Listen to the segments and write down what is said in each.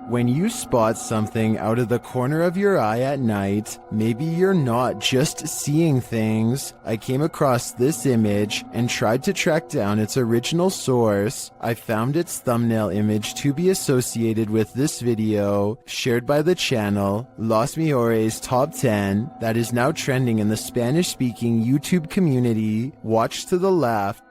When you spot something out of the corner of your eye at night, maybe you're not just seeing things. I came across this image and tried to track down its original source. I found its thumbnail image to be associated with this video, shared by the channel Los Mejores Top 10, that is now trending in the Spanish-speaking YouTube community. Watch to the left.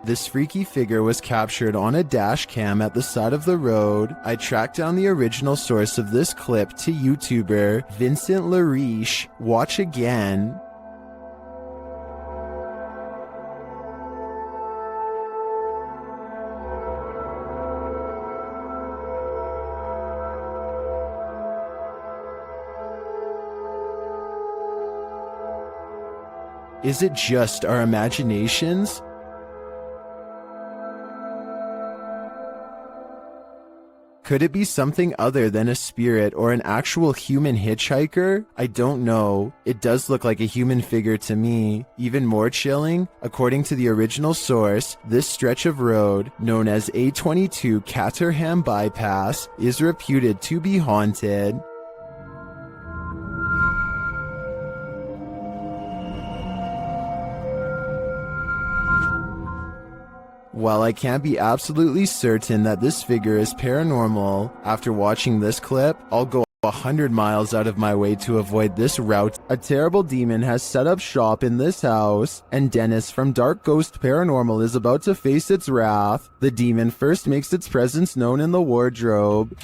This freaky figure was captured on a dash cam at the side of the road. I tracked down the original source of this clip to YouTuber Vincent Lariche. Watch again. Is it just our imaginations? Could it be something other than a spirit or an actual human hitchhiker? I don't know. It does look like a human figure to me. Even more chilling, according to the original source, this stretch of road, known as A22 Caterham Bypass, is reputed to be haunted. While I can't be absolutely certain that this figure is paranormal, after watching this clip, I'll go 100 miles out of my way to avoid this route. A terrible demon has set up shop in this house, and Dennis from Dark Ghost Paranormal is about to face its wrath. The demon first makes its presence known in the wardrobe.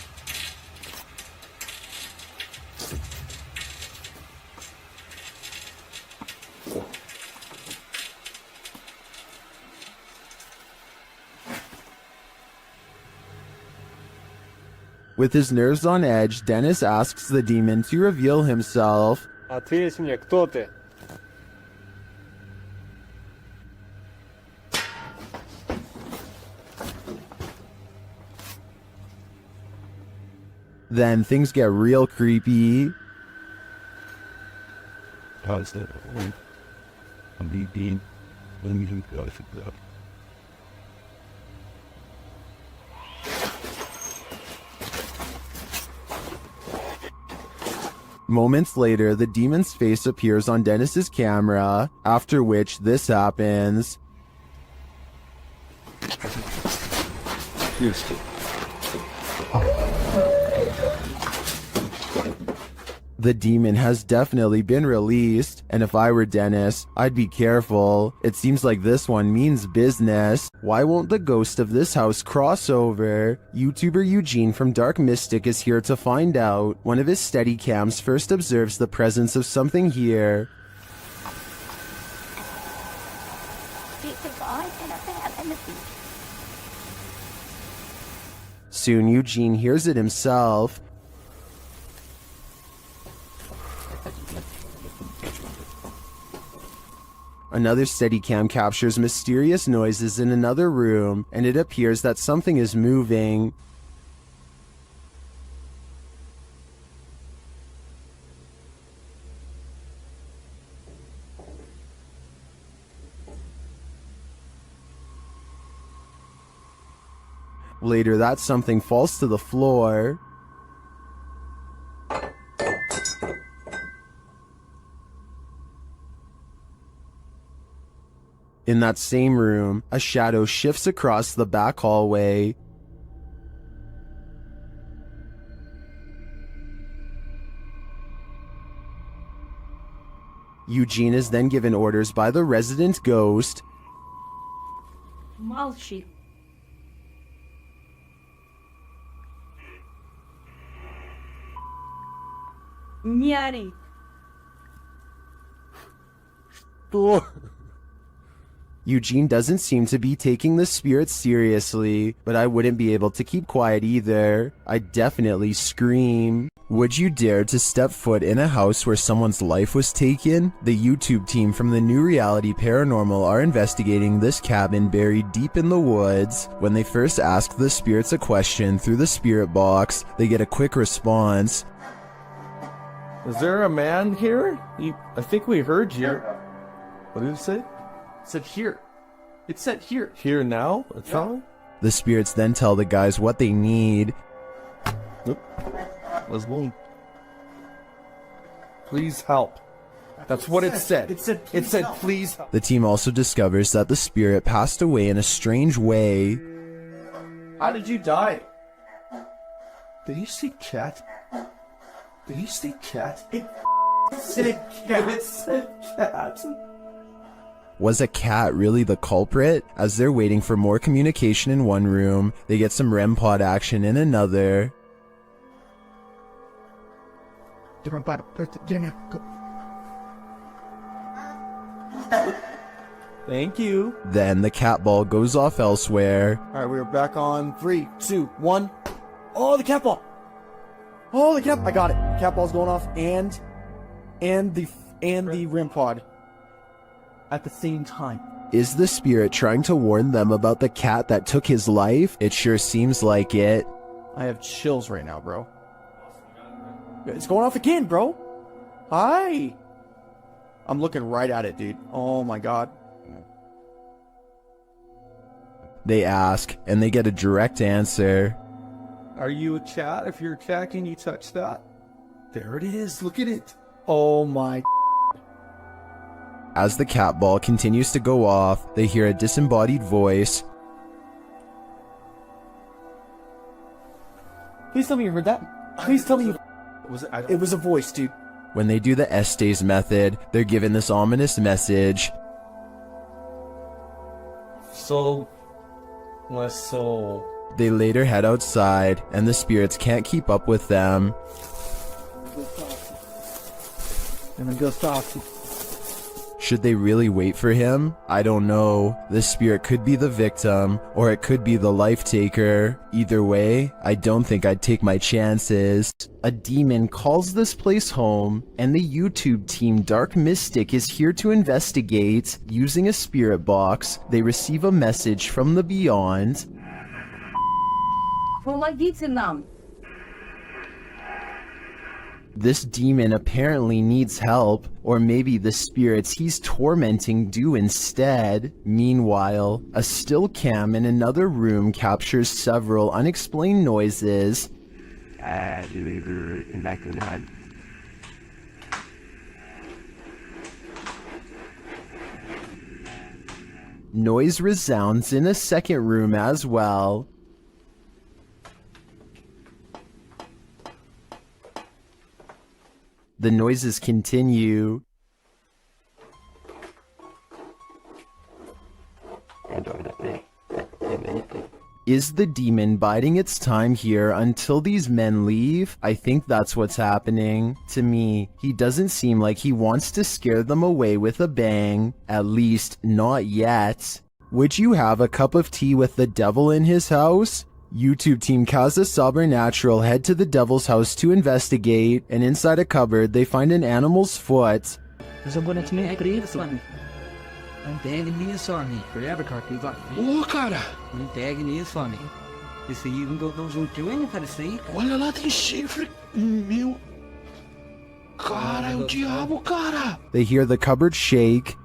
With his nerves on edge, Dennis asks the demon to reveal himself. Ответь мне, кто ты? Then things get real creepy. Moments later, the demon's face appears on Dennis's camera, after which this happens. The demon has definitely been released, and if I were Dennis, I'd be careful. It seems like this one means business. Why won't the ghost of this house cross over? YouTuber Eugene from Dark Mystic is here to find out. One of his Steadicams first observes the presence of something here. Soon Eugene hears it himself. Another Steadicam captures mysterious noises in another room, and it appears that something is moving. Later, that something falls to the floor. In that same room, a shadow shifts across the back hallway. Eugene is then given orders by the resident ghost. Молчи. Не ори. Eugene doesn't seem to be taking the spirits seriously, but I wouldn't be able to keep quiet either. I'd definitely scream. Would you dare to step foot in a house where someone's life was taken? The YouTube team from the New Reality Paranormal are investigating this cabin buried deep in the woods. When they first ask the spirits a question through the spirit box, they get a quick response. Is there a man here? I think we heard you. What did it say? It said here. It said here. Here now? It's telling? The spirits then tell the guys what they need. Let's go. Please help. That's what it said. It said please help. The team also discovers that the spirit passed away in a strange way. How did you die? Did you see cat? Did you see cat? It said cat. It said cat. Was a cat really the culprit? As they're waiting for more communication in one room, they get some REM pod action in another. Thank you. Then the cat ball goes off elsewhere. Alright, we're back on 3, 2, 1. Oh, the cat ball! Oh, the cat! I got it. Cat ball's going off, and the REM pod at the same time. Is the spirit trying to warn them about the cat that took his life? It sure seems like it. I have chills right now, bro. It's going off again, bro. Hi. I'm looking right at it, dude. Oh my god. They ask, and they get a direct answer. Are you a cat? If you're a cat, can you touch that? There it is. Look at it. Oh my. As the cat ball continues to go off, they hear a disembodied voice. Please tell me you heard that. Please tell me you... Was it? It was a voice, dude. When they do the Estes method, they're given this ominous message. So They later head outside, and the spirits can't keep up with them. And then go stop. Should they really wait for him? I don't know. The spirit could be the victim, or it could be the life taker. Either way, I don't think I'd take my chances. A demon calls this place home, and the YouTube team Dark Mystic is here to investigate. Using a spirit box, they receive a message from the beyond. Помогите нам. This demon apparently needs help, or maybe the spirits he's tormenting do instead. Meanwhile, a still cam in another room captures several unexplained noises. Noise resounds in a second room as well. The noises continue. Is the demon biding its time here until these men leave? I think that's what's happening. To me, he doesn't seem like he wants to scare them away with a bang. At least, not yet. Would you have a cup of tea with the devil in his house? YouTube team Kaza Sobernatural head to the devil's house to investigate, and inside a cupboard they find an animal's foot. Ô, cara! Olha lá, tem chifre! Meu... Cara, é o diabo, cara! They hear the cupboard shake.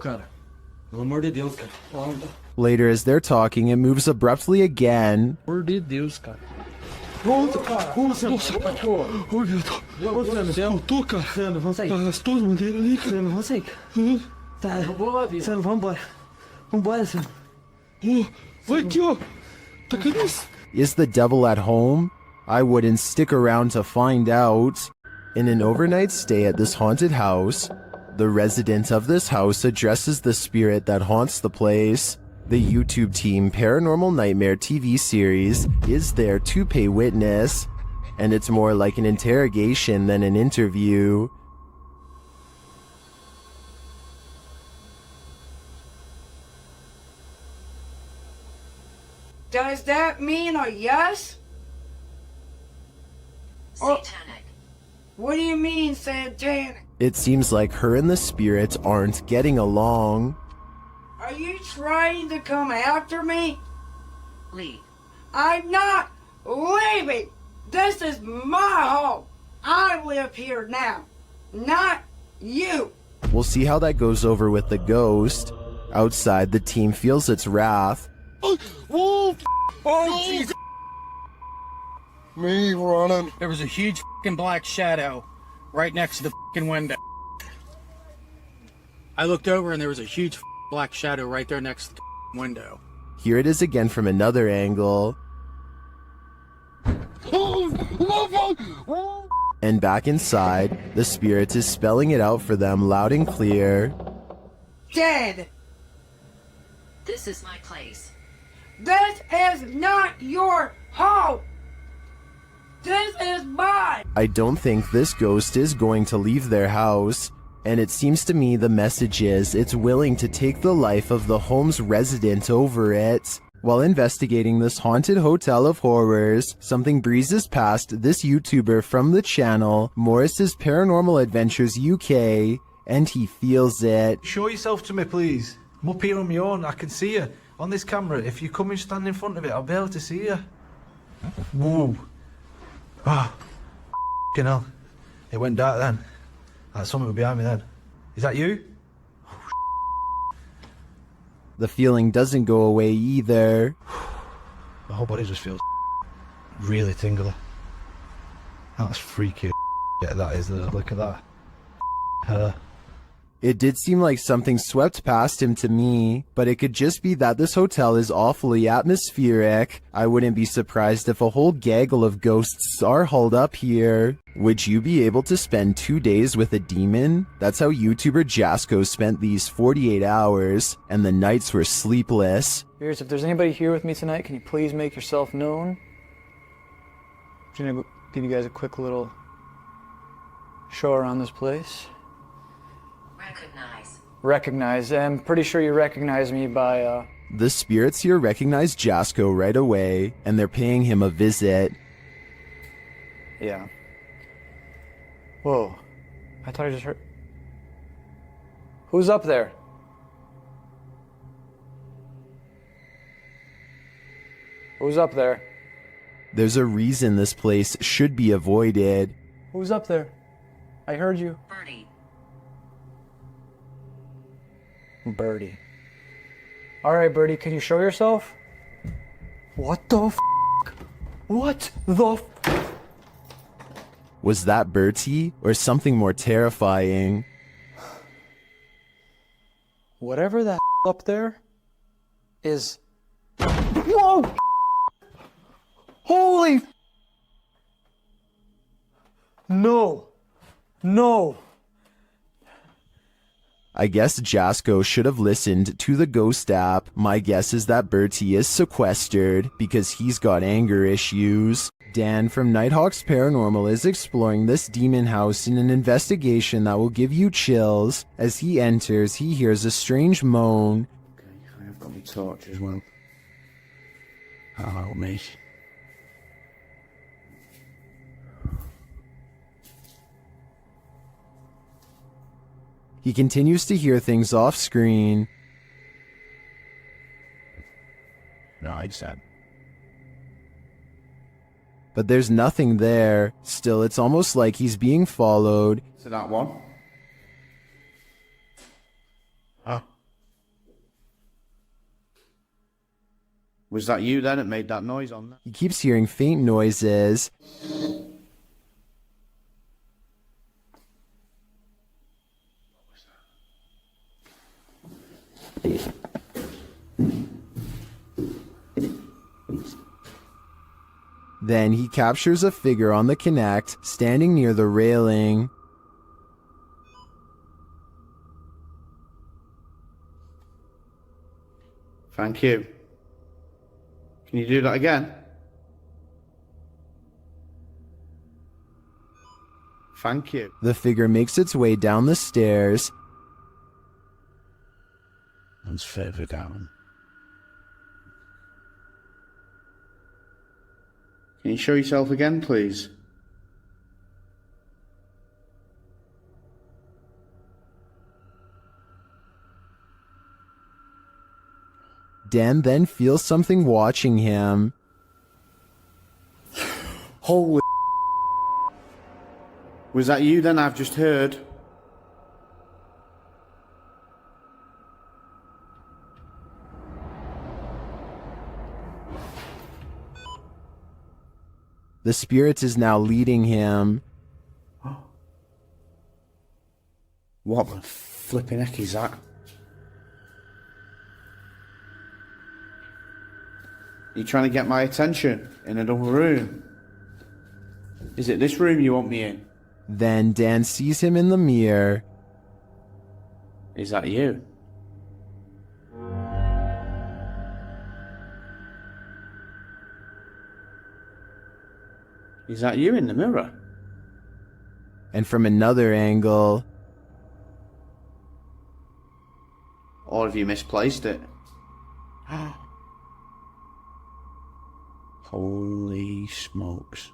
Cara. Pelo amor de Deus, cara. Later, as they're talking, it moves abruptly again. Pelo amor de Deus, cara. Nossa, cara. Nossa, cachorro. Ô, meu Deus. Eu tô, cara. Sandro, vamos sair. As tuas bandeiras ali, cara. Sandro, vamos sair. Tá, Sandro, vamos embora. Vambora, Sandro. Vai aqui, ó. Tá cadê isso? Is the devil at home? I wouldn't stick around to find out. In an overnight stay at this haunted house, the resident of this house addresses the spirit that haunts the place. The YouTube team Paranormal Nightmare TV series is there to pay witness, and it's more like an interrogation than an interview. Does that mean a yes? Satanic. What do you mean, satanic? It seems like her and the spirit aren't getting along. Are you trying to come after me? Leave. I'm not leaving. This is my home. I live here now, not you. We'll see how that goes over with the ghost. Outside, the team feels its wrath. Oh, Jesus. Me running. There was a huge fucking black shadow right next to the fucking window. I looked over and there was a huge black shadow right there next to the window. Here it is again from another angle. And back inside, the spirit is spelling it out for them loud and clear. Dead. This is my place. This is not your home. This is mine. I don't think this ghost is going to leave their house, and it seems to me the message is it's willing to take the life of the home's resident over it. While investigating this haunted hotel of horrors, something breezes past this YouTuber from the channel, Morris's Paranormal Adventures UK, and he feels it. Show yourself to me, please. I'm up here on my own. I can see you on this camera. If you come and stand in front of it, I'll be able to see you. Whoa. Ah. F***ing hell. It went dark then. Like something behind me then. Is that you? The feeling doesn't go away either. My whole body just feels really tingly. That's freaky. Yeah, that is. Look at that. Her. It did seem like something swept past him to me, but it could just be that this hotel is awfully atmospheric. I wouldn't be surprised if a whole gaggle of ghosts are hauled up here. Would you be able to spend 2 days with a demon? That's how YouTuber Jasko spent these 48 hours, and the nights were sleepless. If there's anybody here with me tonight, can you please make yourself known? I'm gonna give you guys a quick little show around this place. Recognize. I'm pretty sure you recognize me by, The spirits here recognize Jasko right away, and they're paying him a visit. Yeah. Whoa. I thought I just heard... Who's up there? Who's up there? There's a reason this place should be avoided. Who's up there? I heard you. Birdie. Alright, Birdie, can you show yourself? What the f***? What the f***? Was that Bertie, or something more terrifying? Whatever that up there is... Whoa! Holy f***! No. No. I guess Jasko should have listened to the ghost app. My guess is that Bertie is sequestered because he's got anger issues. Dan from Nighthawk's Paranormal is exploring this demon house in an investigation that will give you chills. As he enters, he hears a strange moan. Okay, I have got my torch as well. That'll help me. He continues to hear things off screen. Right, Sam. But there's nothing there. Still, it's almost like he's being followed. So that one. Huh? Was that you then that made that noise on that? He keeps hearing faint noises. Then he captures a figure on the Connect, standing near the railing. Thank you. Can you do that again? Thank you. The figure makes its way down the stairs. One's further down. Can you show yourself again, please? Dan then feels something watching him. Holy. Was that you then? I've just heard. The spirit is now leading him. What the flipping heck is that? You're trying to get my attention in another room. Is it this room you want me in? Then Dan sees him in the mirror. Is that you? Is that you in the mirror? And from another angle, Or have you misplaced it? Holy smokes.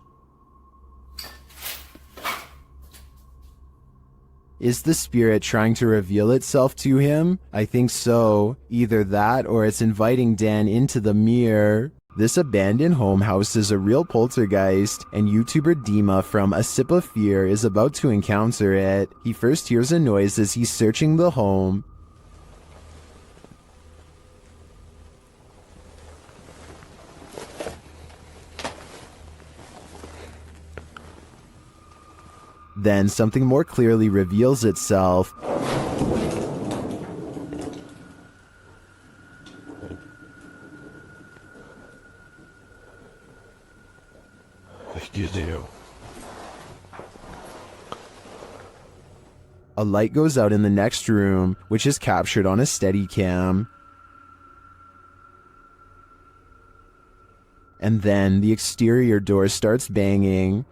is the spirit trying to reveal itself to him? I think so. Either that or it's inviting Dan into the mirror. This abandoned home houses a real poltergeist, and YouTuber Dima from A Sip of Fear is about to encounter it. He first hears a noise as he's searching the home. Then something more clearly reveals itself. A light goes out in the next room, which is captured on a Steadicam. And then the exterior door starts banging.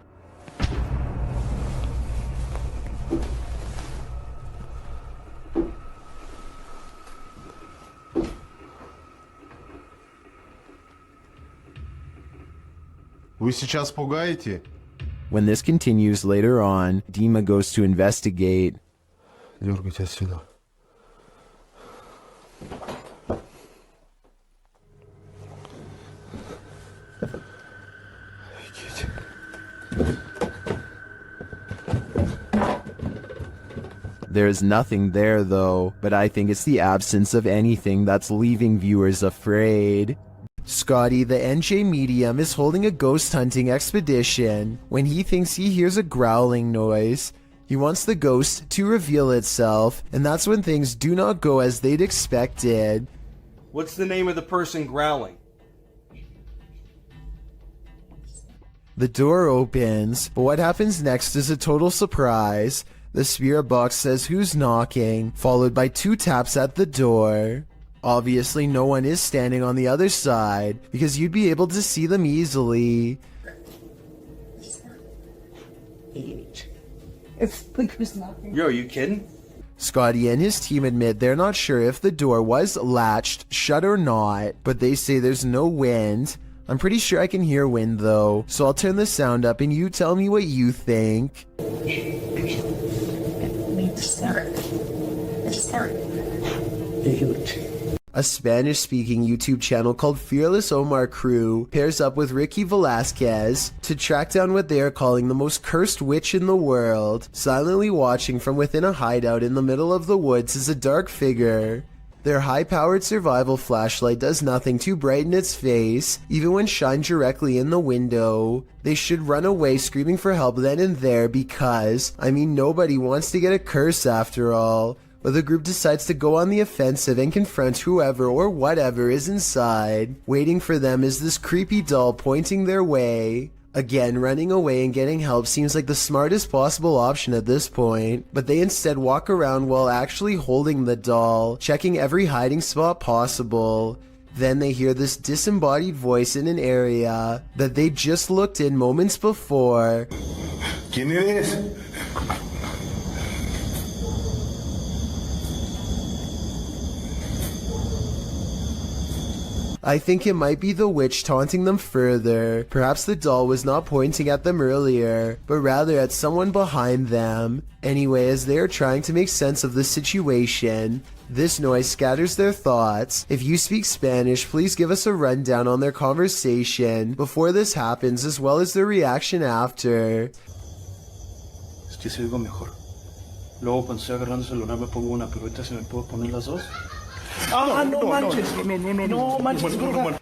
Вы сейчас пугаете? When this continues later on, Dima goes to investigate. Дергайте отсюда. There is nothing there though, but I think it's the absence of anything that's leaving viewers afraid. Scotty, the NJ medium, is holding a ghost hunting expedition when he thinks he hears a growling noise. He wants the ghost to reveal itself, and that's when things do not go as they'd expected. What's the name of the person growling? The door opens, but what happens next is a total surprise. The spirit box says who's knocking, followed by 2 taps at the door. Obviously, no one is standing on the other side, because you'd be able to see them easily. Yo, are you kidding? Scotty and his team admit they're not sure if the door was latched shut or not, but they say there's no wind. I'm pretty sure I can hear wind though, so I'll turn the sound up and you tell me what you think. A Spanish-speaking YouTube channel called Fearless Omar Crew pairs up with Ricky Velasquez to track down what they are calling the most cursed witch in the world. Silently watching from within a hideout in the middle of the woods is a dark figure. Their high-powered survival flashlight does nothing to brighten its face, even when shined directly in the window. They should run away screaming for help then and there because, I mean, nobody wants to get a curse after all. But the group decides to go on the offensive and confront whoever or whatever is inside. Waiting for them is this creepy doll pointing their way. Again, running away and getting help seems like the smartest possible option at this point, but they instead walk around while actually holding the doll, checking every hiding spot possible. Then they hear this disembodied voice in an area that they just looked in moments before. ¿Quién eres? I think it might be the witch taunting them further. Perhaps the doll was not pointing at them earlier, but rather at someone behind them. Anyway, as they are trying to make sense of the situation, this noise scatters their thoughts. If you speak Spanish, please give us a rundown on their conversation before this happens, as well as their reaction after. Es que se oigo mejor. Luego cuando estoy agarrando el celular me pongo una, pero ahorita se me puedo poner las dos.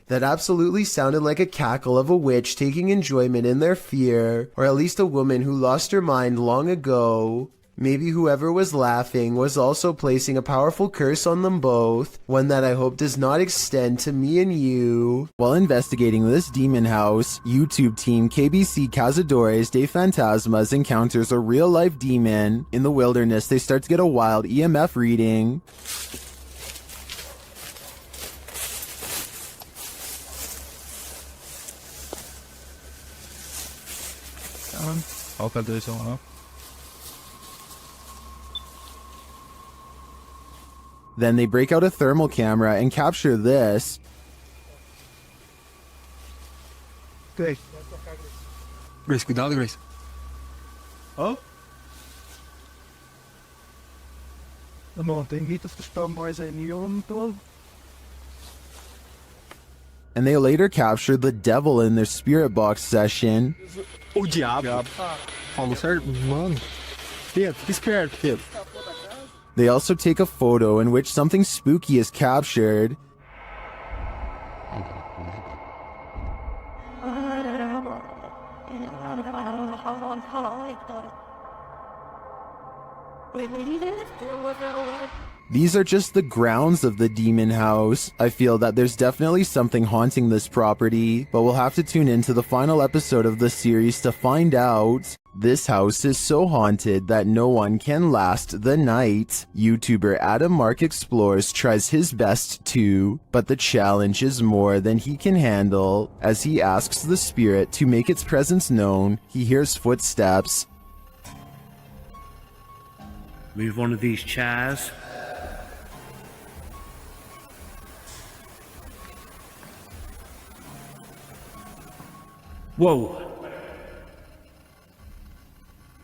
That absolutely sounded like a cackle of a witch taking enjoyment in their fear, or at least a woman who lost her mind long ago. Maybe whoever was laughing was also placing a powerful curse on them both, one that I hope does not extend to me and you. While investigating this demon house, YouTube team KBC Cazadores de Fantasmas encounters a real-life demon. In the wilderness, they start to get a wild EMF reading. Hope I do someone up. Then they break out a thermal camera and capture this. Grace. Grace, cuidado, Grace. Oh? De man denk niet of de standby zijn hier om te. And they later capture the devil in their spirit box session. O diabo. Falou certo, mano. Pedro, fica esperto, Pedro. They also take a photo in which something spooky is captured. These are just the grounds of the demon house. I feel that there's definitely something haunting this property, but we'll have to tune into the final episode of the series to find out. This house is so haunted that no one can last the night. YouTuber Adam Mark Explores tries his best too, but the challenge is more than he can handle. As he asks the spirit to make its presence known, he hears footsteps. Move one of these chairs. Whoa.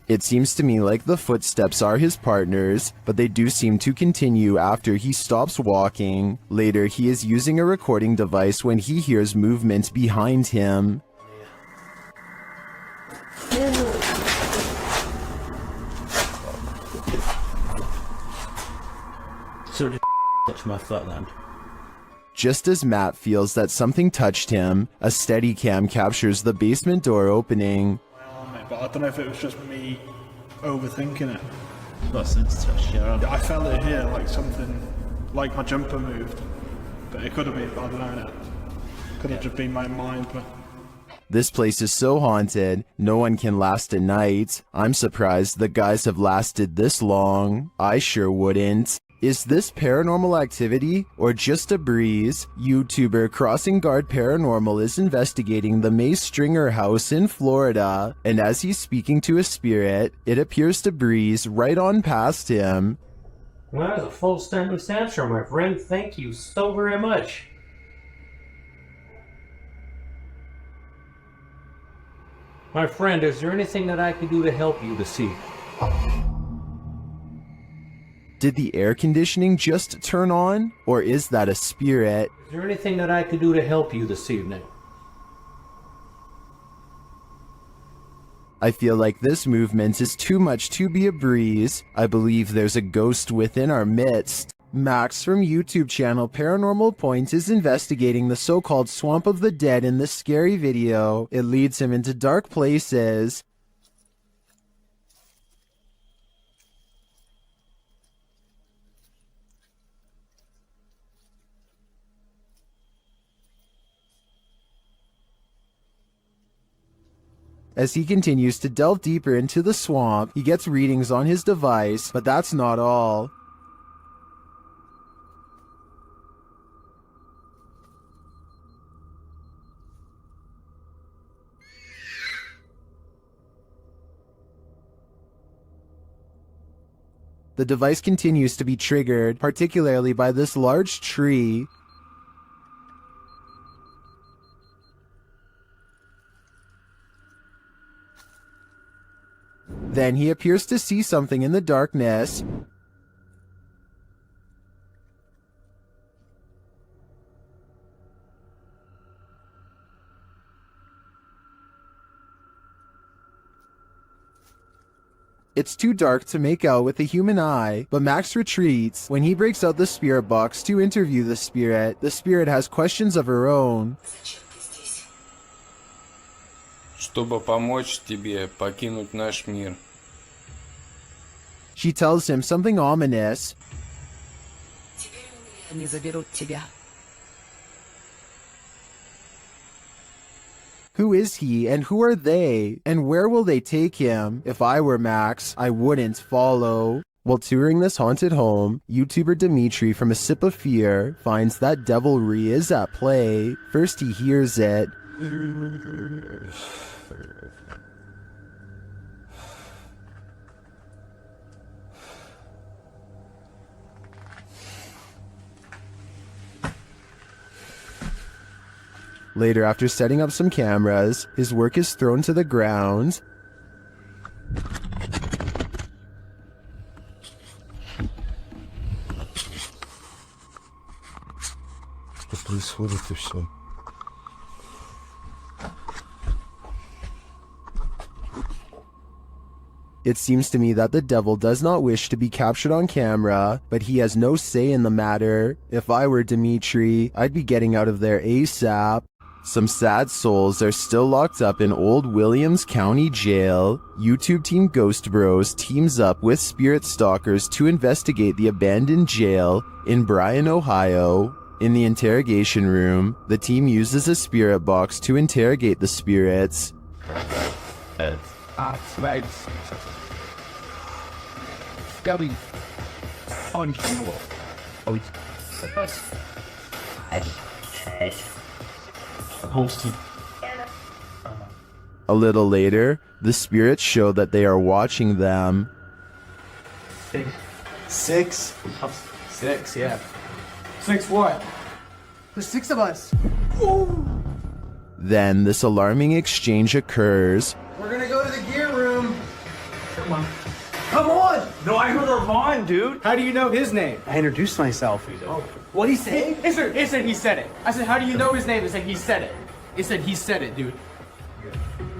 It seems to me like the footsteps are his partners, but they do seem to continue after he stops walking. Later, he is using a recording device when he hears movement behind him. So did touch my flatland. Just as Matt feels that something touched him, a Steadicam captures the basement door opening. But I don't know if it was just me overthinking it. Got a sense touch, yeah. I felt it here, like something, like my jumper moved. But it could have been, I don't know. Could have just been my mind, but... This place is so haunted, no one can last a night. I'm surprised the guys have lasted this long. I sure wouldn't. Is this paranormal activity or just a breeze? YouTuber Crossing Guard Paranormal is investigating the May Stringer house in Florida, and as he's speaking to a spirit, it appears to breeze right on past him. Well, that was a full sentence answer, my friend. Thank you so very much. My friend, is there anything that I can do to help you this evening? Did the air conditioning just turn on? Or is that a spirit? Is there anything that I can do to help you this evening? I feel like this movement is too much to be a breeze. I believe there's a ghost within our midst. Max from YouTube channel Paranormal Point is investigating the so-called Swamp of the Dead in this scary video. It leads him into dark places. As he continues to delve deeper into the swamp, he gets readings on his device, but that's not all. The device continues to be triggered, particularly by this large tree. Then he appears to see something in the darkness. It's too dark to make out with the human eye, but Max retreats. When he breaks out the spirit box to interview the spirit has questions of her own. Чтобы помочь тебе покинуть наш мир. She tells him something ominous. Они заберут тебя. Who is he and who are they? And where will they take him? If I were Max, I wouldn't follow. While touring this haunted home, YouTuber Dimitri from A Sip of Fear finds that devilry is at play. First he hears it. Later, after setting up some cameras, his work is thrown to the ground. Что происходит и все? It seems to me that the devil does not wish to be captured on camera, but he has no say in the matter. If I were Dimitri, I'd be getting out of there ASAP. Some sad souls are still locked up in Old Williams County Jail. YouTube team Ghost Bros teams up with spirit stalkers to investigate the abandoned jail in Bryan, Ohio. In the interrogation room, the team uses a spirit box to interrogate the spirits. A little later, the spirits show that they are watching them. Six, yeah. Six what? There's six of us. Then this alarming exchange occurs. We're gonna go to the gear room. Come on. Come on! No, I heard Ravon, dude. How do you know his name? I introduced myself. Oh. What'd he say? He said he said it. I said, how do you know his name? He said he said it. He said he said it, dude.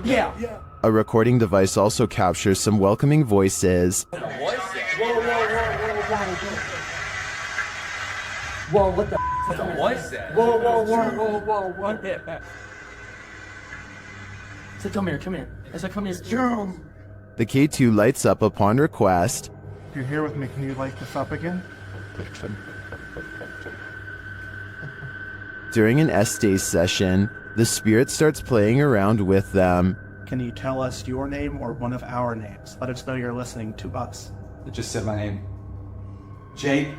Yeah. A recording device also captures some welcoming voices. Whoa, what the f*** was that? Whoa, what? I said, come here. I said, come here. Jerome. The K2 lights up upon request. If you're here with me, can you light this up again? During an S-Days session, the spirit starts playing around with them. Can you tell us your name or one of our names? Let us know you're listening to us. It just said my name. Jake.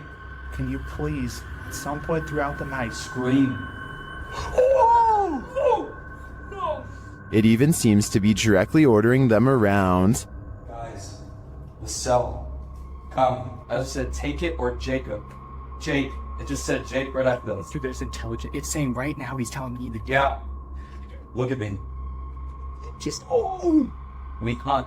Can you please, at some point throughout the night, Scream. Oh! No! It even seems to be directly ordering them around. Guys, the cell. Come. I just said take it or Jacob. Jake. It just said Jake right after this. Dude, there's intelligent. It's saying right now he's telling me the Yeah. Look at me. just We can't.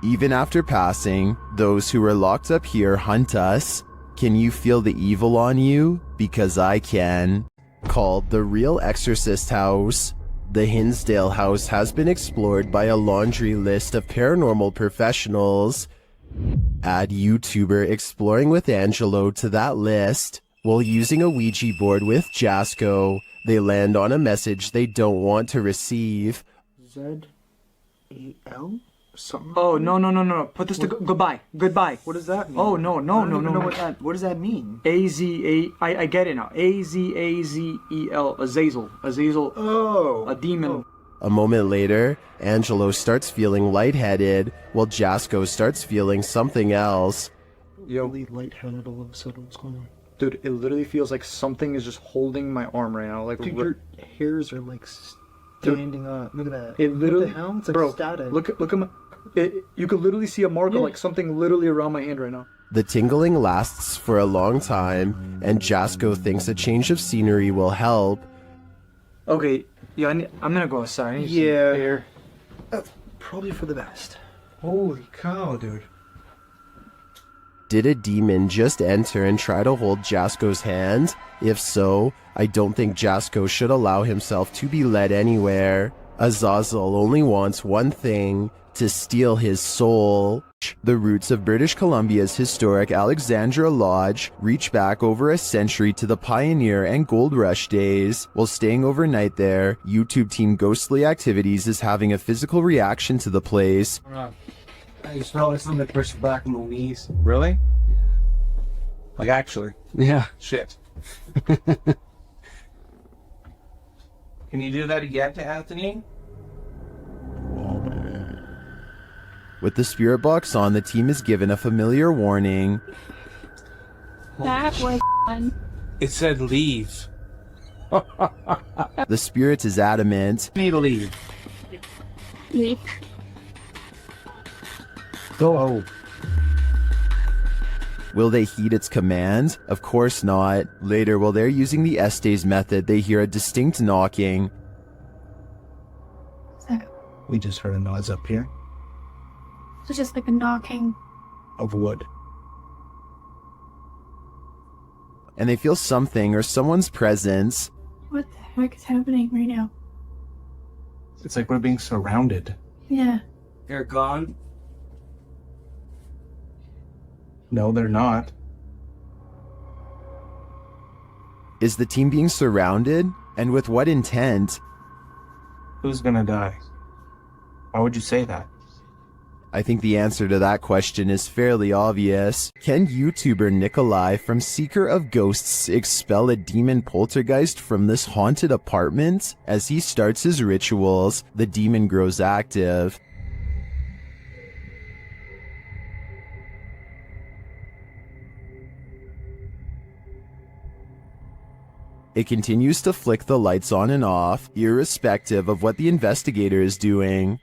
Even after passing, those who are locked up here hunt us. Can you feel the evil on you? Because I can. Called the Real Exorcist House, the Hinsdale house has been explored by a laundry list of paranormal professionals. Add YouTuber Exploring with Angelo to that list. While using a Ouija board with Jasco, they land on a message they don't want to receive. Z-E-L? Something? Oh, no. Put this to goodbye. What does that mean? Oh, no. I don't even know what does that mean? I get it now. A-Z-A-Z-E-L. Azazel. Oh. A demon. A moment later, Angelo starts feeling lightheaded, while Jasco starts feeling something else. Yo. Really lightheaded all of a sudden. What's going on? Dude, it literally feels like something is just holding my arm right now. Like, dude, your hairs are like standing up. Look at that. It literally, what the hell? It's like static. Look at my. You could literally see a mark of like something literally around my hand right now. The tingling lasts for a long time, and Jasco thinks a change of scenery will help. Okay, yeah, I'm gonna go outside. I need some air. That's probably for the best. Holy cow, dude. Did a demon just enter and try to hold Jasko's hand? If so, I don't think Jasko should allow himself to be led anywhere. Azazel only wants one thing, to steal his soul. The roots of British Columbia's historic Alexandra Lodge reach back over a century to the pioneer and gold rush days. While staying overnight there, YouTube team Ghostly Activities is having a physical reaction to the place. I smell like something that pushed back on my knees. Really? Like actually? Yeah. Shit. Can you do that again to Anthony? With the spirit box on, the team is given a familiar warning. That was fun. It said leave. The spirit is adamant. Need to leave. Leave. Go. Will they heed its command? Of course not. Later, while they're using the Estes method, they hear a distinct knocking. We just heard a noise up here. So just like a knocking. Of wood. And they feel something or someone's presence. What the heck is happening right now? It's like we're being surrounded. Yeah. They're gone. No, they're not. Is the team being surrounded? And with what intent? Who's gonna die? Why would you say that? I think the answer to that question is fairly obvious. Can YouTuber Nikolai from Seeker of Ghosts expel a demon poltergeist from this haunted apartment? As he starts his rituals, the demon grows active. It continues to flick the lights on and off, irrespective of what the investigator is doing.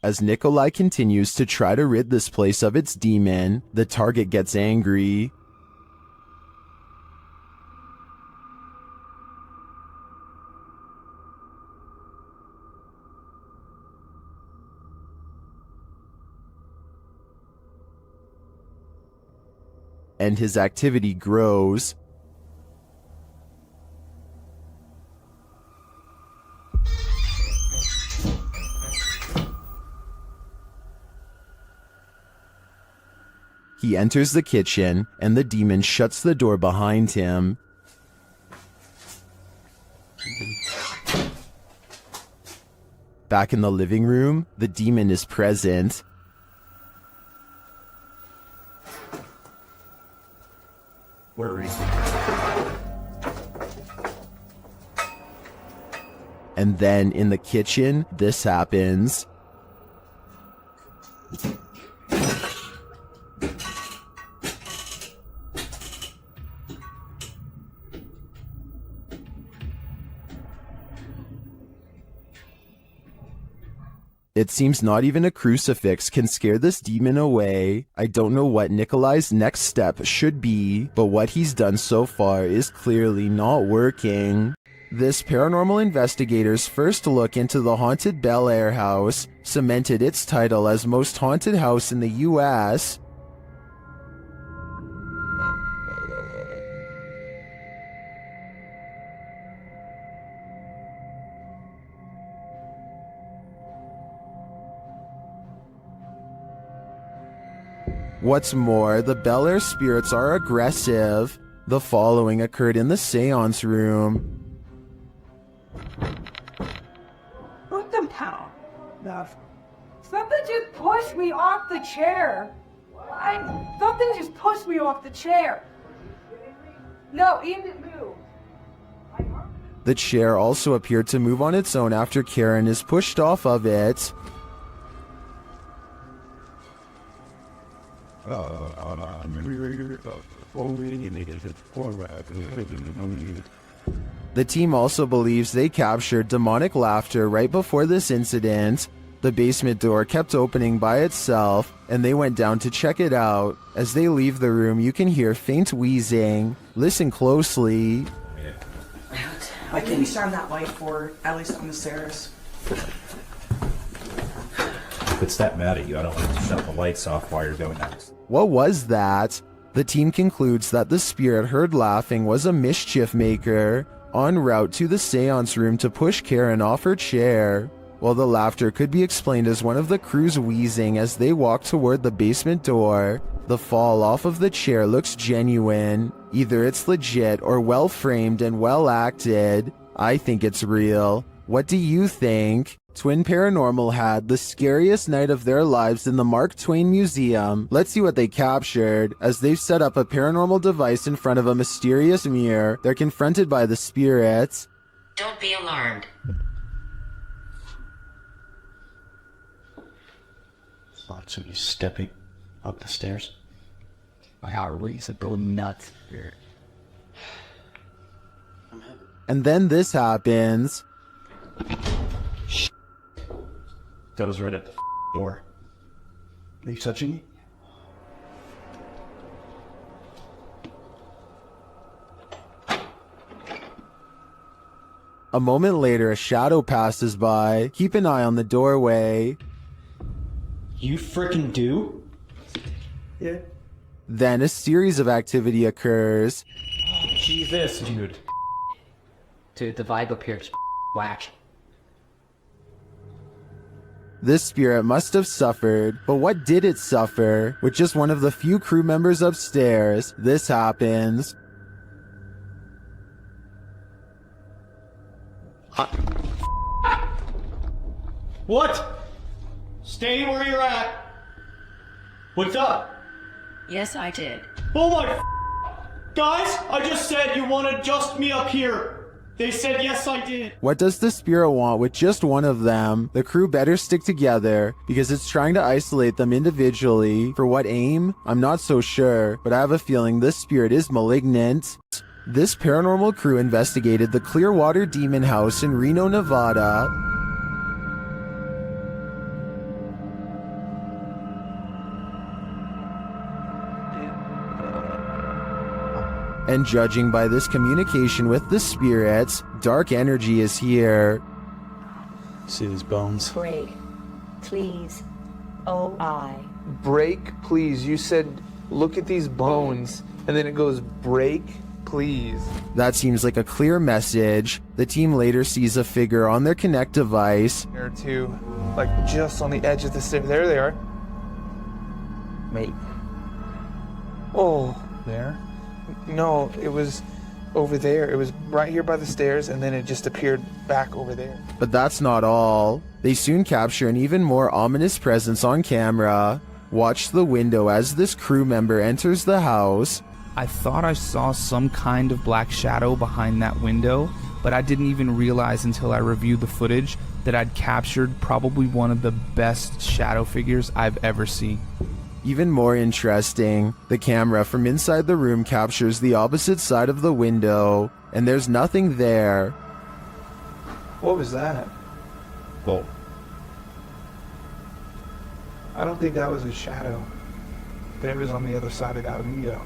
As Nikolai continues to try to rid this place of its demon, the target gets angry. And his activity grows. He enters the kitchen, and the demon shuts the door behind him. Back in the living room, the demon is present. Where is he? And then in the kitchen, this happens. It seems not even a crucifix can scare this demon away. I don't know what Nikolai's next step should be, but what he's done so far is clearly not working. This paranormal investigator's first look into the haunted Bel Air house cemented its title as most haunted house in the US. What's more, the Bel Air spirits are aggressive. The following occurred in the seance room. What the hell? Something just pushed me off the chair. Something just pushed me off the chair. No, it didn't move. The chair also appeared to move on its own after Karen is pushed off of it. The team also believes they captured demonic laughter right before this incident. The basement door kept opening by itself, and they went down to check it out. As they leave the room, you can hear faint wheezing. Listen closely. I can shine that light for at least on the stairs. If it's that mad at you, I don't want to shut the lights off while you're doing that. What was that? The team concludes that the spirit heard laughing was a mischief maker en route to the seance room to push Karen off her chair. While the laughter could be explained as one of the crew's wheezing as they walk toward the basement door, the fall off of the chair looks genuine. Either it's legit or well framed and well acted. I think it's real. What do you think? Twin Paranormal had the scariest night of their lives in the Mark Twain Museum. Let's see what they captured. As they've set up a paranormal device in front of a mysterious mirror, they're confronted by the spirits. Don't be alarmed. Thought somebody stepping up the stairs. My heart racing, go nuts. And then this happens. That was right at the door. Are you touching me? A moment later, a shadow passes by. Keep an eye on the doorway. You frickin' do? Yeah. Then a series of activity occurs. Jesus, dude. Dude, the vibe up here is whack. This spirit must have suffered, but what did it suffer? With just one of the few crew members upstairs, this happens. What? Stay where you're at. What's up? Yes, I did. Oh my guys, I just said you want to adjust me up here. They said yes, I did. What does the spirit want with just one of them? The crew better stick together because it's trying to isolate them individually. For what aim? I'm not so sure, but I have a feeling this spirit is malignant. This paranormal crew investigated the Clearwater Demon House in Reno, Nevada. And judging by this communication with the spirits, dark energy is here. See these bones? Break, please. Oh, I. Break, please. You said, look at these bones. And then it goes, break, please. That seems like a clear message. The team later sees a figure on their Connect device. There are two, like just on the edge of the stairs. There they are. Wait. Oh. There? No, it was over there. It was right here by the stairs, and then it just appeared back over there. But that's not all. They soon capture an even more ominous presence on camera. Watch the window as this crew member enters the house. I thought I saw some kind of black shadow behind that window, but I didn't even realize until I reviewed the footage that I'd captured probably one of the best shadow figures I've ever seen. Even more interesting, the camera from inside the room captures the opposite side of the window, and there's nothing there. What was that? Well, I don't think that was a shadow. But it was on the other side of that window.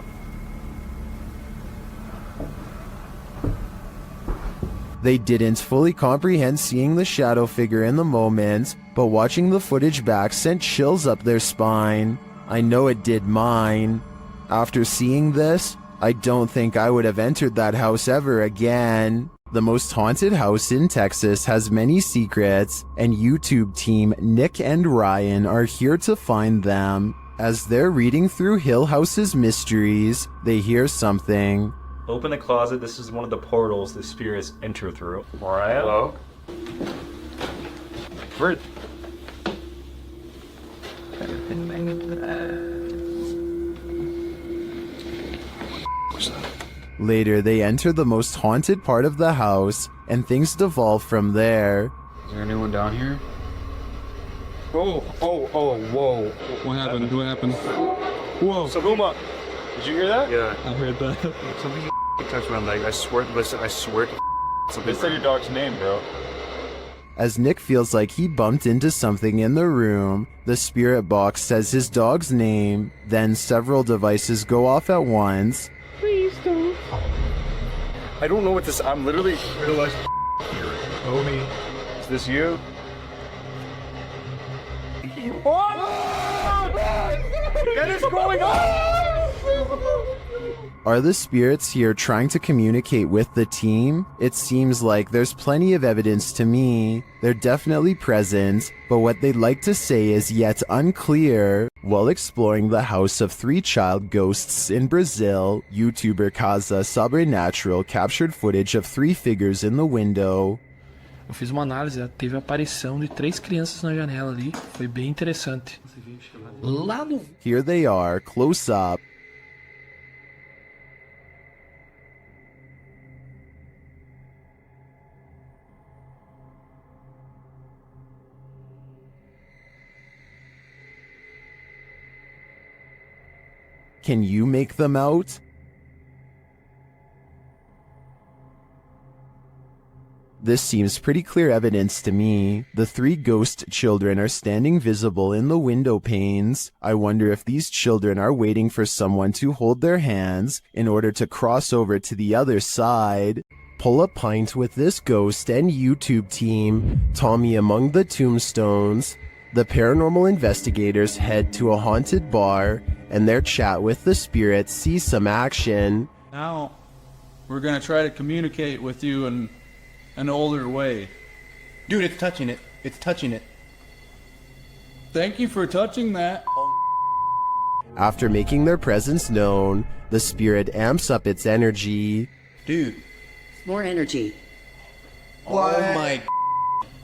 They didn't fully comprehend seeing the shadow figure in the moment, but watching the footage back sent chills up their spine. I know it did mine. After seeing this, I don't think I would have entered that house ever again. The most haunted house in Texas has many secrets, and YouTube team Nick and Ryan are here to find them. As they're reading through Hill House's mysteries, they hear something. open the closet. This is one of the portals the spirits enter through. Mariah? Hello? Where? Later, they enter the most haunted part of the house, and things devolve from there. Is there anyone down here? Oh, whoa. What happened? What happened? Whoa. Saguma, did you hear that? Yeah. I heard that. Something touched my leg. I swear, listen, I swear to something. They said your dog's name, bro. As Nick feels like he bumped into something in the room, the spirit box says his dog's name, then several devices go off at once. Please don't. I don't know what this. I'm literally realized. Homie, is this you? What is going on? Are the spirits here trying to communicate with the team? It seems like there's plenty of evidence to me. They're definitely present, but what they'd like to say is yet unclear. While exploring the house of 3 child ghosts in Brazil, YouTuber Casa Sobrenatural captured footage of 3 figures in the window. Eu fiz uma análise, teve a aparição de 3 crianças na janela ali, foi bem interessante. Lá no... Here they are, close up. Can you make them out? This seems pretty clear evidence to me. The 3 ghost children are standing visible in the window panes. I wonder if these children are waiting for someone to hold their hands in order to cross over to the other side. Pull a pint with this ghost and YouTube team. Tommy among the tombstones. The paranormal investigators head to a haunted bar, and their chat with the spirits sees some action. Now, we're gonna try to communicate with you in an older way. Dude, it's touching it. It's touching it. Thank you for touching that. After making their presence known, the spirit amps up its energy. Dude. More energy. What? Oh my.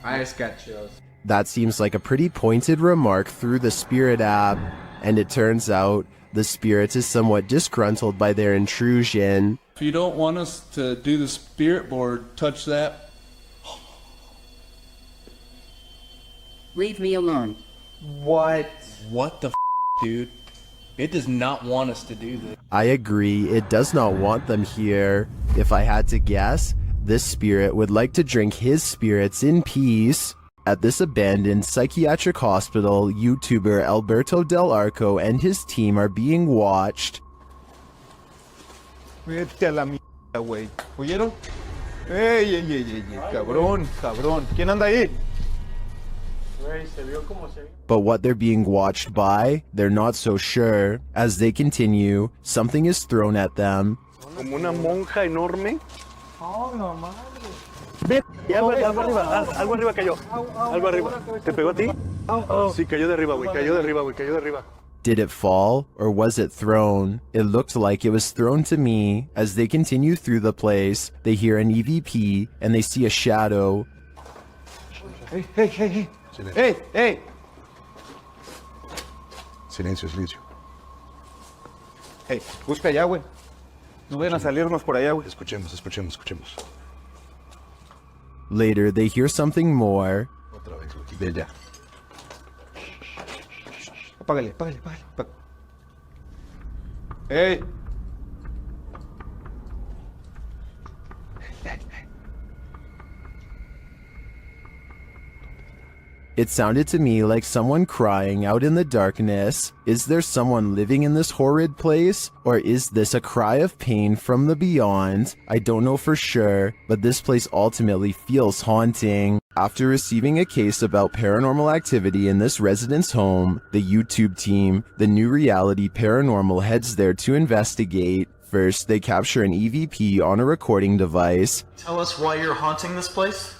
I just got chills. That seems like a pretty pointed remark through the spirit app, and it turns out the spirit is somewhat disgruntled by their intrusion. If you don't want us to do the spirit board, touch that. Leave me alone. What? What the f, dude? It does not want us to do this. I agree, it does not want them here. If I had to guess, this spirit would like to drink his spirits in peace. At this abandoned psychiatric hospital, YouTuber Alberto Del Arco and his team are being watched. Vete a la mierda, güey. ¿Oyeron? ¡Ey! Cabrón, cabrón. ¿Quién anda ahí? But what they're being watched by, they're not so sure. As they continue, something is thrown at them. Como una monja enorme. Oh, no madre. Ve, algo arriba cayó. Algo arriba. ¿Te pegó a ti? Sí, cayó de arriba, güey. Cayó de arriba, güey. Cayó de arriba. Did it fall, or was it thrown? It looked like it was thrown to me. As they continue through the place, they hear an EVP, and they see a shadow. Hey, hey, hey, hey. Hey, hey. Silencio, silencio. Hey, busca allá, güey. No vayan a salirnos por allá, güey. Escuchemos, escuchemos, escuchemos. Later, they hear something more. Otra vez, Lucky. Ve ya. Apágale, apágale, apágale. Hey. It sounded to me like someone crying out in the darkness. Is there someone living in this horrid place? Or is this a cry of pain from the beyond? I don't know for sure, but this place ultimately feels haunting. After receiving a case about paranormal activity in this resident's home, the YouTube team, the New Reality Paranormal, heads there to investigate. First, they capture an EVP on a recording device. Tell us why you're haunting this place?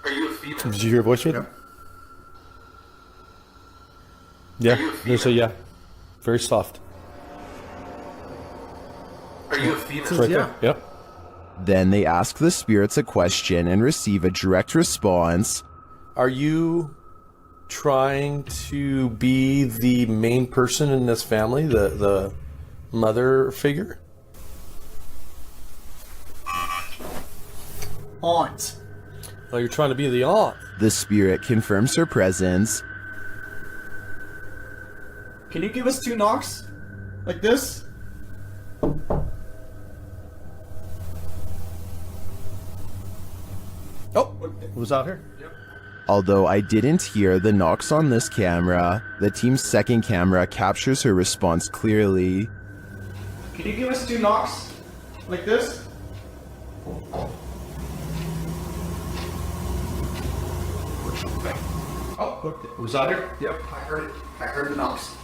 Are you a female? Did you hear a voice right? Yeah, there's a yeah. Very soft. Are you a female? It's right there. Yep. Then they ask the spirits a question and receive a direct response. Are you trying to be the main person in this family, the mother figure? Aunt. Oh, you're trying to be the aunt. The spirit confirms her presence. Can you give us 2 knocks? Like this? Oh, was out here? Although I didn't hear the knocks on this camera, the team's second camera captures her response clearly. Can you give us 2 knocks? Like this? Oh, was out here? Yep, I heard it. I heard the knocks.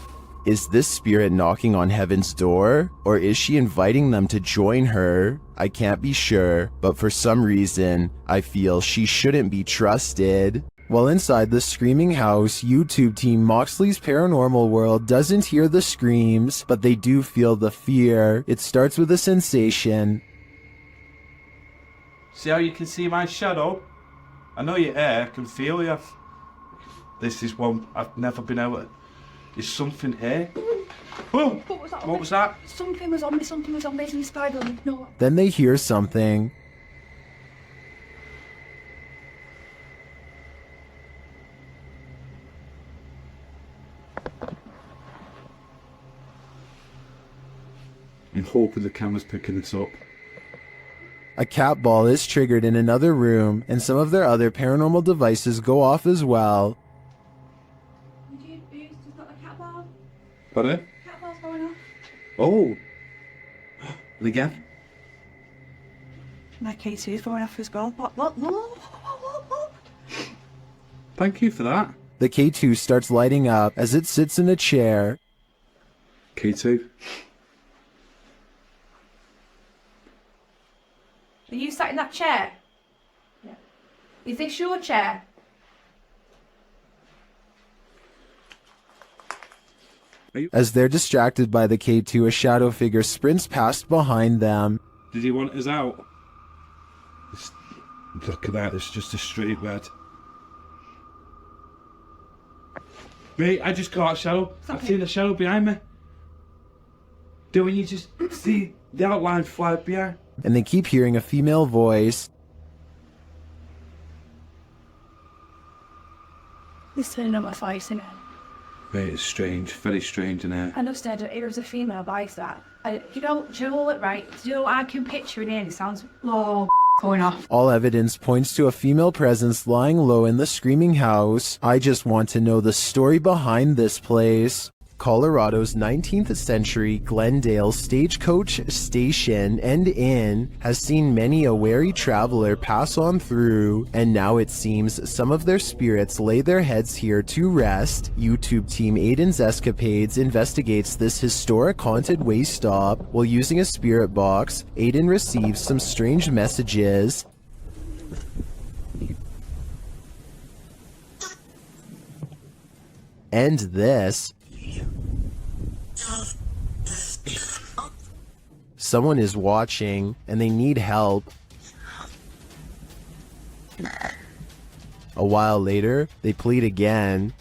Is this spirit knocking on heaven's door, or is she inviting them to join her? I can't be sure, but for some reason, I feel she shouldn't be trusted. While inside the screaming house, YouTube team Moxley's Paranormal World doesn't hear the screams, but they do feel the fear. It starts with a sensation. See how you can see my shadow? I know you're here, I can feel you. This is one I've never been able to... Is something here? Whoa! What was that? Something was on me, it's a spider on me. No. Then they hear something. I'm hoping the camera's picking this up. A cat ball is triggered in another room, and some of their other paranormal devices go off as well. Pardon? Cat ball's going off. Oh! And again? My K2 is going off as well. What? Thank you for that. The K2 starts lighting up as it sits in a chair. K2. Are you sat in that chair? Yeah. Is this your chair? As they're distracted by the K2, a shadow figure sprints past behind them. Did he want us out? Look at that, it's just a straight red. Mate, I just got a shadow. I've seen a shadow behind me. Don't you just see the outline fly behind? And they keep hearing a female voice. He's turning on my face, innit? Mate, it's strange, very strange in here. I know, Stead, it was a female voice that. Do you know what, right? Do you know what I can picture it in? It sounds, going off. All evidence points to a female presence lying low in the screaming house. I just want to know the story behind this place. Colorado's 19th century Glendale stagecoach station and inn has seen many a wary traveler pass on through, and now it seems some of their spirits lay their heads here to rest. YouTube team Aiden's Escapades investigates this historic haunted way stop. While using a spirit box, Aiden receives some strange messages. And this. Someone is watching, and they need help. A while later, they plead again.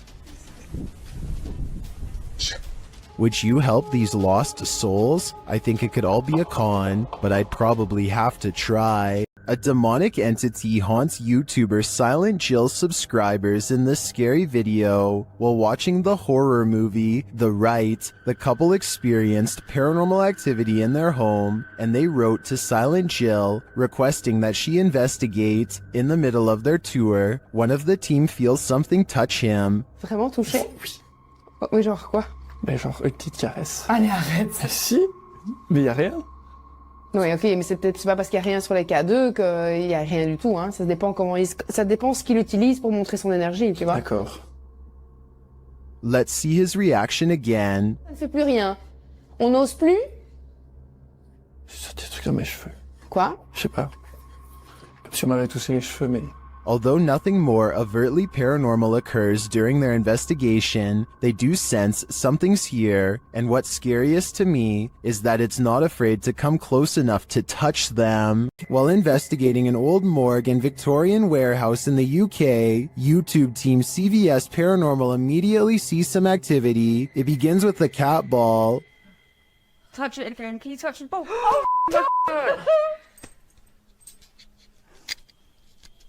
Would you help these lost souls? I think it could all be a con, but I'd probably have to try. A demonic entity haunts YouTuber Silent Jill's subscribers in this scary video. While watching the horror movie The Rite, the couple experienced paranormal activity in their home, and they wrote to Silent Jill requesting that she investigate. In the middle of their tour, one of the team feels something touch him. Vraiment touché? Oui. Mais genre quoi? Ben genre une petite caresse. Allez, arrête. Si, mais y a rien. Oui, ok, mais c'est pas parce qu'il y a rien sur les K2 qu'il y a rien du tout, hein. Ça dépend ça dépend ce qu'il utilise pour montrer son énergie, tu vois. D'accord. Let's see his reaction again. Ça ne fait plus rien. On n'ose plus? C'est des trucs dans mes cheveux. Quoi? Je sais pas. Comme si on m'avait touché les cheveux, mais... Although nothing more overtly paranormal occurs during their investigation, they do sense something's here, and what's scariest to me is that it's not afraid to come close enough to touch them. While investigating an old morgue and Victorian warehouse in the UK, YouTube team CVS Paranormal immediately sees some activity. It begins with the cat ball. Touch it again. Can you touch the ball? Oh,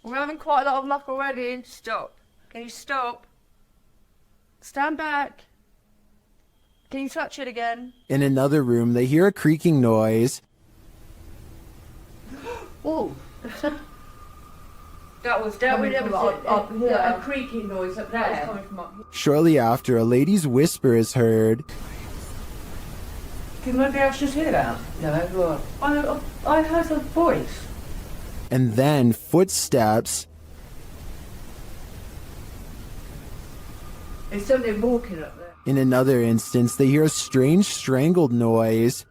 we're having quite a lot of luck already. Stop. Can you stop? Stand back. Can you touch it again? In another room, they hear a creaking noise. Oh. That was a creaking noise up there. That was coming from up here. Shortly after, a lady's whisper is heard. Can nobody else just hear that? No, what? I heard a voice. And then footsteps. There's somebody walking up there. In another instance, they hear a strange strangled noise.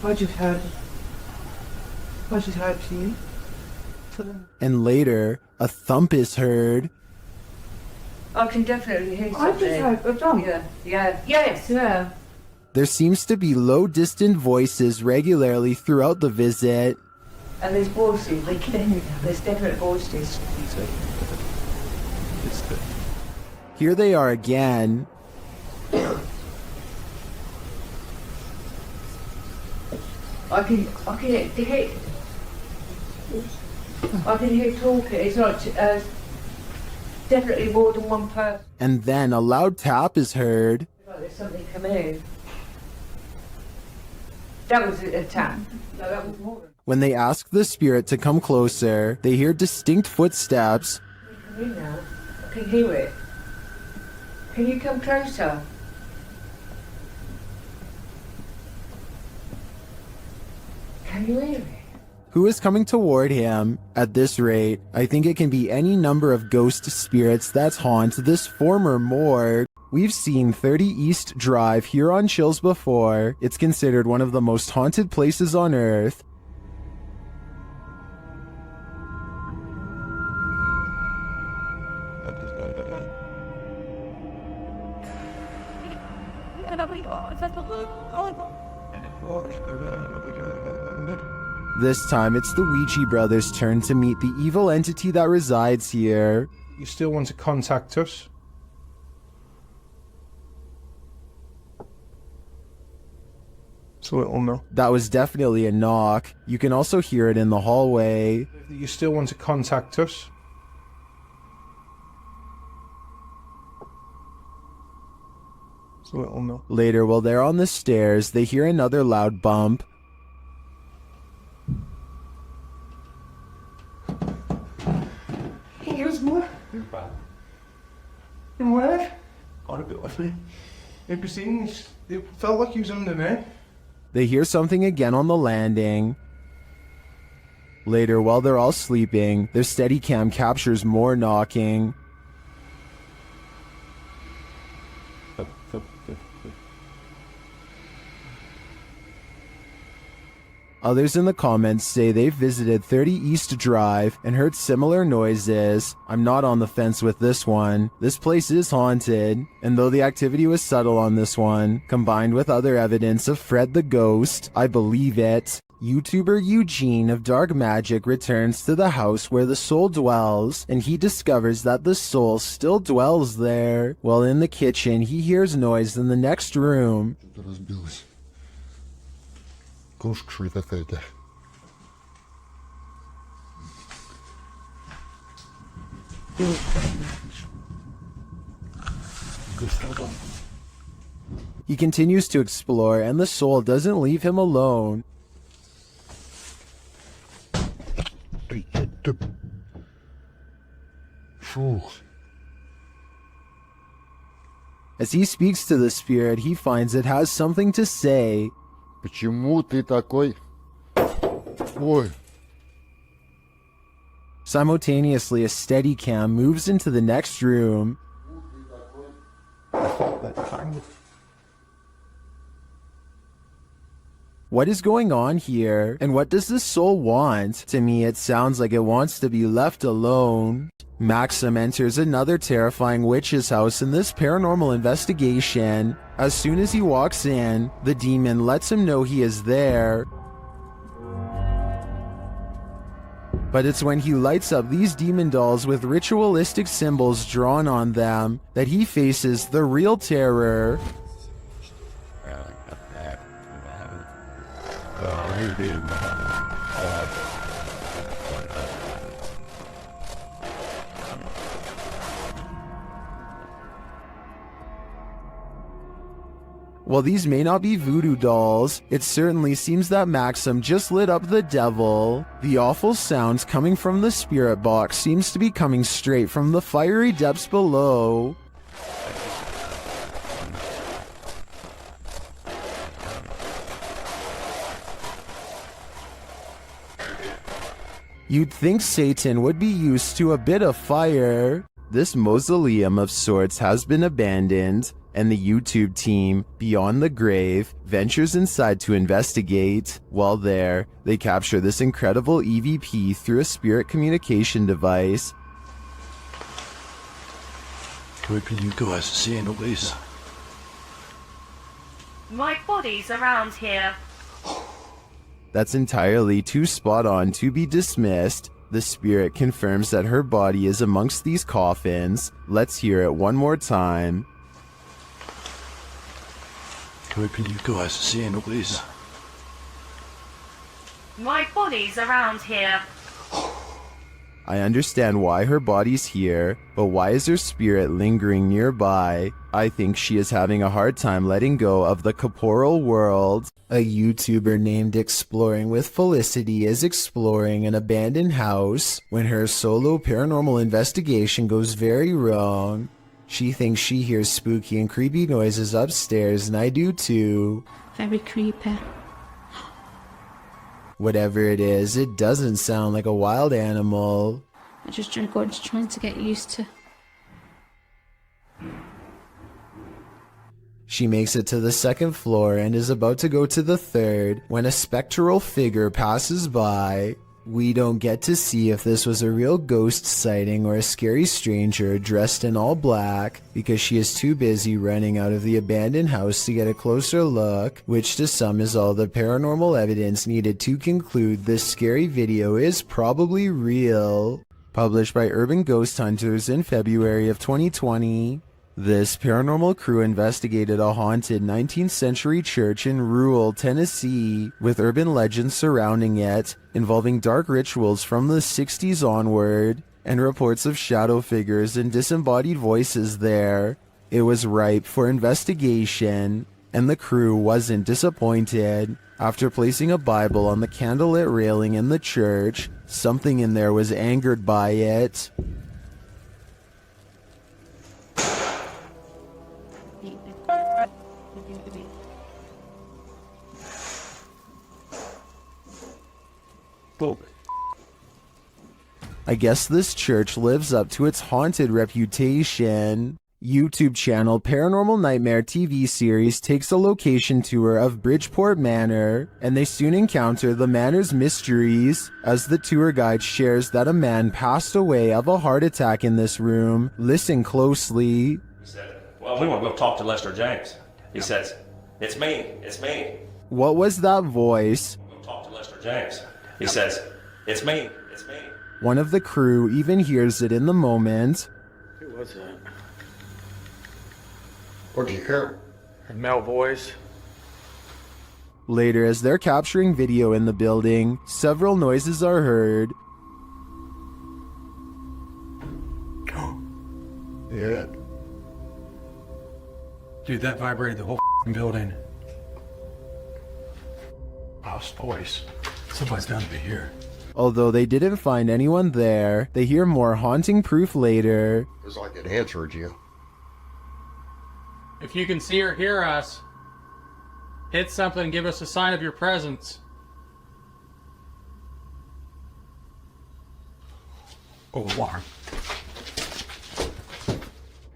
I just heard you. And later, a thump is heard. I can definitely hear something. I just heard a thump. Yeah. There seems to be low, distant voices regularly throughout the visit. And there's voices. There's definite voices. Here they are again. I can hear talking. It's not definitely more than one person. And then a loud tap is heard. Like there's something coming in. That was a tap. No, that was more. When they ask the spirit to come closer, they hear distinct footsteps. Come in now. I can hear it. Can you come closer? Can you hear it? Who is coming toward him? At this rate, I think it can be any number of ghost spirits that haunt this former morgue. We've seen 30 East Drive here on Chills before. It's considered one of the most haunted places on Earth. This time, it's the Ouija brothers' turn to meet the evil entity that resides here. You still want to contact us? It's a little no. That was definitely a knock. You can also hear it in the hallway. You still want to contact us? It's a little no. Later, while they're on the stairs, they hear another loud bump. Here's more. And where? Got a bit with me. It seems it felt like he was under me. They hear something again on the landing. Later, while they're all sleeping, their Steadicam captures more knocking. Others in the comments say they've visited 30 East Drive and heard similar noises. I'm not on the fence with this one. This place is haunted, and though the activity was subtle on this one, combined with other evidence of Fred the Ghost, I believe it. YouTuber Eugene of Dark Magic returns to the house where the soul dwells, and he discovers that the soul still dwells there. While in the kitchen, he hears noise in the next room. He continues to explore, and the soul doesn't leave him alone. As he speaks to the spirit, he finds it has something to say. Почему ты такой? Ой. Simultaneously, a Steadicam moves into the next room. What is going on here? And what does this soul want? To me, it sounds like it wants to be left alone. Maxim enters another terrifying witch's house in this paranormal investigation. As soon as he walks in, the demon lets him know he is there. But it's when he lights up these demon dolls with ritualistic symbols drawn on them that he faces the real terror. While these may not be voodoo dolls, it certainly seems that Maxim just lit up the devil. The awful sounds coming from the spirit box seems to be coming straight from the fiery depths below. You'd think Satan would be used to a bit of fire. This mausoleum of sorts has been abandoned, and the YouTube team, Beyond the Grave, ventures inside to investigate. While there, they capture this incredible EVP through a spirit communication device. What can you guys see, Louise? My body's around here. That's entirely too spot on to be dismissed. The spirit confirms that her body is amongst these coffins. Let's hear it one more time. What can you guys see, Louise? My body's around here. I understand why her body's here, but why is her spirit lingering nearby? I think she is having a hard time letting go of the corporal world. A YouTuber named Exploring with Felicity is exploring an abandoned house when her solo paranormal investigation goes very wrong. She thinks she hears spooky and creepy noises upstairs, and I do too. Very creepy. Whatever it is, it doesn't sound like a wild animal. I'm just trying to get used to. She makes it to the second floor and is about to go to the third when a spectral figure passes by. We don't get to see if this was a real ghost sighting or a scary stranger dressed in all black because she is too busy running out of the abandoned house to get a closer look, which to some is all the paranormal evidence needed to conclude this scary video is probably real. Published by Urban Ghost Hunters in February of 2020. This paranormal crew investigated a haunted 19th century church in rural Tennessee, with urban legends surrounding it, involving dark rituals from the 60s onward, and reports of shadow figures and disembodied voices there. It was ripe for investigation, and the crew wasn't disappointed. After placing a Bible on the candlelit railing in the church, something in there was angered by it. I guess this church lives up to its haunted reputation. YouTube channel Paranormal Nightmare TV series takes a location tour of Bridgeport Manor, and they soon encounter the manor's mysteries as the tour guide shares that a man passed away of a heart attack in this room. Listen closely. He said, well, we want to go talk to Lester James. He says, it's me. What was that voice? We'll talk to Lester James. He says, it's me. One of the crew even hears it in the moment. Who was that? What did you hear? A male voice. Later, as they're capturing video in the building, several noises are heard. Yeah. Dude, that vibrated the whole building. Lost voice. Somebody's down to be here. Although they didn't find anyone there, they hear more haunting proof later. It's like it answered you. If you can see or hear us, hit something and give us a sign of your presence. Oh, alarm.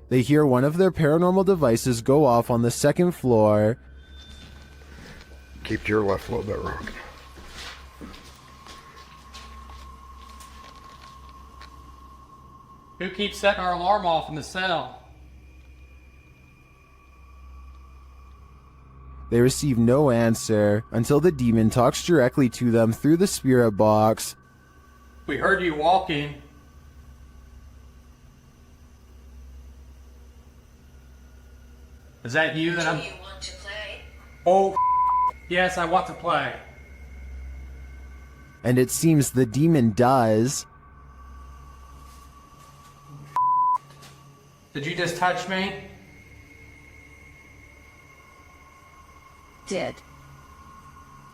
They hear one of their paranormal devices go off on the second floor. Keep your left a little bit rocking. Who keeps setting our alarm off in the cell? They receive no answer until the demon talks directly to them through the spirit box. We heard you walking. Is that you that I'm... Do you want to play? Oh, yes, I want to play. And it seems the demon does. Did you just touch me? did.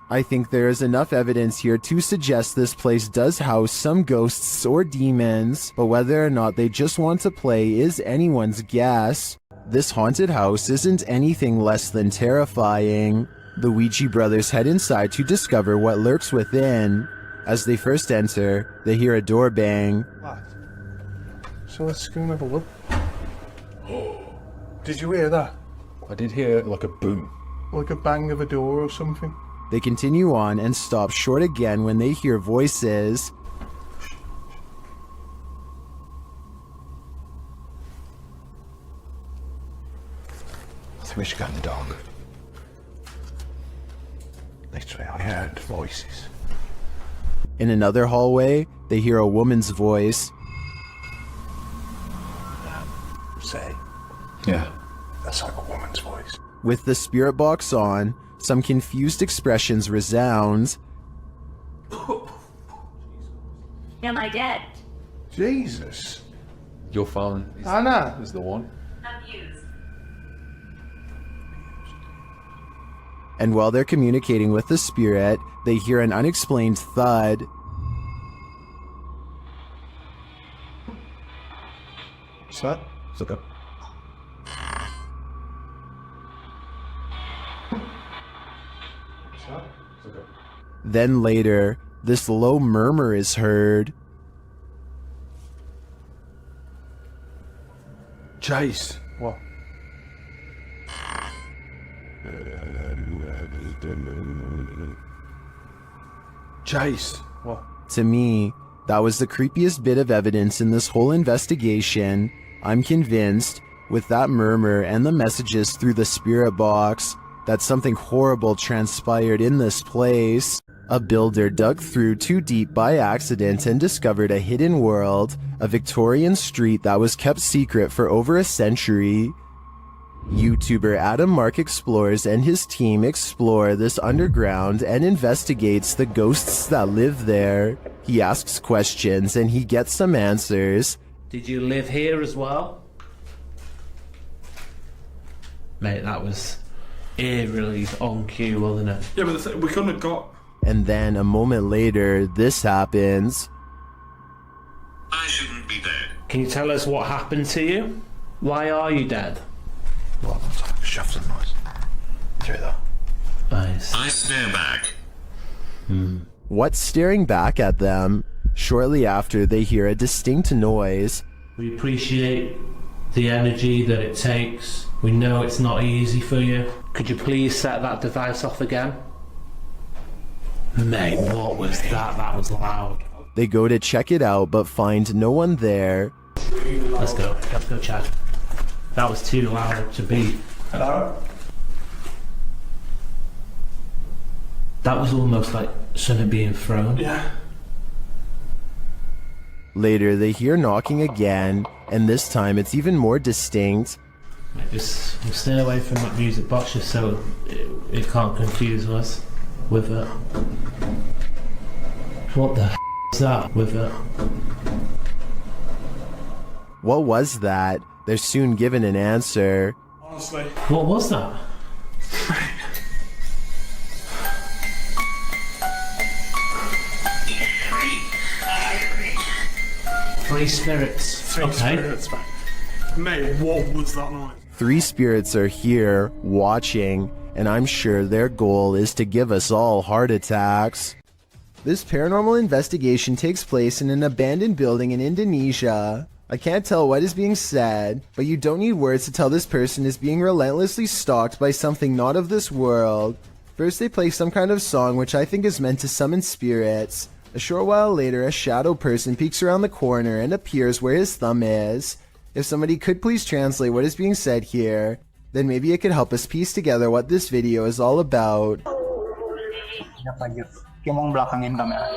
I think there is enough evidence here to suggest this place does house some ghosts or demons, but whether or not they just want to play is anyone's guess. This haunted house isn't anything less than terrifying. The Ouija brothers head inside to discover what lurks within. As they first enter, they hear a door bang. So let's go and have a look. Did you hear that? I did hear like a boom. Like a bang of a door or something. They continue on and stop short again when they hear voices. I think we should go in the dark. Literally, I heard voices. In another hallway, they hear a woman's voice. Say. Yeah. That's like a woman's voice. With the spirit box on, some confused expressions resound. Am I dead? Jesus. Your phone Anna is the one. Abused. And while they're communicating with the spirit, they hear an unexplained thud. What's that? It's like a... Then later, this low murmur is heard. Chase. What? Chase. What? To me, that was the creepiest bit of evidence in this whole investigation. I'm convinced, with that murmur and the messages through the spirit box, that something horrible transpired in this place. A builder dug through too deep by accident and discovered a hidden world, a Victorian street that was kept secret for over a century. YouTuber Adam Mark Explores and his team explore this underground and investigates the ghosts that live there. He asks questions and he gets some answers. Did you live here as well? Mate, that was eerily on cue, wasn't it? Yeah, but we couldn't have got... And then a moment later, this happens. I shouldn't be dead. Can you tell us what happened to you? Why are you dead? Well, it's like a shuffling noise. Through that. Nice. I stare back. What's staring back at them? Shortly after, they hear a distinct noise. We appreciate the energy that it takes. We know it's not easy for you. Could you please set that device off again? Mate, what was that? That was loud. They go to check it out, but find no one there. Let's go, Chad. That was too loud to beat. Hello? That was almost like something being thrown. Yeah. Later, they hear knocking again, and this time it's even more distinct. Mate, just stay away from that music box just so it can't confuse us with it. What the is that with it? What was that? They're soon given an answer. Honestly. What was that? Three spirits. Three spirits, man. Mate, what was that noise? 3 spirits are here, watching, and I'm sure their goal is to give us all heart attacks. This paranormal investigation takes place in an abandoned building in Indonesia. I can't tell what is being said, but you don't need words to tell this person is being relentlessly stalked by something not of this world. First they play some kind of song which I think is meant to summon spirits. A short while later, a shadow person peeks around the corner and appears where his thumb is. If somebody could please translate what is being said here, then maybe it could help us piece together what this video is all about. Gimong belakangin kamera.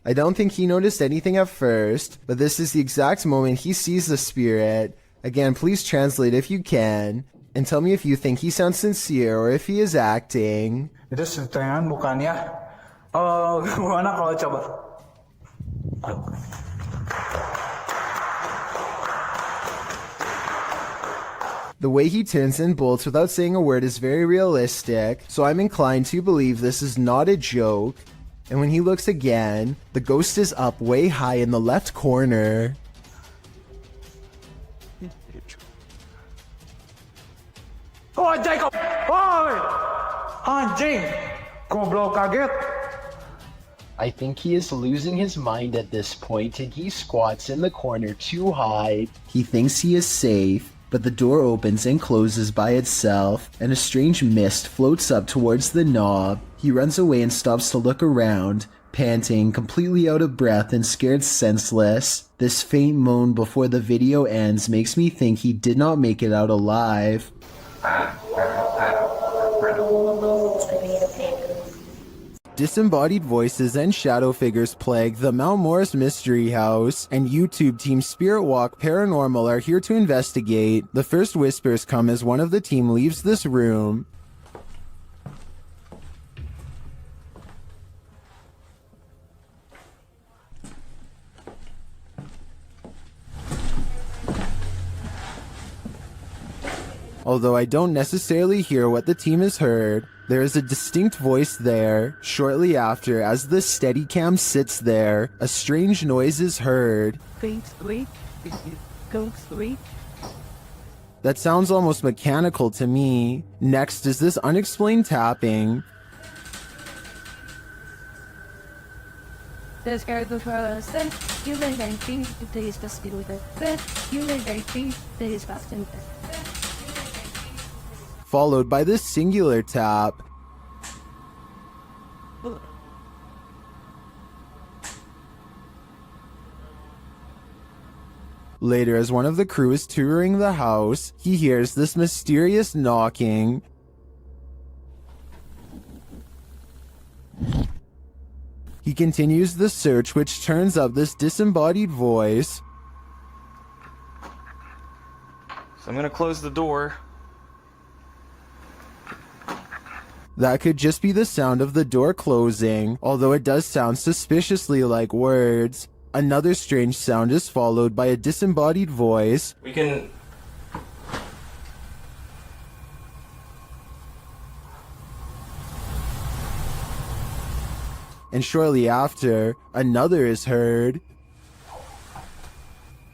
I don't think he noticed anything at first, but this is the exact moment he sees the spirit. Again, please translate if you can, and tell me if you think he sounds sincere or if he is acting. Itu setengah bukannya. Oh, gimana kalau coba? The way he turns and bolts without saying a word is very realistic, so I'm inclined to believe this is not a joke. And when he looks again, the ghost is up way high in the left corner. Oh, Jacob! Oh! Anjing! Goblok kaget! I think he is losing his mind at this point and he squats in the corner to hide. He thinks he is safe, but the door opens and closes by itself, and a strange mist floats up towards the knob. He runs away and stops to look around, panting, completely out of breath and scared senseless. This faint moan before the video ends makes me think he did not make it out alive. Disembodied voices and shadow figures plague the Mount Morris Mystery House, and YouTube team Spirit Walk Paranormal are here to investigate. The first whispers come as one of the team leaves this room. Although I don't necessarily hear what the team has heard, there is a distinct voice there. Shortly after, as the Steadicam sits there, a strange noise is heard. That sounds almost mechanical to me. Next is this unexplained tapping. Followed by this singular tap. Later, as one of the crew is touring the house, he hears this mysterious knocking. He continues the search, which turns up this disembodied voice. So I'm gonna close the door. That could just be the sound of the door closing, although it does sound suspiciously like words. Another strange sound is followed by a disembodied voice. We can... And shortly after, another is heard.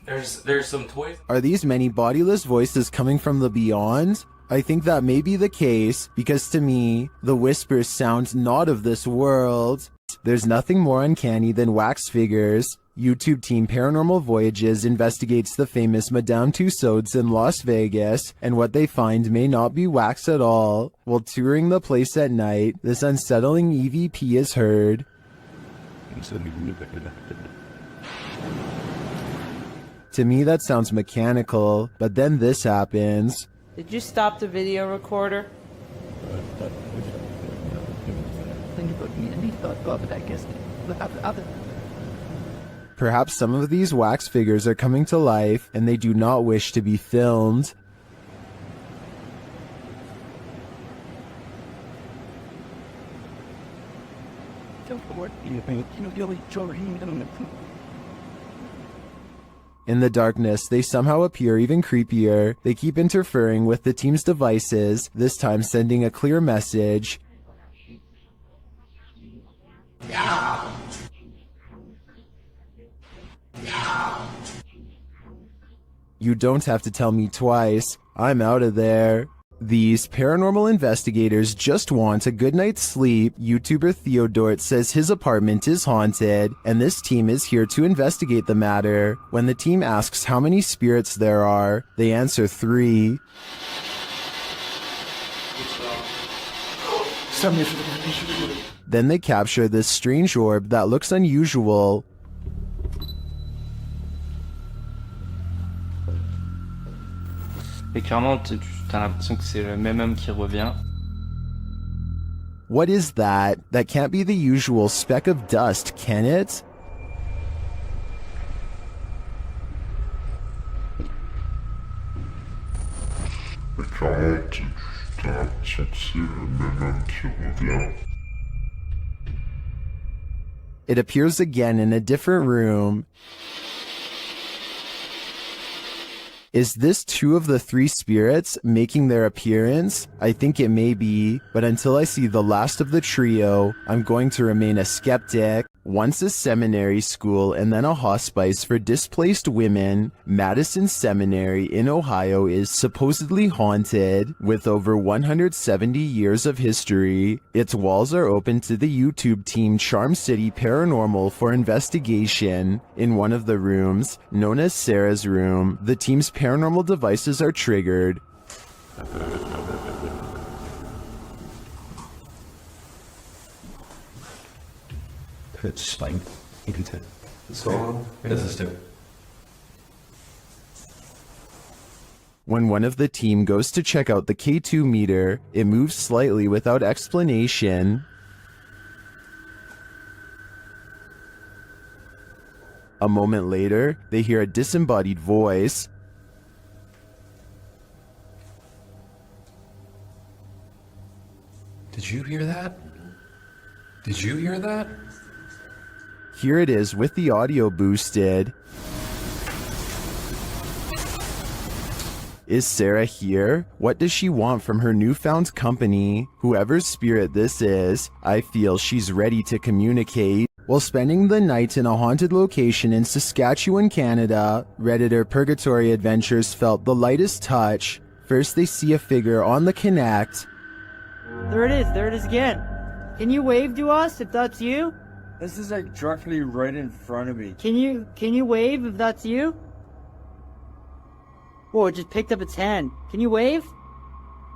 There's some toys. Are these many bodiless voices coming from the beyond? I think that may be the case, because to me, the whispers sound not of this world. There's nothing more uncanny than wax figures. YouTube team Paranormal Voyages investigates the famous Madame Tussauds in Las Vegas, and what they find may not be wax at all. While touring the place at night, this unsettling EVP is heard. To me, that sounds mechanical, but then this happens. Did you stop the video recorder? Perhaps some of these wax figures are coming to life, and they do not wish to be filmed. In the darkness, they somehow appear even creepier. They keep interfering with the team's devices, this time sending a clear message. You don't have to tell me twice. I'm out of there. These paranormal investigators just want a good night's sleep. YouTuber Theodort says his apartment is haunted, and this team is here to investigate the matter. When the team asks how many spirits there are, they answer 3. Then they capture this strange orb that looks unusual. Et clairement, t'as l'impression que c'est le même homme qui revient. What is that? That can't be the usual speck of dust, can it? It appears again in a different room. Is this two of the three spirits making their appearance? I think it may be, but until I see the last of the trio, I'm going to remain a skeptic. Once a seminary school and then a hospice for displaced women, Madison Seminary in Ohio is supposedly haunted with over 170 years of history. Its walls are open to the YouTube team Charm City Paranormal for investigation. In one of the rooms, known as Sarah's room, the team's paranormal devices are triggered. Spine. So, this is too. When one of the team goes to check out the K2 meter, it moves slightly without explanation. A moment later, they hear a disembodied voice. Did you hear that? Did you hear that? Here it is with the audio boosted. Is Sarah here? What does she want from her newfound company? Whoever's spirit this is, I feel she's ready to communicate. While spending the night in a haunted location in Saskatchewan, Canada, Redditor Purgatory Adventures felt the lightest touch. First they see a figure on the Connect. There it is again. Can you wave to us if that's you? This is like directly right in front of me. Can you wave if that's you? Whoa, it just picked up its hand. Can you wave?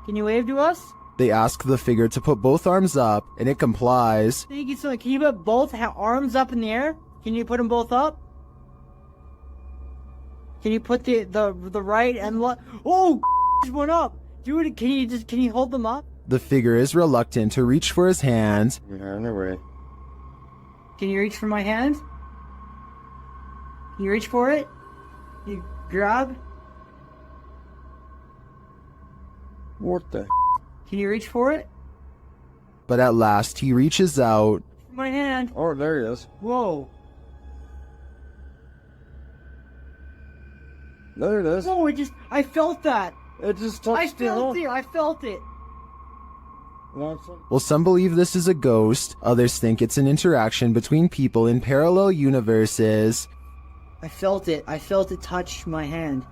Can you wave to us? They ask the figure to put both arms up, and it complies. Thank you so much. Can you put both arms up in the air? Can you put them both up? Can you put the right and left? Oh, just went up. Do it. Can you hold them up? The figure is reluctant to reach for his hand. We're on our way. Can you reach for my hand? Can you reach for it? You grab? What the? Can you reach for it? But at last he reaches out. My hand. Oh, there he is. Whoa. There it is. Oh, I felt that. It just touched I felt it. Well, some believe this is a ghost, others think it's an interaction between people in parallel universes. I felt it touch my hand.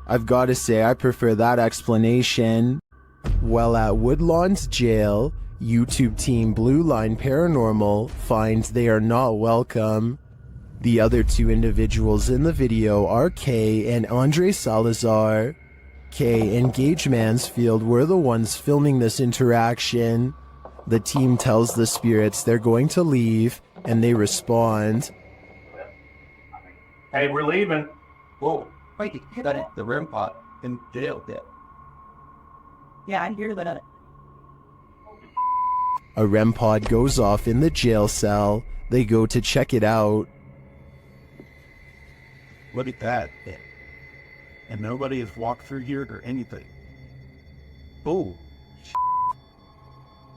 I've got to say I prefer that explanation. While at Woodlawn's jail, YouTube team Blue Line Paranormal finds they are not welcome. The other two individuals in the video are Kay and Andre Salazar. Kay and Gage Mansfield were the ones filming this interaction. The team tells the spirits they're going to leave, and they respond. Hey, we're leaving. Whoa, wait, the REM pod in jail there. Yeah, I hear that. A REM pod goes off in the jail cell. They go to check it out. Look at that. And nobody has walked through here or anything. Oh.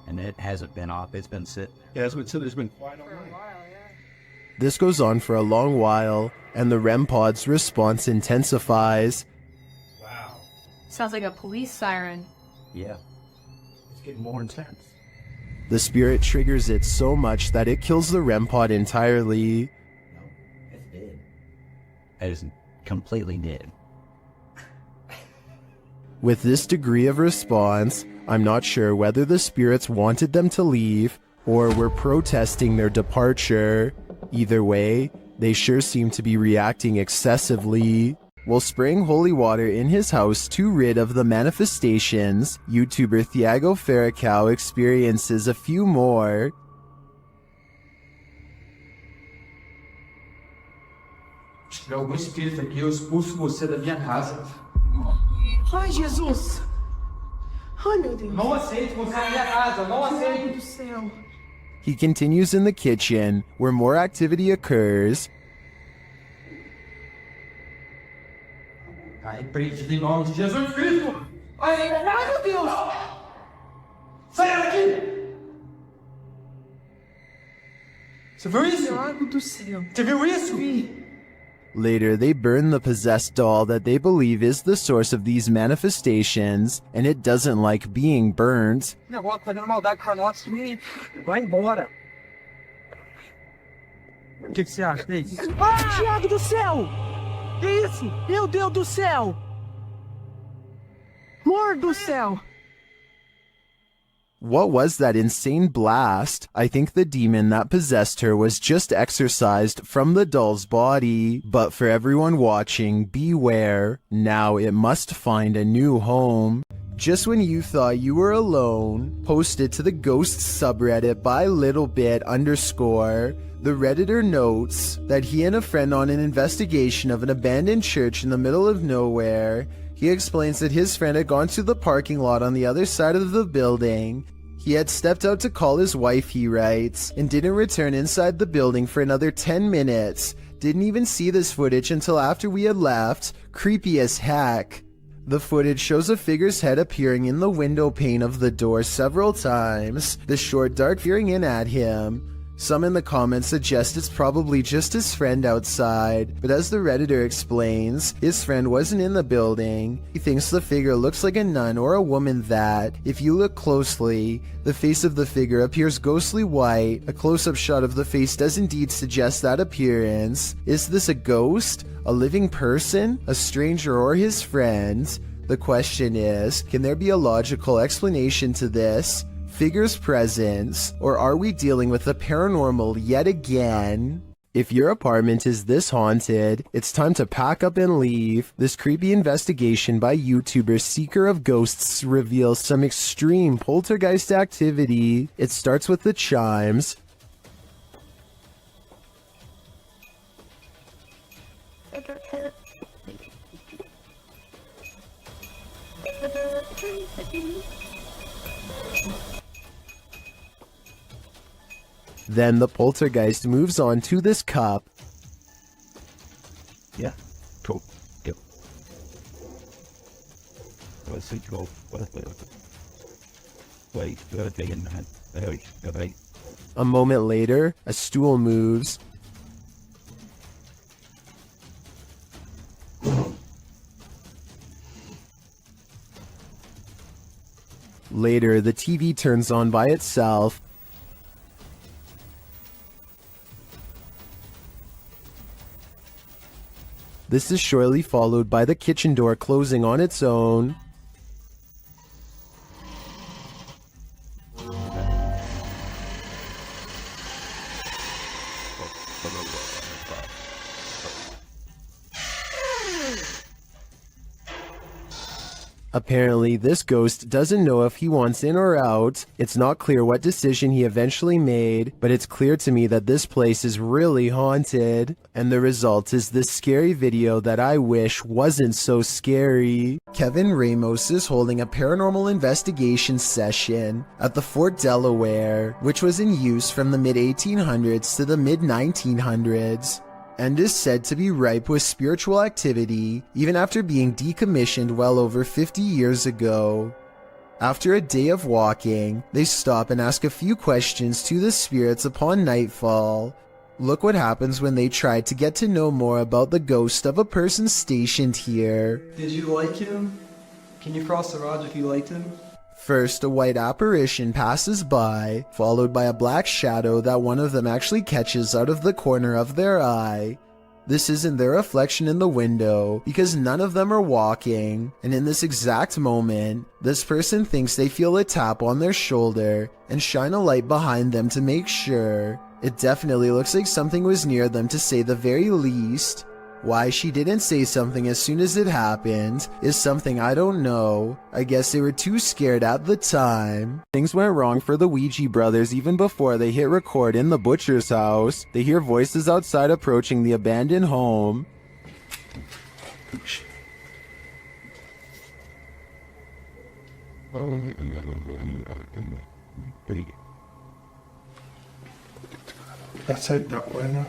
And it hasn't been off, it's been sitting. Yeah, that's what it said. There's been quiet all night. This goes on for a long while, and the REM pod's response intensifies. Wow. Sounds like a police siren. Yeah. It's getting more intense. The spirit triggers it so much that it kills the REM pod entirely. No, it's dead. It is completely dead. With this degree of response, I'm not sure whether the spirits wanted them to leave or were protesting their departure. Either way, they sure seem to be reacting excessively. While spraying holy water in his house to rid of the manifestations, YouTuber Thiago Ferracao experiences a few more. Tiver algum espírito aqui, eu expulso você da minha casa. Ai, Jesus! Ai, meu Deus! Não aceito você na minha casa, não aceito! Meu Deus do céu! He continues in the kitchen, where more activity occurs. Ai, preso em nome de Jesus Cristo! Ai, meu Deus! Saia daqui! Você viu isso? Meu Deus do céu! Você viu isso? Vi. Later, they burn the possessed doll that they believe is the source of these manifestations, and it doesn't like being burnt. Negócio fazendo maldade pra nós e vai embora. O que você acha? É isso? Ah, Thiago do céu! Que isso? Meu Deus do céu! Amor do céu! What was that insane blast? I think the demon that possessed her was just exorcised from the doll's body. But for everyone watching, beware. Now it must find a new home. Just when you thought you were alone, posted to the Ghosts subreddit by littlebit_, the Redditor notes that he and a friend on an investigation of an abandoned church in the middle of nowhere. He explains that his friend had gone to the parking lot on the other side of the building. He had stepped out to call his wife, he writes, and didn't return inside the building for another 10 minutes. Didn't even see this footage until after we had left. Creepy as heck. The footage shows a figure's head appearing in the window pane of the door several times, the short dark peering in at him. Some in the comments suggest it's probably just his friend outside, but as the Redditor explains, his friend wasn't in the building. He thinks the figure looks like a nun or a woman that, if you look closely, the face of the figure appears ghostly white. A close-up shot of the face does indeed suggest that appearance. Is this a ghost? A living person? A stranger or his friend? The question is, can there be a logical explanation to this figure's presence, or are we dealing with the paranormal yet again? If your apartment is this haunted, it's time to pack up and leave. This creepy investigation by YouTuber Seeker of Ghosts reveals some extreme poltergeist activity. It starts with the chimes. Then the poltergeist moves on to this cup. Yeah, cool. Yep. Let's see, go. Wait, A moment later, a stool moves. Later, the TV turns on by itself. This is shortly followed by the kitchen door closing on its own. Apparently, this ghost doesn't know if he wants in or out. It's not clear what decision he eventually made, but it's clear to me that this place is really haunted. And the result is this scary video that I wish wasn't so scary. Kevin Ramos is holding a paranormal investigation session at the Fort Delaware, which was in use from the mid-1800s to the mid-1900s. And is said to be ripe with spiritual activity, even after being decommissioned well over 50 years ago. After a day of walking, they stop and ask a few questions to the spirits upon nightfall. Look what happens when they try to get to know more about the ghost of a person stationed here. Did you like him? Can you cross the rods if you liked him? First, a white apparition passes by, followed by a black shadow that one of them actually catches out of the corner of their eye. This isn't their reflection in the window, because none of them are walking, and in this exact moment, this person thinks they feel a tap on their shoulder and shine a light behind them to make sure. It definitely looks like something was near them to say the very least. Why she didn't say something as soon as it happened is something I don't know. I guess they were too scared at the time. Things went wrong for the Ouija brothers even before they hit record in the butcher's house. They hear voices outside approaching the abandoned home. That's out that way now.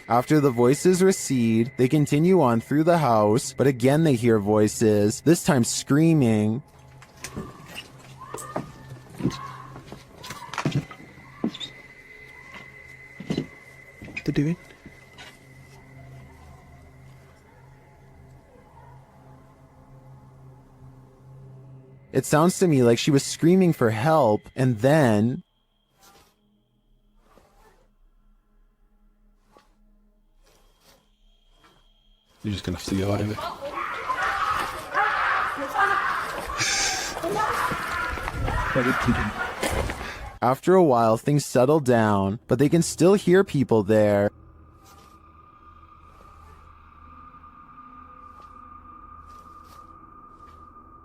After the voices recede, they continue on through the house, but again they hear voices, this time screaming. What they doing? It sounds to me like she was screaming for help, and then... You're just gonna have to go out of it. After a while, things settle down, but they can still hear people there.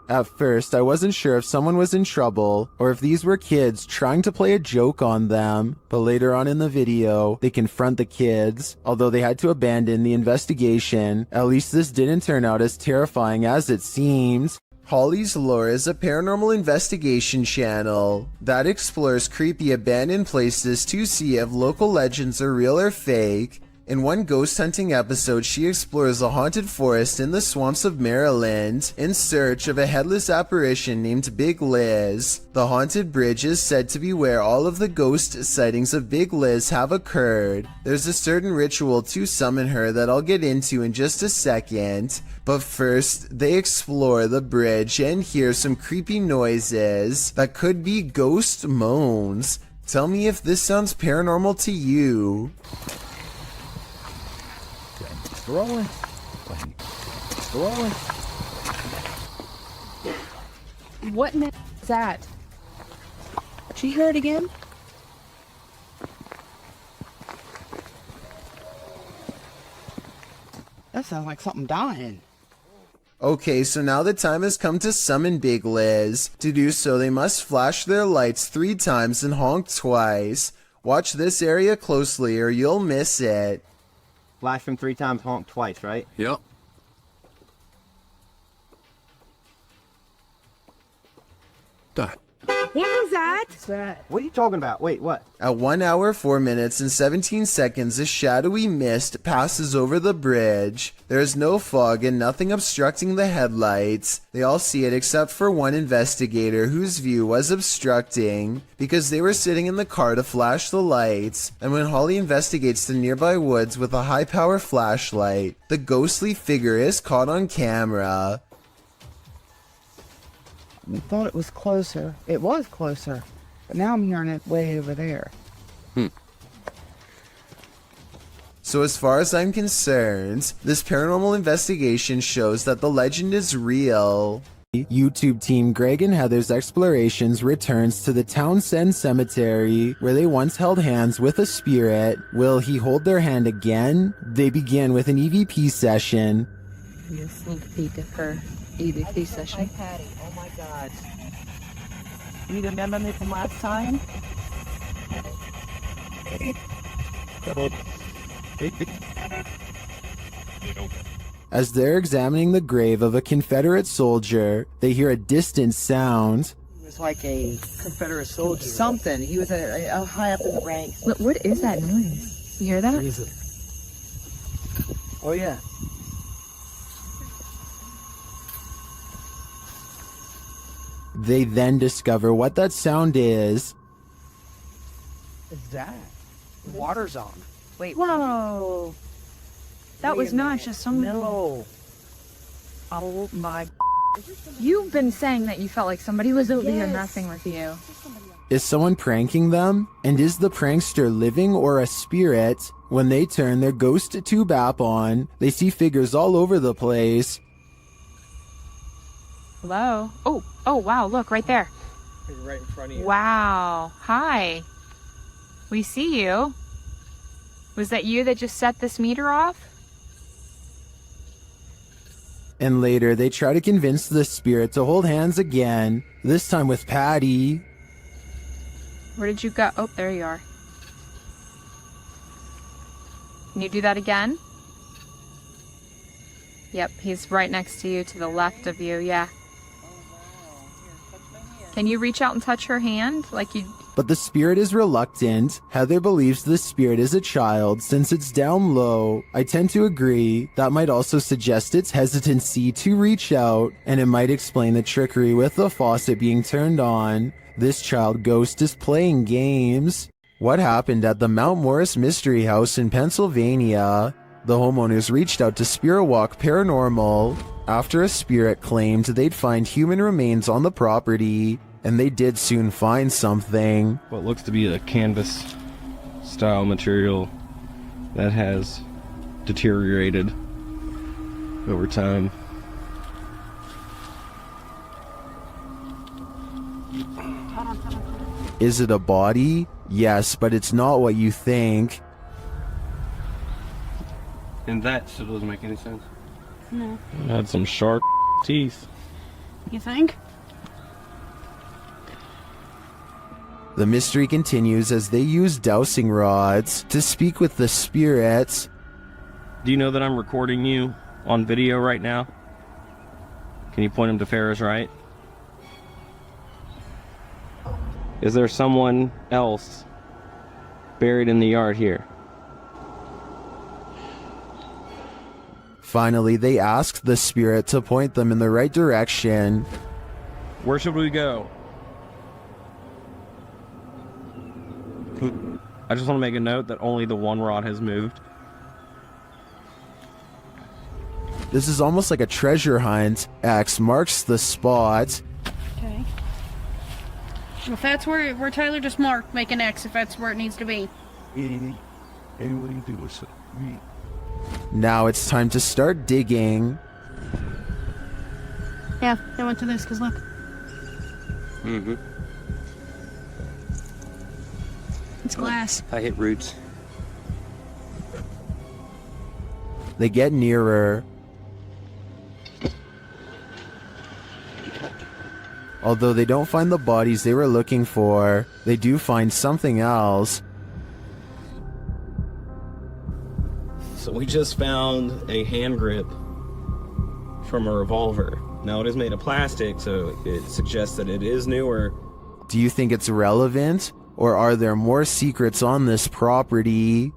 At first, I wasn't sure if someone was in trouble or if these were kids trying to play a joke on them, but later on in the video, they confront the kids. Although they had to abandon the investigation, at least this didn't turn out as terrifying as it seemed. Holly's Lore is a paranormal investigation channel that explores creepy abandoned places to see if local legends are real or fake. In one ghost hunting episode, she explores a haunted forest in the swamps of Maryland in search of a headless apparition named Big Liz. The haunted bridge is said to be where all of the ghost sightings of Big Liz have occurred. There's a certain ritual to summon her that I'll get into in just a second, but first, they explore the bridge and hear some creepy noises that could be ghost moans. Tell me if this sounds paranormal to you. Rolling. Rolling. What in the is that? Did you hear it again? That sounds like something dying. Okay, so now the time has come to summon Big Liz. To do so, they must flash their lights 3 times and honk twice. Watch this area closely or you'll miss it. Flash them 3 times, honk twice, right? Yep. Done. What was that? What are you talking about? Wait, what? At 1 hour, 4 minutes, and 17 seconds, a shadowy mist passes over the bridge. There is no fog and nothing obstructing the headlights. They all see it except for one investigator whose view was obstructing because they were sitting in the car to flash the lights. And when Holly investigates the nearby woods with a high-power flashlight, the ghostly figure is caught on camera. I thought it was closer. It was closer. But now I'm hearing it way over there. So as far as I'm concerned, this paranormal investigation shows that the legend is real. YouTube team Greg and Heather's Explorations returns to the Townsend Cemetery, where they once held hands with a spirit. Will he hold their hand again? They begin with an EVP session. A sneak peek of her EVP session. Hi, Patty. Oh my God. You remember me from last time? As they're examining the grave of a Confederate soldier, they hear a distant sound. He was like a Confederate soldier. Something. He was a high up in the ranks. What is that noise? You hear that? Oh yeah. They then discover what that sound is. What's that? The water's on. Wait. Whoa. That was not just some. No. Oh my. You've been saying that you felt like somebody was over here messing with you. Is someone pranking them? And is the prankster living or a spirit? When they turn their ghost tube app on, they see figures all over the place. Hello? Oh, wow, look, right there. Right in front of you. Wow. Hi. We see you. Was that you that just set this meter off? And later, they try to convince the spirit to hold hands again, this time with Patty. Where did you go? Oh, there you are. Can you do that again? Yep, he's right next to you, to the left of you, yeah. Can you reach out and touch her hand? Like you... But the spirit is reluctant. Heather believes the spirit is a child since it's down low. I tend to agree. That might also suggest its hesitancy to reach out, and it might explain the trickery with the faucet being turned on. This child ghost is playing games. What happened at the Mount Morris Mystery House in Pennsylvania? The homeowners reached out to Spirit Walk Paranormal. after a spirit claimed they'd find human remains on the property, and they did soon find something. What looks to be a canvas style material that has deteriorated over time. Is it a body? Yes, but it's not what you think. And that still doesn't make any sense. No. It had some sharp teeth. You think? The mystery continues as they use dowsing rods to speak with the spirits. Do you know that I'm recording you on video right now? Can you point them to Ferris, right? Is there someone else buried in the yard here? Finally, they ask the spirit to point them in the right direction. Where should we go? I just want to make a note that only the one rod has moved. This is almost like a treasure hunt. X marks the spot. Okay. If that's where Tyler just marked, make an X if that's where it needs to be. Now it's time to start digging. Yeah, I went to this because look. Mm-hmm. It's glass. I hit roots. They get nearer. Although they don't find the bodies they were looking for, they do find something else. So we just found a hand grip from a revolver. Now it is made of plastic, so it suggests that it is newer. Do you think it's relevant? Or are there more secrets on this property?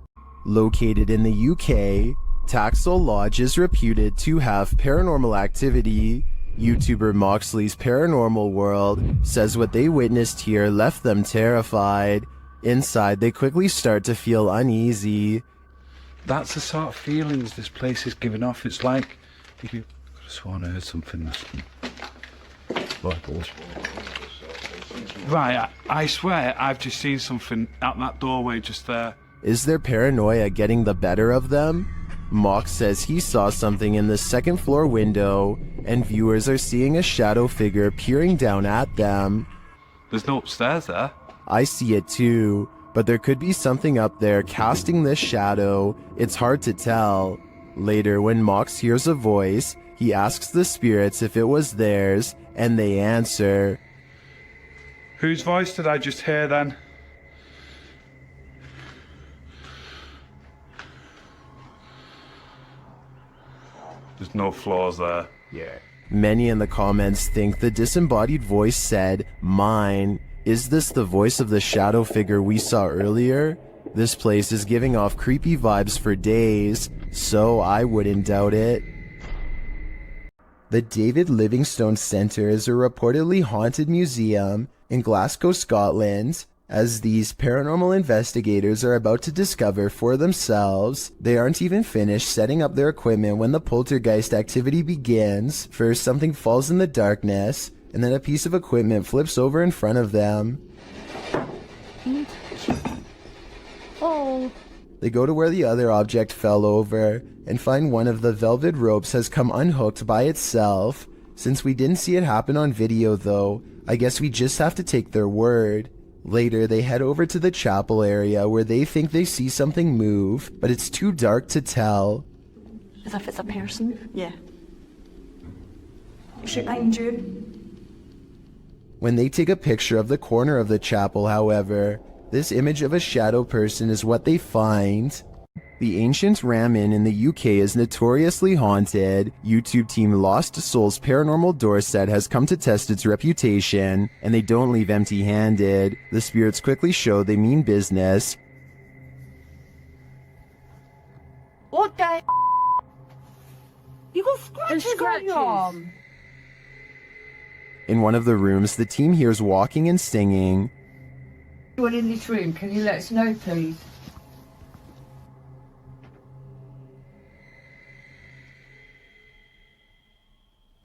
Located in the UK, Taxel Lodge is reputed to have paranormal activity. YouTuber Moxley's Paranormal World says what they witnessed here left them terrified. Inside, they quickly start to feel uneasy. That's the sort of feelings this place is giving off. It's like if you could have sworn I heard something. Right, I swear I've just seen something out that doorway just there. Is their paranoia getting the better of them? Mox says he saw something in the second floor window, and viewers are seeing a shadow figure peering down at them. There's no upstairs there. I see it too, but there could be something up there casting this shadow. It's hard to tell. Later, when Mox hears a voice, he asks the spirits if it was theirs, and they answer. Whose voice did I just hear then? There's no flaws there. Yeah. Many in the comments think the disembodied voice said, "Mine." Is this the voice of the shadow figure we saw earlier? This place is giving off creepy vibes for days, so I wouldn't doubt it. The David Livingstone Centre is a reportedly haunted museum in Glasgow, Scotland. As these paranormal investigators are about to discover for themselves, they aren't even finished setting up their equipment when the poltergeist activity begins. First, something falls in the darkness, and then a piece of equipment flips over in front of them. Oh. They go to where the other object fell over, and find one of the velvet ropes has come unhooked by itself. Since we didn't see it happen on video though, I guess we just have to take their word. Later, they head over to the chapel area where they think they see something move, but it's too dark to tell. As if it's a person? Yeah. Is it injured? When they take a picture of the corner of the chapel, however, this image of a shadow person is what they find. The ancient Ram Inn in the UK is notoriously haunted. YouTube team Lost Souls Paranormal Dorset has come to test its reputation, and they don't leave empty-handed. The spirits quickly show they mean business. What the You got scratches on your arm. In one of the rooms, the team hears walking and singing. Anyone in this room, can you let us know, please?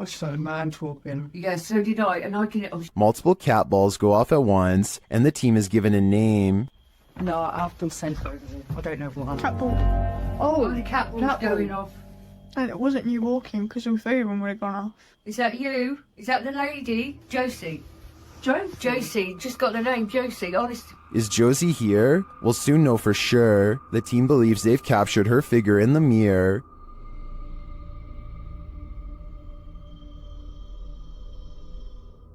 I saw a man talking. Yeah, so did I, and I can. Oh, Multiple cat balls go off at once, and the team is given a name. no, I've been sent over. I don't know what. Cat ball. Oh, the cat ball's going off. And it wasn't you walking because your phone would have gone off. Is that you? Is that the lady? Josie. Josie. Just got the name Josie. Honest. Is Josie here? We'll soon know for sure. The team believes they've captured her figure in the mirror.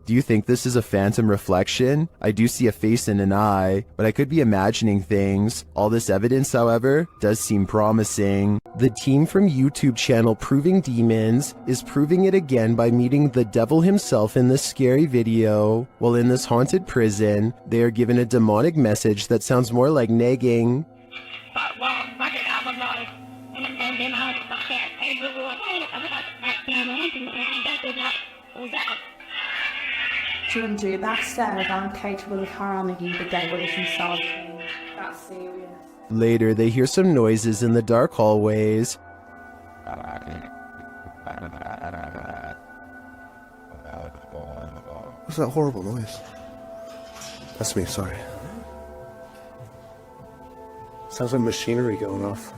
Do you think this is a phantom reflection? I do see a face and an eye, but I could be imagining things. All this evidence, however, does seem promising. The team from YouTube channel Proving Demons is proving it again by meeting the devil himself in this scary video. While in this haunted prison, they are given a demonic message that sounds more like nagging. Children, that said, I'm capable of harming you, the devil is inside me. That's serious. Later, they hear some noises in the dark hallways. What's that horrible noise? That's me, sorry. Sounds like machinery going off.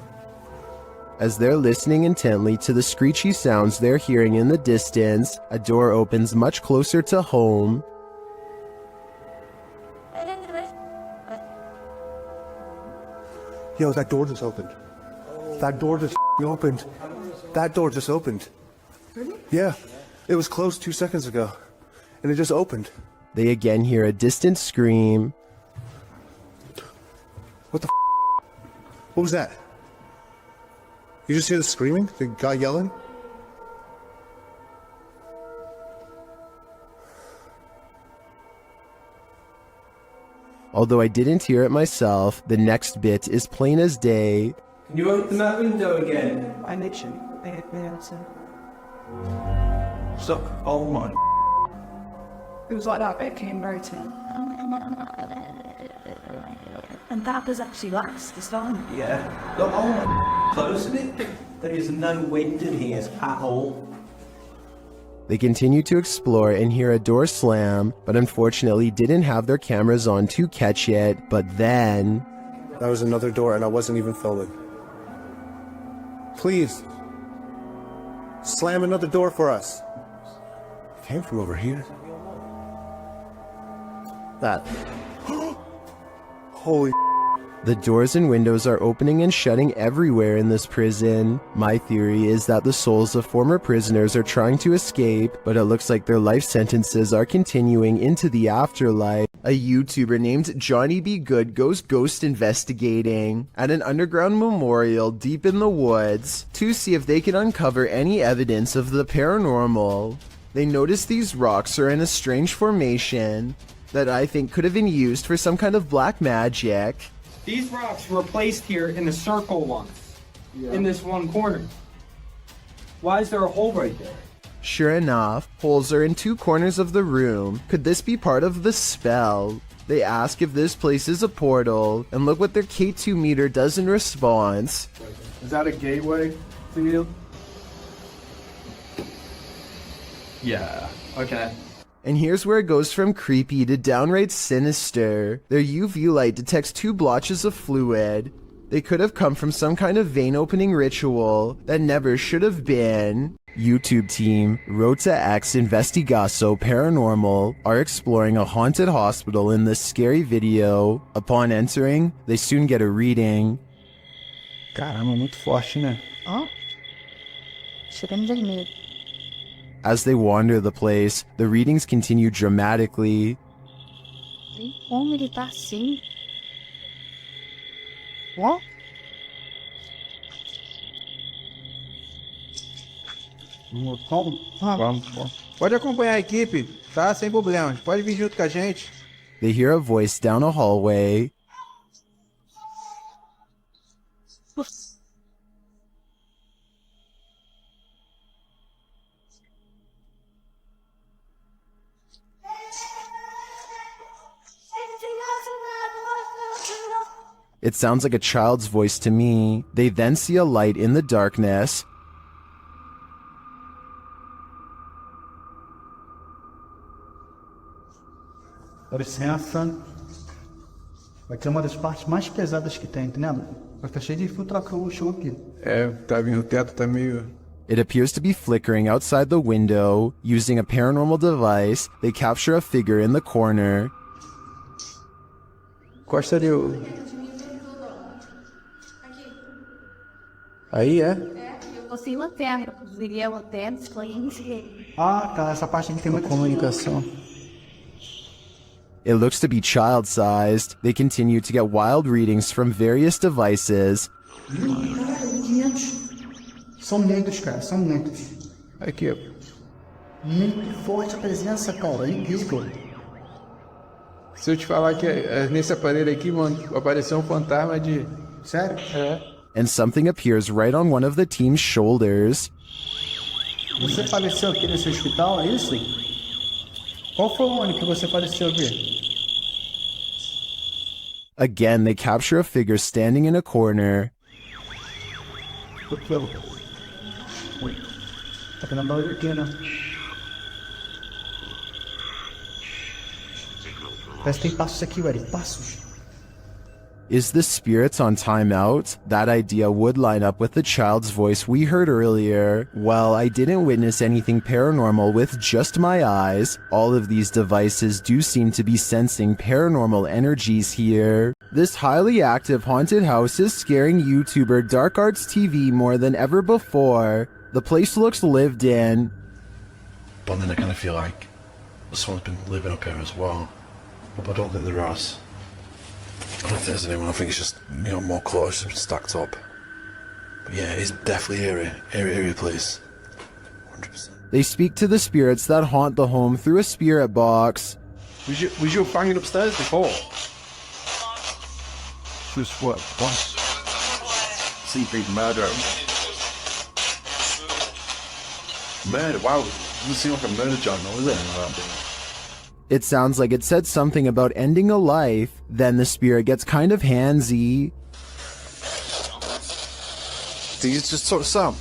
As they're listening intently to the screechy sounds they're hearing in the distance, a door opens much closer to home. Yo, that door just opened. That door just opened. That door just opened. Really? Yeah. It was closed 2 seconds ago. And it just opened. They again hear a distant scream. What the What was that? You just hear the screaming? The guy yelling? Although I didn't hear it myself, the next bit is plain as day. Can you open that window again? I literally, Stop. Oh my. It was like that bit came rotating. And that was actually last this time. Yeah. Look, oh my. Close it. There is no wind in here at all. They continue to explore and hear a door slam, but unfortunately didn't have their cameras on to catch it. But then... That was another door and I wasn't even filming. Please. Slam another door for us. It came from over here. That. Holy. The doors and windows are opening and shutting everywhere in this prison. My theory is that the souls of former prisoners are trying to escape, but it looks like their life sentences are continuing into the afterlife. A YouTuber named Johnny B. Good goes ghost investigating at an underground memorial deep in the woods to see if they can uncover any evidence of the paranormal. They notice these rocks are in a strange formation that I think could have been used for some kind of black magic. These rocks were placed here in a circle once. Yeah. In this one corner. Why is there a hole right there? Sure enough, holes are in two corners of the room. Could this be part of the spell? They ask if this place is a portal, and look what their K2 meter does in response. Is that a gateway to you? Yeah, okay. And here's where it goes from creepy to downright sinister. Their UV light detects two blotches of fluid. They could have come from some kind of vein opening ritual that never should have been. YouTube team Rota X Investigaso Paranormal are exploring a haunted hospital in this scary video. Upon entering, they soon get a reading. Caramba, muito forte, né? Ó. Chegando vermelho. As they wander the place, the readings continue dramatically. Nem como ele tá assim. Ó. Vamos. Pode acompanhar a equipe, tá? Sem problema. Pode vir junto com a gente. They hear a voice down a hallway. It sounds like a child's voice to me. They then see a light in the darkness. Dá licença. Vai ter uma das partes mais pesadas que tem, entendeu? Vai estar cheio de infiltração no chão aqui. É, tá vindo, o teto tá meio... It appears to be flickering outside the window. Using a paranormal device, they capture a figure in the corner. Costa ali o... Aí é? Eu tô sem lanterna, desliguei a lanterna, esclarecer. Ah, tá, essa parte aqui tem muita comunicação. It looks to be child-sized. They continue to get wild readings from various devices. São lentos, cara, são lentos. Aqui, ó. Muito forte a presença, cara, é incrível. Se eu te falar que nesse aparelho aqui, mano, apareceu um fantasma de... Sério? É. And something appears right on one of the team's shoulders. Você faleceu aqui nesse hospital, é isso? Qual foi o ano que você faleceu aqui? Again, they capture a figure standing in a corner. Tá vendo barulho aqui, né? Parece que tem passos aqui, velho. Passos. Is the spirit on timeout? That idea would line up with the child's voice we heard earlier. Well, I didn't witness anything paranormal with just my eyes. All of these devices do seem to be sensing paranormal energies here. This highly active haunted house is scaring YouTuber Dark Arts TV more than ever before. The place looks lived in. But then I kind of feel like someone's been living up here as well. But I don't think there is. I don't think there's anyone. I think it's just, you know, more close stacked up. But yeah, it's definitely eerie place. 100%. They speak to the spirits that haunt the home through a spirit box. Was you banging upstairs before? Just what? Once. Sleeping murder. Murder? Wow. Doesn't seem like a murder job, though, is it? It sounds like it said something about ending a life, then the spirit gets kind of handsy. Did you just talk to Sam?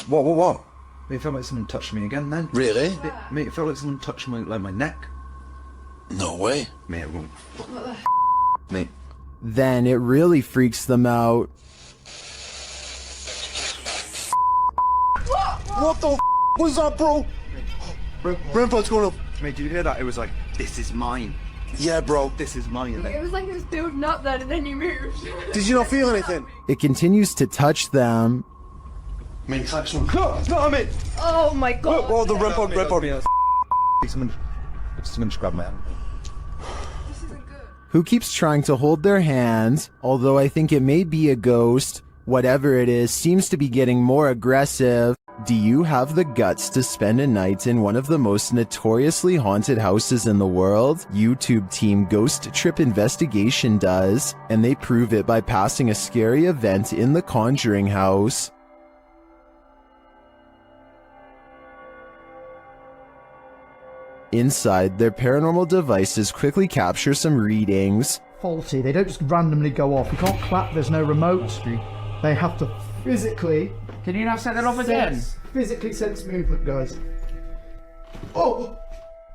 What? It felt like someone touched me again then. Really? Mate, it felt like someone touched my neck. No way. Mate, it won't. Mate. Then it really freaks them out. What the was that, bro? Grandpa's going up. Mate, did you hear that? It was like, this is mine. Yeah, bro. This is mine. It was like it was building up then and then you moved. Did you not feel anything? It continues to touch them. Mate, touch them. No, it's not me. Oh my god. Oh, the grandpa. Someone just grabbed my hand. Who keeps trying to hold their hand, although I think it may be a ghost. Whatever it is seems to be getting more aggressive. Do you have the guts to spend a night in one of the most notoriously haunted houses in the world? YouTube team Ghost Trip Investigation does, and they prove it by passing a scary event in the Conjuring house. Inside, their paranormal devices quickly capture some readings. Faulty. They don't just randomly go off. You can't clap. There's no remote. They have to physically. Can you now set that off again? Physically sense movement, guys. Oh!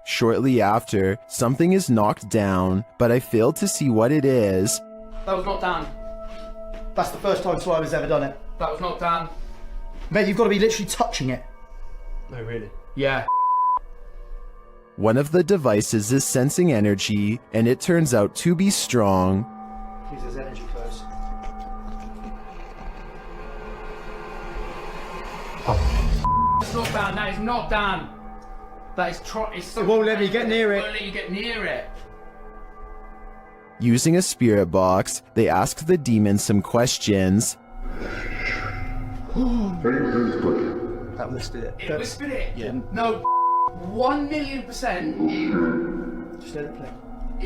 Shortly after, something is knocked down, but I failed to see what it is. That was not Dan. That's the first time Slimer's ever done it. That was not Dan. Mate, you've got to be literally touching it. No, really? Yeah. One of the devices is sensing energy, and it turns out to be strong. Please, there's energy close. It's not Dan. That is not Dan. That is It won't let me get near it. It won't let you get near it. Using a spirit box, they ask the demon some questions. That whispered it. It whispered it? Yeah. No, 1,000,000%. Just let it play.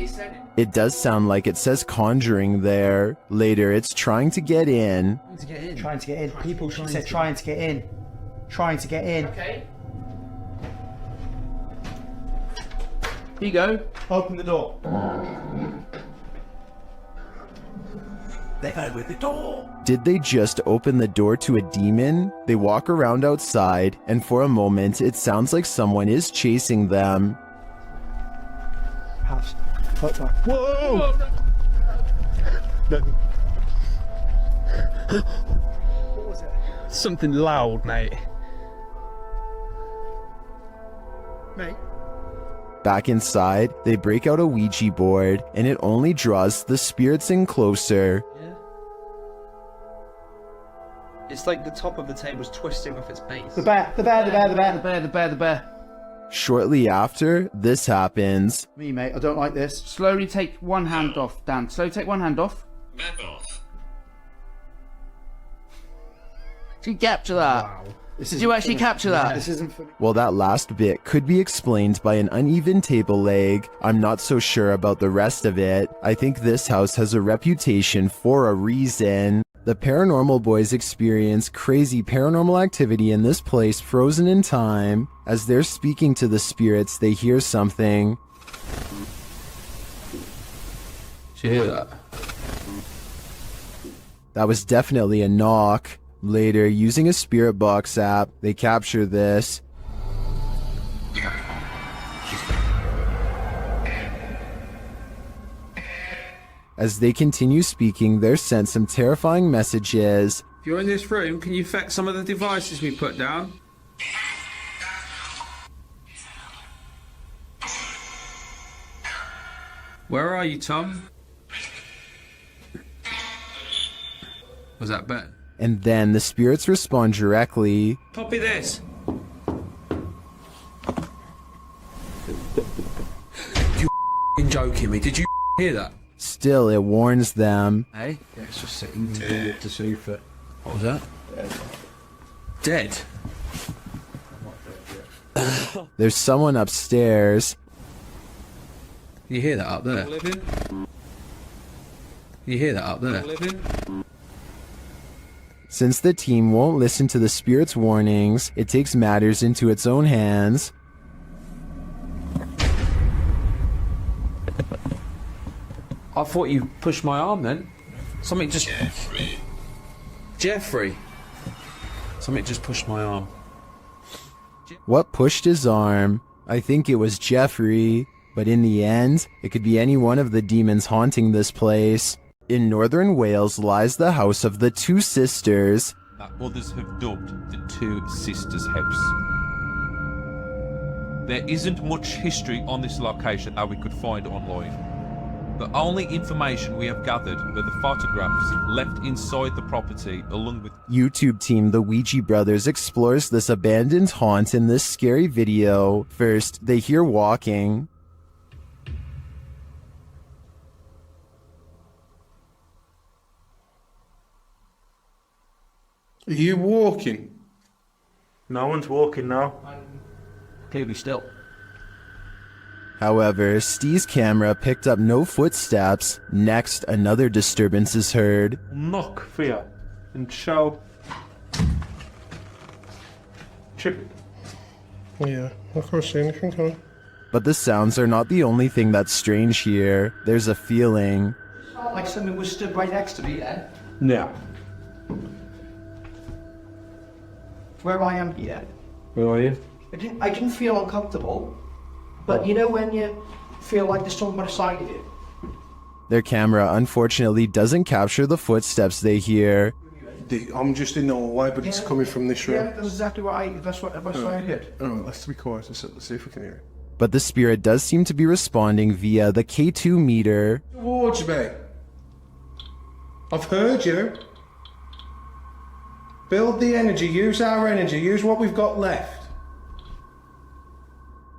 It said it. It does sound like it says conjuring there. Later, it's trying to get in. Trying to get in. People said trying to get in. Trying to get in. Okay. Here you go. Open the door. They opened the door. Did they just open the door to a demon? They walk around outside, and for a moment, it sounds like someone is chasing them. House. Whoa! What was it? Something loud, mate. Mate. Back inside, they break out a Ouija board, and it only draws the spirits in closer. It's like the top of the table's twisting off its base. The bear. Shortly after, this happens. Me, mate, I don't like this. Slowly take one hand off, Dan. Slowly take one hand off. Back off. Did you capture that? Wow. Did you actually capture that? This isn't funny. Well, that last bit could be explained by an uneven table leg. I'm not so sure about the rest of it. I think this house has a reputation for a reason. The Paranormal Boys experience crazy paranormal activity in this place frozen in time. As they're speaking to the spirits, they hear something. Did you hear that? That was definitely a knock. Later, using a spirit box app, they capture this. As they continue speaking, they're sent some terrifying messages. If you're in this room, can you affect some of the devices we put down? Where are you, Tom? Was that Ben? And then the spirits respond directly. Copy this. You joking me? Did you hear that? Still, it warns them. Hey? Yeah, it's just sitting to see for. What was that? Dead. There's someone upstairs. You hear that up there? You hear that up there? Since the team won't listen to the spirit's warnings, it takes matters into its own hands. I thought you pushed my arm then. Something just... Jeffrey. Something just pushed my arm. What pushed his arm? I think it was Jeffrey, but in the end, it could be any one of the demons haunting this place. In northern Wales lies the house of the two sisters. That others have dubbed the Two Sisters House. There isn't much history on this location that we could find online. The only information we have gathered are the photographs left inside the property along with... YouTube team The Ouija Brothers explores this abandoned haunt in this scary video. First, they hear walking. Are you walking? No one's walking now. Clearly still. However, Steve's camera picked up no footsteps. Next, another disturbance is heard. Knock for you and show. Chip it. Yeah, I can't see anything, can I? But the sounds are not the only thing that's strange here. There's a feeling. Like something was stood right next to me then? No. Where I am here. Where are you? I didn't feel uncomfortable, but you know when you feel like there's someone beside you? Their camera unfortunately doesn't capture the footsteps they hear. I'm just in the hallway, but it's coming from this room. Yeah, that's exactly what I heard. Alright, let's be quiet. Let's see if we can hear it. But the spirit does seem to be responding via the K2 meter. Towards me. I've heard you. Build the energy, use our energy, use what we've got left.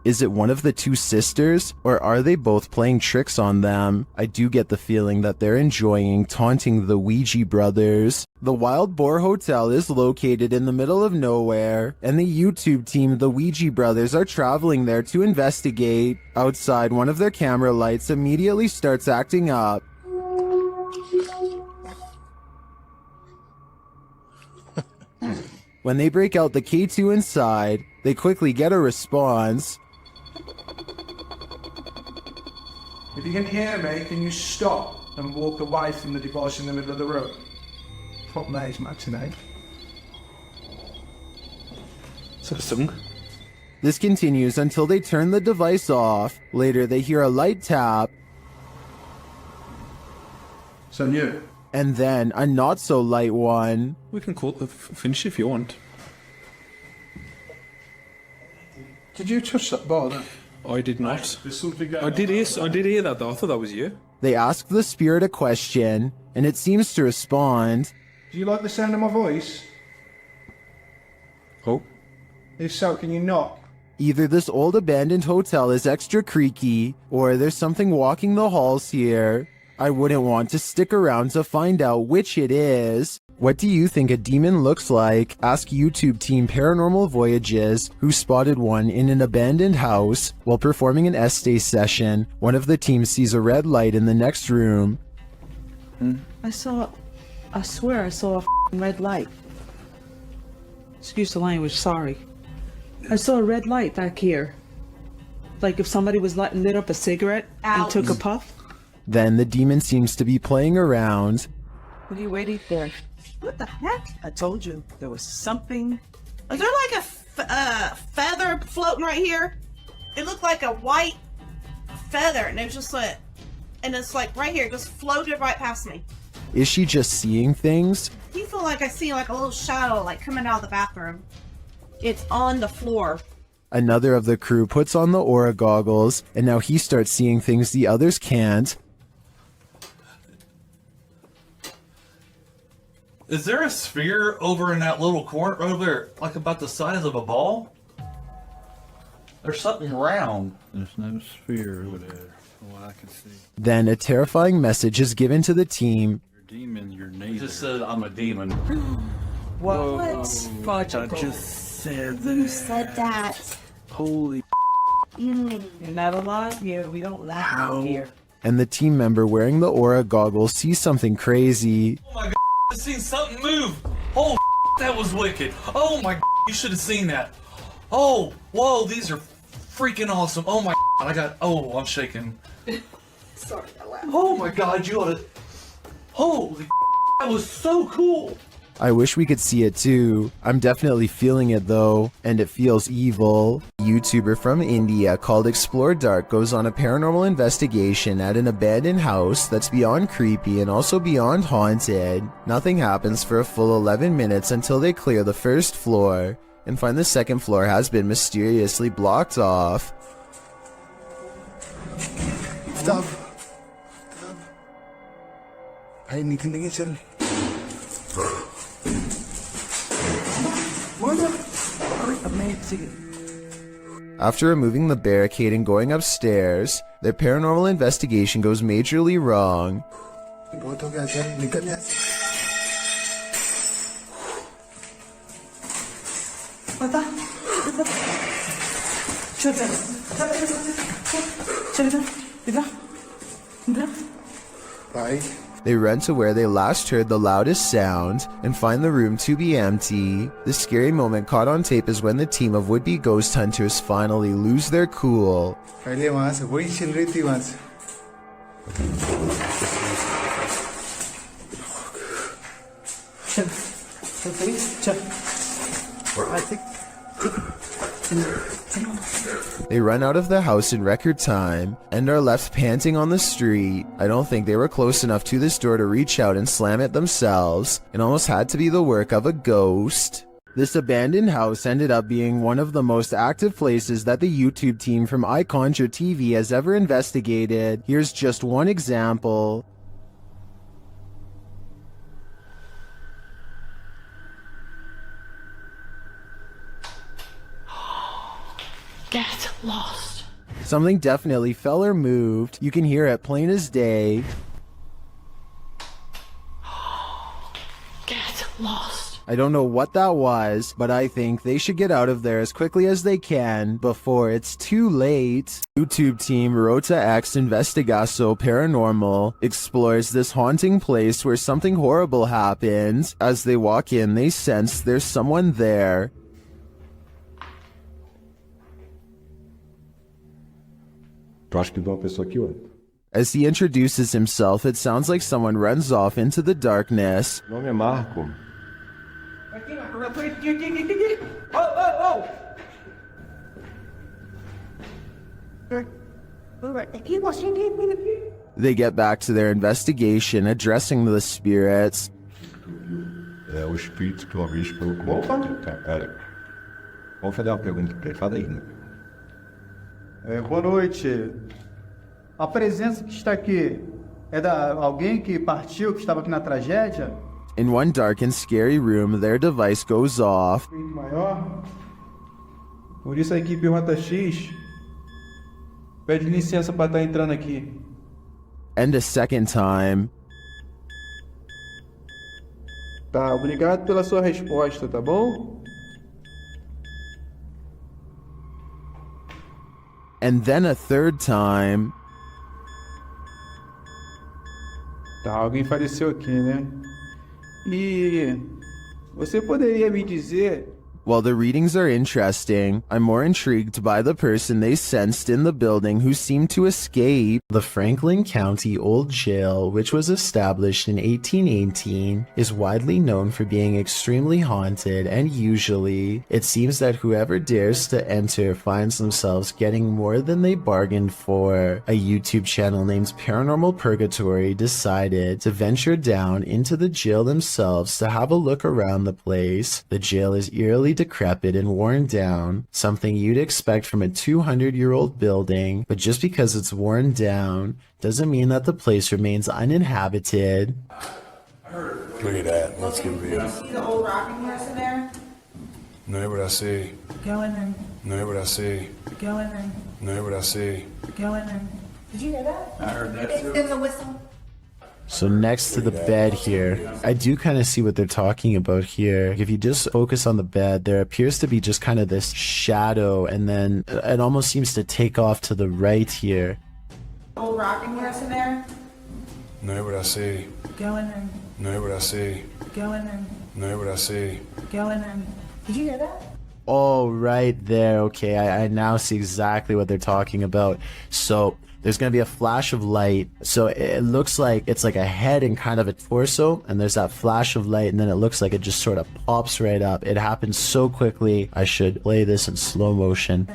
Is it one of the two sisters, or are they both playing tricks on them? I do get the feeling that they're enjoying taunting the Ouija brothers. The Wild Boar Hotel is located in the middle of nowhere, and the YouTube team, the Ouija brothers, are traveling there to investigate. Outside, one of their camera lights immediately starts acting up. When they break out the K2 inside, they quickly get a response. If you can hear me, can you stop and walk away from the device in the middle of the room? Fuck me, it's matinee. Is that a song? This continues until they turn the device off. Later, they hear a light tap. So new. And then a not so light one. We can call it the finish if you want. Did you touch that bar then? I did not. There's something going I did hear that though. I thought that was you. They ask the spirit a question, and it seems to respond. Do you like the sound of my voice? Oh. If so, can you knock? Either this old abandoned hotel is extra creaky, or there's something walking the halls here. I wouldn't want to stick around to find out which it is. What do you think a demon looks like? Ask YouTube team Paranormal Voyages, who spotted one in an abandoned house. While performing an essay session, one of the team sees a red light in the next room. I swear I saw a red light. Excuse the language, sorry. I saw a red light back here. Like if somebody was lit up a cigarette and took a puff. Then the demon seems to be playing around. What are you waiting for? What the heck? I told you there was something. Is there like a feather floating right here? It looked like a white feather, and it was just like, and it's like right here, it just floated right past me. Is she just seeing things? Do you feel like I see like a little shadow like coming out of the bathroom? It's on the floor. Another of the crew puts on the aura goggles, and now he starts seeing things the others can't. Is there a sphere over in that little corner over there, like about the size of a ball? There's something round. There's no sphere over there, from what I can see. Then a terrifying message is given to the team. You're a demon, you're He neither. just said I'm a demon. What? Fudge, I just said that. Who said that? Holy You're not alive? Yeah, we don't laugh out here. And the team member wearing the aura goggles sees something crazy. Oh my god, I seen something move. Oh, that was wicked. Oh my, you should have seen that. Oh, whoa, these are freaking awesome. Oh my, I'm shaking. Sorry, I laughed. Oh my god, you ought to. Holy, that was so cool. I wish we could see it too. I'm definitely feeling it though, and it feels evil. A YouTuber from India called Explore Dark goes on a paranormal investigation at an abandoned house that's beyond creepy and also beyond haunted. Nothing happens for a full 11 minutes until they clear the first floor and find the second floor has been mysteriously blocked off. Stop. Ay, hindi tingin siya. After removing the barricade and going upstairs, their paranormal investigation goes majorly wrong. They run to where they last heard the loudest sound and find the room to be empty. The scary moment caught on tape is when the team of would-be ghost hunters finally lose their cool. They run out of the house in record time and are left panting on the street. I don't think they were close enough to this door to reach out and slam it themselves. It almost had to be the work of a ghost. This abandoned house ended up being one of the most active places that the YouTube team from iConjure TV has ever investigated. Here's just one example. Get lost. Something definitely fell or moved. You can hear it plain as day. Get lost. I don't know what that was, but I think they should get out of there as quickly as they can before it's too late. YouTube team Rota X Investigaso Paranormal explores this haunting place where something horrible happens. As they walk in, they sense there's someone there. As he introduces himself, it sounds like someone runs off into the darkness. Meu nome é Marco. Oh! They get back to their investigation, addressing the spirits. É o espírito que uma vez falou com Pera. Vamos fazer uma pergunta pra ele. Fala aí. Boa noite. A presença que está aqui é da alguém que partiu, que estava aqui na tragédia? In one dark and scary room, their device goes off. Maior. Por isso a equipe Rota X pede licença para estar entrando aqui. And a second time. Tá, obrigado pela sua resposta, tá bom? And then a third time. Tá, alguém faleceu aqui, né? E você poderia me dizer... While the readings are interesting, I'm more intrigued by the person they sensed in the building who seemed to escape. The Franklin County Old Jail, which was established in 1818, is widely known for being extremely haunted, and usually, it seems that whoever dares to enter finds themselves getting more than they bargained for. A YouTube channel named Paranormal Purgatory decided to venture down into the jail themselves to have a look around the place. The jail is eerily decrepit and worn down, something you'd expect from a 200-year-old building, but just because it's worn down doesn't mean that the place remains uninhabited. Look at that. Let's get real. See the old rocking horse in there? No, what I see. Go in there. No, what I see. Go in there. No, what I see. Go in there. Did you hear that? I heard that too. There was a whistle. So next to the bed here, I do kind of see what they're talking about here. If you just focus on the bed, there appears to be just kind of this shadow, and then it almost seems to take off to the right here. Old rocking horse in there? No, what I see. Go in there. No, what I see. Go in there. No, what I see. Go in there. Did you hear that? Oh, right there. Okay, I now see exactly what they're talking about. So there's going to be a flash of light. So it looks like it's like a head and kind of a torso, and there's that flash of light, and then it looks like it just sort of pops right up. It happens so quickly. I should play this in slow motion.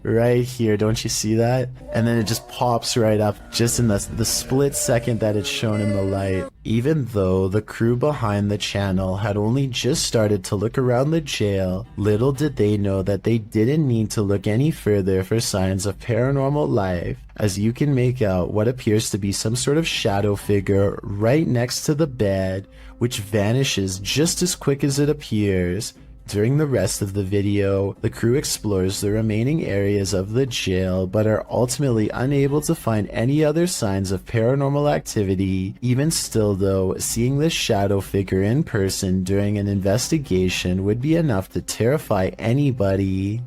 Right here, don't you see that? And then it just pops right up just in the split second that it's shown in the light. Even though the crew behind the channel had only just started to look around the jail, little did they know that they didn't need to look any further for signs of paranormal life, as you can make out what appears to be some sort of shadow figure right next to the bed, which vanishes just as quick as it appears. During the rest of the video, the crew explores the remaining areas of the jail, but are ultimately unable to find any other signs of paranormal activity. Even still though, seeing this shadow figure in person during an investigation would be enough to terrify anybody.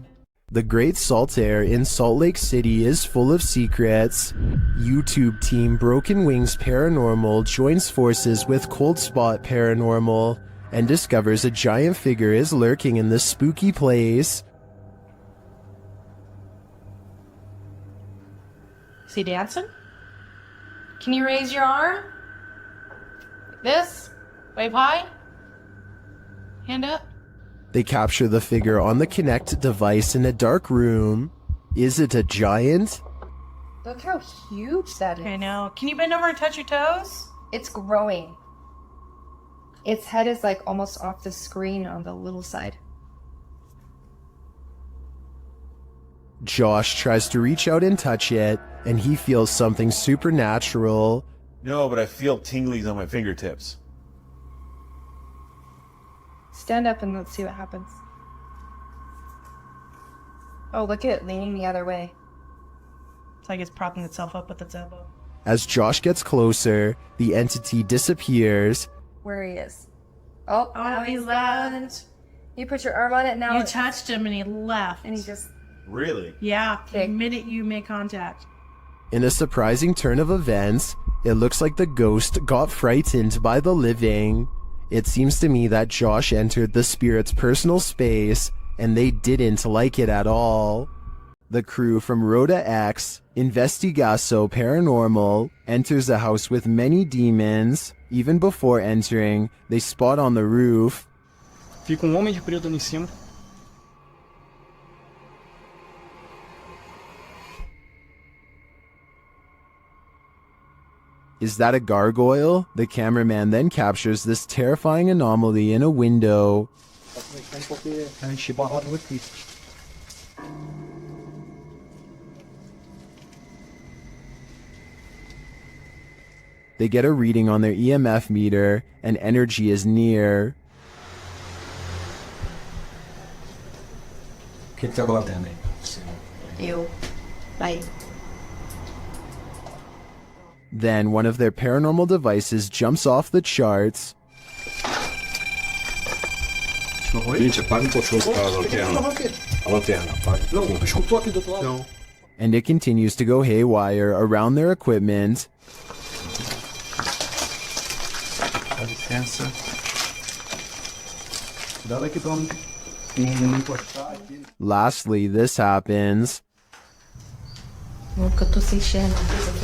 The Great Salt Air in Salt Lake City is full of secrets. YouTube team Broken Wings Paranormal joins forces with Cold Spot Paranormal and discovers a giant figure is lurking in this spooky place. Is he dancing? Can you raise your arm? Like this? Wave high? Hand up? They capture the figure on the Kinect device in a dark room. Is it a giant? Look how huge that is. Okay, now, can you bend over and touch your toes? It's growing. Its head is like almost off the screen on the little side. Josh tries to reach out and touch it, and he feels something supernatural. No, but I feel tinglies on my fingertips. Stand up and let's see what happens. Oh, look at it leaning the other way. It's like it's propping itself up with its elbow. As Josh gets closer, the entity disappears. Where he is. Oh, Oh, he left. You put your arm on it now. You touched him and he left. And he just... Really? Yeah, the minute you make contact. In a surprising turn of events, it looks like the ghost got frightened by the living. It seems to me that Josh entered the spirit's personal space, and they didn't like it at all. The crew from Rhoda X, Investigaso Paranormal, enters a house with many demons. Even before entering, they spot on the roof. Fica homem de preto ali em cima. Is that a gargoyle? The cameraman then captures this terrifying anomaly in a window. They get a reading on their EMF meter, and energy is near. Eu. Vai. Then one of their paranormal devices jumps off the charts. And it continues to go haywire around their equipment. Lastly, this happens. Nunca tô sem enxergar.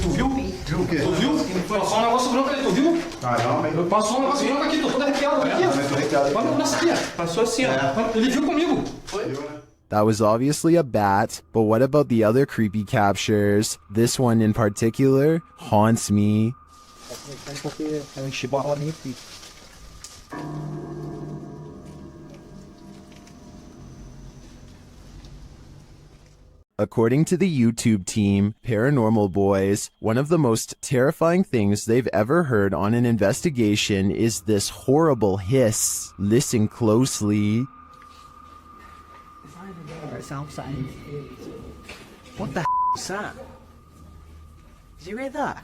Tu viu? Viu o quê? Tu viu? Passou um negócio branco ali, tu viu? Caramba. Passou um negócio branco aqui, tô todo arrepiado aqui. Olha nossa aqui, passou assim, ó. Ele viu comigo. Foi. That was obviously a bat, but what about the other creepy captures? This one in particular haunts me. According to the YouTube team, Paranormal Boys, one of the most terrifying things they've ever heard on an investigation is this horrible hiss. Listen closely. What the is that? Did you hear that?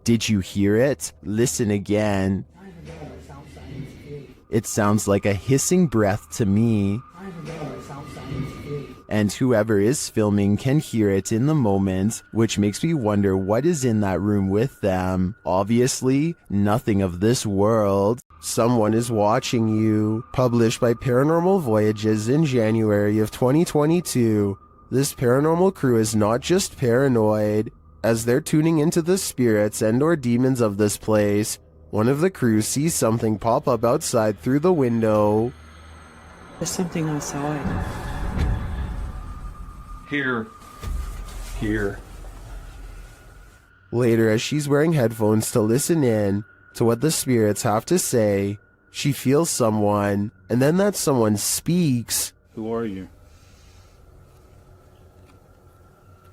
Did you hear it? Listen again. It sounds like a hissing breath to me. And whoever is filming can hear it in the moment, which makes me wonder what is in that room with them. Obviously, nothing of this world. Someone is watching you. Published by Paranormal Voyages in January of 2022. This paranormal crew is not just paranoid. As they're tuning into the spirits and/or demons of this place, one of the crew sees something pop up outside through the window. There's something outside. Here. Later, as she's wearing headphones to listen in to what the spirits have to say, she feels someone, and then that someone speaks. Who are you?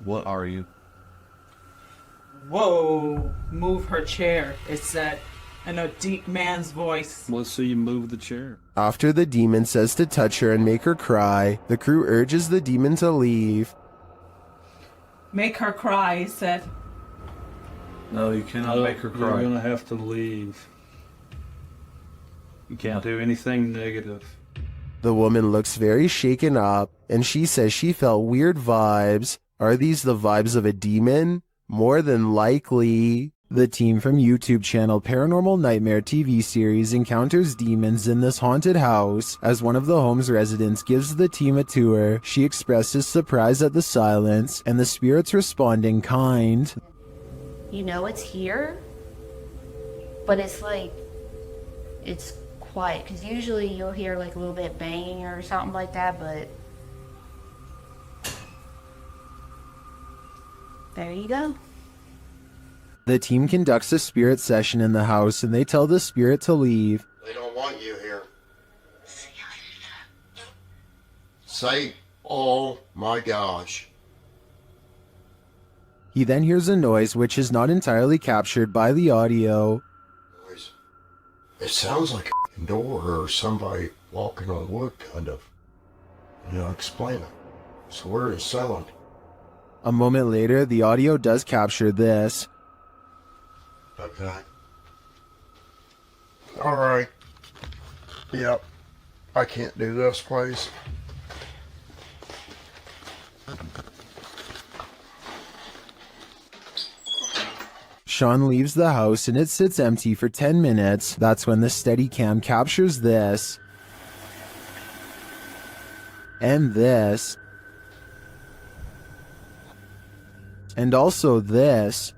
What are you? Whoa, move her chair, it said, in a deep man's voice. Let's see you move the chair. After the demon says to touch her and make her cry, the crew urges the demon to leave. Make her cry, he said. No, you cannot make her cry. You're gonna have to leave. You can't do anything negative. The woman looks very shaken up, and she says she felt weird vibes. Are these the vibes of a demon? More than likely. The team from YouTube channel Paranormal Nightmare TV series encounters demons in this haunted house. As one of the home's residents gives the team a tour, she expresses surprise at the silence, and the spirits respond in kind. You know it's here, but it's like, it's quiet, because usually you'll hear like a little bit banging or something like that, but there you go. The team conducts a spirit session in the house, and they tell the spirit to leave. They don't want you here. Say, oh my gosh. He then hears a noise which is not entirely captured by the audio. It sounds like a door or somebody walking on wood, kind of. Explain it. So where is someone? A moment later, the audio does capture this. Okay. Alright. Yep. I can't do this, please. Sean leaves the house and it sits empty for 10 minutes. That's when the Steadicam captures this. And this. And also this.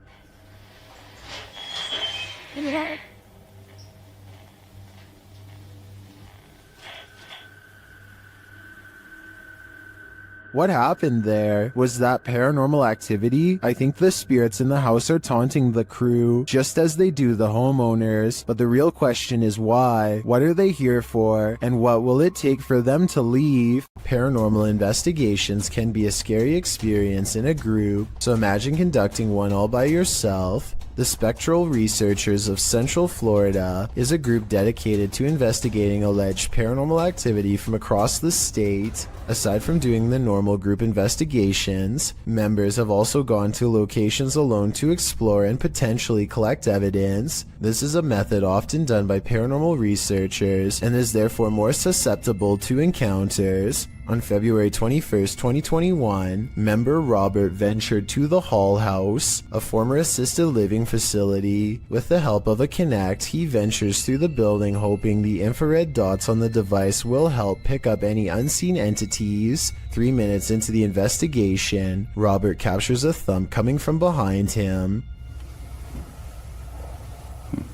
What happened there? Was that paranormal activity? I think the spirits in the house are taunting the crew, just as they do the homeowners. But the real question is why? What are they here for? And what will it take for them to leave? Paranormal investigations can be a scary experience in a group, so imagine conducting one all by yourself. The Spectral Researchers of Central Florida is a group dedicated to investigating alleged paranormal activity from across the state. Aside from doing the normal group investigations, members have also gone to locations alone to explore and potentially collect evidence. This is a method often done by paranormal researchers and is therefore more susceptible to encounters. On February 21st, 2021, member Robert ventured to the Hall House, a former assisted living facility. With the help of a Kinect, he ventures through the building hoping the infrared dots on the device will help pick up any unseen entities. 3 minutes into the investigation, Robert captures a thump coming from behind him.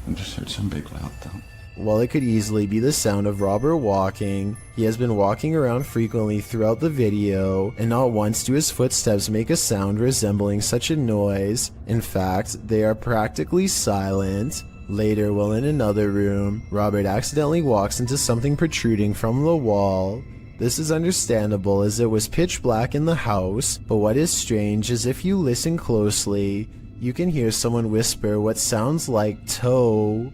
I just heard some big loud thump. While it could easily be the sound of Robert walking, he has been walking around frequently throughout the video, and not once do his footsteps make a sound resembling such a noise. In fact, they are practically silent. Later, while in another room, Robert accidentally walks into something protruding from the wall. This is understandable as it was pitch black in the house, but what is strange is if you listen closely, you can hear someone whisper what sounds like toe.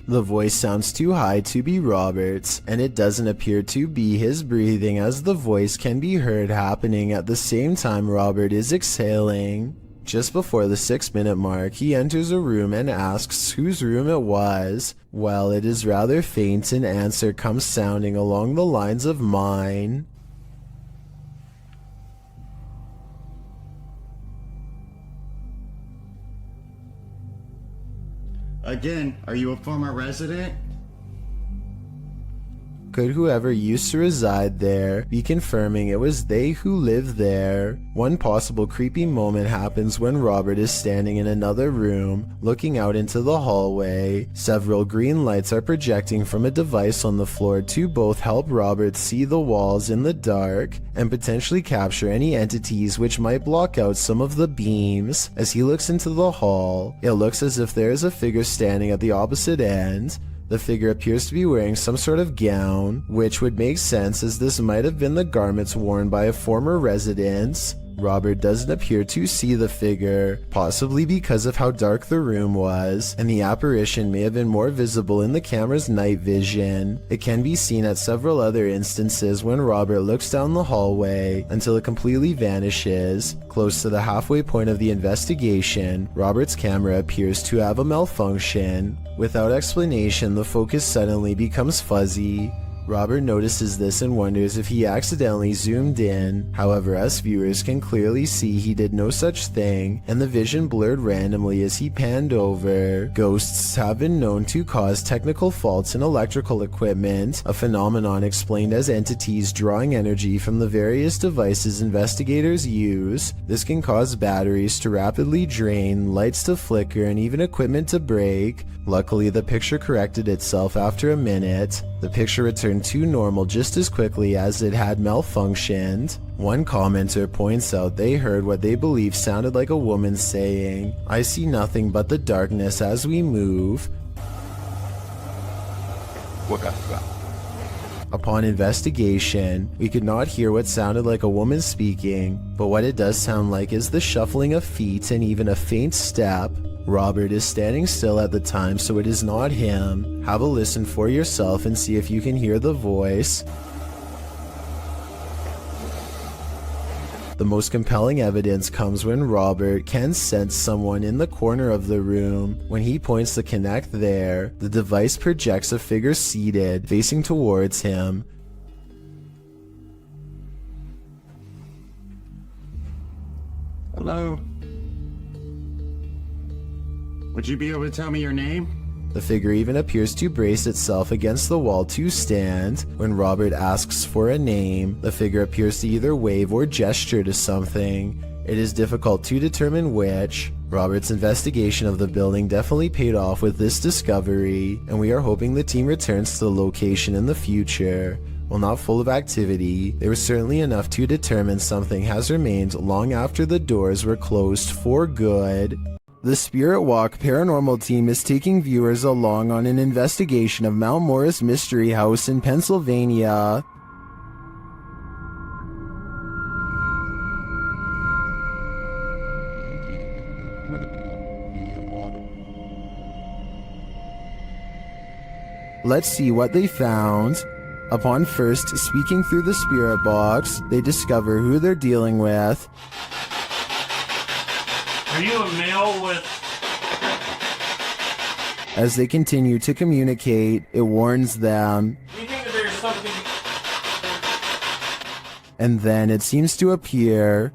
The voice sounds too high to be Robert's, and it doesn't appear to be his breathing, as the voice can be heard happening at the same time Robert is exhaling. Just before the 6-minute mark, he enters a room and asks whose room it was. Well, it is rather faint, an answer comes sounding along the lines of mine. Again, are you a former resident? Could whoever used to reside there be confirming it was they who lived there? One possible creepy moment happens when Robert is standing in another room, looking out into the hallway. Several green lights are projecting from a device on the floor to both help Robert see the walls in the dark and potentially capture any entities which might block out some of the beams. As he looks into the hall, it looks as if there is a figure standing at the opposite end. The figure appears to be wearing some sort of gown, which would make sense as this might have been the garments worn by a former resident. Robert doesn't appear to see the figure, possibly because of how dark the room was, and the apparition may have been more visible in the camera's night vision. It can be seen at several other instances when Robert looks down the hallway until it completely vanishes. Close to the halfway point of the investigation, Robert's camera appears to have a malfunction. Without explanation, the focus suddenly becomes fuzzy. Robert notices this and wonders if he accidentally zoomed in. However, us viewers can clearly see he did no such thing, and the vision blurred randomly as he panned over. Ghosts have been known to cause technical faults in electrical equipment, a phenomenon explained as entities drawing energy from the various devices investigators use. This can cause batteries to rapidly drain, lights to flicker, and even equipment to break. Luckily, the picture corrected itself after a minute. The picture returned to normal just as quickly as it had malfunctioned. One commenter points out they heard what they believe sounded like a woman saying, "I see nothing but the darkness as we move." Upon investigation, we could not hear what sounded like a woman speaking, but what it does sound like is the shuffling of feet and even a faint step. Robert is standing still at the time, so it is not him. Have a listen for yourself and see if you can hear the voice. The most compelling evidence comes when Robert can sense someone in the corner of the room. When he points the Kinect there, the device projects a figure seated, facing towards him. Hello? Would you be able to tell me your name? The figure even appears to brace itself against the wall to stand. When Robert asks for a name, the figure appears to either wave or gesture to something. It is difficult to determine which. Robert's investigation of the building definitely paid off with this discovery, and we are hoping the team returns to the location in the future. While not full of activity, there was certainly enough to determine something has remained long after the doors were closed for good. The Spirit Walk paranormal team is taking viewers along on an investigation of Mount Morris Mystery House in Pennsylvania. Let's see what they found. Upon first speaking through the spirit box, they discover who they're dealing with. Are you a male with... As they continue to communicate, it warns them. Do you think that there's something... And then it seems to appear.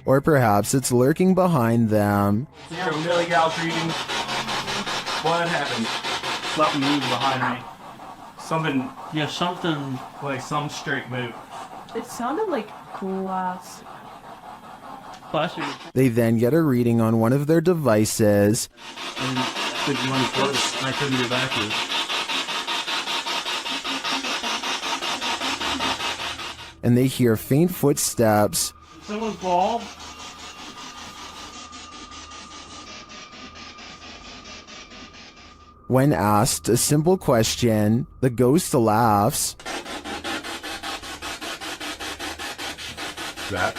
Or perhaps it's lurking behind them. You're a Millie Gal's reading. What happened? Something moved behind me. Something, yeah, something, like some straight move. It sounded like glass. They then get a reading on one of their devices. And did you want to close? I couldn't get back to it. And they hear faint footsteps. Someone fall? When asked a simple question, the ghost laughs. That.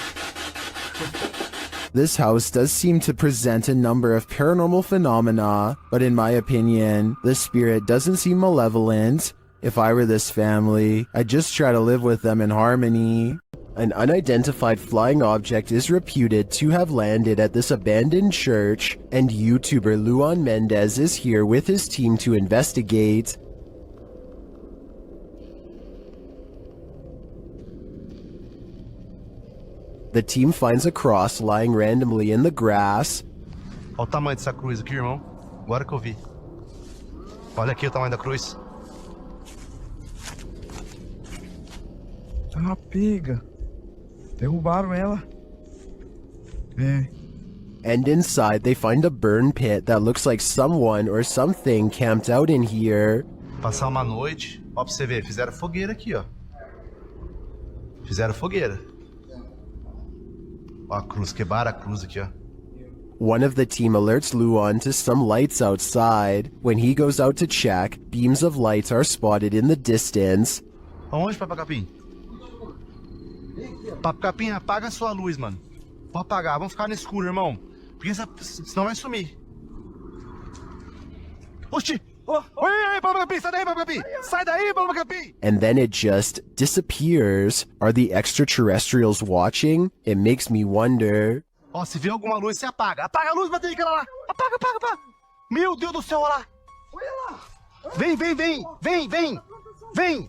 This house does seem to present a number of paranormal phenomena, but in my opinion, the spirit doesn't seem malevolent. If I were this family, I'd just try to live with them in harmony. An unidentified flying object is reputed to have landed at this abandoned church, and YouTuber Luan Mendez is here with his team to investigate. The team finds a cross lying randomly in the grass. Olha o tamanho dessa cruz aqui, irmão. Agora que eu vi. Olha aqui o tamanho da cruz. É uma pega. Derrubaram ela. É. And inside they find a burn pit that looks like someone or something camped out in here. Passar uma noite, ó pra você ver, fizeram fogueira aqui, ó. Fizeram fogueira. Ó a cruz, quebraram a cruz aqui, ó. One of the team alerts Luan to some lights outside. When he goes out to check, beams of light are spotted in the distance. Aonde, Papa Capim? Papa Capim, apaga a sua luz, mano. Vou apagar, vamos ficar no escuro, irmão. Porque senão vai sumir. Oxi! Oi, Papa Capim, sai daí, Papa Capim! Sai daí, Papa Capim! And then it just disappears. Are the extraterrestrials watching? It makes me wonder. Ó, se vê alguma luz, você apaga. Apaga a luz, bater aquela lá. Apaga, apaga, apaga. Meu Deus do céu, olha lá. Olha lá. Vem, vem, vem. Vem, vem. Vem.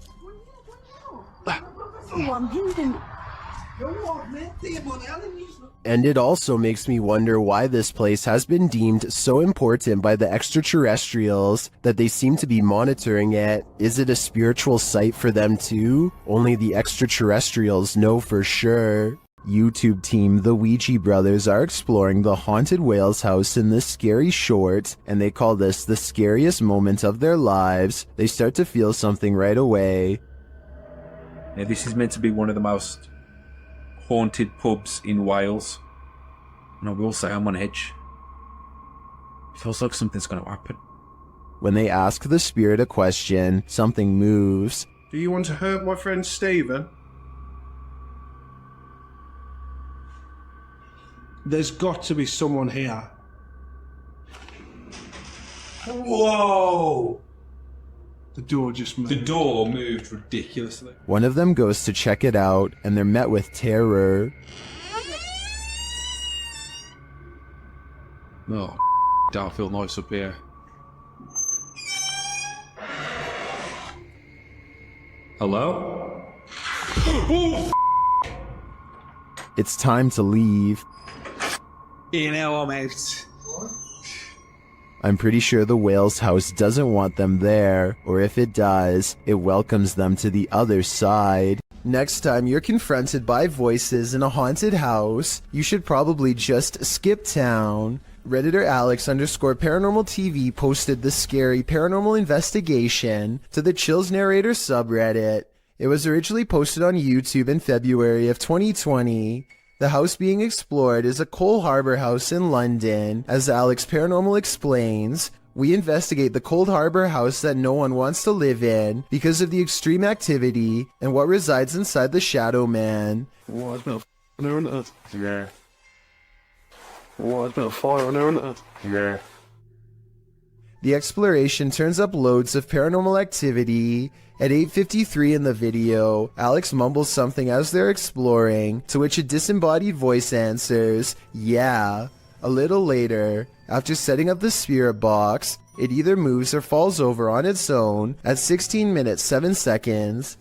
And it also makes me wonder why this place has been deemed so important by the extraterrestrials that they seem to be monitoring it. Is it a spiritual site for them too? Only the extraterrestrials know for sure. YouTube team The Ouija Brothers are exploring the haunted whale's house in this scary short, and they call this the scariest moment of their lives. They start to feel something right away. Now, this is meant to be one of the most haunted pubs in Wales, and I will say I'm on edge. It feels like something's going to happen. When they ask the spirit a question, something moves. Do you want to hurt my friend Stephen? There's got to be someone here. Whoa! The door just moved. The door moved ridiculously. One of them goes to check it out, and they're met with terror. Oh, don't feel nice up here. Hello? It's time to leave. You know, I'm out. I'm pretty sure the whale's house doesn't want them there, or if it does, it welcomes them to the other side. Next time you're confronted by voices in a haunted house, you should probably just skip town. Redditor Alex_paranormal TV posted the scary paranormal investigation to the Chills Narrator subreddit. It was originally posted on YouTube in February of 2020. The house being explored is a Cole Harbour house in London. As Alex Paranormal explains, we investigate the Cold Harbour house that no one wants to live in because of the extreme activity and what resides inside the Shadow Man. Oh, there's been a there, isn't it? Yeah. Oh, there's been a fire on there, isn't it? Yeah. The exploration turns up loads of paranormal activity. At 8:53 in the video, Alex mumbles something as they're exploring, to which a disembodied voice answers, "Yeah." A little later, after setting up the spirit box, it either moves or falls over on its own at 16 minutes 7 seconds.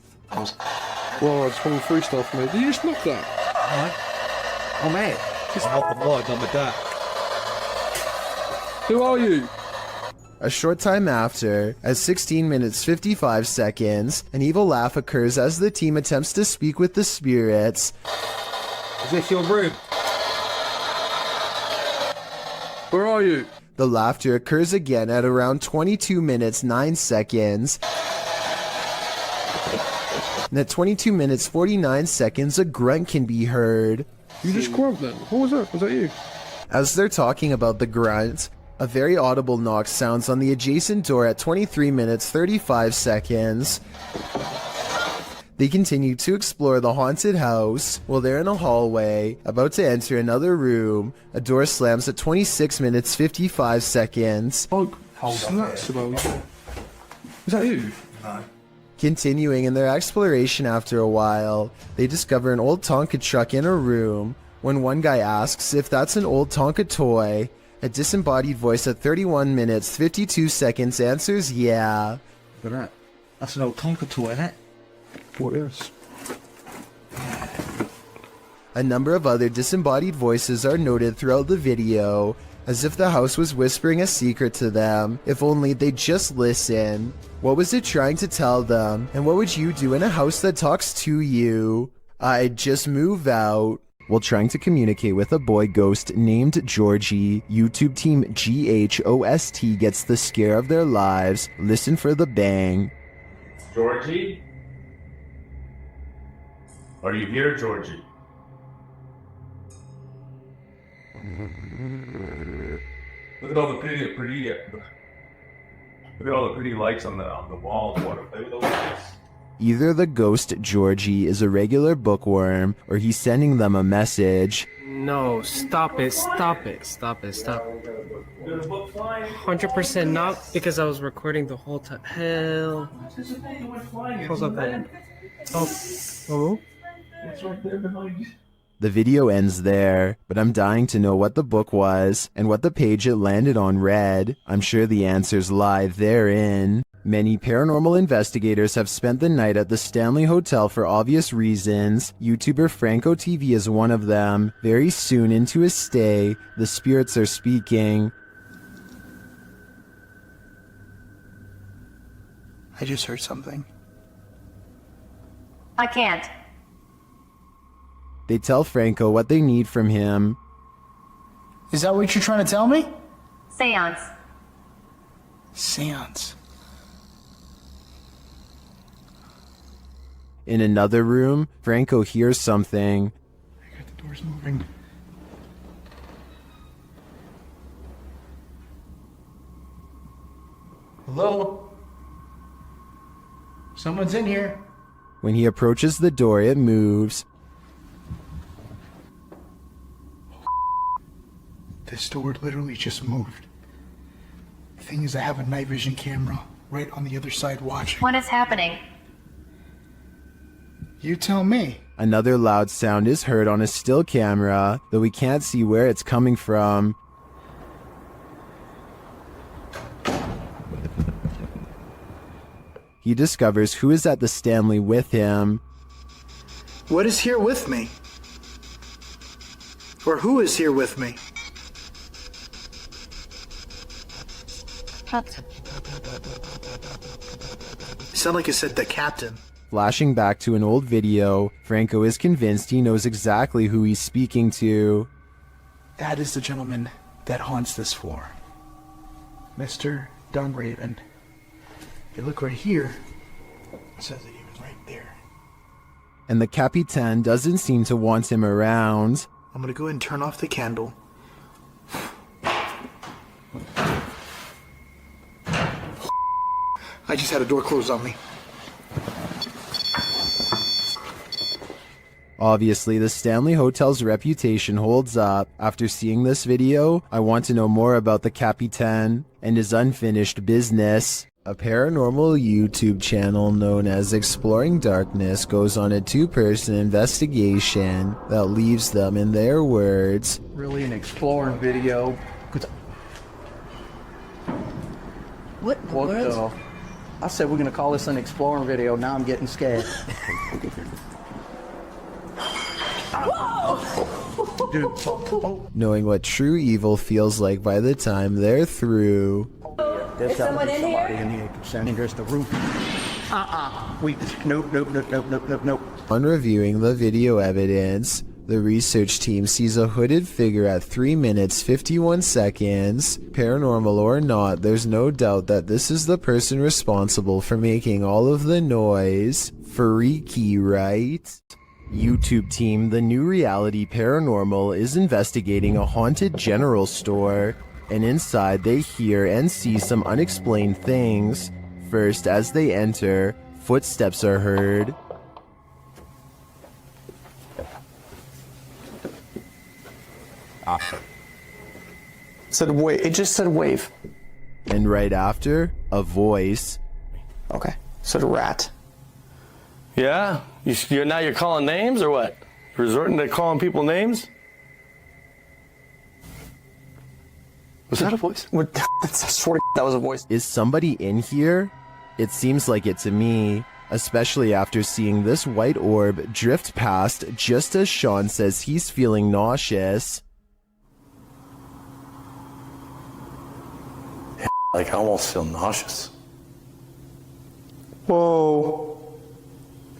Well, it's 23 stuff, mate. Did you just knock that? Oh, mate. Just knock the light on the deck. Who are you? A short time after, at 16 minutes 55 seconds, an evil laugh occurs as the team attempts to speak with the spirits. Is this your room? Where are you? The laughter occurs again at around 22 minutes 9 seconds. And at 22 minutes 49 seconds, a grunt can be heard. You just grunt then? What was that? Was that you? As they're talking about the grunt, a very audible knock sounds on the adjacent door at 23 minutes 35 seconds. They continue to explore the haunted house. While they're in a hallway, about to enter another room, a door slams at 26 minutes 55 seconds. Oh, that's about you. Is that you? No. Continuing in their exploration after a while, they discover an old Tonka truck in a room. When one guy asks if that's an old Tonka toy, a disembodied voice at 31 minutes 52 seconds answers yeah. That's an old Tonka toy, isn't it? What is? A number of other disembodied voices are noted throughout the video, as if the house was whispering a secret to them, if only they'd just listen. What was it trying to tell them, and what would you do in a house that talks to you? I'd just move out. While trying to communicate with a boy ghost named Georgie, YouTube team GHOST gets the scare of their lives. Listen for the bang. Georgie? Are you here, Georgie? Look at all the pretty lights on the walls. What are they, those lights? Either the ghost Georgie is a regular bookworm, or he's sending them a message. No, stop it, stop it, stop it, stop. 100% not, because I was recording the whole time. Hell. How's that going? Oh. It's right there behind you. The video ends there, but I'm dying to know what the book was, and what the page it landed on read. I'm sure the answers lie therein. Many paranormal investigators have spent the night at the Stanley Hotel for obvious reasons. YouTuber Franco TV is one of them. Very soon into his stay, the spirits are speaking. I just heard something. I can't. They tell Franco what they need from him. Is that what you're trying to tell me? Seance. Seance. In another room, Franco hears something. The door's moving. Hello? Someone's in here. When he approaches the door, it moves. This door literally just moved. The thing is, I have a night vision camera right on the other side watching. What is happening? You tell me. Another loud sound is heard on a still camera, though we can't see where it's coming from. He discovers who is at the Stanley with him. What is here with me? Or who is here with me? Captain. You sound like you said the captain. Flashing back to an old video, Franco is convinced he knows exactly who he's speaking to. That is the gentleman that haunts this floor. Mr. Dunraven. If you look right here, it says that he was right there. And the Capitan doesn't seem to want him around. I'm gonna go ahead and turn off the candle. I just had a door closed on me. Obviously, the Stanley Hotel's reputation holds up. After seeing this video, I want to know more about the Capitan and his unfinished business. A paranormal YouTube channel known as Exploring Darkness goes on a two-person investigation that leaves them, in their words, really an exploring video. What the? I said we're gonna call this an exploring video. Now I'm getting scared. knowing what true evil feels like by the time they're through. There's someone in here? In here. Sending us the room. Nope. On reviewing the video evidence, the research team sees a hooded figure at 3 minutes 51 seconds. Paranormal or not, there's no doubt that this is the person responsible for making all of the noise. Freaky, right? YouTube team, the new reality Paranormal is investigating a haunted general store, and inside they hear and see some unexplained things. First, as they enter, footsteps are heard. Said wave. It just said wave. And right after, a voice. Okay. Said rat. Yeah? Now you're calling names or what? Resorting to calling people names? Was that a voice? I swear that was a voice. Is somebody in here? It seems like it to me, especially after seeing this white orb drift past just as Sean says he's feeling nauseous. Like, I almost feel nauseous. Whoa.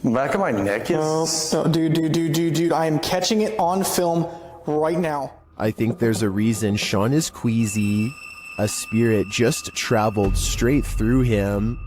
The back of my neck is... No, dude, I am catching it on film right now. I think there's a reason Sean is queasy. A spirit just traveled straight through him.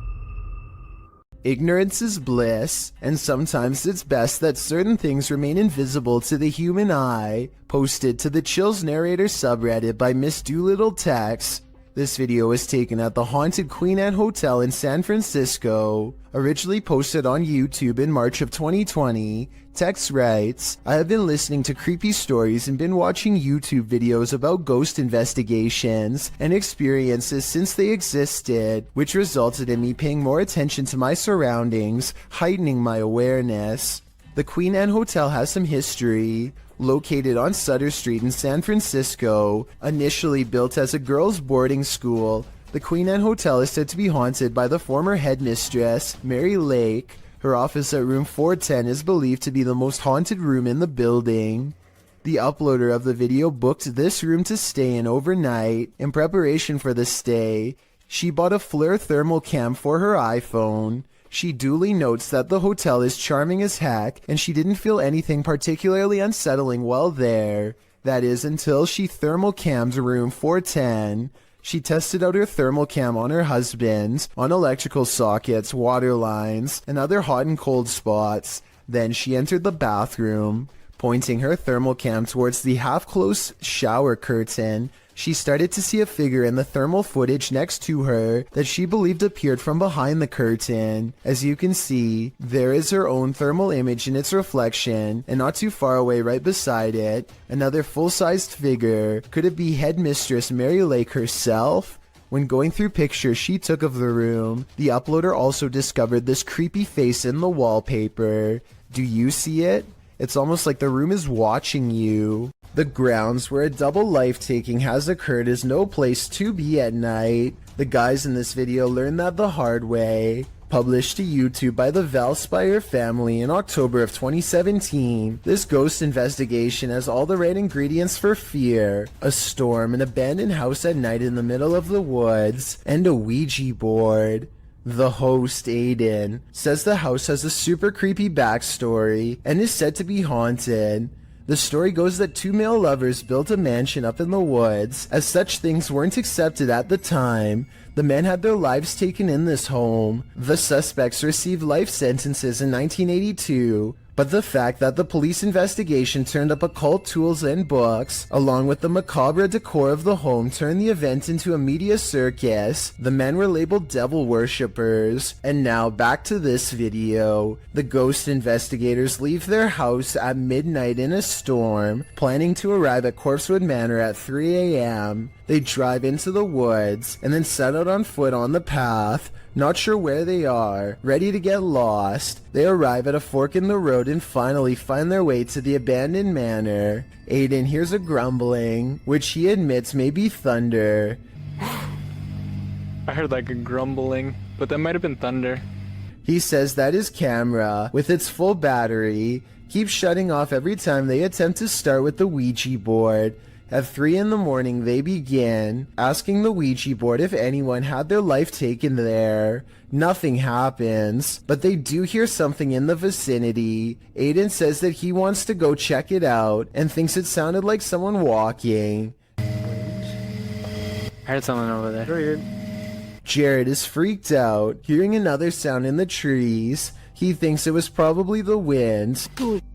Ignorance is bliss, and sometimes it's best that certain things remain invisible to the human eye. Posted to the Chills Narrator subreddit by Miss Doolittle Tex. This video was taken at the haunted Queen Anne Hotel in San Francisco. Originally posted on YouTube in March of 2020, Tex writes, I have been listening to creepy stories and been watching YouTube videos about ghost investigations and experiences since they existed, which resulted in me paying more attention to my surroundings, heightening my awareness. The Queen Anne Hotel has some history. Located on Sutter Street in San Francisco, initially built as a girls' boarding school, the Queen Anne Hotel is said to be haunted by the former headmistress, Mary Lake. Her office at room 410 is believed to be the most haunted room in the building. The uploader of the video booked this room to stay in overnight. In preparation for the stay, she bought a FLIR thermal cam for her iPhone. She duly notes that the hotel is charming as heck, and she didn't feel anything particularly unsettling while there. That is, until she thermal cammed room 410. She tested out her thermal cam on her husband, on electrical sockets, water lines, and other hot and cold spots. Then she entered the bathroom. Pointing her thermal cam towards the half-closed shower curtain, she started to see a figure in the thermal footage next to her that she believed appeared from behind the curtain. As you can see, there is her own thermal image in its reflection, and not too far away right beside it, another full-sized figure. Could it be headmistress Mary Lake herself? When going through pictures she took of the room, the uploader also discovered this creepy face in the wallpaper. Do you see it? It's almost like the room is watching you. The grounds where a double life-taking has occurred is no place to be at night. The guys in this video learned that the hard way. Published to YouTube by the Valspire family in October of 2017, this ghost investigation has all the right ingredients for fear. A storm, an abandoned house at night in the middle of the woods, and a Ouija board. The host, Aiden, says the house has a super creepy backstory and is said to be haunted. The story goes that two male lovers built a mansion up in the woods. As such things weren't accepted at the time, the men had their lives taken in this home. The suspects received life sentences in 1982, but the fact that the police investigation turned up occult tools and books, along with the macabre decor of the home, turned the event into a media circus. The men were labeled devil worshippers. And now back to this video. The ghost investigators leave their house at midnight in a storm, planning to arrive at Corpsewood Manor at 3 a.m. They drive into the woods and then set out on foot on the path, not sure where they are, ready to get lost. They arrive at a fork in the road and finally find their way to the abandoned manor. Aiden hears a grumbling, which he admits may be thunder. I heard like a grumbling, but that might have been thunder. He says that his camera, with its full battery, keeps shutting off every time they attempt to start with the Ouija board. At 3 in the morning, they begin asking the Ouija board if anyone had their life taken there. Nothing happens, but they do hear something in the vicinity. Aiden says that he wants to go check it out and thinks it sounded like someone walking. I heard someone over there. Jared is freaked out, hearing another sound in the trees. He thinks it was probably the wind.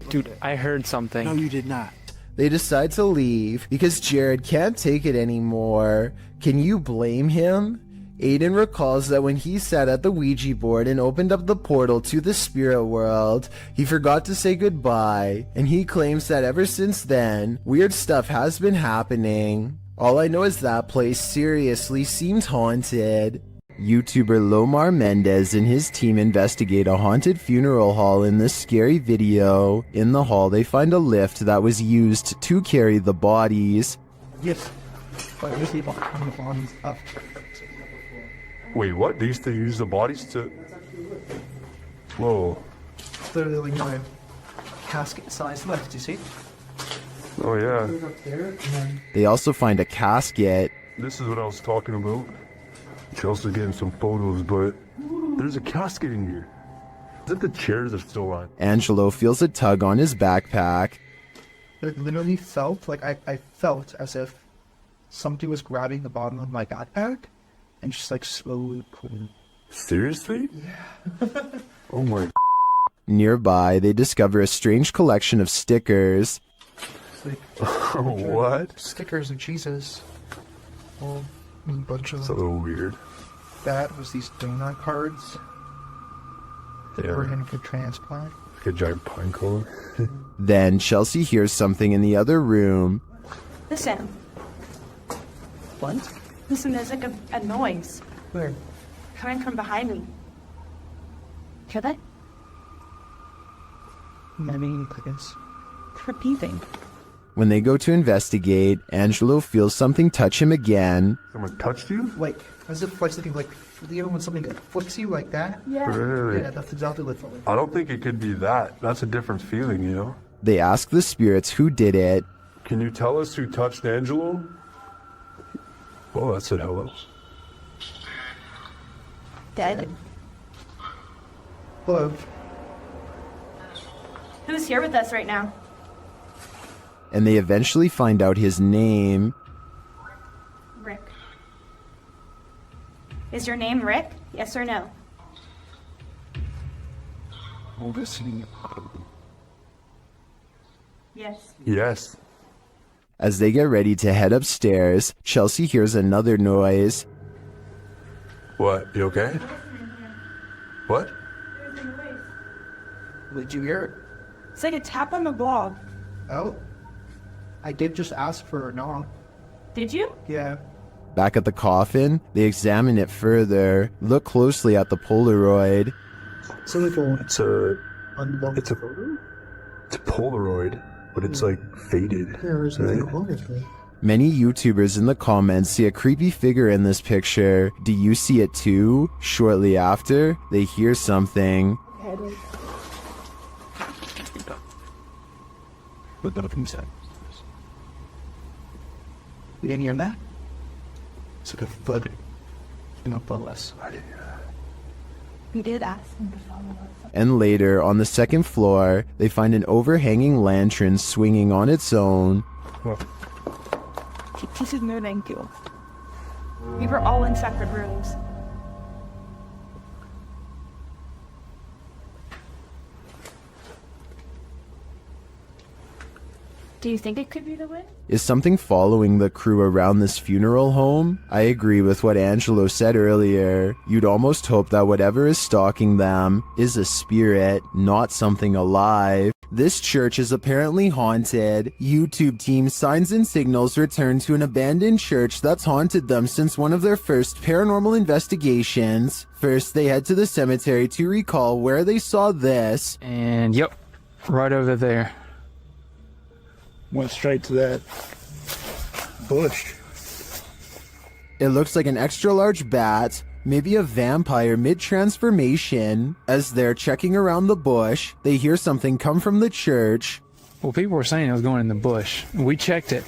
Dude, I heard something. No, you did not. They decide to leave because Jared can't take it anymore. Can you blame him? Aiden recalls that when he sat at the Ouija board and opened up the portal to the spirit world, he forgot to say goodbye, and he claims that ever since then, weird stuff has been happening. All I know is that place seriously seems haunted. YouTuber Lomar Mendez and his team investigate a haunted funeral hall in this scary video. In the hall, they find a lift that was used to carry the bodies. Yes. But we see the bodies up. Wait, what? They used to use the bodies to... Whoa. Literally like a casket-sized lift, you see? Oh, yeah. They also find a casket. This is what I was talking about. Chelsea's getting some photos, but there's a casket in here. Is it the chairs are still on? Angelo feels a tug on his backpack. It literally felt like I felt as if something was grabbing the bottom of my backpack and just like slowly pulling. Seriously? Yeah. Oh my. Nearby, they discover a strange collection of stickers. Like, what? Stickers and cheeses. Well, a bunch of It's a little weird. That was these donut cards. That were in a transplant. Like a giant pine cone. Then Chelsea hears something in the other room. Listen. What? Listen, there's like a noise. Where? Coming from behind me. Hear that? I mean, I guess. Repeating. When they go to investigate, Angelo feels something touch him again. Someone touched you? Like, as if like something like, you know when something flicks you like that? Yeah. Really? Yeah, that's exactly what it felt like. I don't think it could be that. That's a different feeling, you know? They ask the spirits who did it. Can you tell us who touched Angelo? Oh, that said hello. Dead. Hello. Who's here with us right now? And they eventually find out his name. Rick. Is your name Rick? Yes or no? I'm listening. Yes. Yes. As they get ready to head upstairs, Chelsea hears another noise. What? You okay? What? Did you hear it? It's like a tap on the wall. Oh. I did just ask for a knock. Did you? Yeah. Back at the coffin, they examine it further, look closely at the Polaroid. It's a Polaroid, but it's like faded. Right? Many YouTubers in the comments see a creepy figure in this picture. Do you see it too? Shortly after, they hear something. But nothing said. You didn't hear that? It's like a thud. Not the less. We did ask him to follow us. And later, on the second floor, they find an overhanging lantern swinging on its own. No, thank you. We were all in separate rooms. Do you think it could be the wind? Is something following the crew around this funeral home? I agree with what Angelo said earlier. You'd almost hope that whatever is stalking them is a spirit, not something alive. This church is apparently haunted. YouTube team Signs and Signals return to an abandoned church that's haunted them since one of their first paranormal investigations. First, they head to the cemetery to recall where they saw this. And yep, right over there. Went straight to that bush. It looks like an extra large bat, maybe a vampire mid-transformation. As they're checking around the bush, they hear something come from the church. Well, people were saying it was going in the bush. We checked it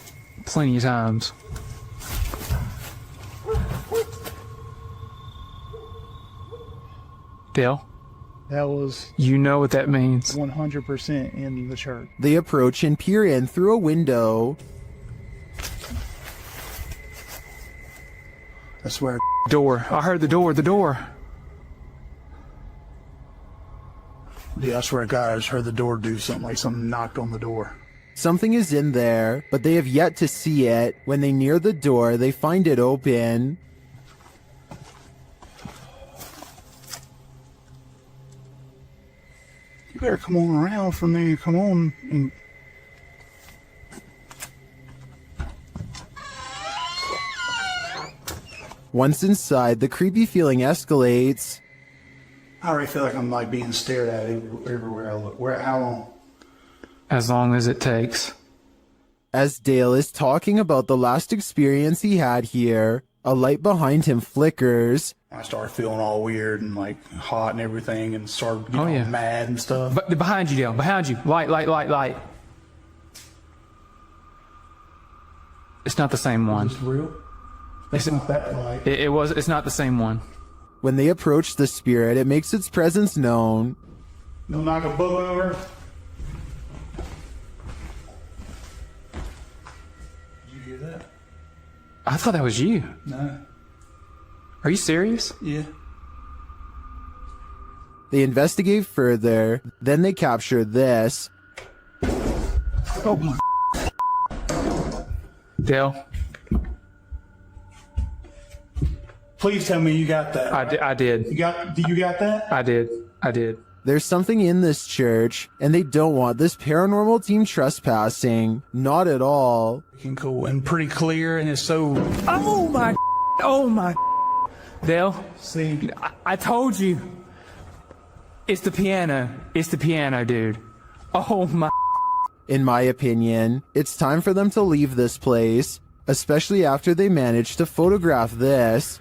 plenty of times. Dale? That was... You know what that means. 100% in the church. They approach and peer in through a window. I swear. Door. I heard the door. Yeah, I swear to God, I just heard the door do something, like something knocked on the door. Something is in there, but they have yet to see it. When they near the door, they find it open. You better come on around from there. Come on. And... Once inside, the creepy feeling escalates. I already feel like I'm like being stared at everywhere I look. How long? As long as it takes. As Dale is talking about the last experience he had here, a light behind him flickers. I started feeling all weird and like hot and everything and started getting mad and stuff. But behind you, Dale. Behind you. Light. It's not the same one. Is it real? It's not that light. It's not the same one. When they approach the spirit, it makes its presence known. They'll knock a book over. Did you hear that? I thought that was you. No. Are you serious? Yeah. They investigate further, then they capture this. Oh my. Dale. Please tell me you got that. I did. You got that? I did. There's something in this church, and they don't want this paranormal team trespassing. Not at all. Cool and pretty clear, and it's so... Oh my. Dale. See? I told you. It's the piano. It's the piano, dude. Oh my. In my opinion, it's time for them to leave this place, especially after they managed to photograph this.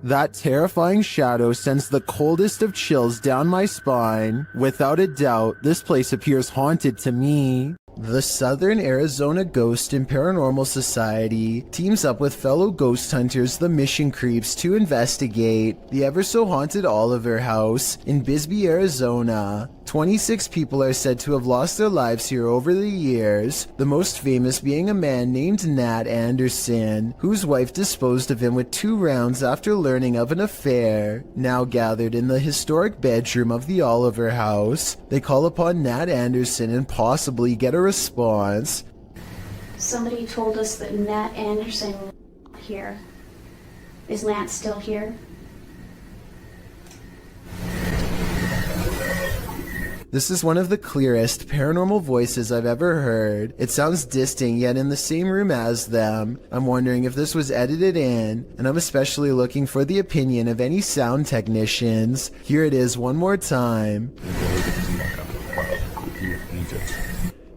That terrifying shadow sends the coldest of chills down my spine. Without a doubt, this place appears haunted to me. The Southern Arizona Ghost and Paranormal Society teams up with fellow ghost hunters, the Mission Creeps, to investigate the ever-so-haunted Oliver House in Bisbee, Arizona. 26 people are said to have lost their lives here over the years, the most famous being a man named Nat Anderson, whose wife disposed of him with 2 rounds after learning of an affair. Now gathered in the historic bedroom of the Oliver House, they call upon Nat Anderson and possibly get a response. Somebody told us that Nat Anderson was here. Is Nat still here? This is one of the clearest paranormal voices I've ever heard. It sounds distinct, yet in the same room as them. I'm wondering if this was edited in, and I'm especially looking for the opinion of any sound technicians. Here it is one more time.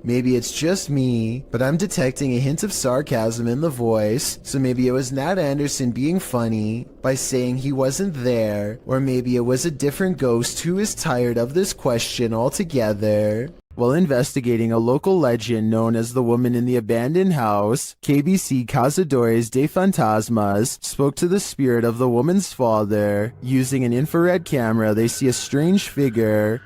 Maybe it's just me, but I'm detecting a hint of sarcasm in the voice, so maybe it was Nat Anderson being funny by saying he wasn't there, or maybe it was a different ghost who is tired of this question altogether. While investigating a local legend known as the woman in the abandoned house, KBC Cazadores de Fantasmas spoke to the spirit of the woman's father. Using an infrared camera, they see a strange figure.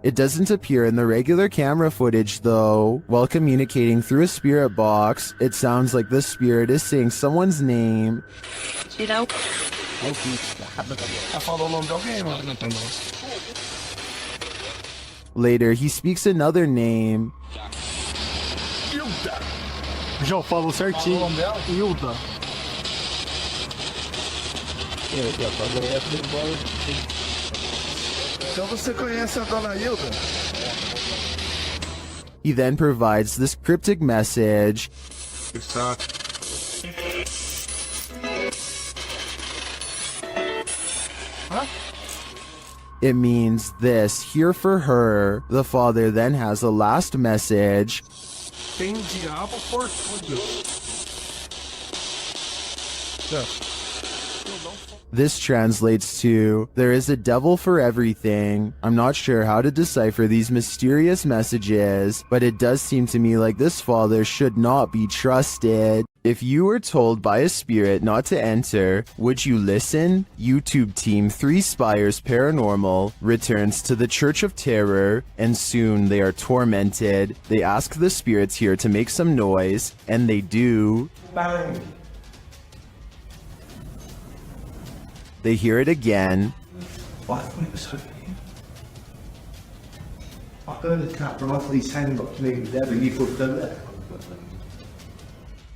It doesn't appear in the regular camera footage though. While communicating through a spirit box, it sounds like the spirit is saying someone's name. Later, he speaks another name. Já falou certinho. Hilda. Então você conhece a dona Hilda? He then provides this cryptic message. It means this, here for her. The father then has a last message. Tem diabo por tudo. This translates to, there is a devil for everything. I'm not sure how to decipher these mysterious messages, but it does seem to me like this father should not be trusted. If you were told by a spirit not to enter, would you listen? YouTube team 3 Spires Paranormal returns to the Church of Terror, and soon they are tormented. They ask the spirits here to make some noise, and they do. Bang. They hear it again.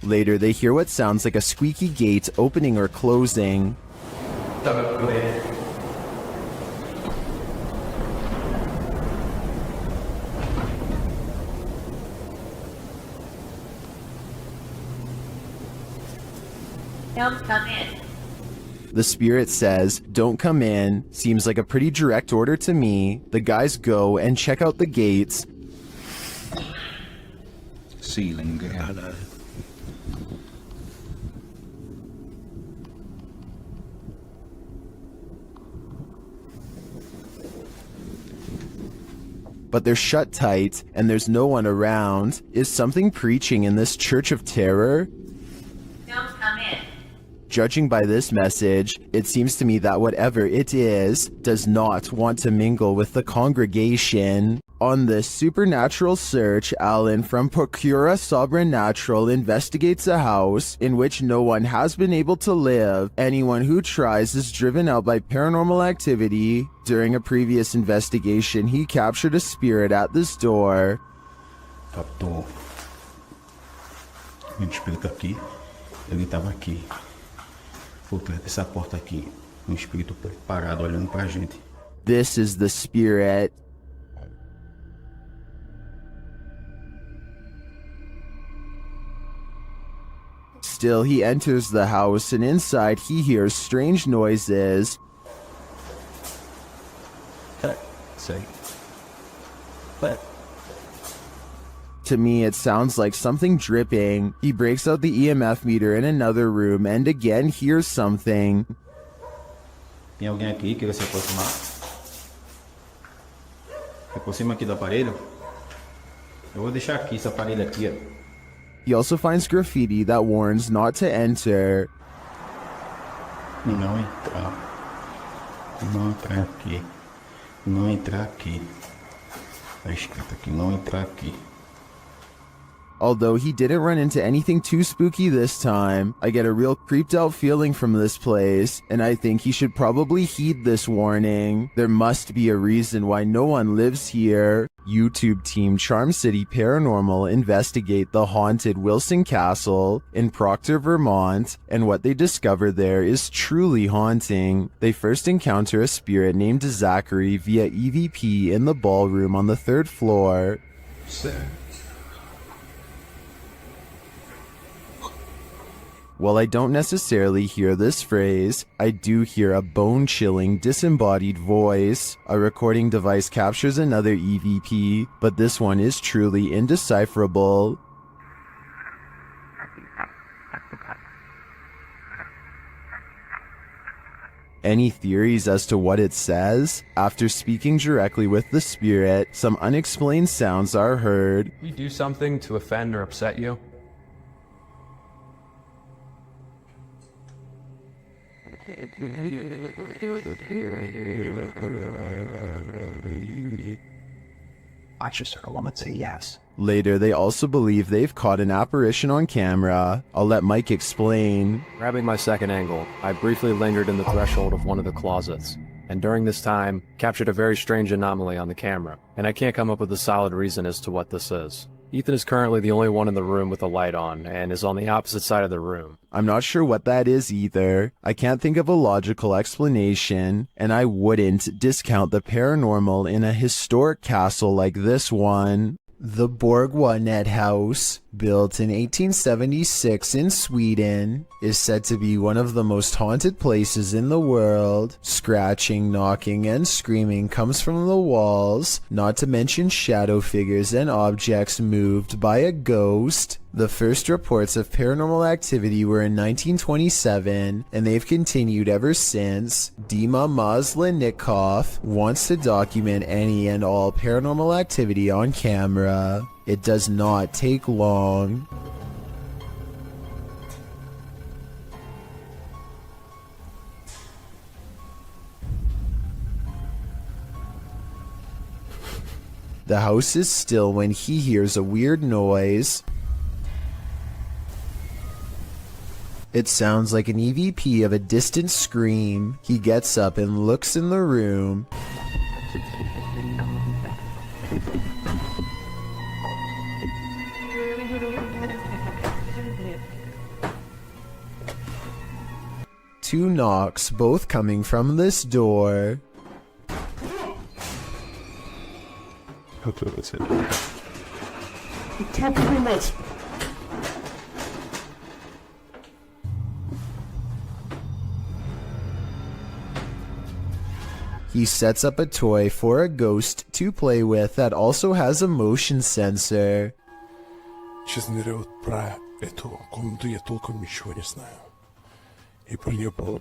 Later, they hear what sounds like a squeaky gate opening or closing. Don't come in. The spirit says, "Don't come in." Seems like a pretty direct order to me. The guys go and check out the gates. Ceiling. But they're shut tight, and there's no one around. Is something preaching in this Church of Terror? Don't come in. Judging by this message, it seems to me that whatever it is, does not want to mingle with the congregation. On this supernatural search, Alan from Procura Sobrenatural investigates a house in which no one has been able to live. Anyone who tries is driven out by paranormal activity. During a previous investigation, he captured a spirit at this door. Captou. O espírito aqui, ele estava aqui. Por perto dessa porta aqui. Espírito parado olhando pra gente. This is the spirit. Still, he enters the house, and inside he hears strange noises. Sei. But to me, it sounds like something dripping. He breaks out the EMF meter in another room and again hears something. Tem alguém aqui que quer se aproximar? Se aproxima aqui do aparelho. Eu vou deixar aqui esse aparelho aqui, ó. He also finds graffiti that warns not to enter. Não entrar. Não entrar aqui. Não entrar aqui. Tá escrito aqui, não entrar aqui. Although he didn't run into anything too spooky this time, I get a real creeped out feeling from this place, and I think he should probably heed this warning. There must be a reason why no one lives here. YouTube team Charm City Paranormal investigate the haunted Wilson Castle in Proctor, Vermont, and what they discover there is truly haunting. They first encounter a spirit named Zachary via EVP in the ballroom on the 3rd floor. While I don't necessarily hear this phrase, I do hear a bone-chilling, disembodied voice. A recording device captures another EVP, but this one is truly indecipherable. Any theories as to what it says? After speaking directly with the spirit, some unexplained sounds are heard. We do something to offend or upset you? I just heard a woman say yes. Later, they also believe they've caught an apparition on camera. I'll let Mike explain. Grabbing my second angle, I briefly lingered in the threshold of one of the closets, and during this time, captured a very strange anomaly on the camera, and I can't come up with a solid reason as to what this is. Ethan is currently the only one in the room with a light on, and is on the opposite side of the room. I'm not sure what that is either. I can't think of a logical explanation, and I wouldn't discount the paranormal in a historic castle like this one. The Borgwanet House, built in 1876 in Sweden, is said to be one of the most haunted places in the world. Scratching, knocking, and screaming comes from the walls, not to mention shadow figures and objects moved by a ghost. The first reports of paranormal activity were in 1927, and they've continued ever since. Dima Maslenikov wants to document any and all paranormal activity on camera. It does not take long. The house is still when he hears a weird noise. It sounds like an EVP of a distant scream. He gets up and looks in the room. Two knocks, both coming from this door. He sets up a toy for a ghost to play with that also has a motion sensor. Честно говоря, вот про эту комнату я толком ничего не знаю. И про нее было...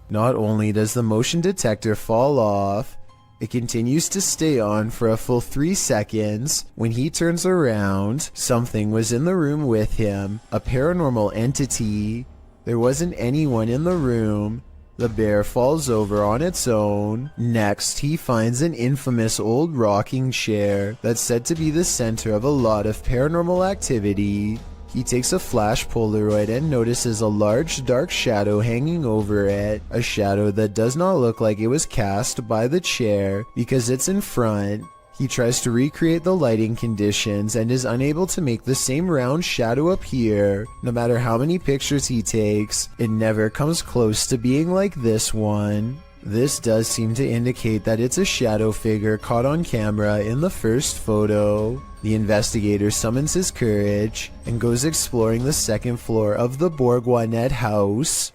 Not only does the motion detector fall off, it continues to stay on for a full 3 seconds. When he turns around, something was in the room with him, a paranormal entity. There wasn't anyone in the room. The bear falls over on its own. Next, he finds an infamous old rocking chair that's said to be the center of a lot of paranormal activity. He takes a flash Polaroid and notices a large dark shadow hanging over it, a shadow that does not look like it was cast by the chair because it's in front. He tries to recreate the lighting conditions and is unable to make the same round shadow appear. No matter how many pictures he takes, it never comes close to being like this one. This does seem to indicate that it's a shadow figure caught on camera in the first photo. The investigator summons his courage and goes exploring the second floor of the Borgwanet house.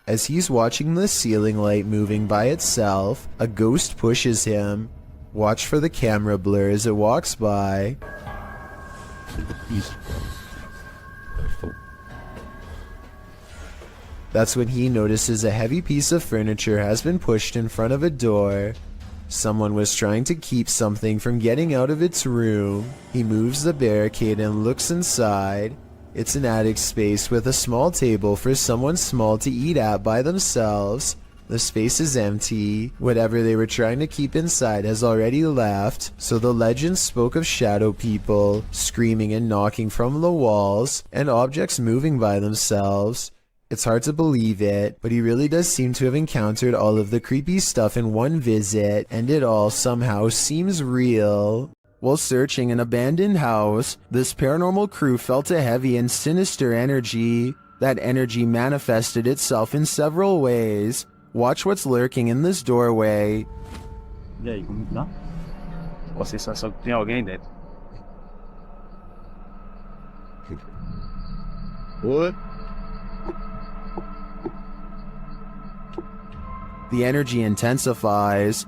As he's watching the ceiling light moving by itself, a ghost pushes him. Watch for the camera blur as it walks by. That's when he notices a heavy piece of furniture has been pushed in front of a door. Someone was trying to keep something from getting out of its room. He moves the barricade and looks inside. It's an attic space with a small table for someone small to eat at by themselves. The space is empty. Whatever they were trying to keep inside has already left, so the legend spoke of shadow people, screaming and knocking from the walls, and objects moving by themselves. It's hard to believe it, but he really does seem to have encountered all of the creepy stuff in one visit, and it all somehow seems real. While searching an abandoned house, this paranormal crew felt a heavy and sinister energy. That energy manifested itself in several ways. Watch what's lurking in this doorway. E aí, como tá? Você só tem alguém dentro? What? The energy intensifies.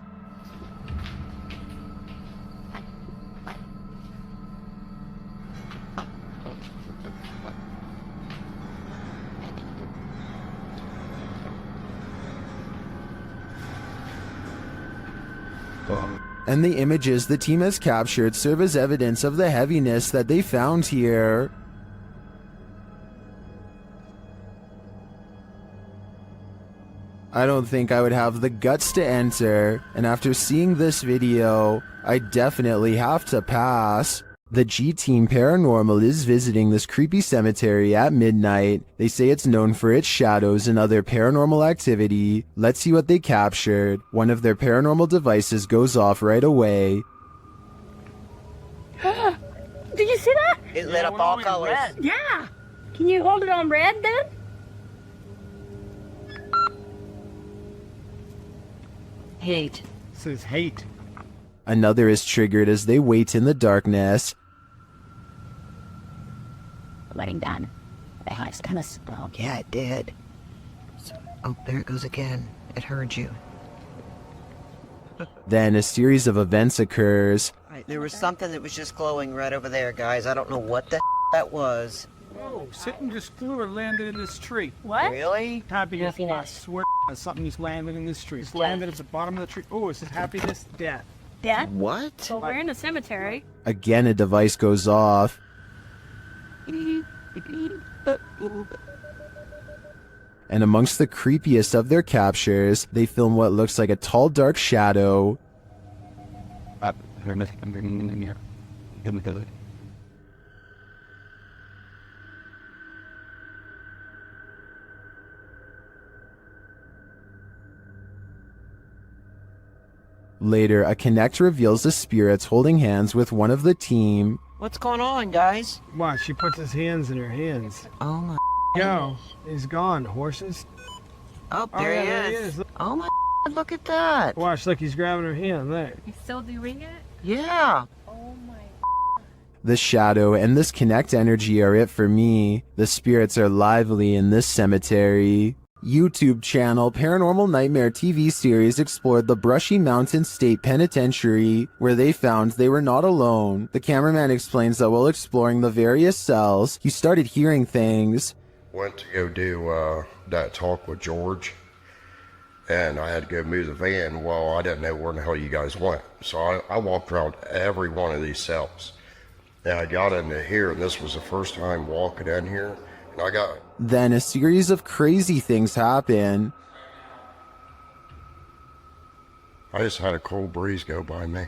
And the images the team has captured serve as evidence of the heaviness that they found here. I don't think I would have the guts to enter, and after seeing this video, I definitely have to pass. The G-Team Paranormal is visiting this creepy cemetery at midnight. They say it's known for its shadows and other paranormal activity. Let's see what they captured. One of their paranormal devices goes off right away. Did you see that? It lit up all colors. Yeah. Can you hold it on red then? Hate. Says hate. Another is triggered as they wait in the darkness. Letting down. The house kind of spoke. Yeah, it did. Oh, there it goes again. It heard you. Then a series of events occurs. There was something that was just glowing right over there, guys. I don't know what the that was. Oh, something just flew or landed in this tree. What? Really? Happiness. I swear something just landed in this tree. It's landed at the bottom of the tree. Oh, it says happiness, death. Death? What? Well, we're in a cemetery. Again, a device goes off. And amongst the creepiest of their captures, they film what looks like a tall, dark shadow. Later, a Connect reveals the spirits holding hands with one of the team. What's going on, guys? Watch, she puts his hands in her hands. Oh my. Yo, he's gone. Horses. Oh, there, yeah, he there is. Oh my. Look at that. Watch, look, he's grabbing her hand there. He's still doing it? Yeah. Oh my. The shadow and this Connect energy are it for me. The spirits are lively in this cemetery. YouTube channel Paranormal Nightmare TV series explored the Brushy Mountain State Penitentiary, where they found they were not alone. The cameraman explains that while exploring the various cells, he started hearing things. Went to go do that talk with George, and I had to go move the van. Well, I didn't know where the hell you guys went, so I walked around every one of these cells. And I got into here, and this was the first time walking in here, and I got... Then a series of crazy things happen. I just had a cold breeze go by me.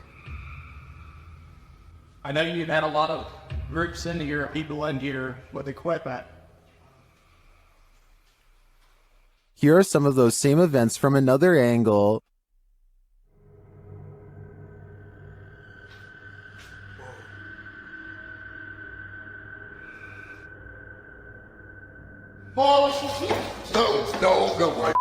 I know you've had a lot of groups in here, people in here with equipment. Here are some of those same events from another angle. No, away.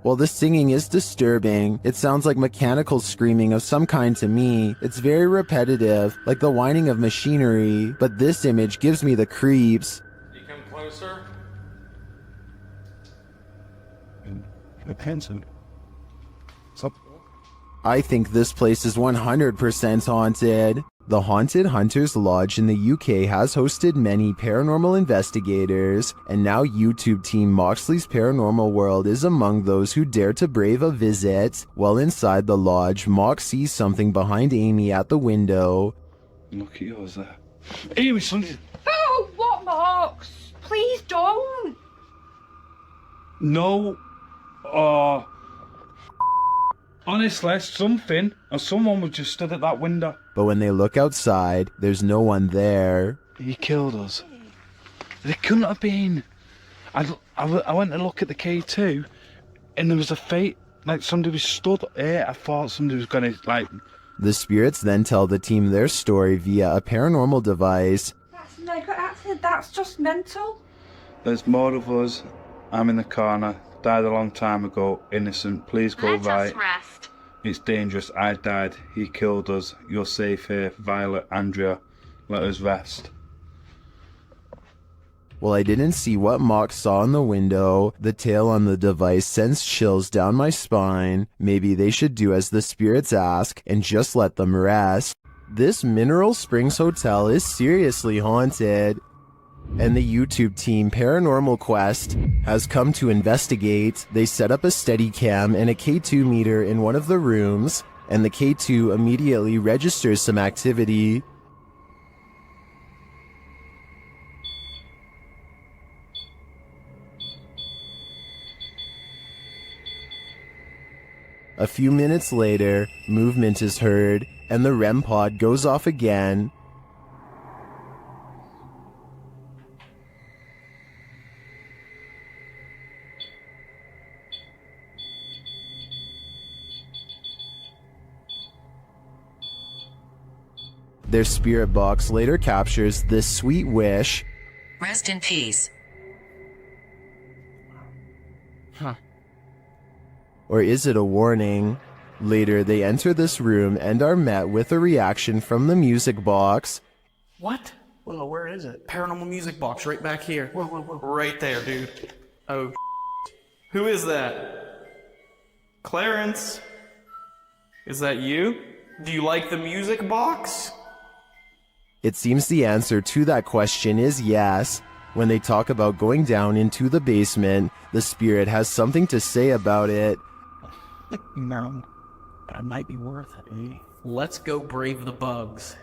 While the singing is disturbing, it sounds like mechanical screaming of some kind to me. It's very repetitive, like the whining of machinery, but this image gives me the creeps. You come closer. Attention. I think this place is 100% haunted. The Haunted Hunters Lodge in the UK has hosted many paranormal investigators, and now YouTube team Moxley's Paranormal World is among those who dare to brave a visit. While inside the lodge, Mox sees something behind Amy at the window. Look at yours there. Amy, something. Oh, what, Mox? Please don't. No. Honestly, something or someone was just stood at that window. But when they look outside, there's no one there. He killed us. There couldn't have been. I went to look at the K2, and there was a fate, like somebody was stood there. I thought somebody was gonna, like... The spirits then tell the team their story via a paranormal device. That's just mental. There's more of us. I'm in the corner. Died a long time ago. Innocent. Please go right. Rest. It's dangerous. I died. He killed us. You're safe here. Violet, Andrea. Let us rest. While I didn't see what Mock saw in the window, the tail on the device sends chills down my spine. Maybe they should do as the spirits ask and just let them rest. This Mineral Springs Hotel is seriously haunted. And the YouTube team Paranormal Quest has come to investigate. They set up a Steadicam and a K2 meter in one of the rooms, and the K2 immediately registers some activity. A few minutes later, movement is heard, and the REM pod goes off again. Their spirit box later captures this sweet wish. Rest in peace. Huh. Or is it a warning? Later, they enter this room and are met with a reaction from the music box. What? Well, where is it? Paranormal music box right back here. Whoa. Right there, dude. Oh, who is that? Clarence? Is that you? Do you like the music box? It seems the answer to that question is yes. When they talk about going down into the basement, the spirit has something to say about it. No, but it might be worth it, eh? Let's go brave the bugs.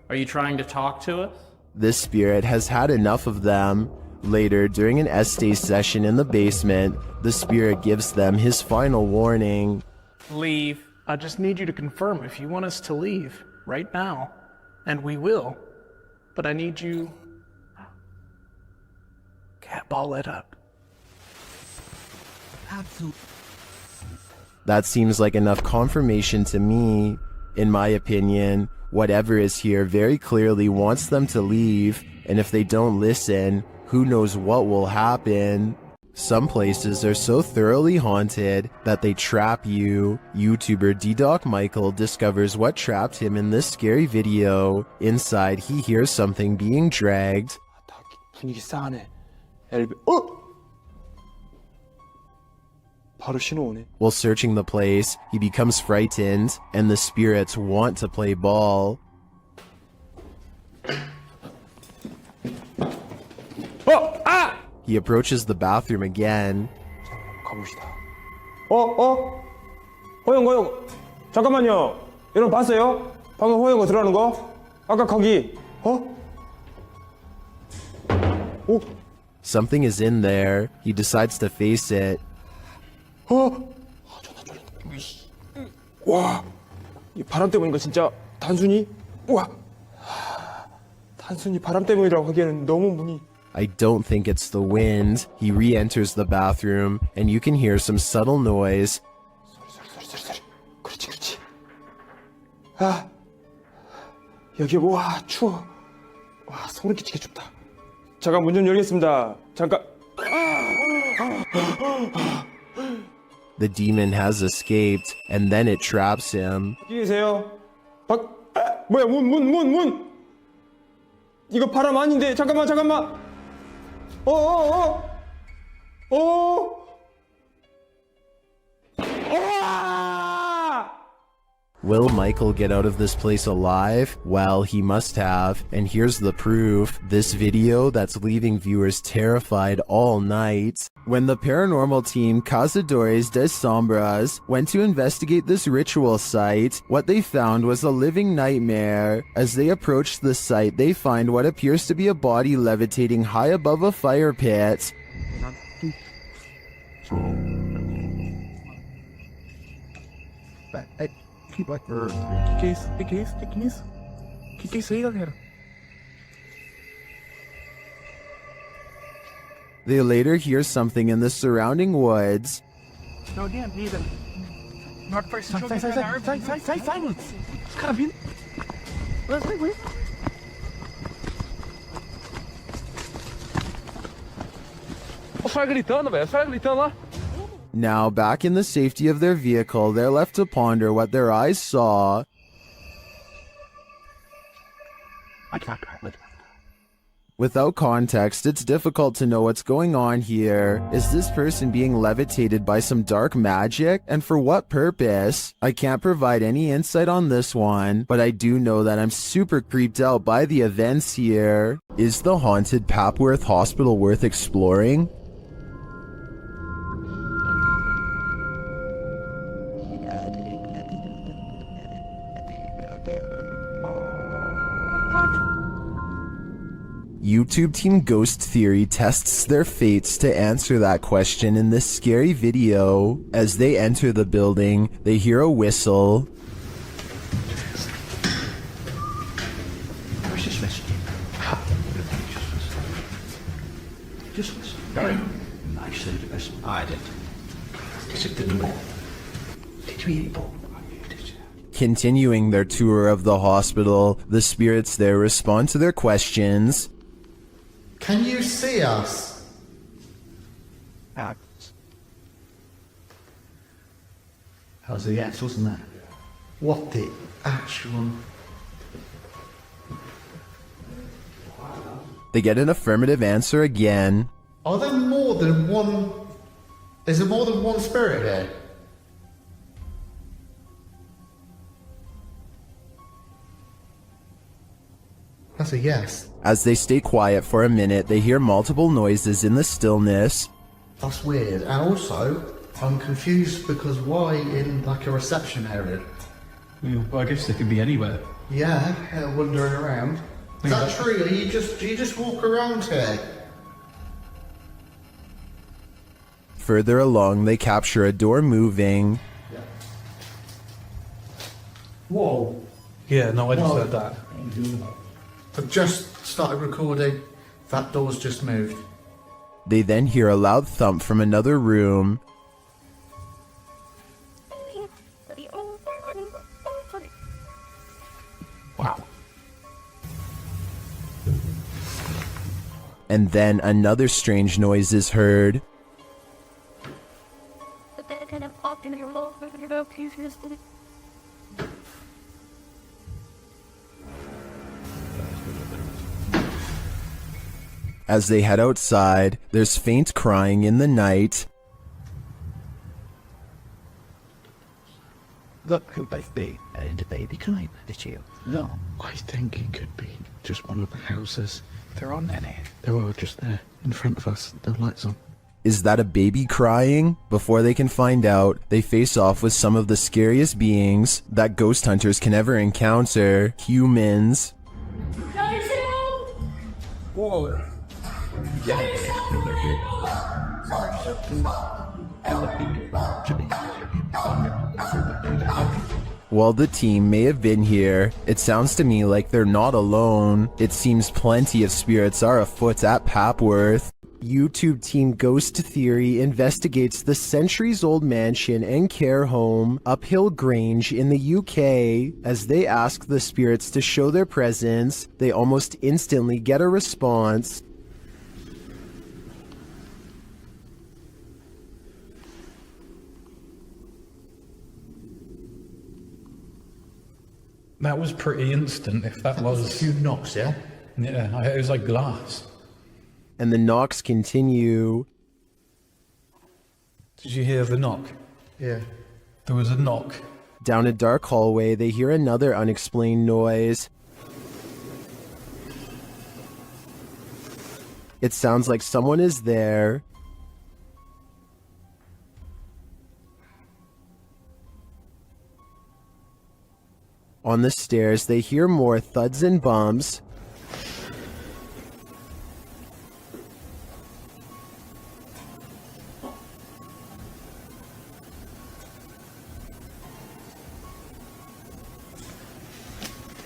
Are you trying to talk to us? This spirit has had enough of them. Later, during an Estee session in the basement, the spirit gives them his final warning. Leave. I just need you to confirm if you want us to leave right now. And we will. But I need you... Cat ball it up. Absolutely. That seems like enough confirmation to me. In my opinion, whatever is here very clearly wants them to leave, and if they don't listen, who knows what will happen. Some places are so thoroughly haunted that they trap you. YouTuber D-Doc Michael discovers what trapped him in this scary video. Inside, he hears something being dragged. 분위기 싸하네. 바로 신호 오네. While searching the place, he becomes frightened, and the spirits want to play ball. He approaches the bathroom again. 가봅시다. 호영. 잠깐만요. 여러분 봤어요? 방금 호영거 들어가는 거? 아까 거기. Something is in there. He decides to face it. 와, 이 바람 때문인 거 진짜 단순히? 와, 단순히 바람 때문이라고 하기에는 너무 문이. I don't think it's the wind. He re-enters the bathroom, and you can hear some subtle noise. 소리. 그렇지. 아, 여기 와 추워. 와 소름 끼치게 춥다. 잠깐 문 좀 열겠습니다. 잠깐. The demon has escaped, and then it traps him. 어디 계세요? 뭐야 문. 이거 바람 아닌데 잠깐만. Will Michael get out of this place alive? Well, he must have, and here's the proof. This video that's leaving viewers terrified all night. When the paranormal team Cazadores de Sombras went to investigate this ritual site, what they found was a living nightmare. As they approached the site, they find what appears to be a body levitating high above a fire pit. They later hear something in the surrounding woods. No, damn, neither. Not first. Silence. Carabin. Wait. Now, back in the safety of their vehicle, they're left to ponder what their eyes saw. Without context, it's difficult to know what's going on here. Is this person being levitated by some dark magic? And for what purpose? I can't provide any insight on this one, but I do know that I'm super creeped out by the events here. Is the haunted Papworth Hospital worth exploring? YouTube Team Ghost Theory tests their fates to answer that question in this scary video. As they enter the building, they hear a whistle. Where's this message? Just listen. No. I said listen. I did. Is it the door? Did you hear it? Continuing their tour of the hospital, the spirits there respond to their questions. Can you see us? How's the axe, wasn't that? What the actual... They get an affirmative answer again. Are there more than one... Is there more than one spirit here? That's a yes. As they stay quiet for a minute, they hear multiple noises in the stillness. That's weird. And also, I'm confused because why in like a reception area? Well, I guess they could be anywhere. Yeah, wandering around. Is that true? Do you just walk around here? Further along, they capture a door moving. Whoa. Yeah, no, I just heard that. I've just started recording. That door's just moved. They then hear a loud thump from another room. Wow. And then another strange noise is heard. As they head outside, there's faint crying in the night. Look who they've been. And the baby crying, did you? No. I think it could be just one of the houses. There aren't any. They're all just there, in front of us. The lights on. Is that a baby crying? Before they can find out, they face off with some of the scariest beings that ghost hunters can ever encounter. Humans. Whoa. While the team may have been here, it sounds to me like they're not alone. It seems plenty of spirits are afoot at Papworth. YouTube Team Ghost Theory investigates the centuries-old mansion and care home, Uphill Grange in the UK. As they ask the spirits to show their presence, they almost instantly get a response. That was pretty instant, if that was... a few knocks, yeah? Yeah, it was like glass. And the knocks continue. Did you hear the knock? Yeah. There was a knock. Down a dark hallway, they hear another unexplained noise. It sounds like someone is there. On the stairs, they hear more thuds and bumps.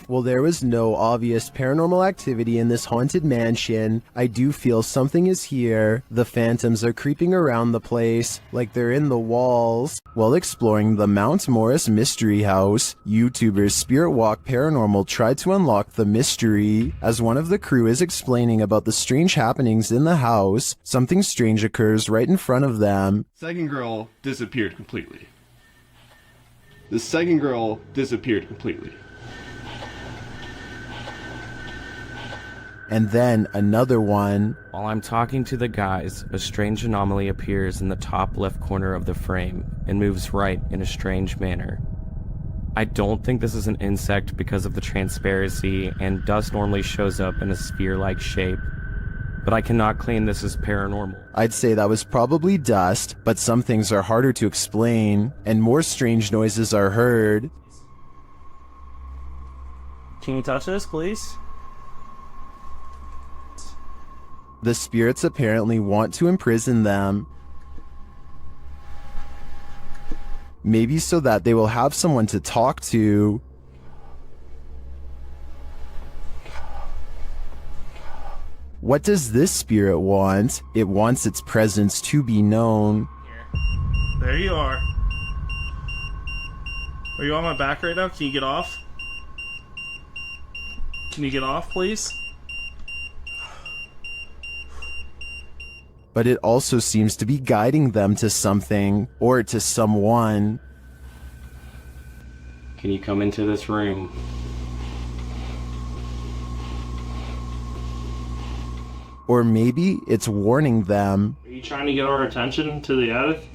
While there was no obvious paranormal activity in this haunted mansion, I do feel something is here. The phantoms are creeping around the place, like they're in the walls. While exploring the Mount Morris Mystery House, YouTubers Spirit Walk Paranormal tried to unlock the mystery. As one of the crew is explaining about the strange happenings in the house, something strange occurs right in front of them. Second girl disappeared completely. The second girl disappeared completely. and then another one. While I'm talking to the guys, a strange anomaly appears in the top left corner of the frame and moves right in a strange manner. I don't think this is an insect because of the transparency, and dust normally shows up in a sphere-like shape, but I cannot claim this is paranormal. I'd say that was probably dust, but some things are harder to explain, and more strange noises are heard. Can you touch this, please? The spirits apparently want to imprison them. Maybe so that they will have someone to talk to. What does this spirit want? It wants its presence to be known. There you are. Are you on my back right now? Can you get off? Can you get off, please? But it also seems to be guiding them to something, or to someone. Can you come into this room? Or maybe it's warning them. Are you trying to get our attention to the attic?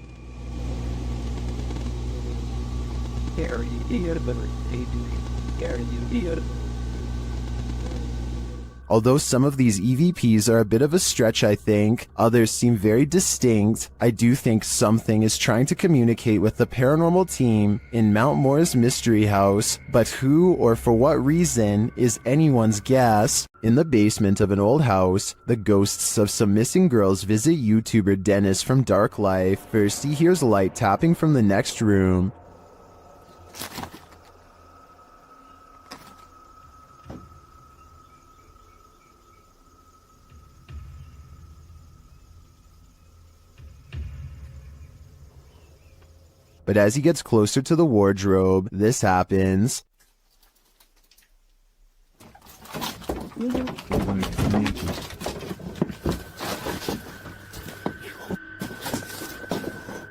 Although some of these EVPs are a bit of a stretch, I think, others seem very distinct, I do think something is trying to communicate with the paranormal team in Mount Moore's mystery house, but who or for what reason is anyone's guess. In the basement of an old house, the ghosts of some missing girls visit YouTuber Dennis from Dark Life. First he hears light tapping from the next room. But as he gets closer to the wardrobe, this happens.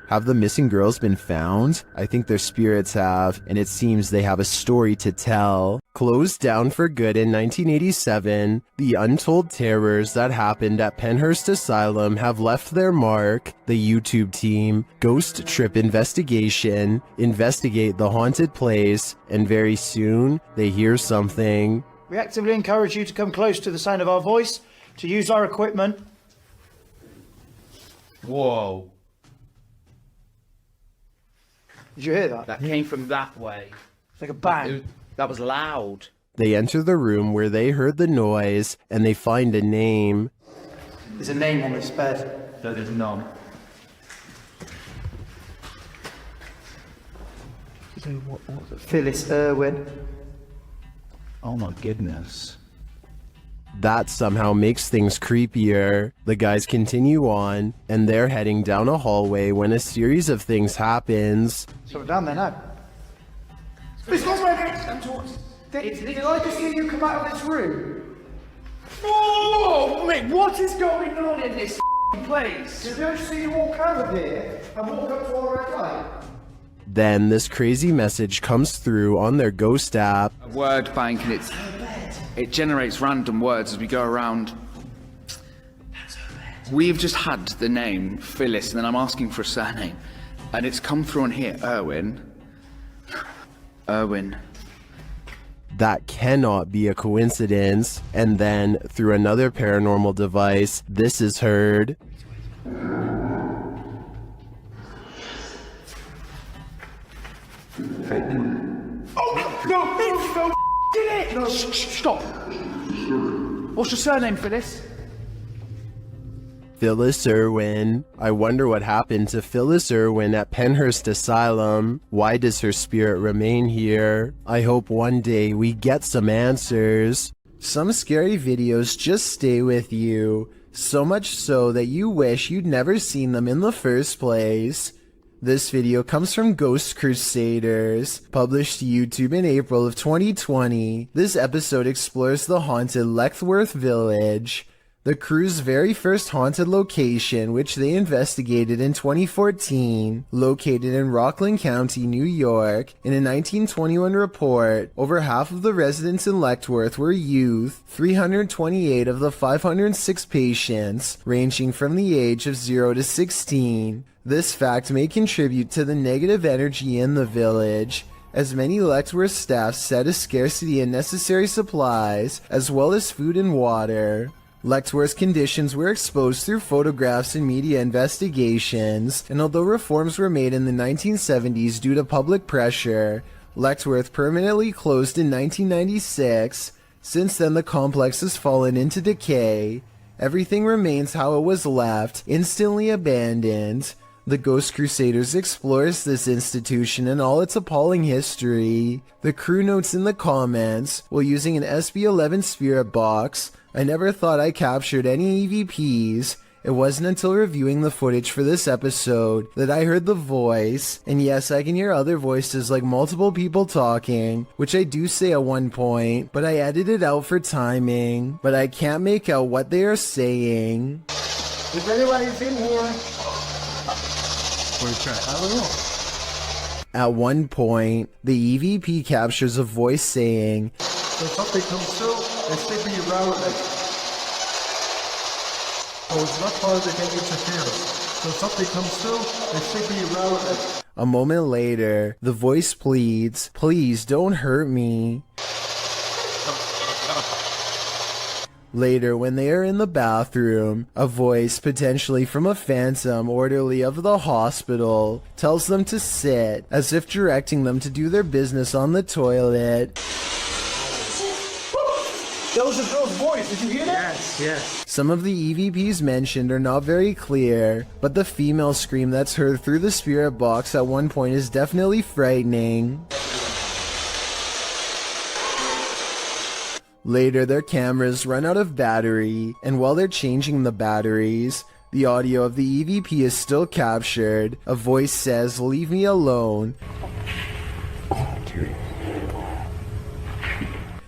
Have the missing girls been found? I think their spirits have, and it seems they have a story to tell. Closed down for good in 1987, the untold terrors that happened at Penhurst Asylum have left their mark. The YouTube team, Ghost Trip Investigation, investigate the haunted place, and very soon, they hear something. We actively encourage you to come close to the sound of our voice, to use our equipment. Whoa. Did you hear that? That came from that way. It's like a bang. That was loud. They enter the room where they heard the noise, and they find a name. There's a name on this bed. No, there's none. So what Phyllis Irwin. Oh my goodness. That somehow makes things creepier. The guys continue on, and they're heading down a hallway when a series of things happens. So we're down there now. This was where did I just hear you come out of this room? Oh, mate, what is going on in this place? Did I just see you walk out of here and walk up to our red light? Then this crazy message comes through on their ghost app. A word bank, and it generates random words as we go around. We've just had the name Phyllis, and then I'm asking for a surname, and it's come through on here, Irwin. That cannot be a coincidence. And then, through another paranormal device, this is heard. Oh, no, did it! No, stop. What's your surname, Phyllis? Phyllis Irwin. I wonder what happened to Phyllis Irwin at Penhurst Asylum. Why does her spirit remain here? I hope one day we get some answers. Some scary videos just stay with you, so much so that you wish you'd never seen them in the first place. This video comes from Ghost Crusaders, published to YouTube in April of 2020. This episode explores the haunted Leckworth Village. The crew's very first haunted location, which they investigated in 2014, located in Rockland County, New York. In a 1921 report, over half of the residents in Letchworth were youth, 328 of the 506 patients, ranging from the age of 0 to 16. This fact may contribute to the negative energy in the village, as many Letchworth staff said a scarcity in necessary supplies, as well as food and water. Letchworth's conditions were exposed through photographs and media investigations, and although reforms were made in the 1970s due to public pressure, Letchworth permanently closed in 1996. Since then, the complex has fallen into decay. Everything remains how it was left, instantly abandoned. The Ghost Crusaders explores this institution and all its appalling history. The crew notes in the comments, while using an SB-11 spirit box, I never thought I captured any EVPs. It wasn't until reviewing the footage for this episode that I heard the voice, and yes, I can hear other voices like multiple people talking, which I do say at one point, but I edited it out for timing, but I can't make out what they are saying. If anybody's in here, I don't know. At one point, the EVP captures a voice saying, When something comes through, it's simply irrelevant. So it's not positive interference. When something comes through, it's simply irrelevant. A moment later, the voice pleads, please don't hurt me. Later, when they are in the bathroom, a voice, potentially from a phantom orderly of the hospital, tells them to sit, as if directing them to do their business on the toilet. That was a girl's voice. Did you hear that? Yes. Some of the EVPs mentioned are not very clear, but the female scream that's heard through the spirit box at one point is definitely frightening. Later, their cameras run out of battery, and while they're changing the batteries, the audio of the EVP is still captured. A voice says, "Leave me alone."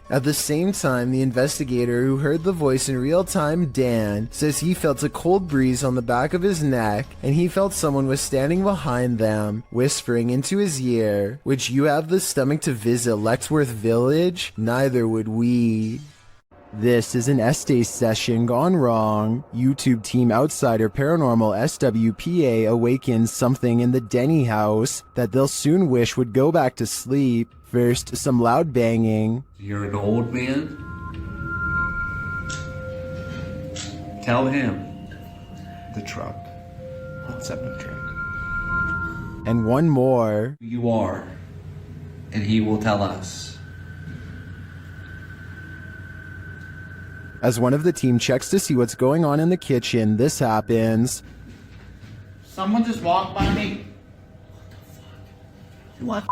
At the same time, the investigator who heard the voice in real time, Dan, says he felt a cold breeze on the back of his neck, and he felt someone was standing behind them, whispering into his ear, "Would you have the stomach to visit Letchworth Village? Neither would we." This is an Estes session gone wrong. YouTube team outsider Paranormal SWPA awakens something in the Denny house that they'll soon wish would go back to sleep. First, some loud banging. You're an old man? Tell him. The truck. What's up the truck? And one more. Who you are, and he will tell us. As one of the team checks to see what's going on in the kitchen, this happens. Someone just walked by me. What?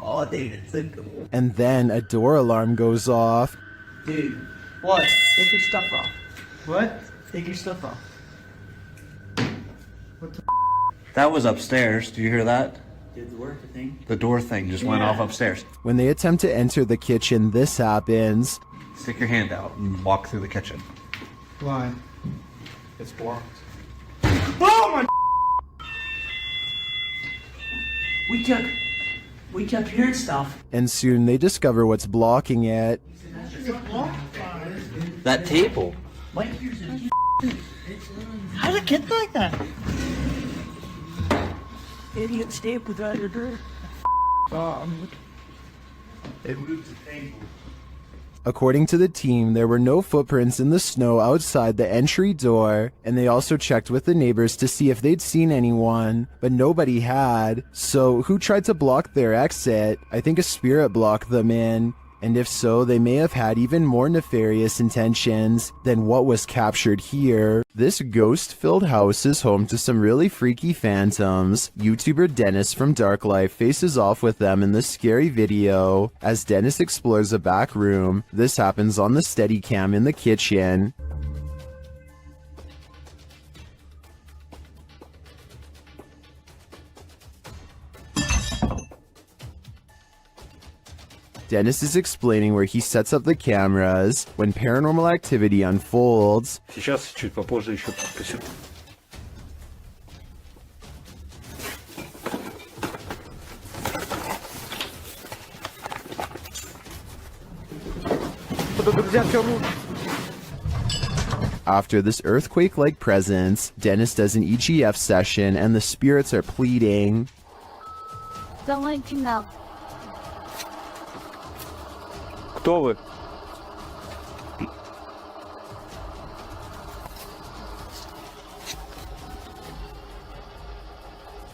Oh, dude, it's a good. And then a door alarm goes off. Dude. What? Take your stuff off. What? Take your stuff off. What the That was upstairs. Do you hear that? Did the work thing? The door thing just went off upstairs. When they attempt to enter the kitchen, this happens. Stick your hand out and walk through the kitchen. Why? It's blocked. Oh my! We kept hearing stuff. And soon they discover what's blocking it. That table. What? How did it get like that? Idiot stayed without your door. It moved the table. According to the team, there were no footprints in the snow outside the entry door, and they also checked with the neighbors to see if they'd seen anyone, but nobody had. So who tried to block their exit? I think a spirit blocked them in. And if so, they may have had even more nefarious intentions than what was captured here. This ghost-filled house is home to some really freaky phantoms. YouTuber Dennis from Dark Life faces off with them in this scary video. As Dennis explores a back room, this happens on the Steadicam in the kitchen. Dennis is explaining where he sets up the cameras when paranormal activity unfolds. Сейчас, чуть попозже еще подпишу. After this earthquake-like presence, Dennis does an EGF session and the spirits are pleading. Кто вы?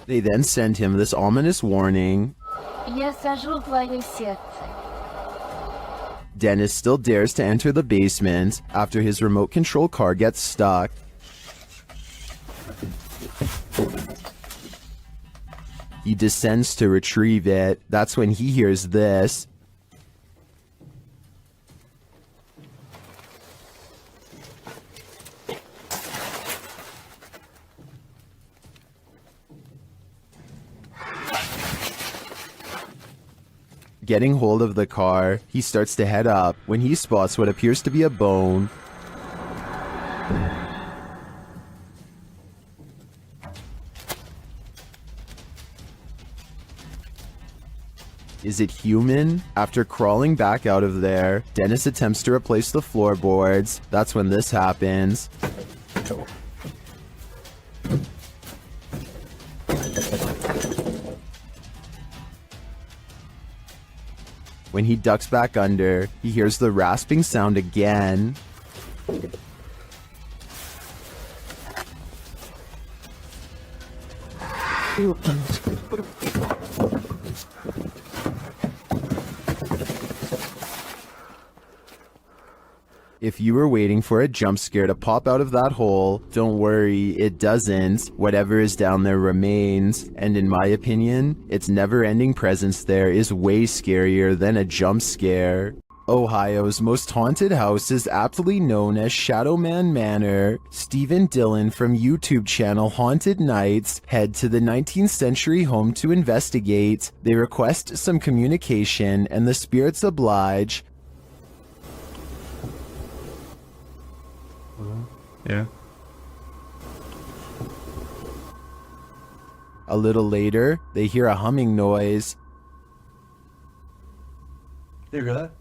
They then send him this ominous warning. Dennis still dares to enter the basement after his remote control car gets stuck. He descends to retrieve it. That's when he hears this. Getting hold of the car, he starts to head up when he spots what appears to be a bone. Is it human? After crawling back out of there, Dennis attempts to replace the floorboards. That's when this happens. When he ducks back under, he hears the rasping sound again. If you were waiting for a jump scare to pop out of that hole, don't worry, it doesn't. Whatever is down there remains, and in my opinion, its never-ending presence there is way scarier than a jump scare. Ohio's most haunted house is aptly known as Shadowman Manor. Stephen Dillon from YouTube channel Haunted Nights head to the 19th century home to investigate. They request some communication, and the spirits oblige. Yeah. A little later, they hear a humming noise. You hear that?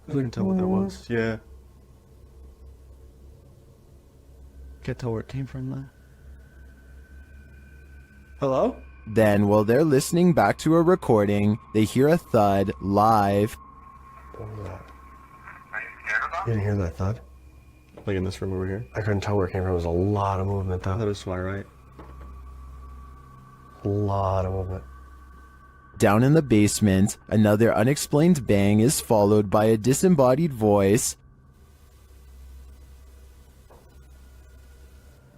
I couldn't tell what that was. Yeah. Can't tell where it came from, though. Hello? Then, while they're listening back to a recording, they hear a thud live. What was that? You didn't hear that thud? Like in this room over here? I couldn't tell where it came from. There was a lot of movement though. That is why, right? A lot of movement. Down in the basement, another unexplained bang is followed by a disembodied voice.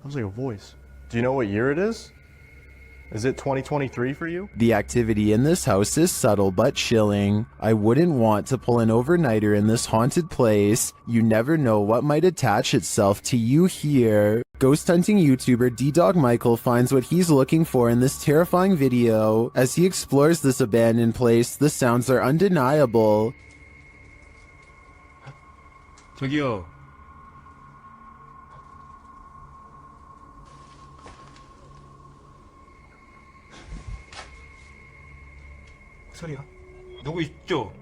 Sounds like a voice. Do you know what year it is? Is it 2023 for you? The activity in this house is subtle but chilling. I wouldn't want to pull an overnighter in this haunted place. You never know what might attach itself to you here. Ghost hunting YouTuber D-Dog Michael finds what he's looking for in this terrifying video. As he explores this abandoned place, the sounds are undeniable. 저기요. 소리야? 누구 있죠?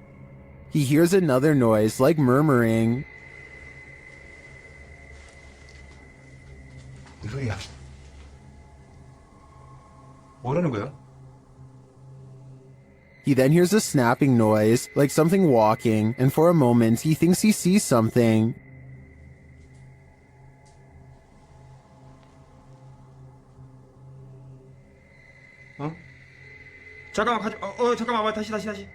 He hears another noise like murmuring. 누구야? 뭐라는 거야? He then hears a snapping noise, like something walking, and for a moment he thinks he sees something. 어? 잠깐만 가지 잠깐만 와 다시 가지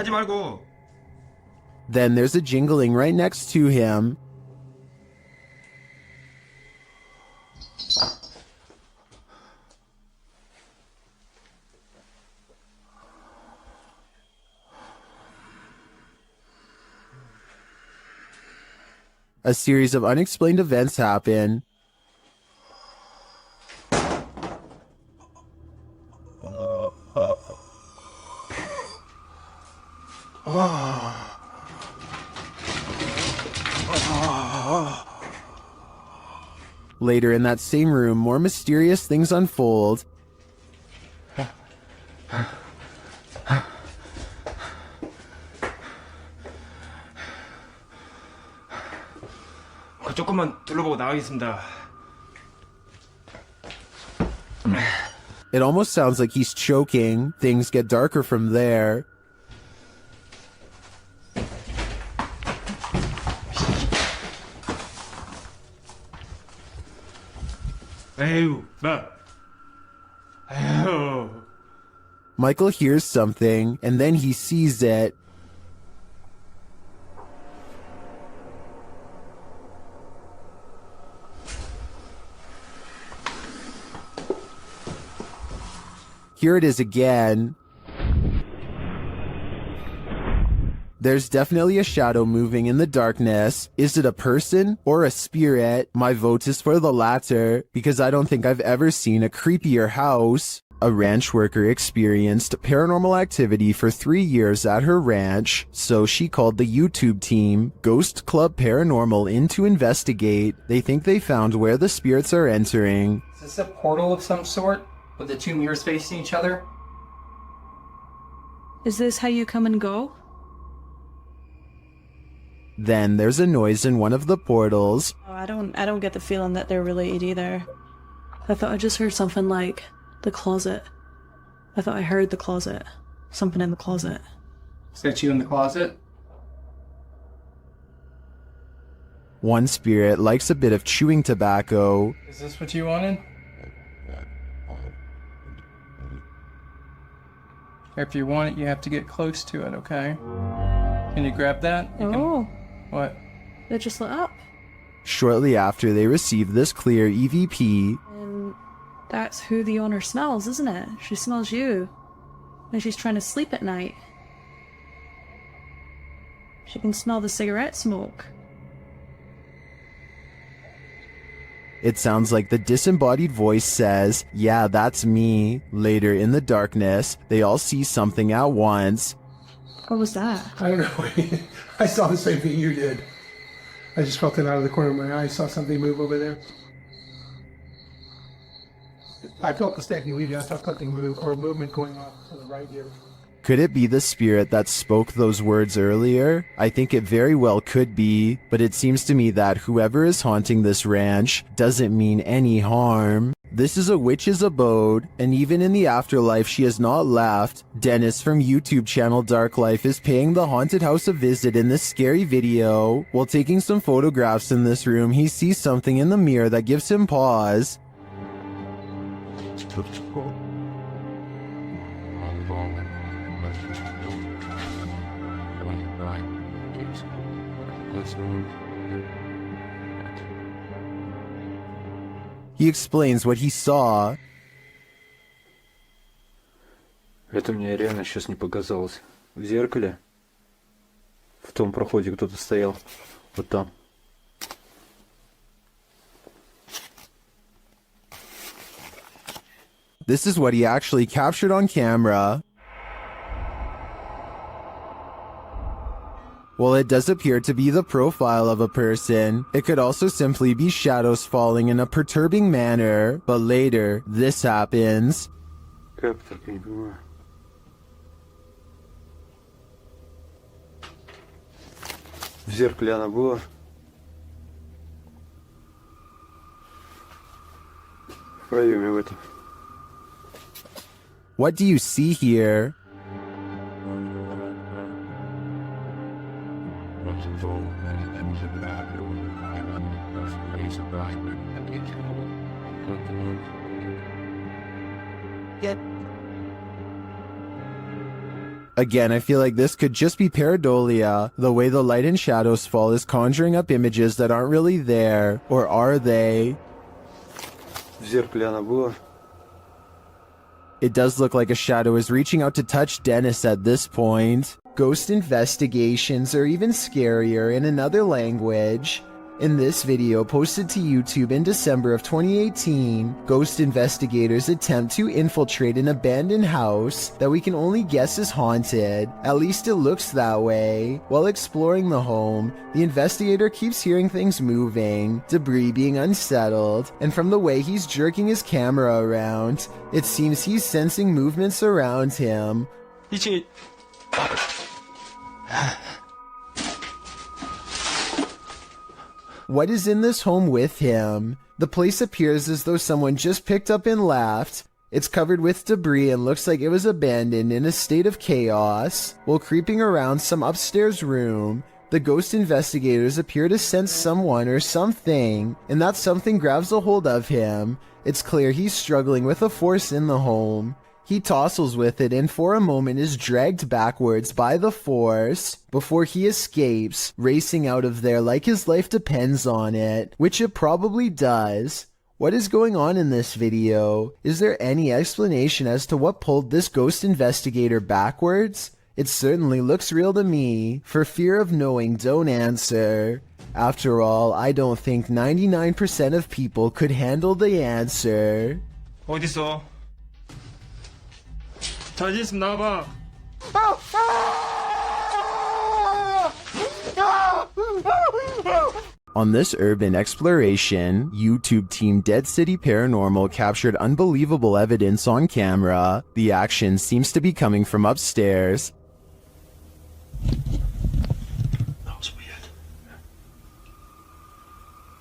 말고. Then there's a jingling right next to him. A series of unexplained events happen. Later in that same room, more mysterious things unfold. 조금만 둘러보고 나가겠습니다. It almost sounds like he's choking. Things get darker from there. 에휴, 에휴. Michael hears something, and then he sees it. Here it is again. There's definitely a shadow moving in the darkness. Is it a person or a spirit? My vote is for the latter, because I don't think I've ever seen a creepier house. A ranch worker experienced paranormal activity for 3 years at her ranch, so she called the YouTube team, Ghost Club Paranormal, in to investigate. They think they found where the spirits are entering. Is this a portal of some sort? With the two mirrors facing each other? Is this how you come and go? Then there's a noise in one of the portals. Oh, I don't get the feeling that they're related either. I thought I just heard something like the closet. I thought I heard the closet. Something in the closet. Is that you in the closet? One spirit likes a bit of chewing tobacco. Is this what you wanted? If you want it, you have to get close to it, okay? Can you grab that? What? They just lit up. Shortly after they receive this clear EVP, And that's who the owner smells, isn't it? She smells you. And she's trying to sleep at night. She can smell the cigarette smoke. it sounds like the disembodied voice says, "Yeah, that's me." Later in the darkness, they all see something at once. What was that? I don't know. I saw the same thing you did. I just felt it out of the corner of my eye. I saw something move over there. I felt the static leave. I saw something move, or movement going on to the right here. Could it be the spirit that spoke those words earlier? I think it very well could be, but it seems to me that whoever is haunting this ranch doesn't mean any harm. This is a witch's abode, and even in the afterlife she has not left. Dennis from YouTube channel Dark Life is paying the haunted house a visit in this scary video. While taking some photographs in this room, he sees something in the mirror that gives him pause. He explains what he saw. Это мне реально сейчас не показалось. В зеркале, в том проходе кто-то стоял. Вот там. This is what he actually captured on camera. While it does appear to be the profile of a person, it could also simply be shadows falling in a perturbing manner. But later, this happens. Как так, я не понимаю. В зеркале она была. В проеме в этом. What do you see here? Again, I feel like this could just be pareidolia. The way the light and shadows fall is conjuring up images that aren't really there. Or are they? В зеркале она была. It does look like a shadow is reaching out to touch Dennis at this point. Ghost investigations are even scarier in another language. In this video posted to YouTube in December of 2018, ghost investigators attempt to infiltrate an abandoned house that we can only guess is haunted. At least it looks that way. While exploring the home, the investigator keeps hearing things moving, debris being unsettled, and from the way he's jerking his camera around, it seems he's sensing movements around him. What is in this home with him? The place appears as though someone just picked up and left. It's covered with debris and looks like it was abandoned in a state of chaos. While creeping around some upstairs room, the ghost investigators appear to sense someone or something, and that something grabs a hold of him. It's clear he's struggling with a force in the home. He tussles with it and for a moment is dragged backwards by the force before he escapes, racing out of there like his life depends on it, which it probably does. What is going on in this video? Is there any explanation as to what pulled this ghost investigator backwards? It certainly looks real to me. For fear of knowing, don't answer. After all, I don't think 99% of people could handle the answer. 어딨어? 자신 있으면 나와봐. On this urban exploration, YouTube team Dead City Paranormal captured unbelievable evidence on camera. The action seems to be coming from upstairs. That was weird.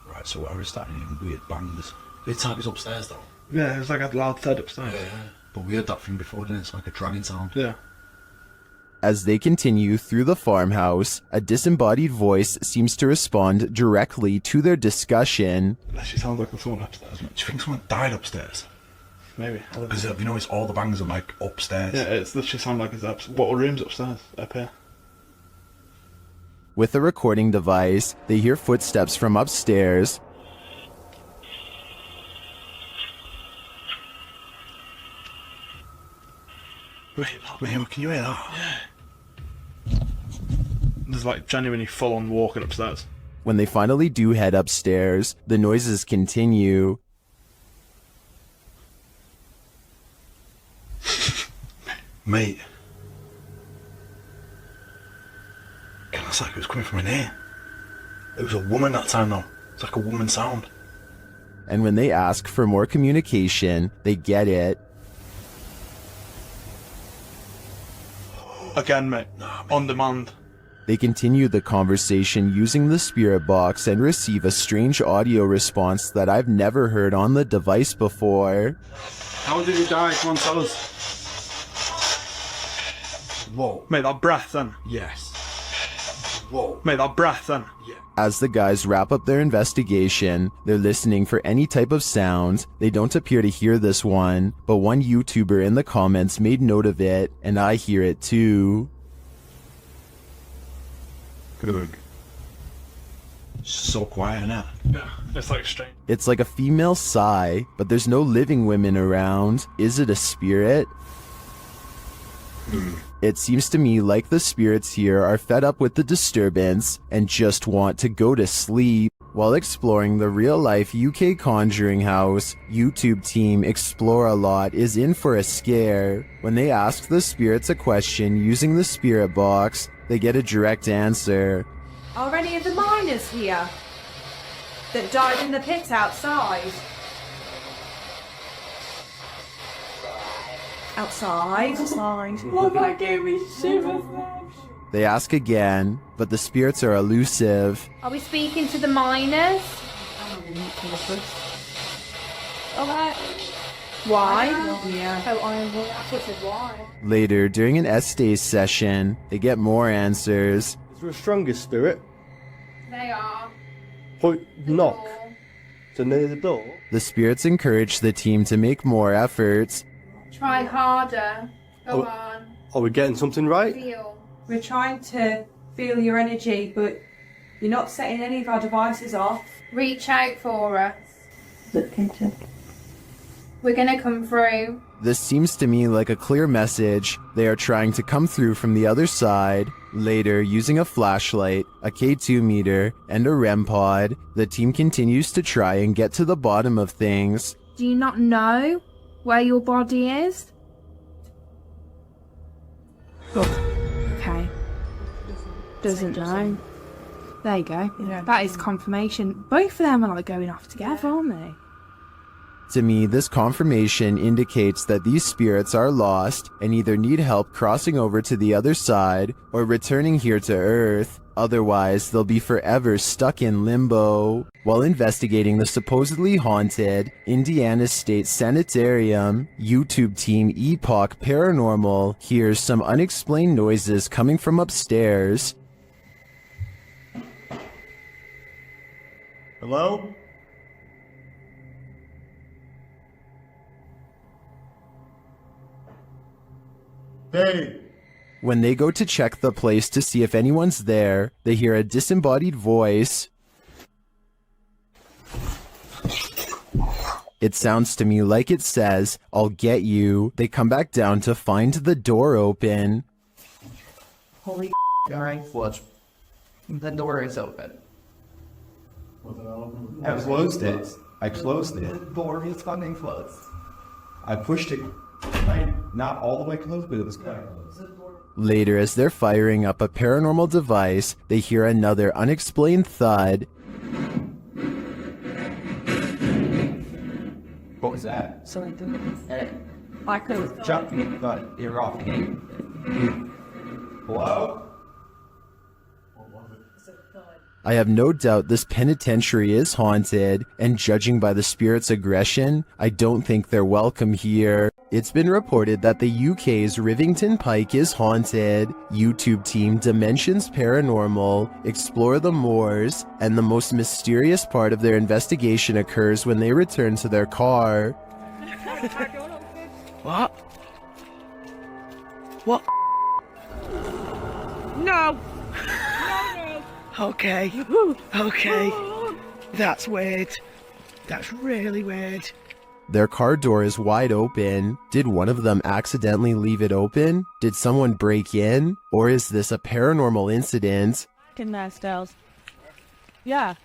Right, so I was starting hearing weird bangs. It's like it's upstairs though. Yeah, it was like a loud thud upstairs. Yeah. But we heard that thing before, didn't it? It's like a dragging sound. Yeah. As they continue through the farmhouse, a disembodied voice seems to respond directly to their discussion. That actually sounds like someone upstairs. Do you think someone died upstairs? Maybe. Because you know, it's all the bangs are like upstairs. Yeah, it's literally sound like it's what room's upstairs, up here. With a recording device, they hear footsteps from upstairs. Wait, can you hear that? Yeah. There's like genuinely full on walking upstairs. When they finally do head upstairs, the noises continue. Mate. It's like it was coming from in here. It was a woman that time though. It's like a woman sound. And when they ask for more communication, they get it. Again, mate. On demand. They continue the conversation using the spirit box and receive a strange audio response that I've never heard on the device before. How did he die? Come on, tell us. Whoa. Mate, that breath then. Yes. Whoa. Mate, that breath then. Yeah. As the guys wrap up their investigation, they're listening for any type of sound. They don't appear to hear this one, but one YouTuber in the comments made note of it, and I hear it too. Good. So quiet now. Yeah, it's like strange. It's like a female sigh, but there's no living women around. Is it a spirit? It seems to me like the spirits here are fed up with the disturbance and just want to go to sleep. While exploring the real-life UK Conjuring House, YouTube team Explore a Lot is in for a scare. When they ask the spirits a question using the spirit box, they get a direct answer. Are any of the miners here that died in the pit outside? Outside. Oh, that gave me shivers. They ask again, but the spirits are elusive. Are we speaking to the miners? Why? Yeah. Oh, I thought it why. Later, during an Estes session, they get more answers. Is there a strongest spirit? They are. Point knock. So near the door? The spirits encourage the team to make more efforts. Try harder. Go on. Are we getting something right? Feel. We're trying to feel your energy, but you're not setting any of our devices off. Reach out for us. Look into. We're gonna come through. This seems to me like a clear message. They are trying to come through from the other side. Later, using a flashlight, a K2 meter, and a REM pod, the team continues to try and get to the bottom of things. Do you not know where your body is? Okay. Doesn't know. There you go. That is confirmation. Both of them are like going off together, aren't they? To me, this confirmation indicates that these spirits are lost and either need help crossing over to the other side or returning here to Earth. Otherwise, they'll be forever stuck in limbo. While investigating the supposedly haunted Indiana State Sanitarium, YouTube team Epoch Paranormal hears some unexplained noises coming from upstairs. Hello? Hey! When they go to check the place to see if anyone's there, they hear a disembodied voice. It sounds to me like it says, "I'll get you." They come back down to find the door open. Holy alright, watch. The door is open. I closed it. I closed it. The door is fucking closed. I pushed it. Not all the way closed, but it was kind of close. Later, as they're firing up a paranormal device, they hear another unexplained thud. What was that? I could. Jump me, thud. You're off. Hello? I have no doubt this penitentiary is haunted, and judging by the spirit's aggression, I don't think they're welcome here. It's been reported that the UK's Rivington Pike is haunted. YouTube team Dimensions Paranormal explore the moors, and the most mysterious part of their investigation occurs when they return to their car. What? What? No! Okay. Okay. That's weird. That's really weird. Their car door is wide open. Did one of them accidentally leave it open? Did someone break in? Or is this a paranormal incident? In there, Styles. Yeah.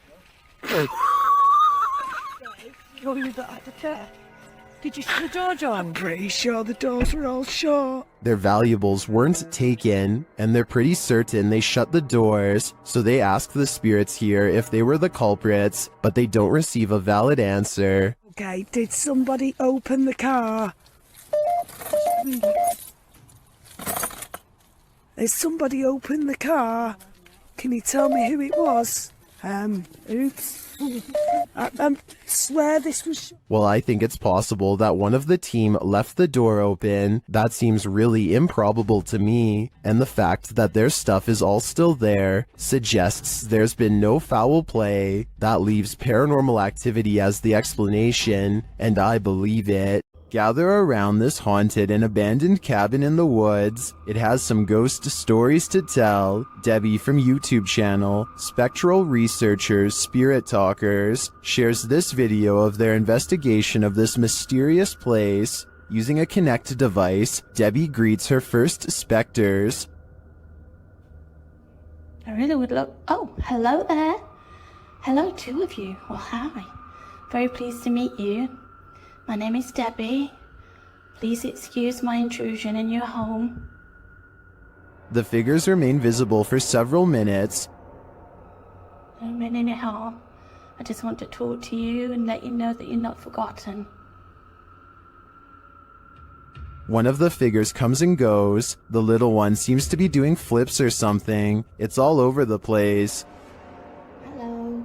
Did you see the door, John? I'm pretty sure the doors were all shut. Their valuables weren't taken, and they're pretty certain they shut the doors, so they ask the spirits here if they were the culprits, but they don't receive a valid answer. Okay, did somebody open the car? Has somebody opened the car? Can you tell me who it was? Oops. I swear this was... Well, I think it's possible that one of the team left the door open. That seems really improbable to me, and the fact that their stuff is all still there suggests there's been no foul play. That leaves paranormal activity as the explanation, and I believe it. Gather around this haunted and abandoned cabin in the woods. It has some ghost stories to tell. Debbie from YouTube channel, Spectral Researchers, Spirit Talkers, shares this video of their investigation of this mysterious place. Using a Kinect device, Debbie greets her first specters. I really would love... Oh, hello there. Hello, two of you. Well, hi. Very pleased to meet you. My name is Debbie. Please excuse my intrusion in your home. The figures remain visible for several minutes. A minute and a half. I just want to talk to you and let you know that you're not forgotten. One of the figures comes and goes. The little one seems to be doing flips or something. It's all over the place. Hello.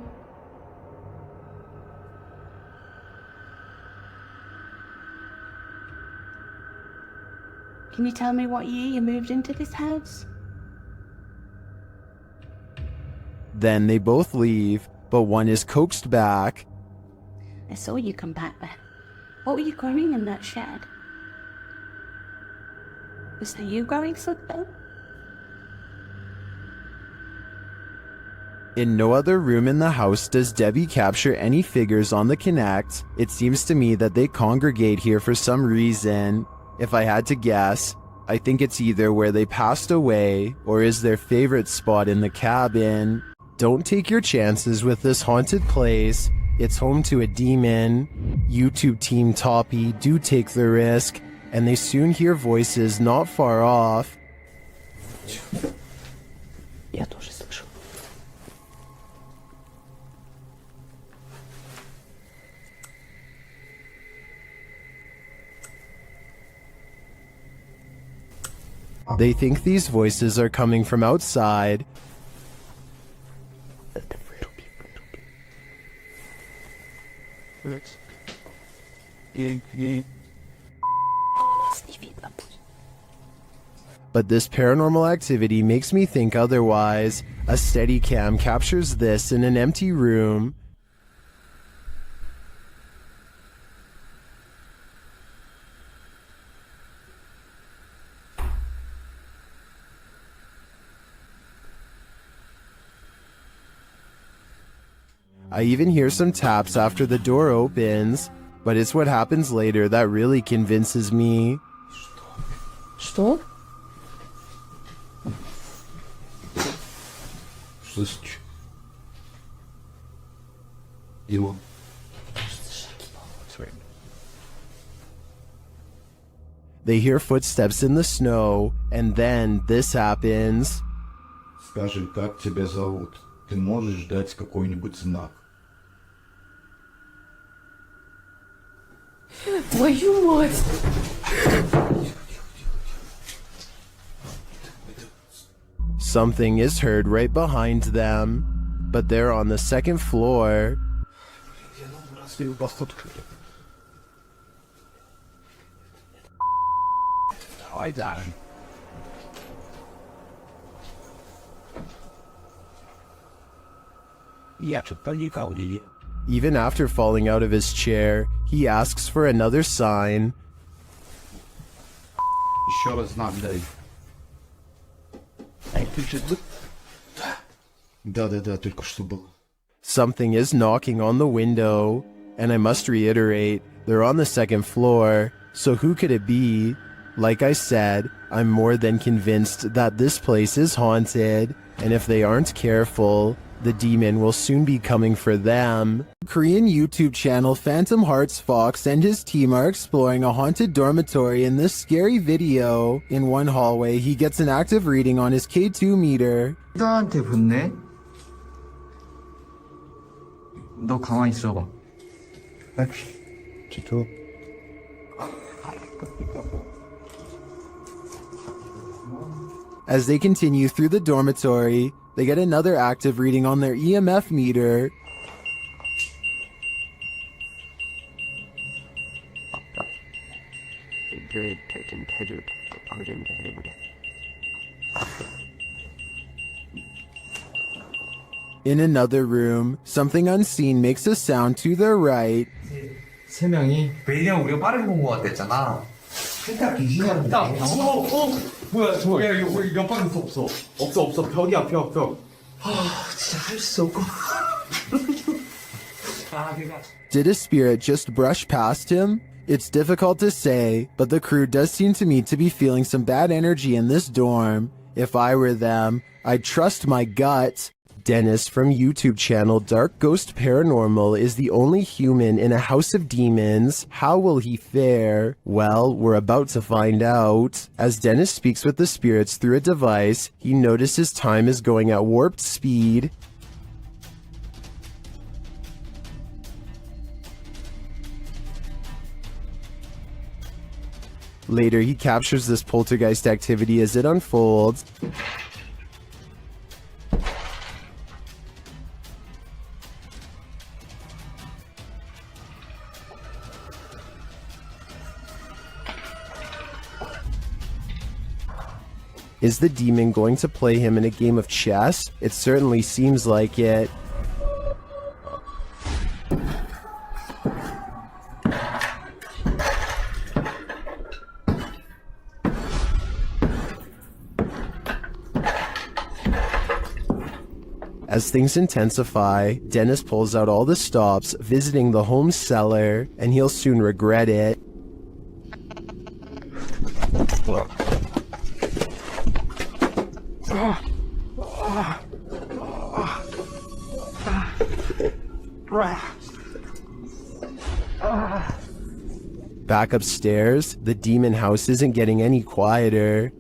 Can you tell me what year you moved into this house? Then they both leave, but one is coaxed back. I saw you come back there. What were you growing in that shed? Was that you growing something? In no other room in the house does Debbie capture any figures on the Kinect. It seems to me that they congregate here for some reason. If I had to guess, I think it's either where they passed away or is their favorite spot in the cabin. Don't take your chances with this haunted place. It's home to a demon. YouTube Team Toppy do take the risk, and they soon hear voices not far off. Я тоже слышу. They think these voices are coming from outside. But this paranormal activity makes me think otherwise. A Steadicam captures this in an empty room. I even hear some taps after the door opens, but it's what happens later that really convinces me. Что? Слышишь? Его. They hear footsteps in the snow, and then this happens. Скажи, как тебя зовут? Ты можешь дать какой-нибудь знак? Твою мать! Something is heard right behind them, but they're on the second floor. Давай, Darren. Я что-то никого не видел. Even after falling out of his chair, he asks for another sign. Еще раз знак дай. Да, только что было. Something is knocking on the window, and I must reiterate, they're on the second floor, so who could it be? Like I said, I'm more than convinced that this place is haunted, and if they aren't careful, the demon will soon be coming for them. Korean YouTube channel Phantom Hearts Fox and his team are exploring a haunted dormitory in this scary video. In one hallway, he gets an active reading on his K2 meter. 나한테 붙네? 너 가만히 있어봐. Что? As they continue through the dormitory, they get another active reading on their EMF meter. In another room, something unseen makes a sound to their right. 세 명이 왜냐면 우리가 빠르게 본 거 같았잖아. 일단 귀신이라는 뭐야 저거 야 이거 옆방에 없어 벽이야 벽 진짜 할 수 없고 Did a spirit just brush past him? It's difficult to say, but the crew does seem to me to be feeling some bad energy in this dorm. If I were them, I'd trust my gut. Dennis from YouTube channel Dark Ghost Paranormal is the only human in a house of demons. How will he fare? Well, we're about to find out. As Dennis speaks with the spirits through a device, he notices time is going at warped speed. Later, he captures this poltergeist activity as it unfolds. Is the demon going to play him in a game of chess? It certainly seems like it. As things intensify, Dennis pulls out all the stops, visiting the home's cellar, and he'll soon regret it. Back upstairs, the demon house isn't getting any quieter.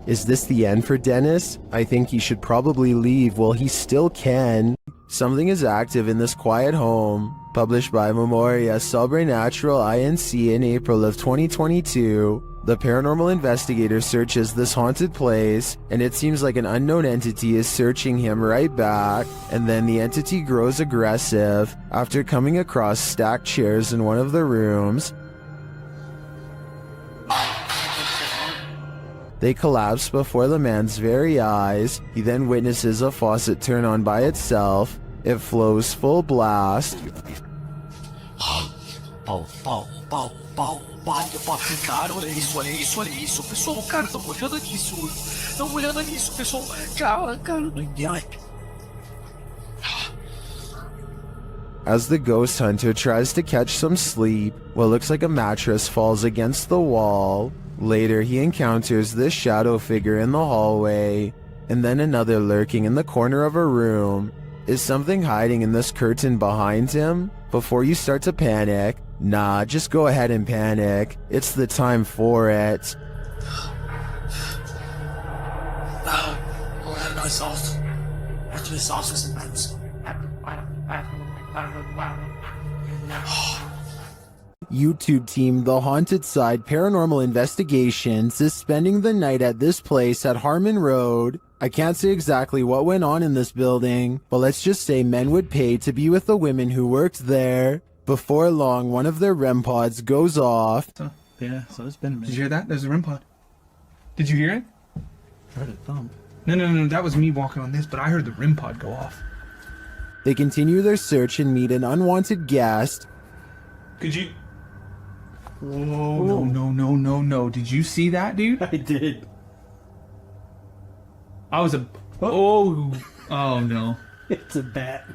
Is this the end for Dennis? I think he should probably leave while he still can. Something is active in this quiet home. Published by Memoria Sobrenatural Inc. in April of 2022. The paranormal investigator searches this haunted place, and it seems like an unknown entity is searching him right back, and then the entity grows aggressive after coming across stacked chairs in one of the rooms. They collapse before the man's very eyes. He then witnesses a faucet turn on by itself. It flows full blast. Olha isso, pessoal, cara, tô olhando nisso, pessoal, cara, As the ghost hunter tries to catch some sleep, what looks like a mattress falls against the wall. Later, he encounters this shadow figure in the hallway, and then another lurking in the corner of a room. Is something hiding in this curtain behind him? Before you start to panic, nah, just go ahead and panic. It's the time for it. YouTube team The Haunted Side Paranormal Investigations is spending the night at this place at Harmon Road. I can't say exactly what went on in this building, but let's just say men would pay to be with the women who worked there. Before long, one of their REM pods goes off. Yeah, so it's been a minute. Did you hear that? There's a REM pod. Did you hear it? I heard it thump. No, that was me walking on this, but I heard the REM pod go off. They continue their search and meet an unwanted guest. Could you... Whoa, no. Did you see that, dude? I did. I was a... Oh no. It's a bat.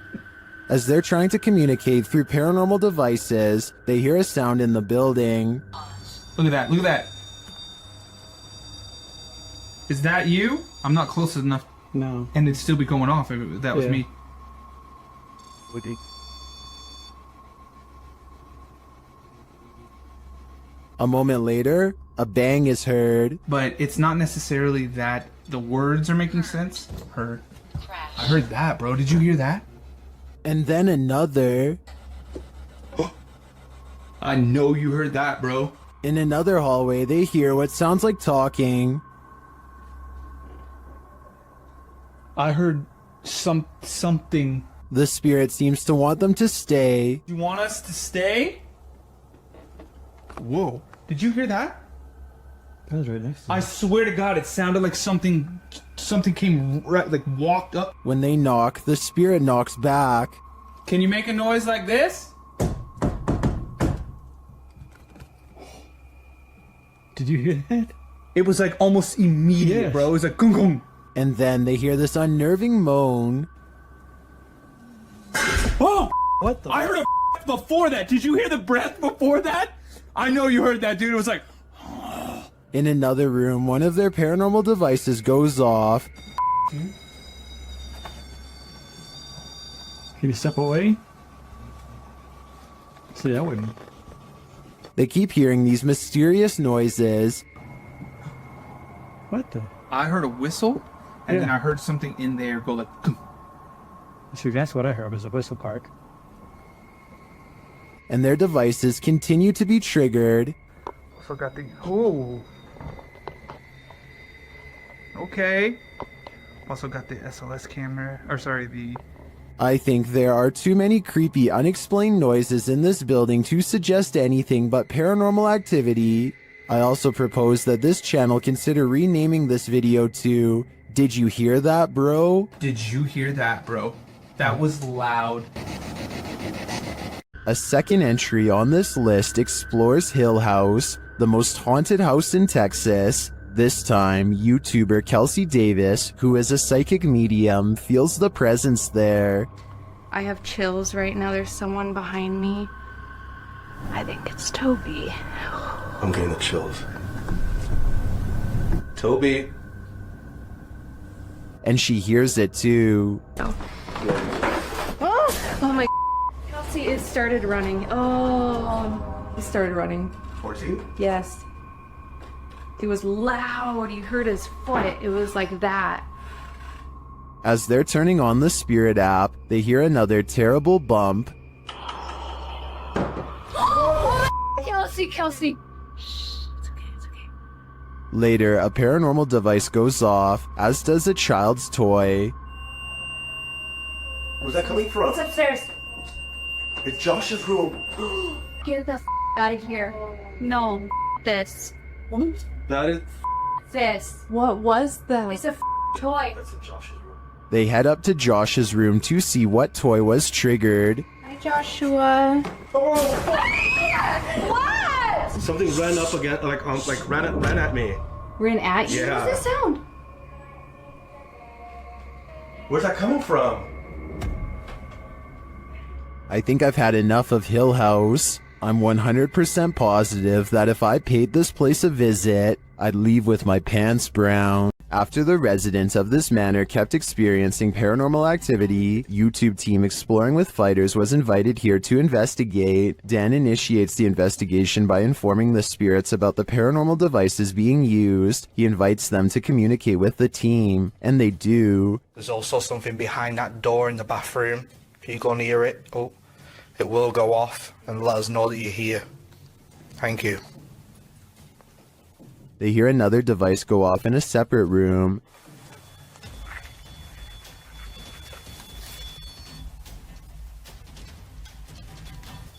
As they're trying to communicate through paranormal devices, they hear a sound in the building. Look at that. Is that you? I'm not close enough. No. And it'd still be going off if that was me. Woody. A moment later, a bang is heard. But it's not necessarily that the words are making sense. I heard that, bro. Did you hear that? And then another. I know you heard that, bro. In another hallway, they hear what sounds like talking. I heard something. The spirit seems to want them to stay. You want us to stay? Whoa. Did you hear that? That was right next to me. I swear to God, it sounded like something came like walked up. When they knock, the spirit knocks back. Can you make a noise like this? Did you hear that? It was like almost immediate, bro. It was like gung gung. And then they hear this unnerving moan. Oh! What the? I heard a before that. Did you hear the breath before that? I know you heard that, dude. It was like... In another room, one of their paranormal devices goes off. Can you step away? See, that wouldn't. They keep hearing these mysterious noises. What the? I heard a whistle, and then I heard something in there go like... See, that's what I heard was a whistle part. And their devices continue to be triggered. Forgot the... Oh. Okay. Also got the SLS camera. Or sorry, the... I think there are too many creepy, unexplained noises in this building to suggest anything but paranormal activity. I also propose that this channel consider renaming this video to Did You Hear That, Bro? Did you hear that, bro? That was loud. A second entry on this list explores Hill House, the most haunted house in Texas. This time, YouTuber Kelsey Davis, who is a psychic medium, feels the presence there. I have chills right now. There's someone behind me. I think it's Toby. I'm getting the chills. Toby. And she hears it too. Oh my. Kelsey, it started running. Oh, it started running. 14? Yes. It was loud. You heard his foot. It was like that. As they're turning on the Spirit app, they hear another terrible bump. Kelsey. Later, a paranormal device goes off, as does a child's toy. Where's that coming from? It's upstairs. It's Josh's room. Get the out of here. No, this. That is. This. What was that? It's a toy. That's in Josh's room. They head up to Josh's room to see what toy was triggered. Hi, Joshua. What? Something ran up again, ran at me. Ran at you? Yeah. What's this sound? Where's that coming from? I think I've had enough of Hill House. I'm 100% positive that if I paid this place a visit, I'd leave with my pants brown. After the residents of this manor kept experiencing paranormal activity, YouTube team Exploring with Fighters was invited here to investigate. Dan initiates the investigation by informing the spirits about the paranormal devices being used. He invites them to communicate with the team, and they do. There's also something behind that door in the bathroom. If you go near it, it will go off and let us know that you're here. Thank you. They hear another device go off in a separate room.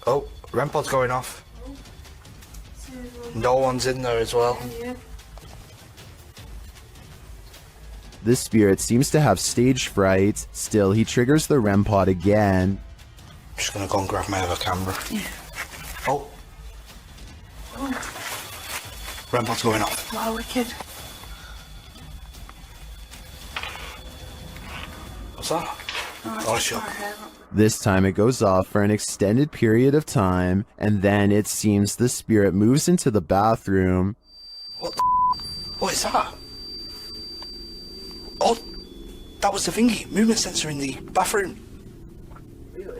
Oh, REM pod's going off. No one's in there as well. This spirit seems to have stage fright. Still, he triggers the REM pod again. I'm just gonna go and grab my other camera. Yeah. Oh. REM pod's going off. Wow, wicked. What's that? Oh, sure. This time it goes off for an extended period of time, and then it seems the spirit moves into the bathroom. What the What is that? Oh, that was the thingy, movement sensor in the bathroom.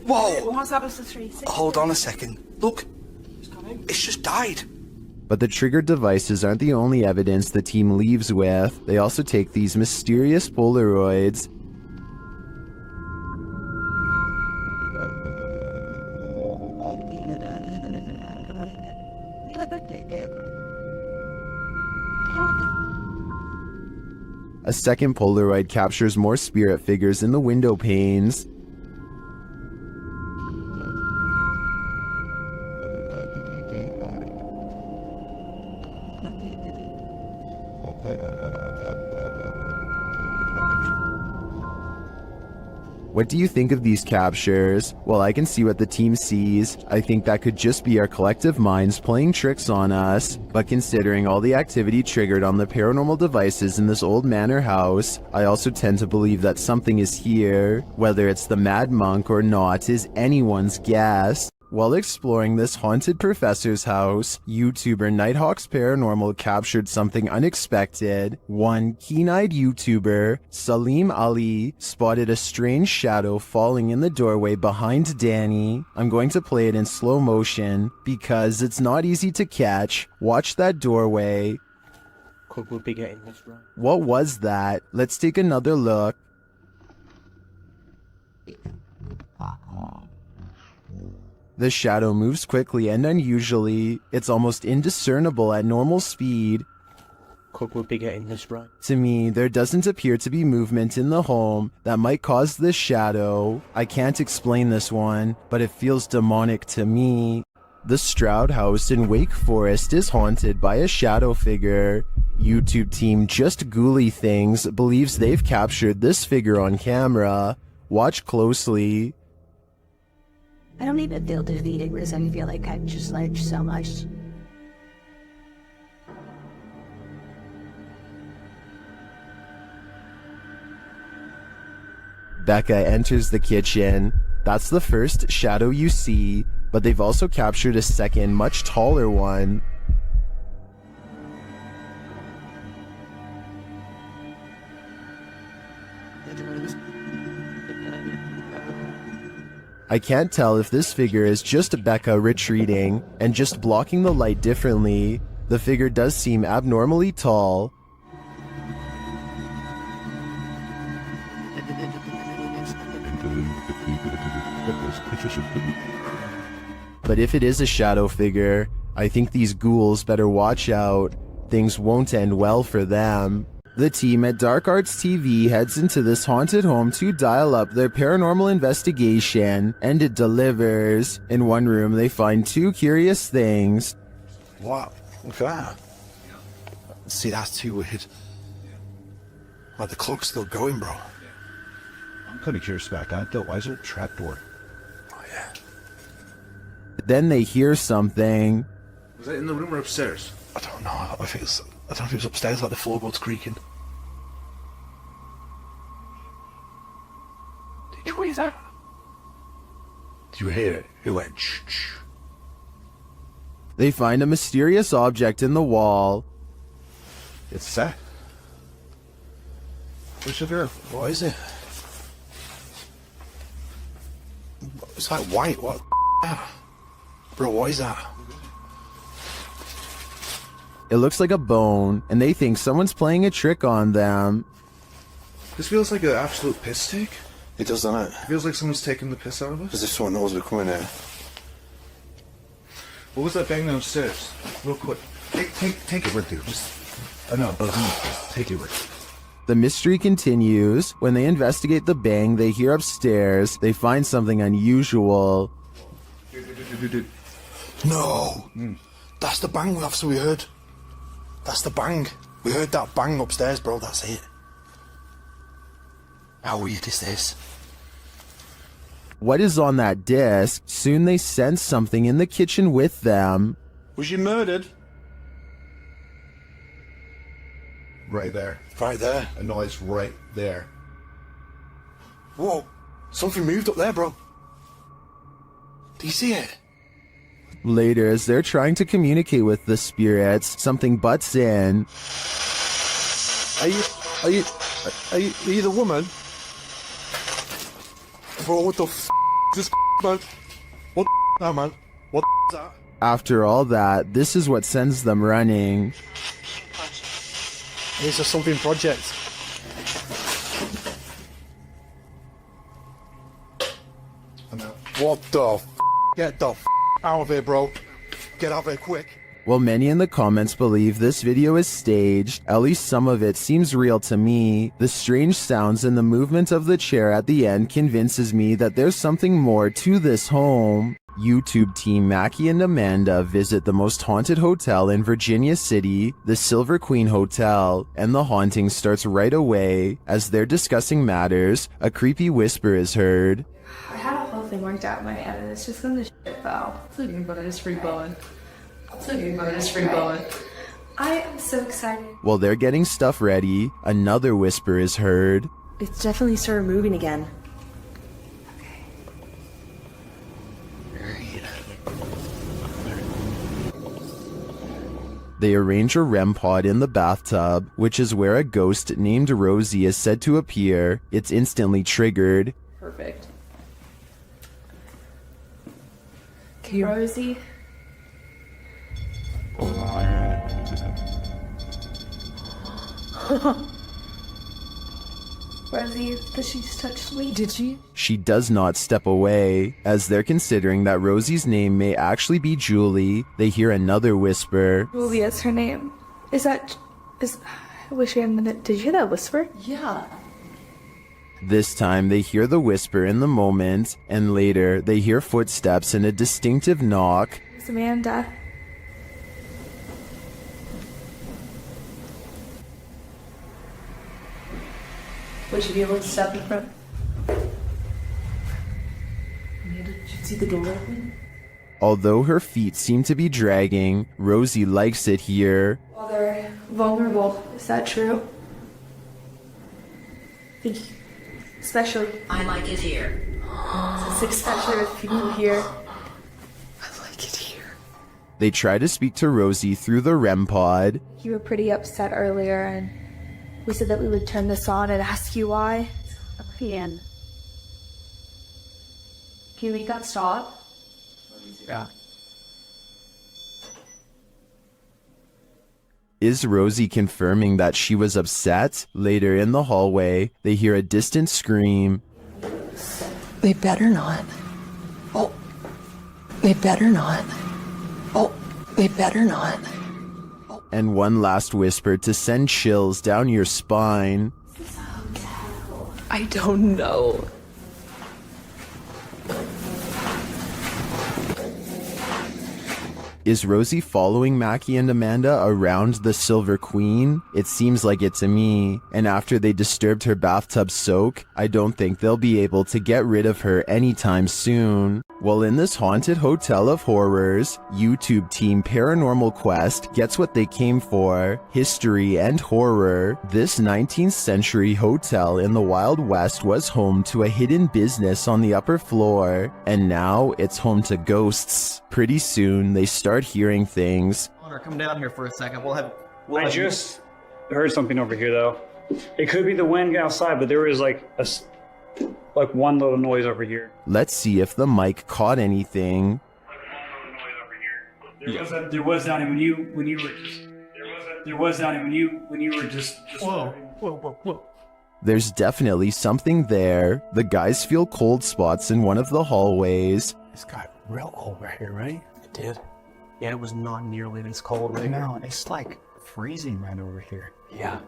Whoa! What's that was the 360? Hold on a second. Look, it's just died. But the triggered devices aren't the only evidence the team leaves with. They also take these mysterious Polaroids. A second Polaroid captures more spirit figures in the window panes. What do you think of these captures? Well, I can see what the team sees. I think that could just be our collective minds playing tricks on us. But considering all the activity triggered on the paranormal devices in this old manor house, I also tend to believe that something is here. Whether it's the Mad Monk or not is anyone's guess. While exploring this haunted professor's house, YouTuber Nighthawk's Paranormal captured something unexpected. One keen-eyed YouTuber, Salim Ali, spotted a strange shadow falling in the doorway behind Danny. I'm going to play it in slow motion because it's not easy to catch. Watch that doorway. Could we be getting this right? What was that? Let's take another look. The shadow moves quickly and unusually. It's almost indiscernible at normal speed. Could we be getting this right? To me, there doesn't appear to be movement in the home that might cause this shadow. I can't explain this one, but it feels demonic to me. The Stroud House in Wake Forest is haunted by a shadow figure. YouTube team Just Ghouly Things believes they've captured this figure on camera. Watch closely. I don't even feel defeated because I feel like I've just learned so much. Becca enters the kitchen. That's the first shadow you see, but they've also captured a second, much taller one. I can't tell if this figure is just Becca retreating and just blocking the light differently. The figure does seem abnormally tall. But if it is a shadow figure, I think these ghouls better watch out. Things won't end well for them. The team at Dark Arts TV heads into this haunted home to dial up their paranormal investigation, and it delivers. In one room, they find two curious things. What? Look at that. See, that's too weird. Like the clock's still going, bro. I'm kind of curious about that, though. Why is there a trapdoor? Oh, yeah. Then they hear something. Was that in the room or upstairs? I don't know. I don't know if it was upstairs, like the floorboards creaking. Did you hear that? Did you hear it? It went shh. They find a mysterious object in the wall. It's that. What is it? It's like white. What? Bro, what is that? It looks like a bone, and they think someone's playing a trick on them. This feels like an absolute piss take. It does, doesn't it? It feels like someone's taking the piss out of us. As if someone knows we're coming here. What was that bang downstairs? Real quick. Take it with you. I know, but take it with you. The mystery continues. When they investigate the bang they hear upstairs, they find something unusual. No! That's the bang officer we heard. That's the bang. We heard that bang upstairs, bro. That's it. How weird is this? What is on that disc? Soon they sense something in the kitchen with them. Was you murdered? Right there. Right there? A noise right there. Whoa. Something moved up there, bro. Do you see it? Later, as they're trying to communicate with the spirits, something butts in. Are you the woman? Bro, what the f is this, man? What the now, man? What the is that? After all that, this is what sends them running. It's a something project. What the f? Get the f out of here, bro. Get out of here quick. While many in the comments believe this video is staged, at least some of it seems real to me. The strange sounds and the movement of the chair at the end convinces me that there's something more to this home. YouTube team Mackie and Amanda visit the most haunted hotel in Virginia City, the Silver Queen Hotel, and the haunting starts right away. As they're discussing matters, a creepy whisper is heard. I had a whole thing worked out in my head and it's just gonna shit fell. Including but it's free blowing. I am so excited. While they're getting stuff ready, another whisper is heard. It's definitely started moving again. They arrange a REM pod in the bathtub, which is where a ghost named Rosie is said to appear. It's instantly triggered. Perfect. Rosie. Rosie, did she just touch me? Did she? She does not step away. As they're considering that Rosie's name may actually be Julie, they hear another whisper. Julie is her name. I wish we had a minute. Did you hear that whisper? Yeah. This time they hear the whisper in the moment, and later they hear footsteps and a distinctive knock. It's Amanda. Would you be able to step in front? Should see the door open. Although her feet seem to be dragging, Rosie likes it here. Well, they're vulnerable. Is that true? Especially. I like it here. Especially with people here. They try to speak to Rosie through the REM pod. You were pretty upset earlier, and we said that we would turn this on and ask you why. Ian. Can you make that stop? Yeah. Is Rosie confirming that she was upset? Later in the hallway, they hear a distant scream. They better not. Oh, they better not. Oh, they better not. And one last whisper to send chills down your spine. I don't know. Is Rosie following Mackie and Amanda around the Silver Queen? It seems like it to me. And after they disturbed her bathtub soak, I don't think they'll be able to get rid of her anytime soon. Well, in this haunted hotel of horrors, YouTube team Paranormal Quest gets what they came for: history and horror. This 19th century hotel in the Wild West was home to a hidden business on the upper floor, and now it's home to ghosts. Pretty soon, they start hearing things. Connor, come down here for a second. I just heard something over here, though. It could be the wind outside, but there was like one little noise over here. Let's see if the mic caught anything. There was Donnie when you were just. Whoa. There's definitely something there. The guys feel cold spots in one of the hallways. It's got real cold right here, right? It did. Yeah, it was not nearly this cold right No, it's like freezing right over here. Yeah.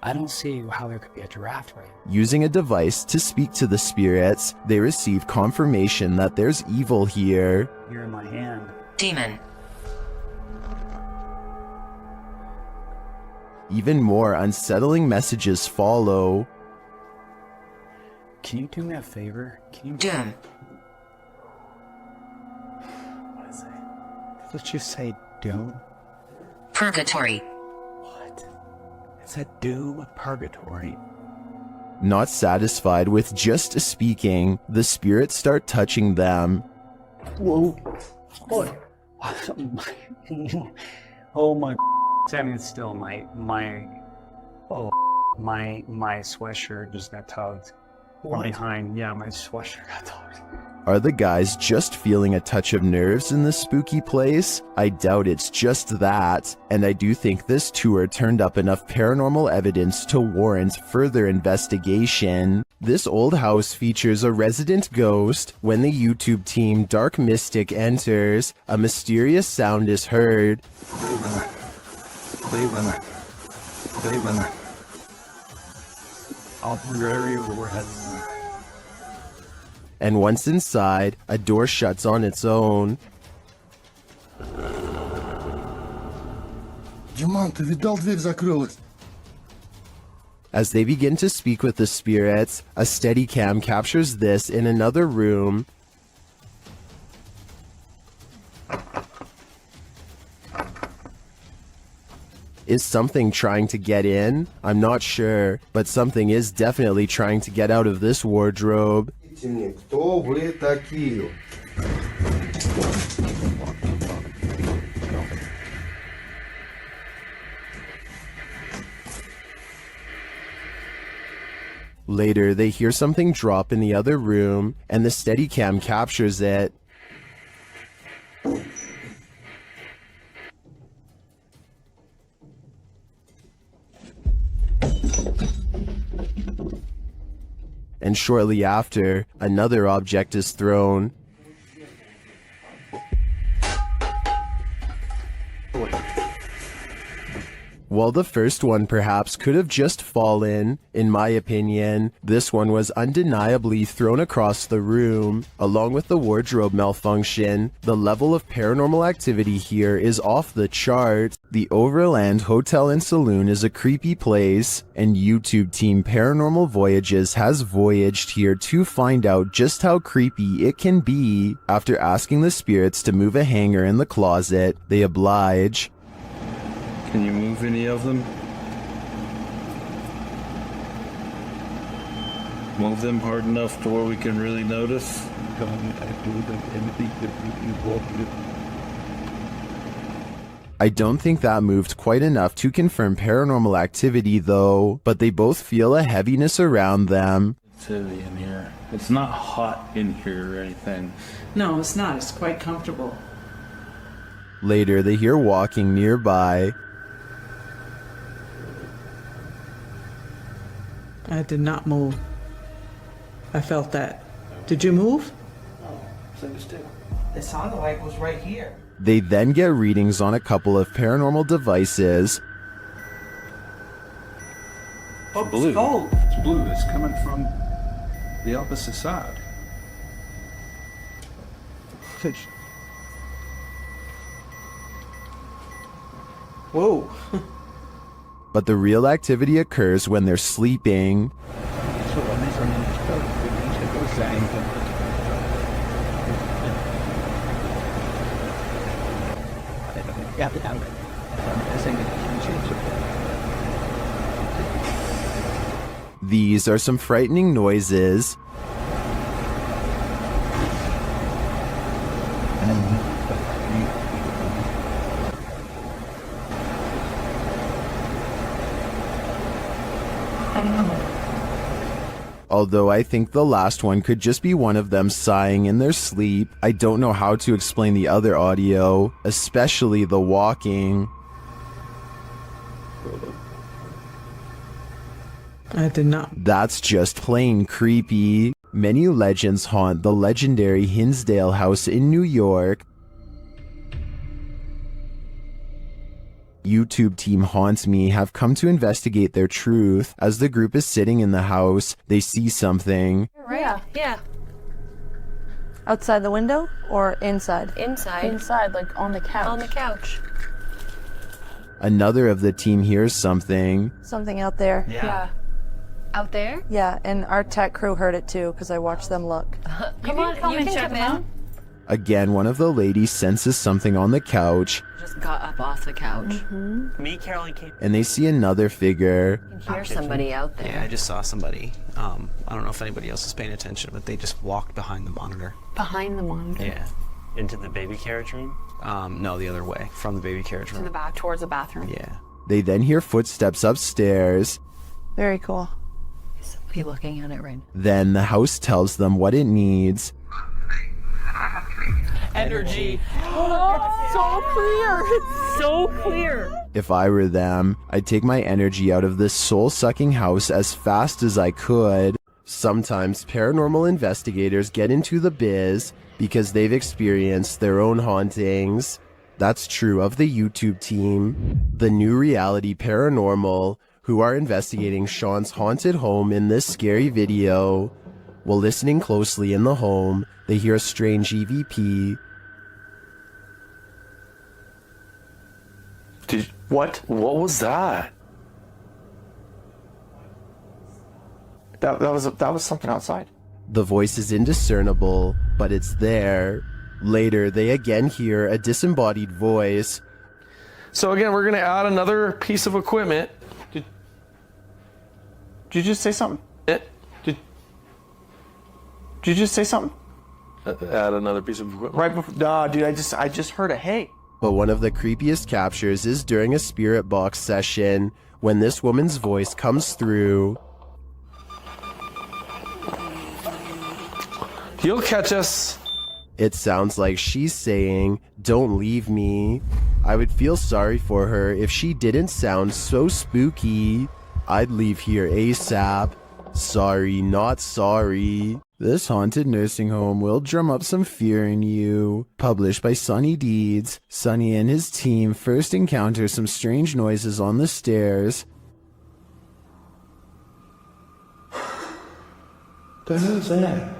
I don't see how there could be a draft right now. Using a device to speak to the spirits, they receive confirmation that there's evil here. Here in my hand. Demon. Even more unsettling messages follow. Can you do me a favor? Can you... Doom. What is it? Let's just say doom. Purgatory. What? It said doom purgatory. Not satisfied with just speaking, the spirits start touching them. Whoa. What? Oh my. Standing still, my sweatshirt just got tugged. From behind, yeah, my sweatshirt got tugged. Are the guys just feeling a touch of nerves in this spooky place? I doubt it's just that, and I do think this tour turned up enough paranormal evidence to warrant further investigation. This old house features a resident ghost. When the YouTube team Dark Mystic enters, a mysterious sound is heard. Cleveland. I'll wherever you were heading. And once inside, a door shuts on its own. Диман, ты видал, дверь закрылась? As they begin to speak with the spirits, a Steadicam captures this in another room. Is something trying to get in? I'm not sure, but something is definitely trying to get out of this wardrobe. Кто вы такие? Later, they hear something drop in the other room, and the Steadicam captures it. And shortly after, another object is thrown. While the first one perhaps could have just fallen, in my opinion, this one was undeniably thrown across the room. Along with the wardrobe malfunction, the level of paranormal activity here is off the chart. The Overland Hotel and Saloon is a creepy place, and YouTube team Paranormal Voyages has voyaged here to find out just how creepy it can be. After asking the spirits to move a hanger in the closet, they oblige. Can you move any of them? Move them hard enough to where we can really notice? I don't think that moved quite enough to confirm paranormal activity though, but they both feel a heaviness around them. It's heavy in here. It's not hot in here or anything. No, it's not. It's quite comfortable. Later, they hear walking nearby. I did not move. I felt that. Did you move? It sounded like it was right here. They then get readings on a couple of paranormal devices. Oh, blue. it's gold. It's blue. It's coming from the opposite side. Whoa. But the real activity occurs when they're sleeping. These are some frightening noises. Although I think the last one could just be one of them sighing in their sleep, I don't know how to explain the other audio, especially the walking. I did not. That's just plain creepy. Many legends haunt the legendary Hinsdale House in New York. YouTube team Haunts Me have come to investigate their truth. As the group is sitting in the house, they see something. Right. Yeah. Outside the window or inside? Inside. Inside, like on the couch. On the couch. Another of the team hears something. Something out there. Yeah. Out there? Yeah, and our tech crew heard it too because I watched them look. Come on, you can come in. Again, one of the ladies senses something on the couch. Just got up off the couch. Me, Caroline came. And they see another figure. You can hear somebody out there. Yeah, I just saw somebody. I don't know if anybody else is paying attention, but they just walked behind the monitor. Behind the monitor? Yeah. Into the baby carriage room? No, the other way, from the baby carriage room. To the back, towards the bathroom. Yeah. They then hear footsteps upstairs. Very cool. Is somebody looking at it right now? Then the house tells them what it needs. Energy. So clear. It's so clear. If I were them, I'd take my energy out of this soul-sucking house as fast as I could. Sometimes paranormal investigators get into the biz because they've experienced their own hauntings. That's true of the YouTube team, the New Reality Paranormal, who are investigating Sean's haunted home in this scary video. While listening closely in the home, they hear a strange EVP. What was that? That was something outside. The voice is indiscernible, but it's there. Later, they again hear a disembodied voice. So again, we're going to add another piece of equipment. Did you just say something? Did you just say something? Add another piece of equipment. Right before, nah, dude, I just heard a hey. But one of the creepiest captures is during a spirit box session, when this woman's voice comes through. You'll catch us. It sounds like she's saying, "Don't leave me." I would feel sorry for her if she didn't sound so spooky. I'd leave here ASAP. Sorry, not sorry. This haunted nursing home will drum up some fear in you. Published by Sonny Deeds, Sonny and his team first encounter some strange noises on the stairs. The hell's that?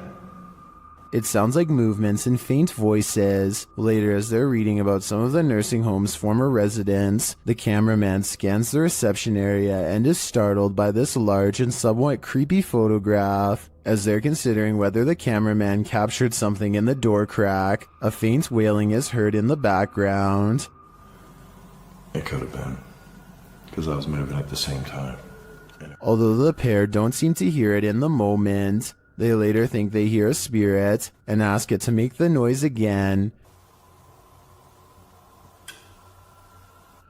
It sounds like movements and faint voices. Later, as they're reading about some of the nursing home's former residents, the cameraman scans the reception area and is startled by this large and somewhat creepy photograph. As they're considering whether the cameraman captured something in the door crack, a faint wailing is heard in the background. It could have been, because I was moving at the same time. Although the pair don't seem to hear it in the moment, they later think they hear a spirit and ask it to make the noise again.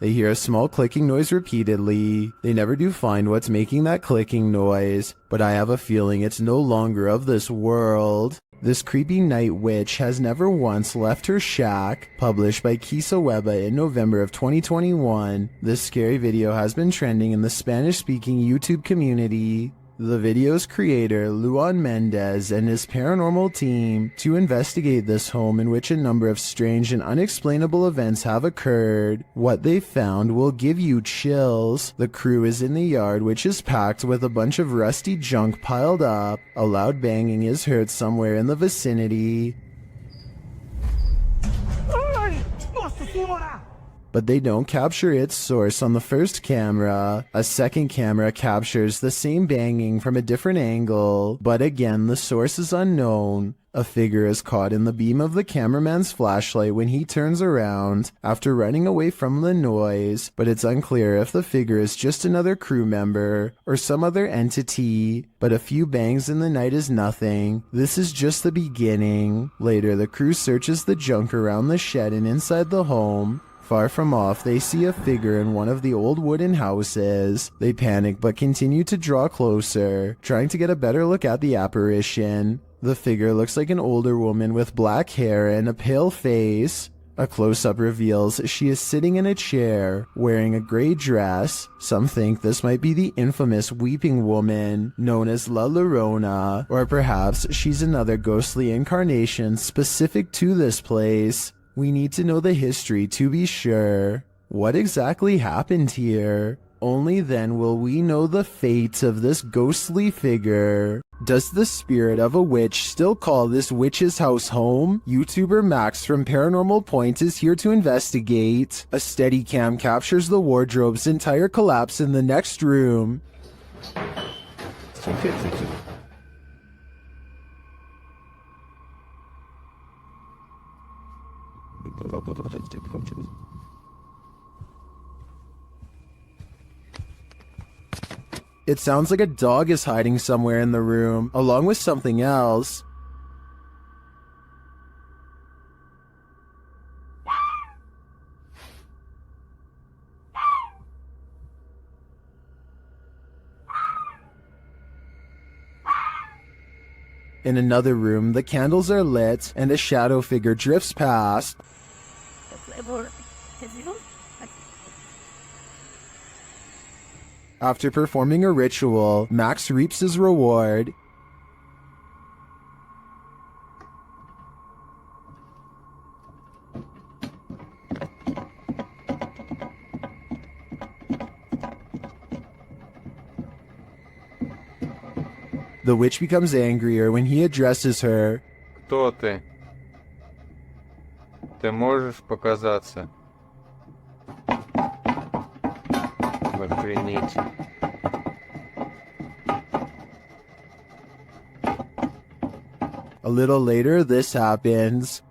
They hear a small clicking noise repeatedly. They never do find what's making that clicking noise, but I have a feeling it's no longer of this world. This creepy night witch has never once left her shack. Published by Kisa Weba in November of 2021, this scary video has been trending in the Spanish-speaking YouTube community. The video's creator, Luan Mendez, and his paranormal team to investigate this home in which a number of strange and unexplainable events have occurred. What they found will give you chills. The crew is in the yard, which is packed with a bunch of rusty junk piled up. A loud banging is heard somewhere in the vicinity. But they don't capture its source on the first camera. A second camera captures the same banging from a different angle, but again the source is unknown. A figure is caught in the beam of the cameraman's flashlight when he turns around after running away from the noise, but it's unclear if the figure is just another crew member or some other entity. But a few bangs in the night is nothing. This is just the beginning. Later, the crew searches the junk around the shed and inside the home. Far from off, they see a figure in one of the old wooden houses. They panic but continue to draw closer, trying to get a better look at the apparition. The figure looks like an older woman with black hair and a pale face. A close-up reveals she is sitting in a chair, wearing a gray dress. Some think this might be the infamous Weeping Woman, known as La Llorona, or perhaps she's another ghostly incarnation specific to this place. We need to know the history to be sure. What exactly happened here? Only then will we know the fate of this ghostly figure. Does the spirit of a witch still call this witch's house home? YouTuber Max from Paranormal Point is here to investigate. A Steadicam captures the wardrobe's entire collapse in the next room. It sounds like a dog is hiding somewhere in the room, along with something else. In another room, the candles are lit, and a shadow figure drifts past. After performing a ritual, Max reaps his reward. The witch becomes angrier when he addresses her. Кто ты? Ты можешь показаться? Вы охренеть. A little later, this happens.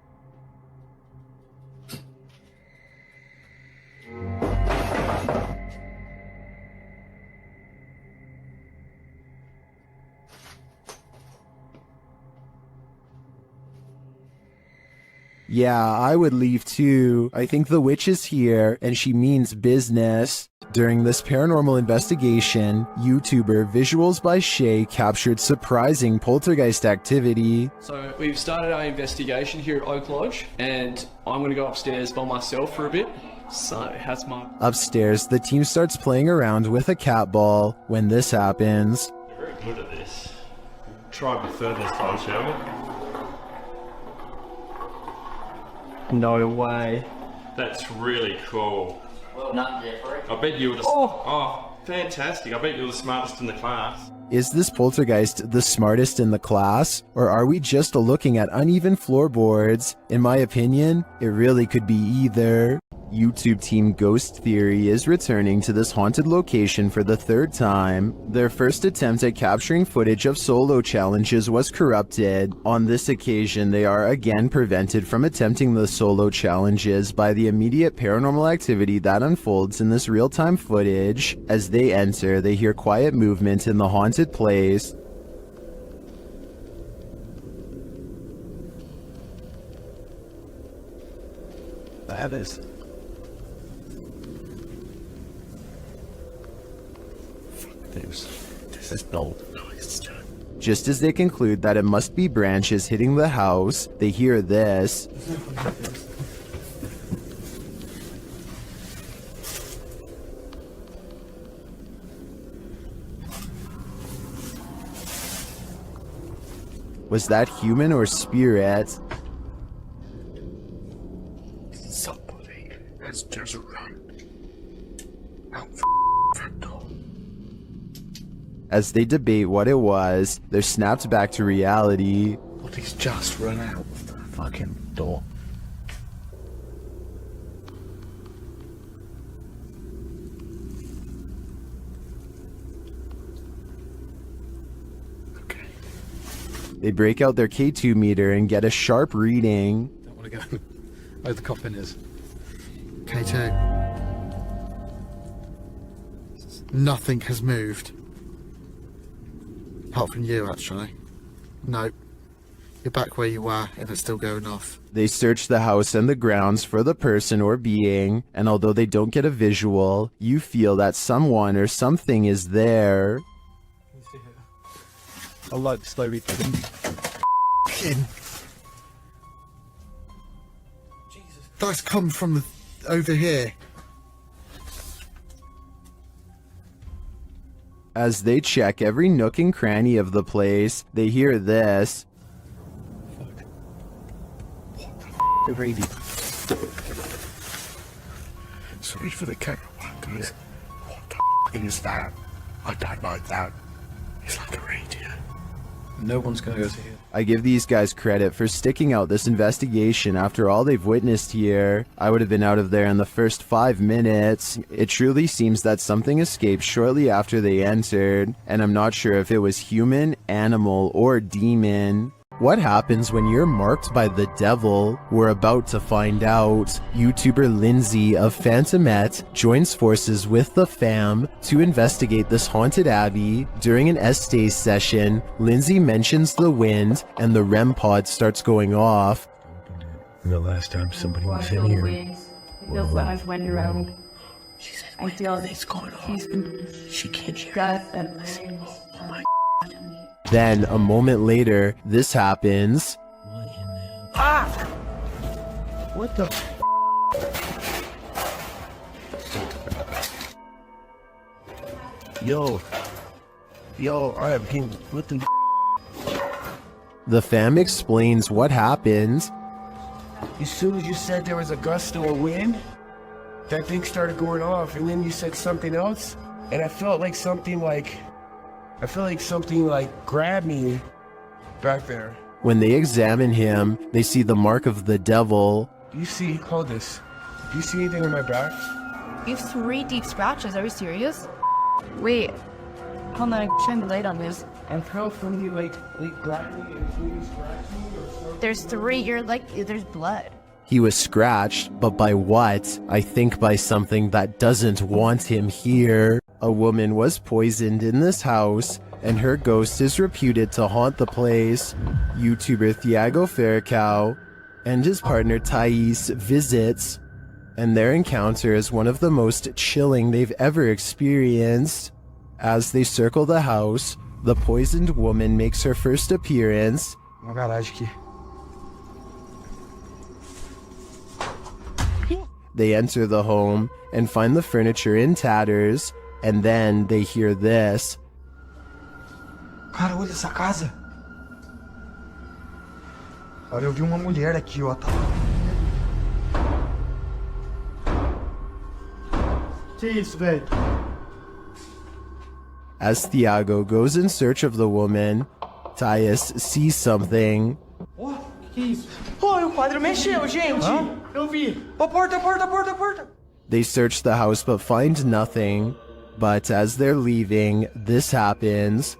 Yeah, I would leave too. I think the witch is here, and she means business. During this paranormal investigation, YouTuber Visuals by Shay captured surprising poltergeist activity. So we've started our investigation here at Oak Lodge, and I'm going to go upstairs by myself for a bit. So that's my... Upstairs, the team starts playing around with a cat ball when this happens. very good at this. Try a bit further this time, shall we? No way. That's really cool. Well done, Jeffrey. I bet you were the... Oh, fantastic. I bet you were the smartest in the class. Is this poltergeist the smartest in the class, or are we just looking at uneven floorboards? In my opinion, it really could be either. YouTube team Ghost Theory is returning to this haunted location for the third time. Their first attempt at capturing footage of solo challenges was corrupted. On this occasion, they are again prevented from attempting the solo challenges by the immediate paranormal activity that unfolds in this real-time footage. As they enter, they hear quiet movement in the haunted place. That is. This is no noise. Just as they conclude that it must be branches hitting the house, they hear this. Was that human or spirit? Somebody has just run out front door. As they debate what it was, they're snapped back to reality. Somebody's just run out of the fucking door. They break out their K2 meter and get a sharp reading. Don't want to go where the coffin is. K2. Nothing has moved. Apart from you, actually. No. You're back where you were, and it's still going off. They search the house and the grounds for the person or being, and although they don't get a visual, you feel that someone or something is there. I like the slow read. That's come from over here. As they check every nook and cranny of the place, they hear this. The radio. Sorry for the camera workers. What the is that? I don't like that. It's like a radio. No one's gonna go to here. I give these guys credit for sticking out this investigation after all they've witnessed here. I would have been out of there in the first 5 minutes. It truly seems that something escaped shortly after they entered, and I'm not sure if it was human, animal, or demon. What happens when you're marked by the devil? We're about to find out. YouTuber Lindsay of Phantomette joins forces with the fam to investigate this haunted abbey. During an Estays session, Lindsay mentions the wind and the REM pod starts going off. The last time somebody was in here. It feels like I've went around. I feel it's going on. She can't hear. Oh my. Then, a moment later, this happens. Ah! What the? Yo, I have been. What the? The fam explains what happened. As soon as you said there was a gust of wind, that thing started going off, and then you said something else, and I felt like something like grabbed me back there. When they examine him, they see the mark of the devil. Do you see, hold this, do you see anything on my back? You have 3 deep scratches, are you serious? Wait, hold on, shine the light on this. And felt from you like grabbed me and scratched me or something? There's 3, you're like, there's blood. He was scratched, but by what? I think by something that doesn't want him here. A woman was poisoned in this house, and her ghost is reputed to haunt the place. YouTuber Thiago Ferracao and his partner Thais visits, and their encounter is one of the most chilling they've ever experienced. As they circle the house, the poisoned woman makes her first appearance. Oh God, acho que... They enter the home and find the furniture in tatters, and then they hear this. Cara, olha essa casa. Olha, eu vi uma mulher aqui, ó. Tá... Que isso, velho? As Thiago goes in search of the woman, Tyus sees something. Ó, que isso? Pô, o quadro mexeu, gente. Eu vi. Ó, porta, porta, porta, porta. They search the house but find nothing. But as they're leaving, this happens.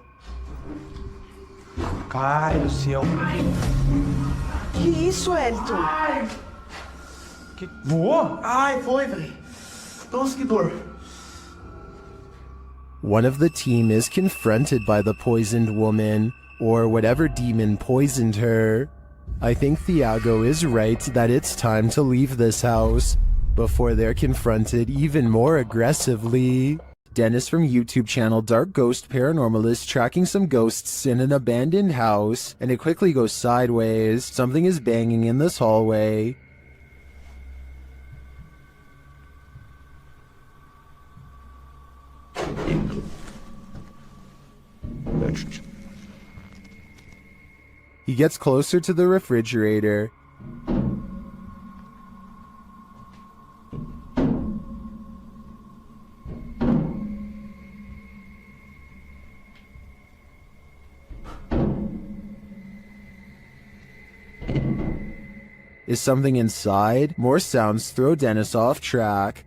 Ai, do céu. Que isso, Elton? Ai. Que... Voou? Ai, foi, velho. Nossa, que dor. One of the team is confronted by the poisoned woman, or whatever demon poisoned her. I think Thiago is right that it's time to leave this house before they're confronted even more aggressively. Dennis from YouTube channel Dark Ghost Paranormal is tracking some ghosts in an abandoned house, and it quickly goes sideways. Something is banging in this hallway. He gets closer to the refrigerator. Is something inside? More sounds throw Dennis off track.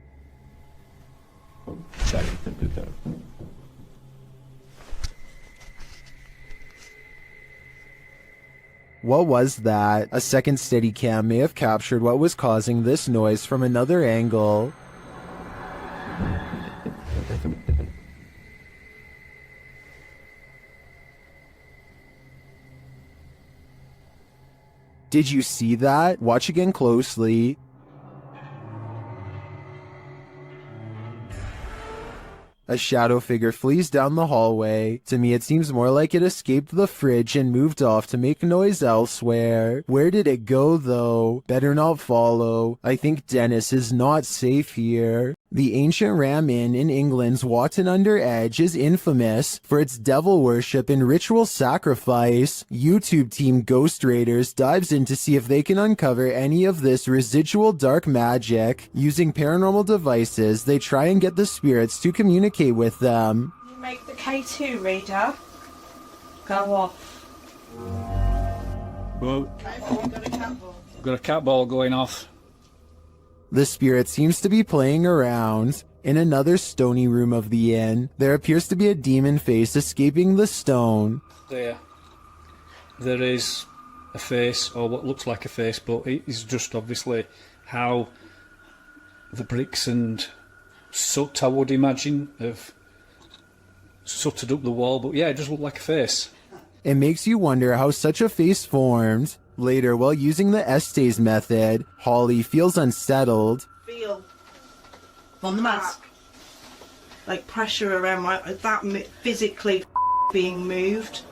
What was that? A second Steadicam may have captured what was causing this noise from another angle. Did you see that? Watch again closely. A shadow figure flees down the hallway. To me, it seems more like it escaped the fridge and moved off to make noise elsewhere. Where did it go, though? Better not follow. I think Dennis is not safe here. The ancient Ram Inn in England's Watton-under-Edge is infamous for its devil worship and ritual sacrifice. YouTube team Ghost Raiders dives in to see if they can uncover any of this residual dark magic. Using paranormal devices, they try and get the spirits to communicate with them. You make the K2 reader go off. Well, got a cat ball going off. The spirit seems to be playing around. In another stony room of the inn, there appears to be a demon face escaping the stone. There is a face, or what looks like a face, but it is just obviously how the bricks and soot, I would imagine, have sooted up the wall. But yeah, it does look like a face. It makes you wonder how such a face formed. Later, while using the Estes method, Holly feels unsettled. Feel on the mask, like pressure around my that physically being moved.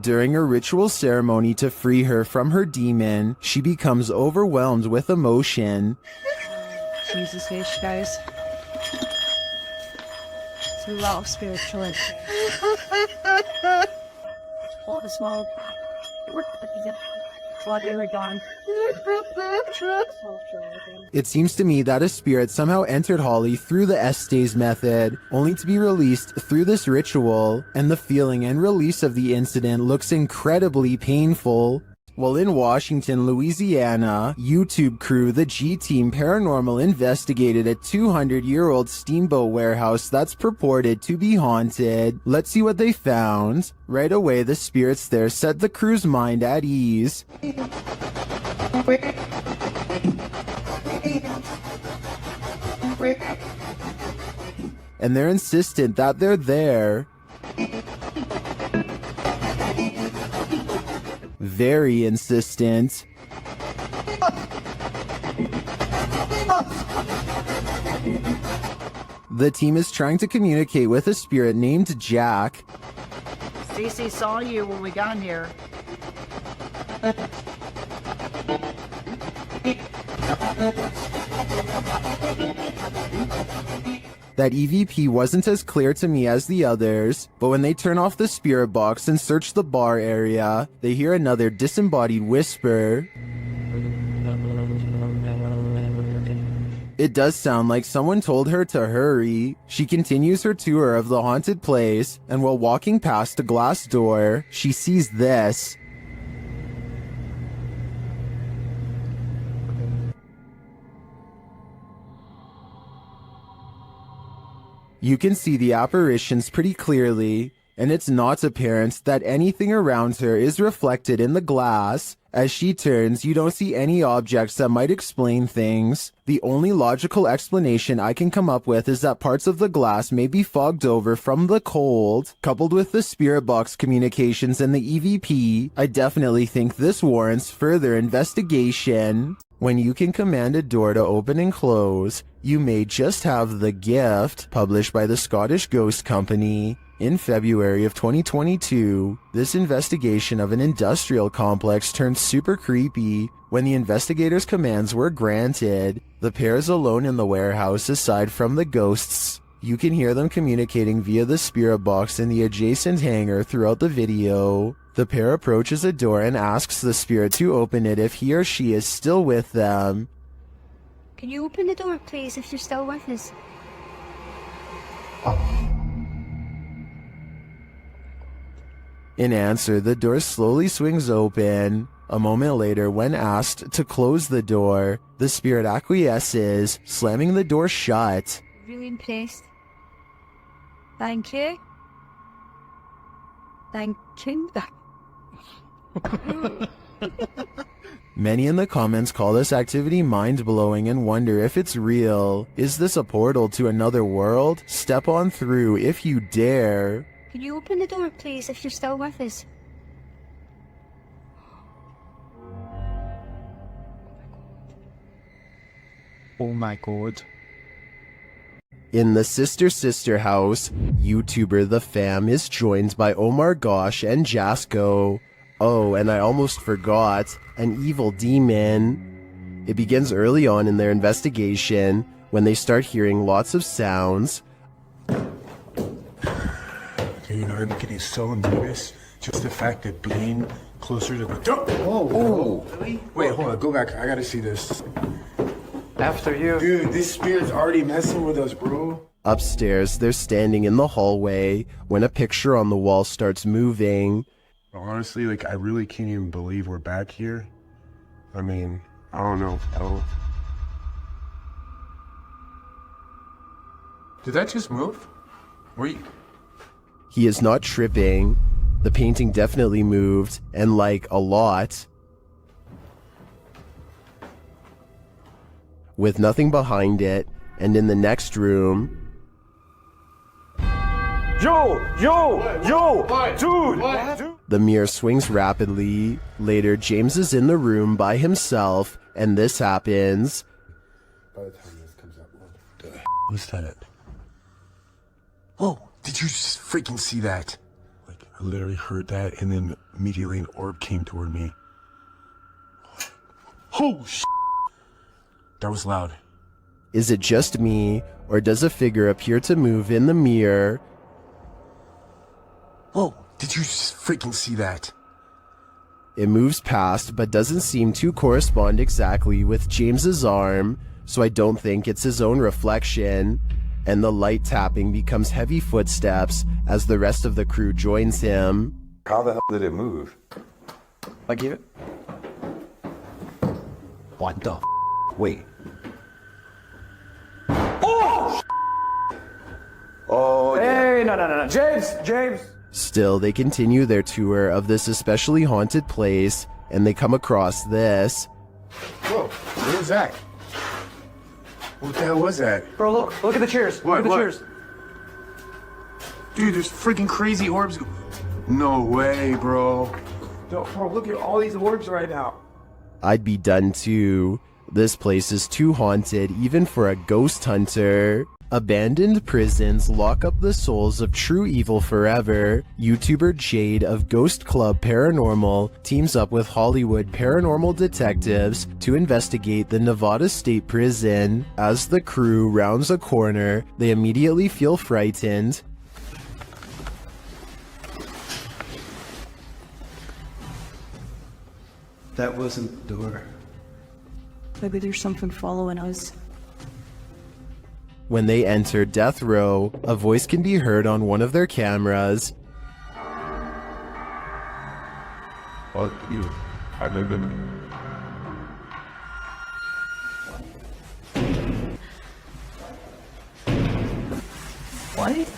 During a ritual ceremony to free her from her demon, she becomes overwhelmed with emotion. Jesus, here she goes. It's a lot of spiritual energy. All the smoke. It seems to me that a spirit somehow entered Holly through the Estes method, only to be released through this ritual, and the feeling and release of the incident looks incredibly painful. While in Washington, Louisiana, YouTube crew the G-Team Paranormal investigated a 200-year-old steamboat warehouse that's purported to be haunted. Let's see what they found. Right away, the spirits there set the crew's mind at ease. And they're insistent that they're there. Very insistent. The team is trying to communicate with a spirit named Jack. Cece saw you when we got here. That EVP wasn't as clear to me as the others, but when they turn off the spirit box and search the bar area, they hear another disembodied whisper. It does sound like someone told her to hurry. She continues her tour of the haunted place, and while walking past a glass door, she sees this. You can see the apparitions pretty clearly, and it's not apparent that anything around her is reflected in the glass. As she turns, you don't see any objects that might explain things. The only logical explanation I can come up with is that parts of the glass may be fogged over from the cold. Coupled with the spirit box communications and the EVP, I definitely think this warrants further investigation. When you can command a door to open and close, you may just have the gift, published by the Scottish Ghost Company. In February of 2022, this investigation of an industrial complex turned super creepy. When the investigators' commands were granted, the pair is alone in the warehouse aside from the ghosts. You can hear them communicating via the spirit box in the adjacent hangar throughout the video. The pair approaches a door and asks the spirit to open it if he or she is still with them. Can you open the door, please, if you're still with us? In answer, the door slowly swings open. A moment later, when asked to close the door, the spirit acquiesces, slamming the door shut. Really impressed. Thank you. Thank you. Many in the comments call this activity mind-blowing and wonder if it's real. Is this a portal to another world? Step on through if you dare. Can you open the door, please, if you're still with us? Oh my god. In the Sister house, YouTuber The Fam is joined by Omar Gosh and Jasko. Oh, and I almost forgot, an evil demon. It begins early on in their investigation, when they start hearing lots of sounds. You know, I'm getting so nervous. Just the fact of being closer to the door. Oh, really? Wait, hold on, go back. I gotta see this. After you. Dude, this spirit's already messing with us, bro. Upstairs, they're standing in the hallway when a picture on the wall starts moving. Honestly, like, I really can't even believe we're back here. I mean, I don't know. Did that just move? Were you... He is not tripping. The painting definitely moved, and like a lot. With nothing behind it, and in the next room... Yo, dude! The mirror swings rapidly. Later, James is in the room by himself, and this happens. By the time this comes out, what the was that? Oh, did you just freaking see that? Like, I literally heard that, and then immediately an orb came toward me. Oh, that was loud. Is it just me, or does a figure appear to move in the mirror? Oh, did you just freaking see that? It moves past, but doesn't seem to correspond exactly with James's arm, so I don't think it's his own reflection. And the light tapping becomes heavy footsteps as the rest of the crew joins him. How the hell did it move? Like it? What the Wait. Oh! Oh, hey, no. James! Still, they continue their tour of this especially haunted place, and they come across this. Whoa, what was that? What the hell was that? Bro, look at the chairs. What? Look at the chairs. Dude, there's freaking crazy orbs. No way, bro. No, bro, look at all these orbs right now. I'd be done too. This place is too haunted even for a ghost hunter. Abandoned prisons lock up the souls of true evil forever. YouTuber Jade of Ghost Club Paranormal teams up with Hollywood paranormal detectives to investigate the Nevada State Prison. As the crew rounds a corner, they immediately feel frightened. That wasn't the door. Maybe there's something following us. When they enter death row, a voice can be heard on one of their cameras. Fuck you. I live in. What?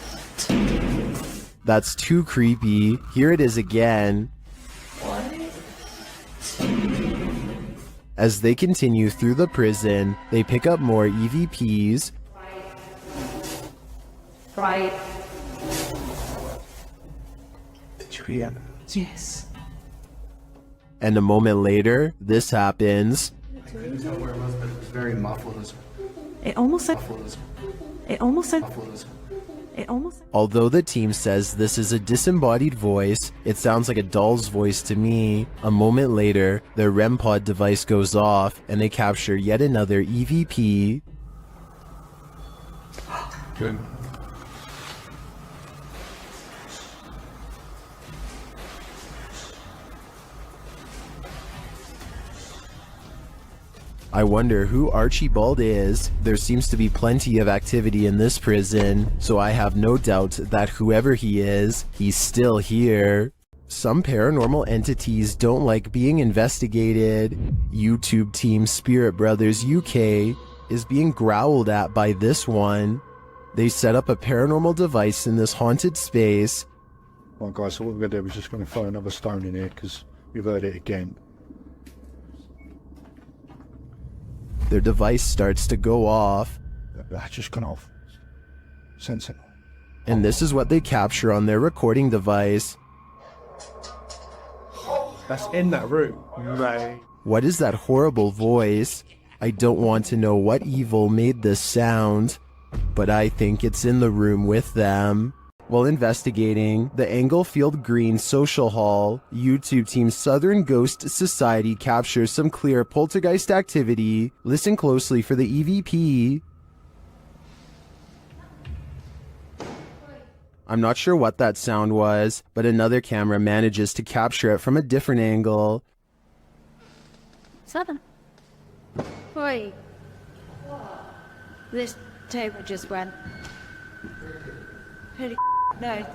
That's too creepy. Here it is again. As they continue through the prison, they pick up more EVPs. Right. Did you hear? Yes. And a moment later, this happens. I couldn't tell where it was, but it was very muffled. It almost said. It almost said. It almost. Although the team says this is a disembodied voice, it sounds like a doll's voice to me. A moment later, their REM pod device goes off and they capture yet another EVP. Good. I wonder who Archibald is. There seems to be plenty of activity in this prison, so I have no doubt that whoever he is, he's still here. Some paranormal entities don't like being investigated. YouTube team Spirit Brothers UK is being growled at by this one. They set up a paranormal device in this haunted space. Right guys, so what we're going to do is just going to throw another stone in here because we've heard it again. Their device starts to go off. That's just gone off. Sense it. And this is what they capture on their recording device. That's in that room. Right. What is that horrible voice? I don't want to know what evil made this sound, but I think it's in the room with them. While investigating the Englefield Green Social Hall, YouTube team Southern Ghost Society captures some clear poltergeist activity. Listen closely for the EVP. I'm not sure what that sound was, but another camera manages to capture it from a different angle. 7. 3. This table just went. Holy no.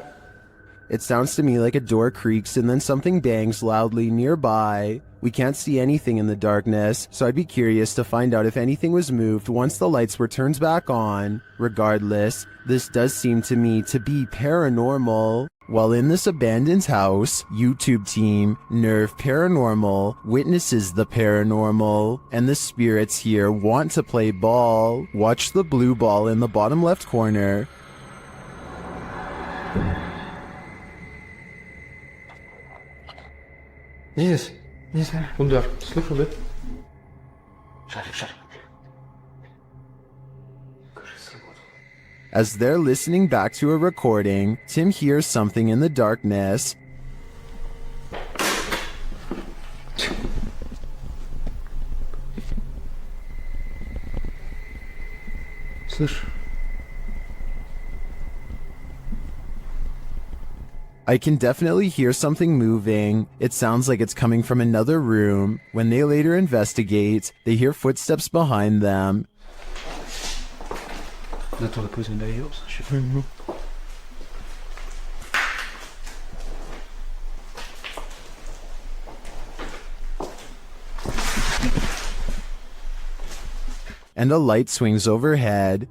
It sounds to me like a door creaks and then something bangs loudly nearby. We can't see anything in the darkness, so I'd be curious to find out if anything was moved once the lights were turned back on. Regardless, this does seem to me to be paranormal. While in this abandoned house, YouTube team Nerve Paranormal witnesses the paranormal, and the spirits here want to play ball. Watch the blue ball in the bottom left corner. Yes. Yes, kom daar. Sluk van dit. Sorry. As they're listening back to a recording, Tim hears something in the darkness. Слышь. I can definitely hear something moving. It sounds like it's coming from another room. When they later investigate, they hear footsteps behind them. Net wat ik was in de heels. And a light swings overhead.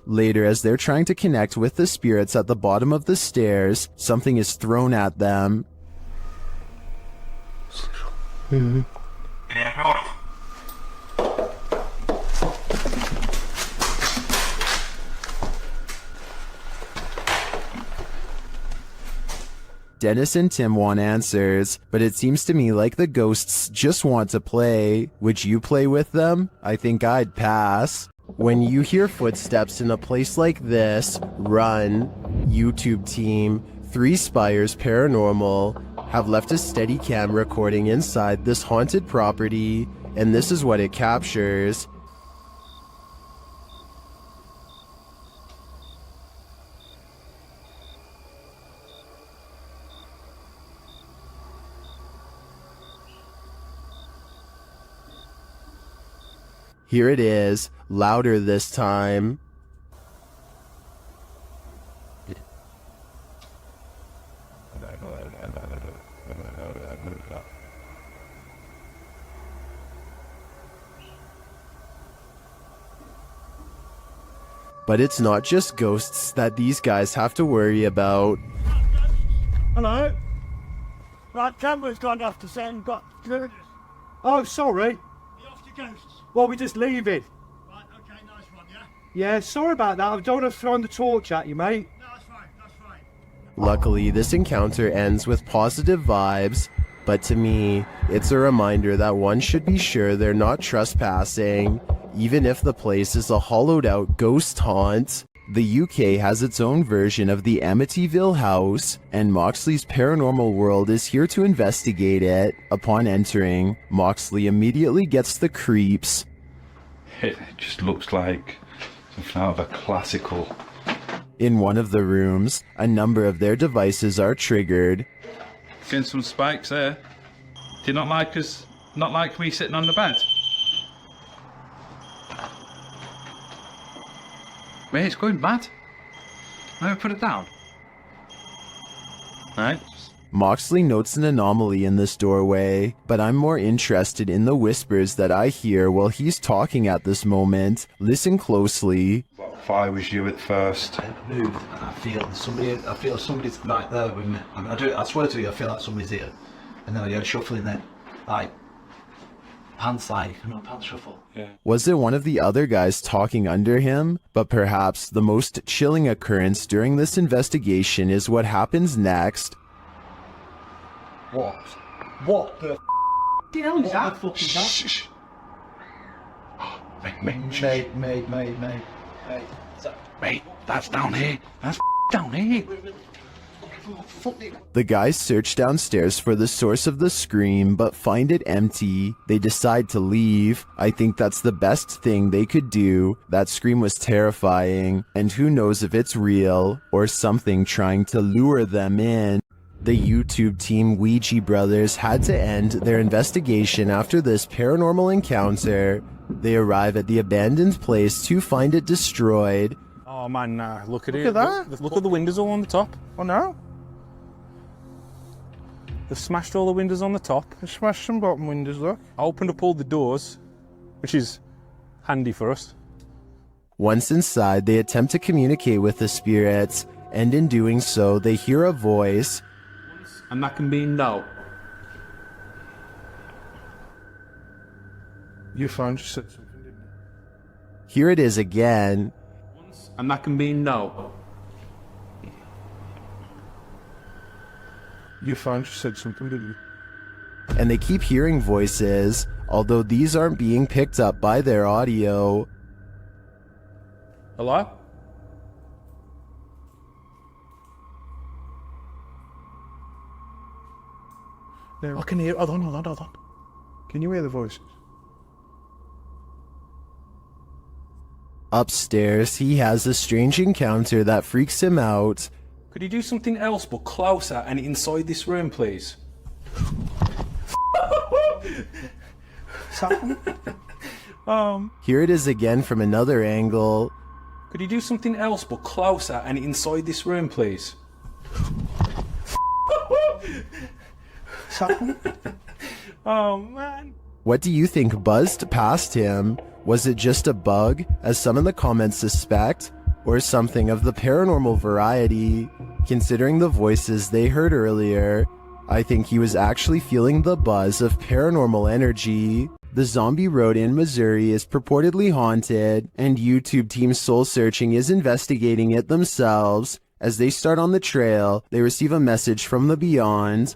Later, as they're trying to connect with the spirits at the bottom of the stairs, something is thrown at them. Dennis and Tim want answers, but it seems to me like the ghosts just want to play. Would you play with them? I think I'd pass. When you hear footsteps in a place like this, run. YouTube team, 3 Spires Paranormal, have left a steady cam recording inside this haunted property, and this is what it captures. Here it is, louder this time. But it's not just ghosts that these guys have to worry about. Hello? Right, camera's gone off to send. Oh, sorry. Well, we just leave it. Right, okay, nice one, yeah? Yeah, sorry about that. I don't want to throw the torch at you, mate. No, that's fine, that's fine. Luckily, this encounter ends with positive vibes, but to me, it's a reminder that one should be sure they're not trespassing, even if the place is a hollowed-out ghost haunt. The UK has its own version of the Amityville house, and Moxley's paranormal world is here to investigate it. Upon entering, Moxley immediately gets the creeps. It just looks like something out of a classical. In one of the rooms, a number of their devices are triggered. Getting some spikes there. Do you not like us? Not like me sitting on the bed? Wait, it's going mad. Let me put it down. Right. Moxley notes an anomaly in this doorway, but I'm more interested in the whispers that I hear while he's talking at this moment. Listen closely. What if I was you at first? I move and I feel somebody's right there with me. I swear to you, I feel like somebody's here. And then I hear shuffling then. Like, pants shuffle. Yeah. Was it one of the other guys talking under him? But perhaps the most chilling occurrence during this investigation is what happens next. What? What the hell is that? What the fuck is that? Shh. Mate, that's down here. That's down here. The guys search downstairs for the source of the scream, but find it empty. They decide to leave. I think that's the best thing they could do. That scream was terrifying, and who knows if it's real, or something trying to lure them in. The YouTube team Ouija Brothers had to end their investigation after this paranormal encounter. They arrive at the abandoned place to find it destroyed. Oh man, nah, look at Look it. at that. Look at the windows all on the top. Oh no. They've smashed all the windows on the top. They smashed some bottom windows, look. I opened up all the doors, which is handy for us. Once inside, they attempt to communicate with the spirits, and in doing so, they hear a voice. And that can be no. You found you said something, didn't you? Here it is again. And that can be no. You found you said something, didn't you? And they keep hearing voices, although these aren't being picked up by their audio. Hello? There. I can hear. Hold on. Can you hear the voices? Upstairs, he has a strange encounter that freaks him out. Could you do something else but closer and inside this room, please? Here it is again from another angle. Could you do something else but closer and inside this room, please? Oh man. What do you think buzzed past him? Was it just a bug, as some in the comments suspect, or something of the paranormal variety? Considering the voices they heard earlier, I think he was actually feeling the buzz of paranormal energy. The zombie road in Missouri is purportedly haunted, and YouTube Team Soul Searching is investigating it themselves. As they start on the trail, they receive a message from the beyond.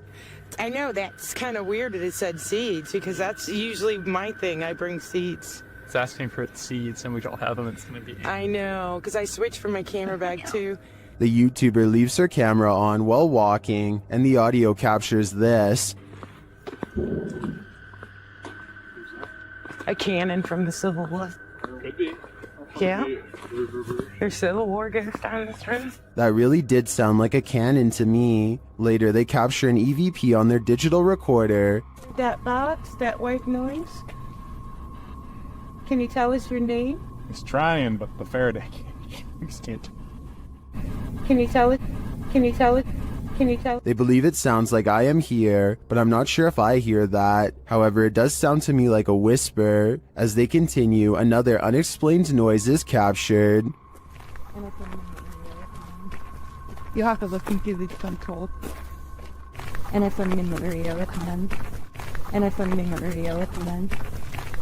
I know that's kind of weird that it said seeds, because that's usually my thing. I bring seeds. It's asking for seeds, and we don't have them. It's going to be... I know, because I switched from my camera bag too. The YouTuber leaves her camera on while walking, and the audio captures this. A cannon from the Civil War. Could be. Yeah. There's Civil War goes down this road. That really did sound like a cannon to me. Later, they capture an EVP on their digital recorder. That box, that white noise. Can you tell us your name? He's trying, but the Faraday can't. Can you tell it? Can you tell it? Can you tell? They believe it sounds like I am here, but I'm not sure if I hear that. However, it does sound to me like a whisper. As they continue, another unexplained noise is captured. You have to look into the control. And if I'm in the area at the end. And if I'm in the area at the end.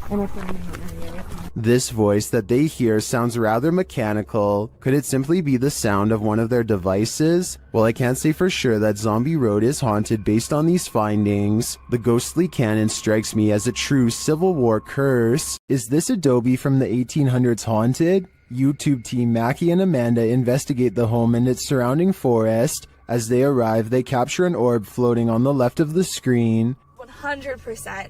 And if I'm in the area at the end. This voice that they hear sounds rather mechanical. Could it simply be the sound of one of their devices? Well, I can't say for sure that Zombie Road is haunted based on these findings. The ghostly cannon strikes me as a true Civil War curse. Is this adobe from the 1800s haunted? YouTube team Mackie and Amanda investigate the home and its surrounding forest. As they arrive, they capture an orb floating on the left of the screen. 100%.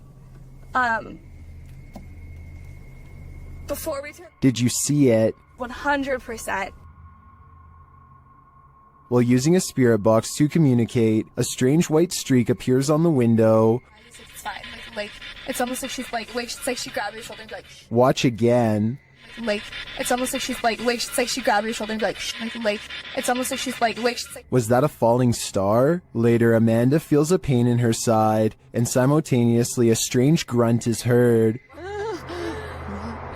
Before we turn... Did you see it? 100%. While using a spirit box to communicate, a strange white streak appears on the window. It's fine. Like, it's almost like she's like, it's like she grabbed your shoulder and be like, Watch again. like, it's almost like she's like, it's like she grabbed your shoulder and be like, it's almost like she's like, it's like... Was that a falling star? Later, Amanda feels a pain in her side, and simultaneously a strange grunt is heard.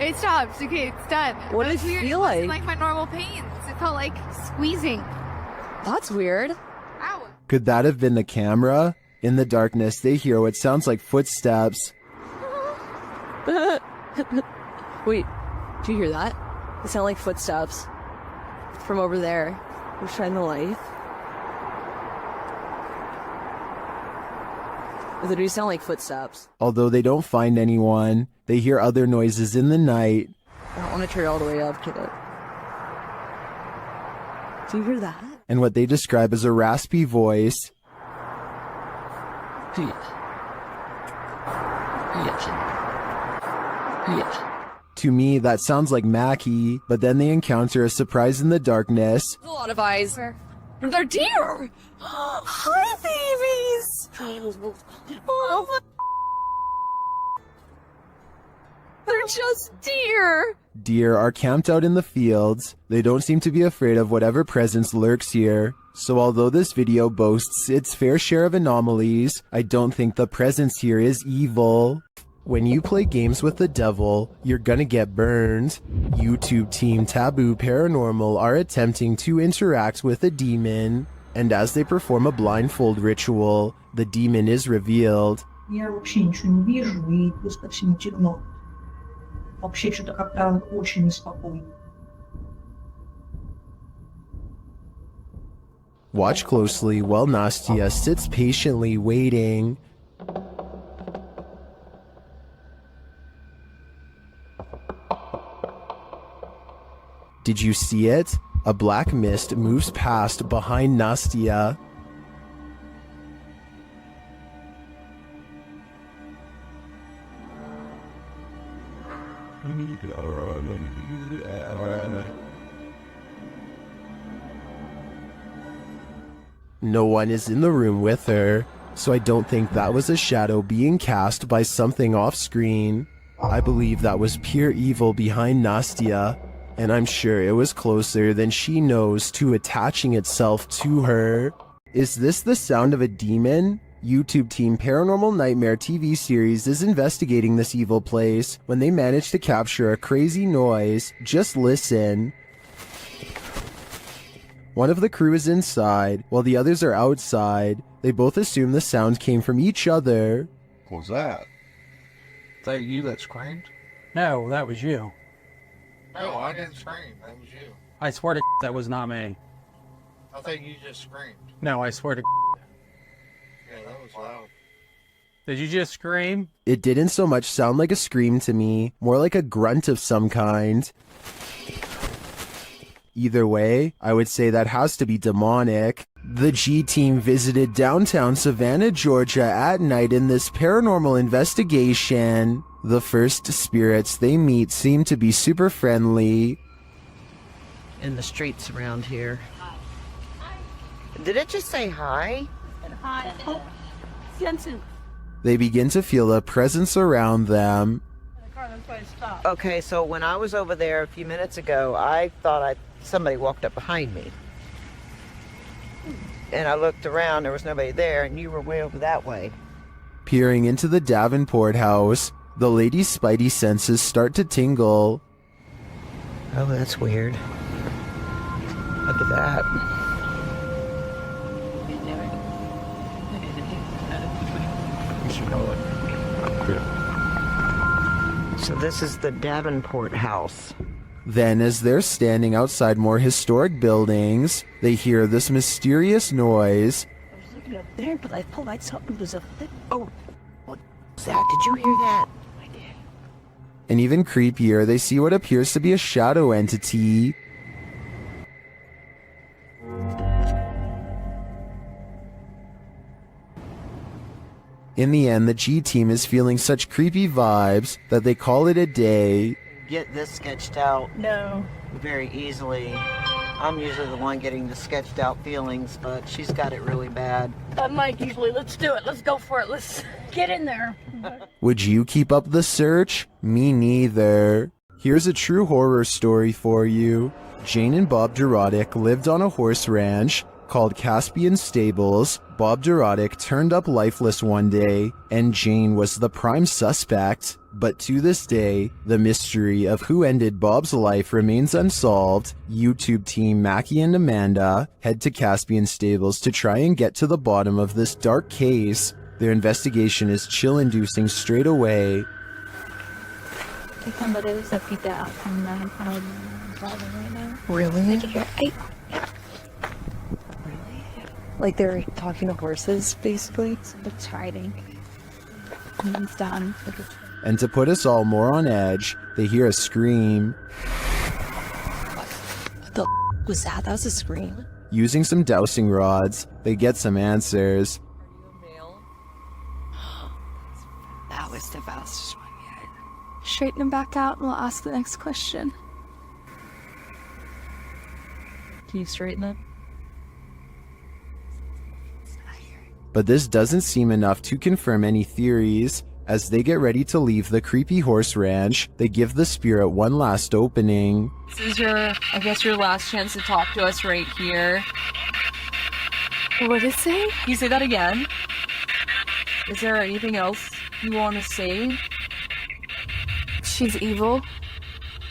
It stopped. Okay, it's done. What did it feel like? It wasn't like my normal pains. It felt like squeezing. That's weird. Ow. Could that have been the camera? In the darkness, they hear what sounds like footsteps. Wait, do you hear that? It sound like footsteps from over there. We'll shine the light. They do sound like footsteps. Although they don't find anyone, they hear other noises in the night. I don't want to turn all the way up, kid. Do you hear that? And what they describe as a raspy voice. To me, that sounds like Mackie, but then they encounter a surprise in the darkness. A lot of eyes. They're deer! Hi, babies! Oh, they're just deer! Deer are camped out in the fields. They don't seem to be afraid of whatever presence lurks here. So although this video boasts its fair share of anomalies, I don't think the presence here is evil. When you play games with the devil, you're gonna get burned. YouTube team Taboo Paranormal are attempting to interact with a demon, and as they perform a blindfold ritual, the demon is revealed. Я вообще ничего не вижу, и просто всем темно. Вообще что-то как-то очень неспокойно. Watch closely while Nastia sits patiently waiting. Did you see it? A black mist moves past behind Nastia. No one is in the room with her, so I don't think that was a shadow being cast by something off screen. I believe that was pure evil behind Nastia, and I'm sure it was closer than she knows to attaching itself to her. Is this the sound of a demon? YouTube team Paranormal Nightmare TV series is investigating this evil place when they manage to capture a crazy noise. Just listen. One of the crew is inside, while the others are outside. They both assume the sound came from each other. What was that? Is that you that screamed? No, that was you. No, I didn't scream. That was you. I swear to that was not me. I think you just screamed. No, I swear to. Yeah, that was loud. Did you just scream? It didn't so much sound like a scream to me, more like a grunt of some kind. Either way, I would say that has to be demonic. The G team visited downtown Savannah, Georgia at night in this paranormal investigation. The first spirits they meet seem to be super friendly. In the streets around here. Did it just say hi? Hi. They begin to feel a presence around them. Okay, so when I was over there a few minutes ago, I thought somebody walked up behind me. And I looked around, there was nobody there, and you were way over that way. Peering into the Davenport house, the lady's spidey senses start to tingle. Oh, that's weird. Look at that. So this is the Davenport house. Then, as they're standing outside more historic buildings, they hear this mysterious noise. I was looking up there, but I thought I saw it was a thing. Oh, what was that? Did you hear that? I did. And even creepier, they see what appears to be a shadow entity. In the end, the G team is feeling such creepy vibes that they call it a day. Get this sketched out. No. Very easily. I'm usually the one getting the sketched out feelings, but she's got it really bad. I'm Mike usually. Let's do it. Let's go for it. Let's get in there. Would you keep up the search? Me neither. Here's a true horror story for you. Jane and Bob Durotic lived on a horse ranch called Caspian Stables. Bob Durotic turned up lifeless one day, and Jane was the prime suspect. But to this day, the mystery of who ended Bob's life remains unsolved. YouTube team Mackie and Amanda head to Caspian Stables to try and get to the bottom of this dark case. Their investigation is chill-inducing straight away. Really? Like they're talking to horses, basically. It's hiding. It's done. And to put us all more on edge, they hear a scream. What the was that? That was a scream. Using some dowsing rods, they get some answers. That was the best one yet. Straighten him back out and we'll ask the next question. Can you straighten it? But this doesn't seem enough to confirm any theories. As they get ready to leave the creepy horse ranch, they give the spirit one last opening. This is I guess your last chance to talk to us right here. What did it say? Can you say that again? Is there anything else you want to say? She's evil.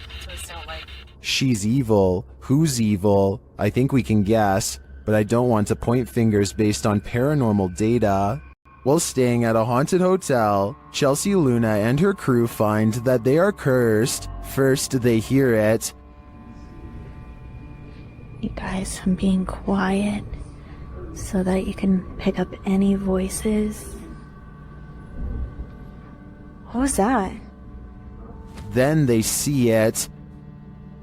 That's what it sounds like. She's evil. Who's evil? I think we can guess, but I don't want to point fingers based on paranormal data. While staying at a haunted hotel, Chelsea Luna and her crew find that they are cursed. First, they hear it. You guys, I'm being quiet so that you can pick up any voices. What was that? Then they see it.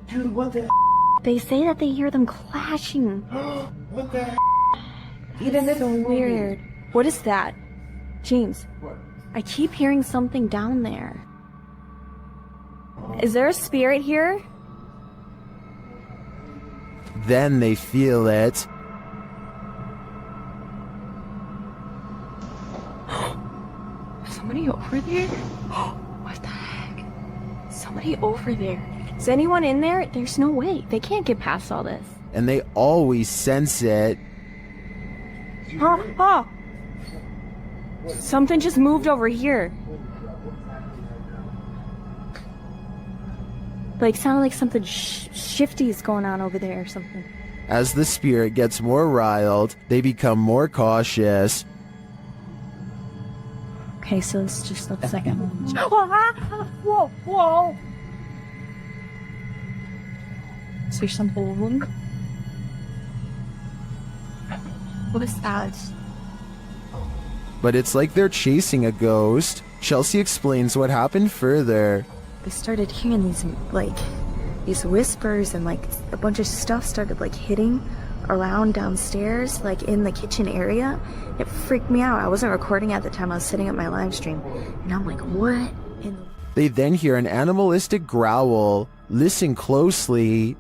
Dude, what the? They say that they hear them clashing. What the? It's so weird. What is that? James, I keep hearing something down there. is there a spirit here? Then they feel it. Somebody over there? What the heck? Somebody over there. Is anyone in there? There's no way. They can't get past all this. And they always sense it. Oh! Something just moved over here. Like, sounded like something shifty is going on over there or something. As the spirit gets more riled, they become more cautious. Okay, so it's just the second one. Whoa, whoa! Is there some balloon? What is that? But it's like they're chasing a ghost. Chelsea explains what happened further. I started hearing these whispers, and like a bunch of stuff started like hitting around downstairs, like in the kitchen area. It freaked me out. I wasn't recording at the time. I was setting up my live stream, and I'm like, what? They then hear an animalistic growl. Listen closely.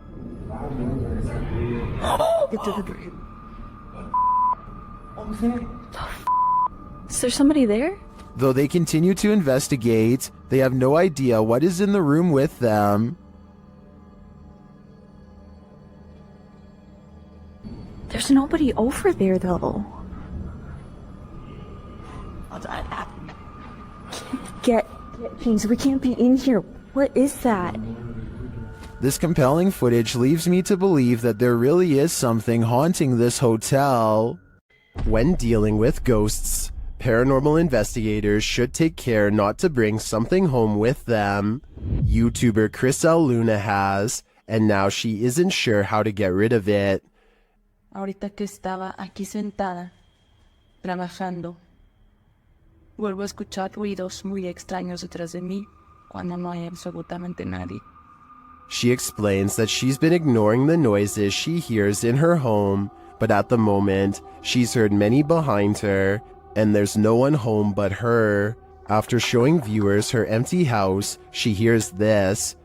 Is there somebody there? Though they continue to investigate, they have no idea what is in the room with them. There's nobody over there though. Get things. We can't be in here. What is that? This compelling footage leaves me to believe that there really is something haunting this hotel. When dealing with ghosts, paranormal investigators should take care not to bring something home with them. YouTuber Chris L. Luna has, and now she isn't sure how to get rid of it. Ahorita que estaba aquí sentada, trabajando, vuelvo a escuchar ruidos muy extraños detrás de mí cuando no hay absolutamente nadie. She explains that she's been ignoring the noises she hears in her home, but at the moment, she's heard many behind her, and there's no one home but her. After showing viewers her empty house, she hears this.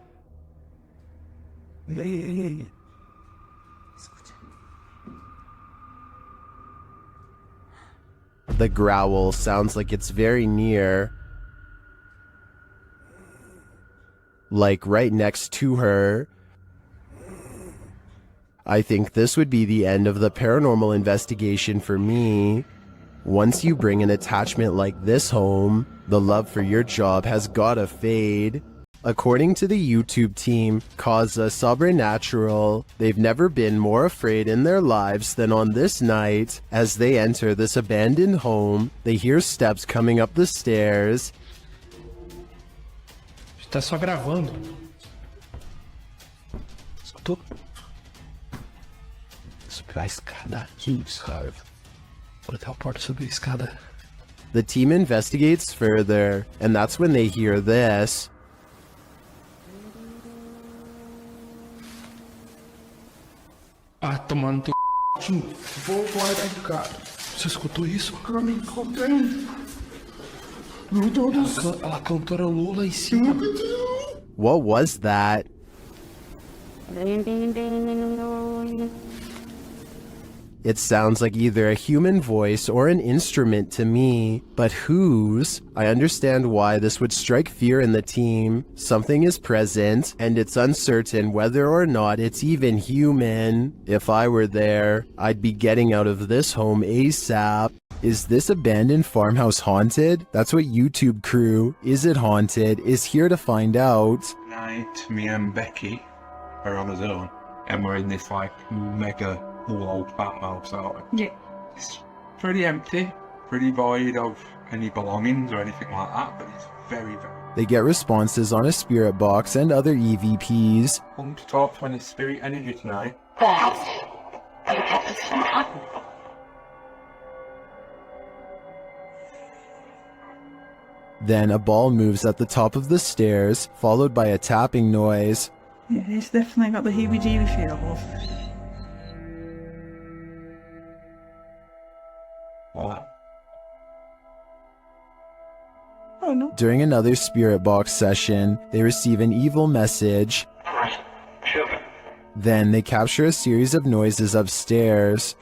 The growl sounds like it's very near, like right next to her. I think this would be the end of the paranormal investigation for me. Once you bring an attachment like this home, the love for your job has gotta fade. According to the YouTube team, Causa Sobrenatural, they've never been more afraid in their lives than on this night. As they enter this abandoned home, they hear steps coming up the stairs. Tá só gravando. Escutou? Subir a escada. Isso, cara. Vou até a porta subir a escada. The team investigates further, and that's when they hear this. Ah, tomando teu c... Vou guardar, cara. Você escutou isso? Eu me encontrei. Meu Deus do céu. Ela cantarolou lá em cima. What was that? It sounds like either a human voice or an instrument to me, but whose? I understand why this would strike fear in the team. Something is present, and it's uncertain whether or not it's even human. If I were there, I'd be getting out of this home ASAP. Is this abandoned farmhouse haunted? That's what YouTube crew, Is It Haunted, is here to find out. Tonight, me and Becky are on our own, and we're in this like mega old farmhouse out. Yeah. It's pretty empty, pretty void of any belongings or anything like that, but it's very, very... They get responses on a spirit box and other EVPs. Come to talk to any spirit energy tonight. Then a ball moves at the top of the stairs, followed by a tapping noise. Yeah, it's definitely got the heebie-jeebie feel of. What? Oh no. During another spirit box session, they receive an evil message. Then they capture a series of noises upstairs.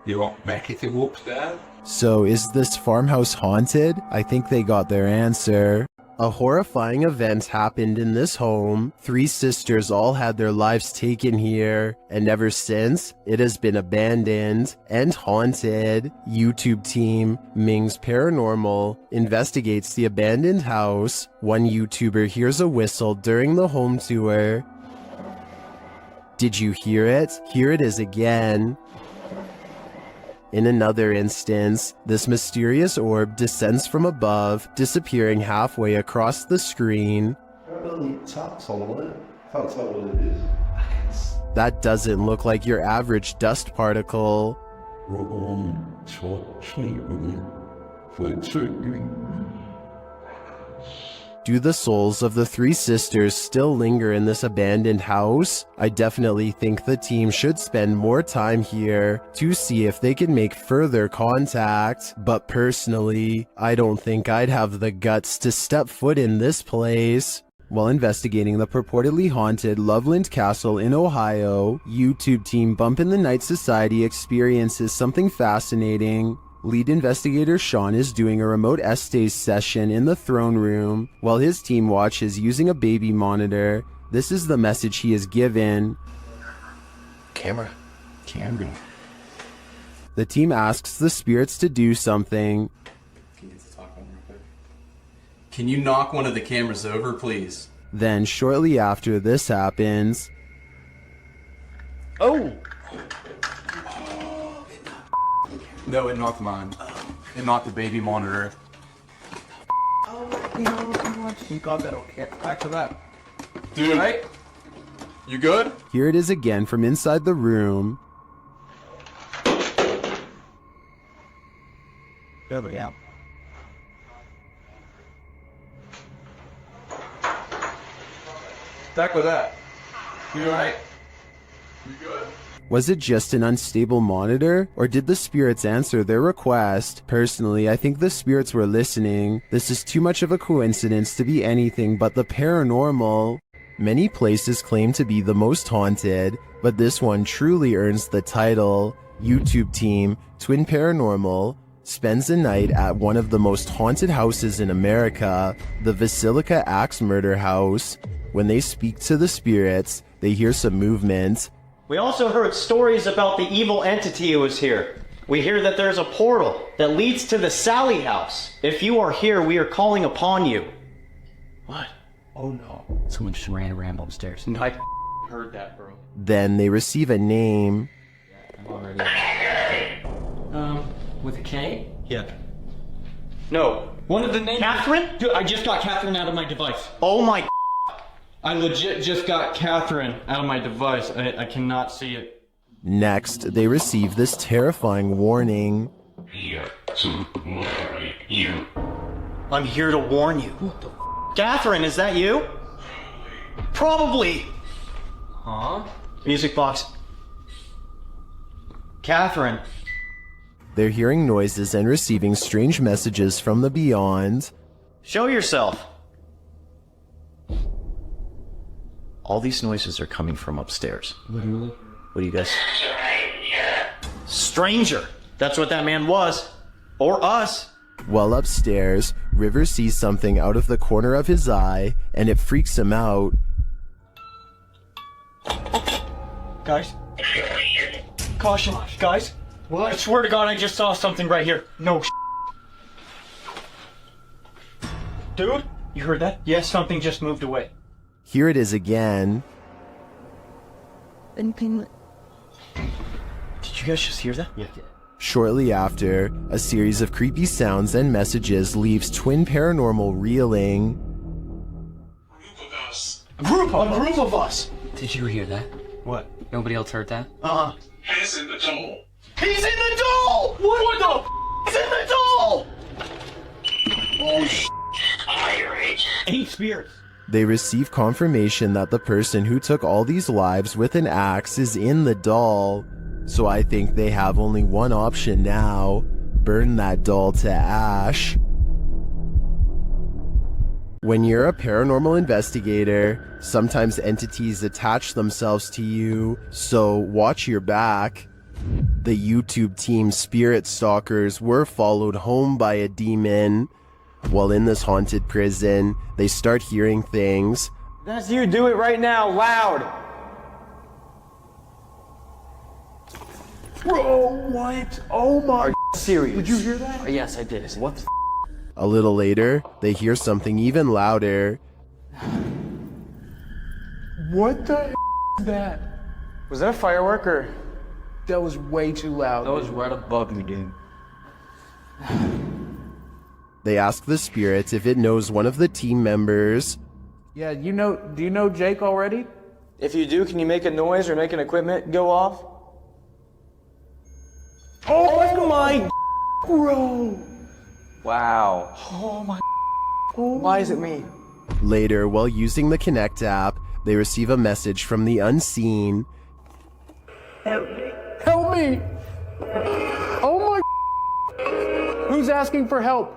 You want Becky to go upstairs? So is this farmhouse haunted? I think they got their answer. A horrifying event happened in this home. 3 sisters all had their lives taken here, and ever since, it has been abandoned and haunted. YouTube team, Ming's Paranormal, investigates the abandoned house. One YouTuber hears a whistle during the home tour. Did you hear it? Here it is again. In another instance, this mysterious orb descends from above, disappearing halfway across the screen. That doesn't look like your average dust particle. Do the souls of the three sisters still linger in this abandoned house? I definitely think the team should spend more time here to see if they can make further contact. But personally, I don't think I'd have the guts to step foot in this place. While investigating the purportedly haunted Loveland Castle in Ohio, YouTube team Bump in the Night Society experiences something fascinating. Lead investigator Sean is doing a remote essays session in the throne room while his team watches using a baby monitor. This is the message he is given. Camera. The team asks the spirits to do something. Can you knock one of the cameras over, please? Then shortly after this happens, Oh! No, it knocked mine. It knocked the baby monitor. You got that, okay. Back to that. Dude, right? You good? Here it is again from inside the room. Yeah. Back with that. You alright? You good? Was it just an unstable monitor, or did the spirits answer their request? Personally, I think the spirits were listening. This is too much of a coincidence to be anything but the paranormal. Many places claim to be the most haunted, but this one truly earns the title. YouTube team, Twin Paranormal, spends a night at one of the most haunted houses in America, the Basilica Axe Murder House. When they speak to the spirits, they hear some movement. We also heard stories about the evil entity who was here. We hear that there's a portal that leads to the Sally house. If you are here, we are calling upon you. What? Oh no. Someone just ran around upstairs. No, I heard that, bro. Then they receive a name. I'm already... with a K? Yeah. No. One of the names... Catherine? Dude, I just got Catherine out of my device. Oh my... I legit just got Catherine out of my device. I cannot see it. Next, they receive this terrifying warning. I'm here to warn you. What the Catherine, is that you? Probably. Huh? Music box. Catherine. They're hearing noises and receiving strange messages from the beyond. Show yourself. All these noises are coming from upstairs. Literally? What do you guys... Stranger! That's what that man was. Or us. While upstairs, River sees something out of the corner of his eye, and it freaks him out. Guys. Caution, guys. What? I swear to God, I just saw something right here. No Dude, you heard that? Yes, something just moved away. Here it is again. Did you guys just hear that? Yeah. Shortly after, a series of creepy sounds and messages leaves Twin Paranormal reeling. A group of us! Did you hear that? What? Nobody else heard that? He's in the doll! He's in the doll! What the He's in the doll! Oh, Pirate. 8 spirits. They receive confirmation that the person who took all these lives with an axe is in the doll. So I think they have only one option now. Burn that doll to ash. When you're a paranormal investigator, sometimes entities attach themselves to you, so watch your back. The YouTube team Spirit Stalkers were followed home by a demon. While in this haunted prison, they start hearing things. That's you, do it right now, loud! Bro, what? Oh my... Are you serious? Did you hear that? Yes, I did. What the A little later, they hear something even louder. What the is that? Was that a firework or...? That was way too loud. That was right above me, dude. They ask the spirits if it knows one of the team members. Yeah, do you know Jake already? If you do, can you make a noise or make an equipment go off? Oh my bro! Wow. Oh my. Why is it me? Later, while using the Connect app, they receive a message from the unseen. Help me! Oh my. Who's asking for help?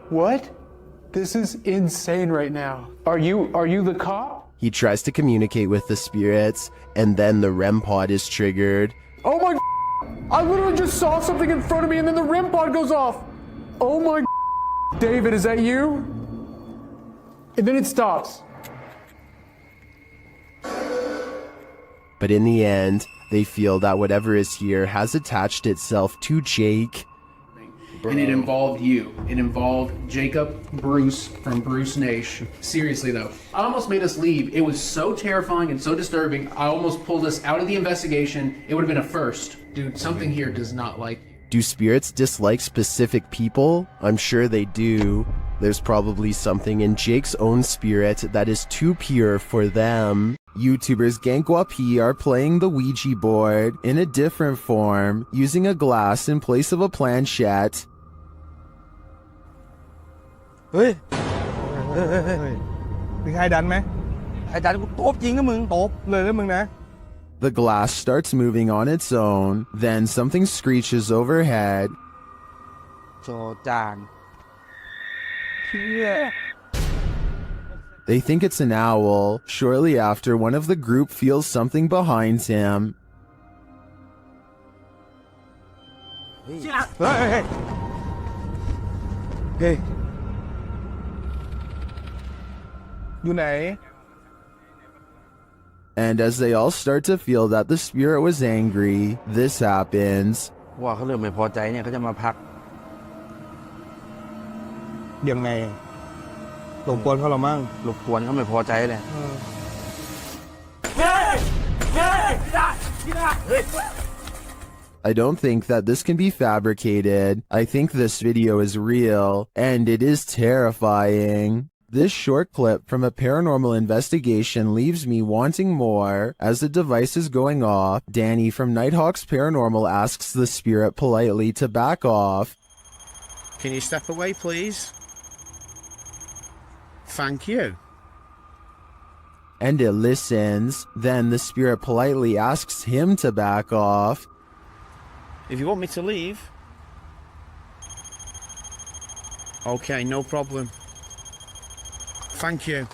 What? This is insane right now. Are you the cop? He tries to communicate with the spirits, and then the REM pod is triggered. Oh my. I literally just saw something in front of me and then the REM pod goes off. Oh my. David, is that you? And then it stops. But in the end, they feel that whatever is here has attached itself to Jake. And it involved you. It involved Jacob Bruce from Bruce Nation. Seriously though, I almost made us leave. It was so terrifying and so disturbing. I almost pulled us out of the investigation. It would have been a first. Dude, something here does not like you. Do spirits dislike specific people? I'm sure they do. There's probably something in Jake's own spirit that is too pure for them. YouTubers Gankwapi are playing the Ouija board in a different form, using a glass in place of a planchette. เฮ้ยมีใครดันไหมใครดันกูตบจริงนะมึงตบเลยนะมึงนะ The glass starts moving on its own, then something screeches overhead. โจจาน They think it's an owl. Shortly after, one of the group feels something behind him. เฮ้ยเฮ้ยอยู่ไหน And as they all start to feel that the spirit was angry, this happens. ว่าเขาเริ่มไม่พอใจเนี่ยเขาจะมาพักยังไงรบกวนเขาหรอมั่งรบกวนเขาไม่พอใจเลย I don't think that this can be fabricated. I think this video is real, and it is terrifying. This short clip from a paranormal investigation leaves me wanting more. As the device is going off, Danny from Nighthawk's Paranormal asks the spirit politely to back off. Can you step away, please? Thank you. And it listens. Then the spirit politely asks him to back off. If you want me to leave. Okay, no problem. Thank you.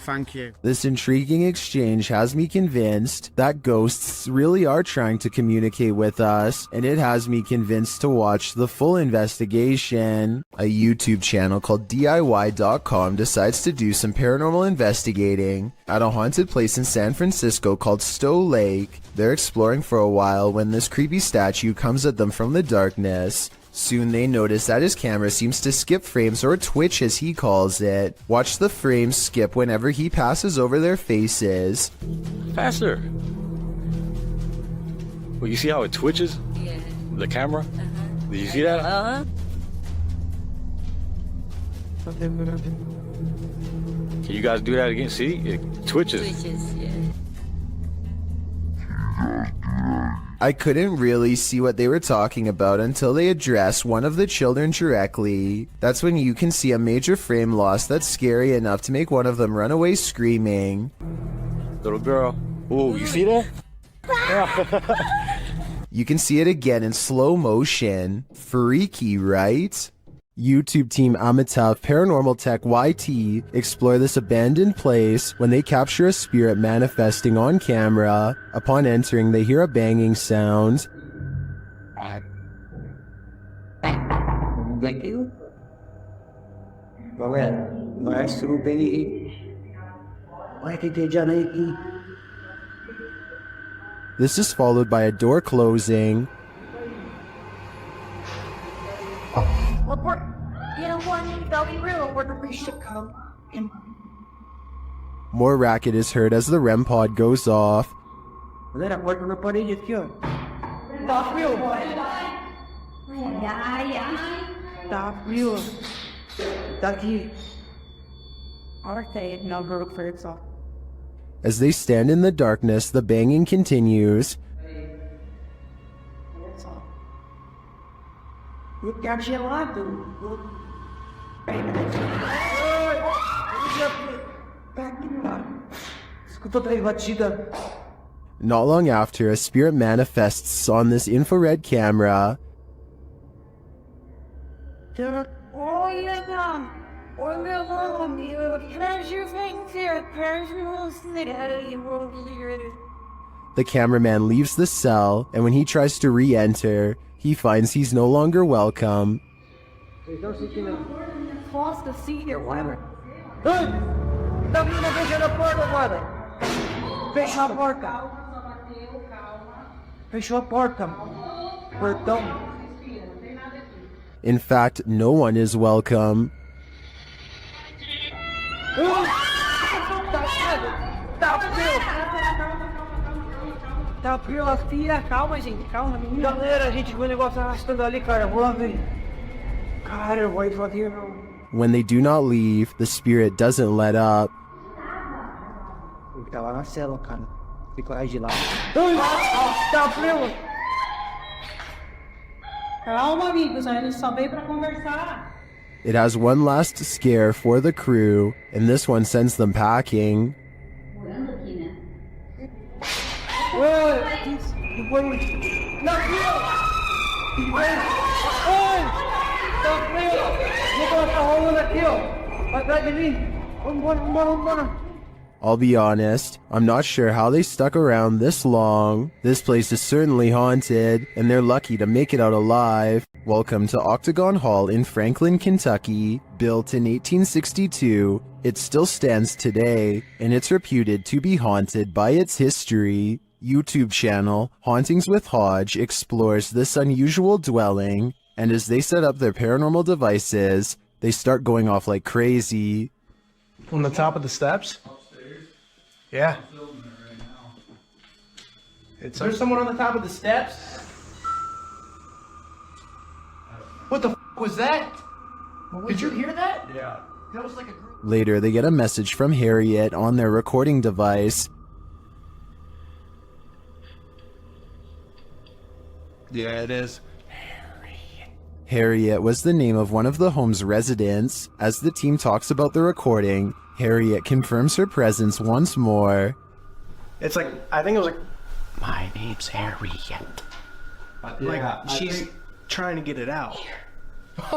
Thank you. This intriguing exchange has me convinced that ghosts really are trying to communicate with us, and it has me convinced to watch the full investigation. A YouTube channel called DIY.com decides to do some paranormal investigating at a haunted place in San Francisco called Stowe Lake. They're exploring for a while when this creepy statue comes at them from the darkness. Soon they notice that his camera seems to skip frames, or twitch as he calls it. Watch the frames skip whenever he passes over their faces. Faster. Well, you see how it twitches? Yeah. The camera? Did you see that? Can you guys do that again? See? It twitches. I couldn't really see what they were talking about until they address one of the children directly. That's when you can see a major frame loss that's scary enough to make one of them run away screaming. Little girl. Ooh, you see that? You can see it again in slow motion. Freaky, right? YouTube team Amitav Paranormal Tech YT explore this abandoned place when they capture a spirit manifesting on camera. Upon entering, they hear a banging sound. This is followed by a door closing. More racket is heard as the REM pod goes off. As they stand in the darkness, the banging continues. Not long after, a spirit manifests on this infrared camera. The cameraman leaves the cell, and when he tries to re-enter, he finds he's no longer welcome. Fecha a porta. Fechou a porta. Portão. In fact, no one is welcome. Tá frio aqui, calma, gente, calma, menina. Galera, a gente viu o negócio arrastando ali, cara. Vou lá ver. Cara, eu vou aqui, meu. When they do not leave, the spirit doesn't let up. Ele tá lá na cela, cara. Fica lá de lá. Tá frio. Calma, amigos, a gente só veio pra conversar. It has one last scare for the crew, and this one sends them packing. I'll be honest, I'm not sure how they stuck around this long. This place is certainly haunted, and they're lucky to make it out alive. Welcome to Octagon Hall in Franklin, Kentucky. Built in 1862, it still stands today, and it's reputed to be haunted by its history. YouTube channel, Hauntings with Hodge, explores this unusual dwelling, and as they set up their paranormal devices, they start going off like crazy. On the top of the steps? Yeah. There's someone on the top of the steps? What the f was that? Did you hear that? Yeah. That was like a group. Later, they get a message from Harriet on their recording device. Yeah, it is. Harriet was the name of one of the home's residents. As the team talks about the recording, Harriet confirms her presence once more. It's like, I think it was like, My name's Harriet. like she's trying to get it out.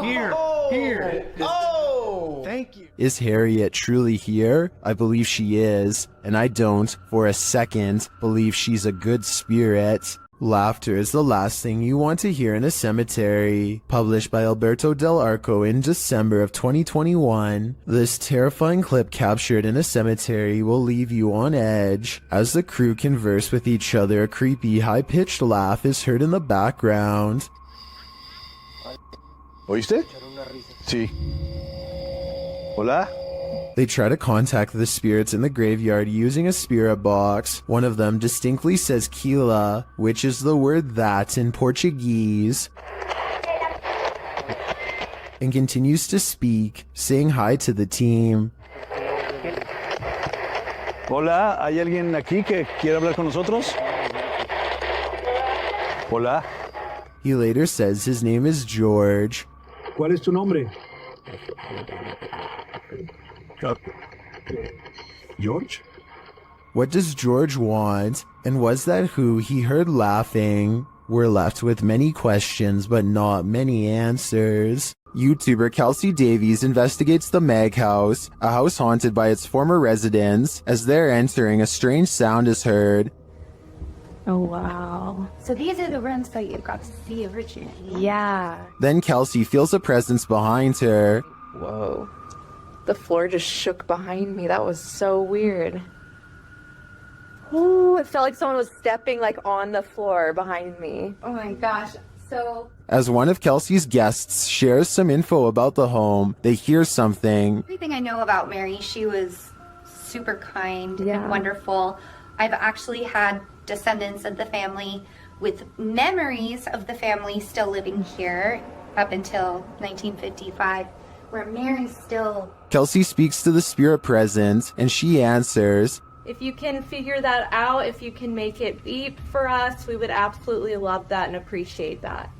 Here. Oh! Thank you. Is Harriet truly here? I believe she is, and I don't, for a second, believe she's a good spirit. Laughter is the last thing you want to hear in a cemetery. Published by Alberto Del Arco in December of 2021, this terrifying clip captured in a cemetery will leave you on edge. As the crew converse with each other, a creepy, high-pitched laugh is heard in the background. ¿Oíste? Sí. Hola? They try to contact the spirits in the graveyard using a spirit box. One of them distinctly says Kila, which is the word that in Portuguese, and continues to speak, saying hi to the team. Hola, ¿hay alguien aquí que quiere hablar con nosotros? Hola. He later says his name is George. ¿Cuál es tu nombre? George? What does George want? And was that who he heard laughing? We're left with many questions, but not many answers. YouTuber Kelsey Davies investigates the Mag House, a house haunted by its former residents. As they're entering, a strange sound is heard. Oh, wow. So these are the rooms that you got to see originally. Yeah. Then Kelsey feels a presence behind her. Whoa. The floor just shook behind me. That was so weird. Ooh, it felt like someone was stepping like on the floor behind me. Oh my gosh. So As one of Kelsey's guests shares some info about the home, they hear something. everything I know about Mary, she was super kind and wonderful. I've actually had descendants of the family with memories of the family still living here up until 1955. where Mary's still. Kelsey speaks to the spirit present, and she answers, If you can figure that out, if you can make it beep for us, we would absolutely love that and appreciate that.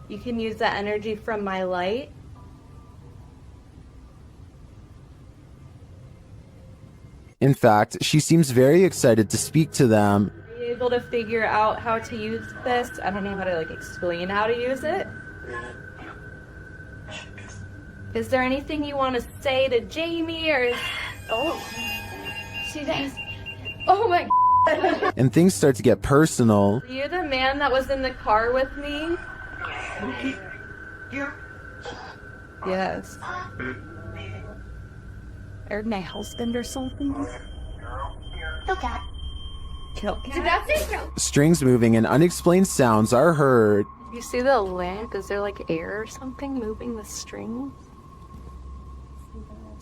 You can use that energy from my light. In fact, she seems very excited to speak to them. Are you able to figure out how to use this? I don't know how to explain how to use it. Is there anything you want to say to Jamie or she does. Oh my God. And things start to get personal. Are you the man that was in the car with me? Yes. Or my husband or something. Kill cat. Kill Did that say kill? Strings moving and unexplained sounds are heard. You see the lamp? Is there air or something moving the strings?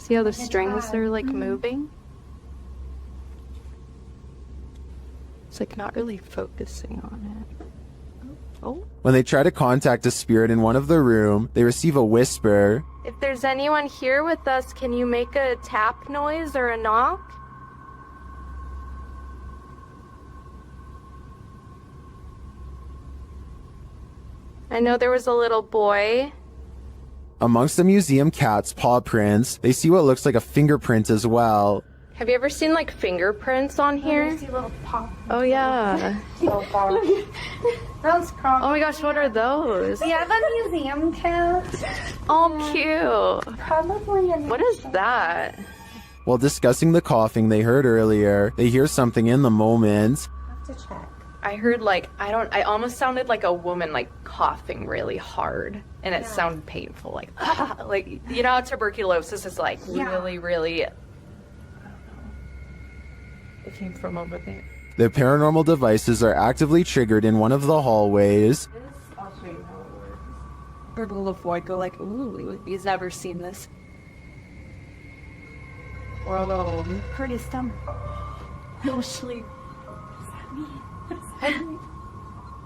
See how the strings are moving? It's not really focusing on it. Oh. When they try to contact a spirit in one of the room, they receive a whisper. If there's anyone here with us, can you make a tap noise or a knock? I know there was a little boy. Amongst the museum cat's paw prints, they see what looks like a fingerprint as well. Have you ever seen fingerprints on here? Oh yeah. So far. Those Oh my gosh, what are those? We have a museum cat. Oh, cute. Probably What is that? While discussing the coughing they heard earlier, they hear something in the moment. have to check. I heard I almost sounded like a woman coughing really hard, and it sounded painful, you know how tuberculosis is really, really. It came from over there. Their paranormal devices are actively triggered in one of the hallways. I'll show you how it works. Heard a little boy go ooh, he's never seen this. Or a little Hurt his stomach. he'll sleep.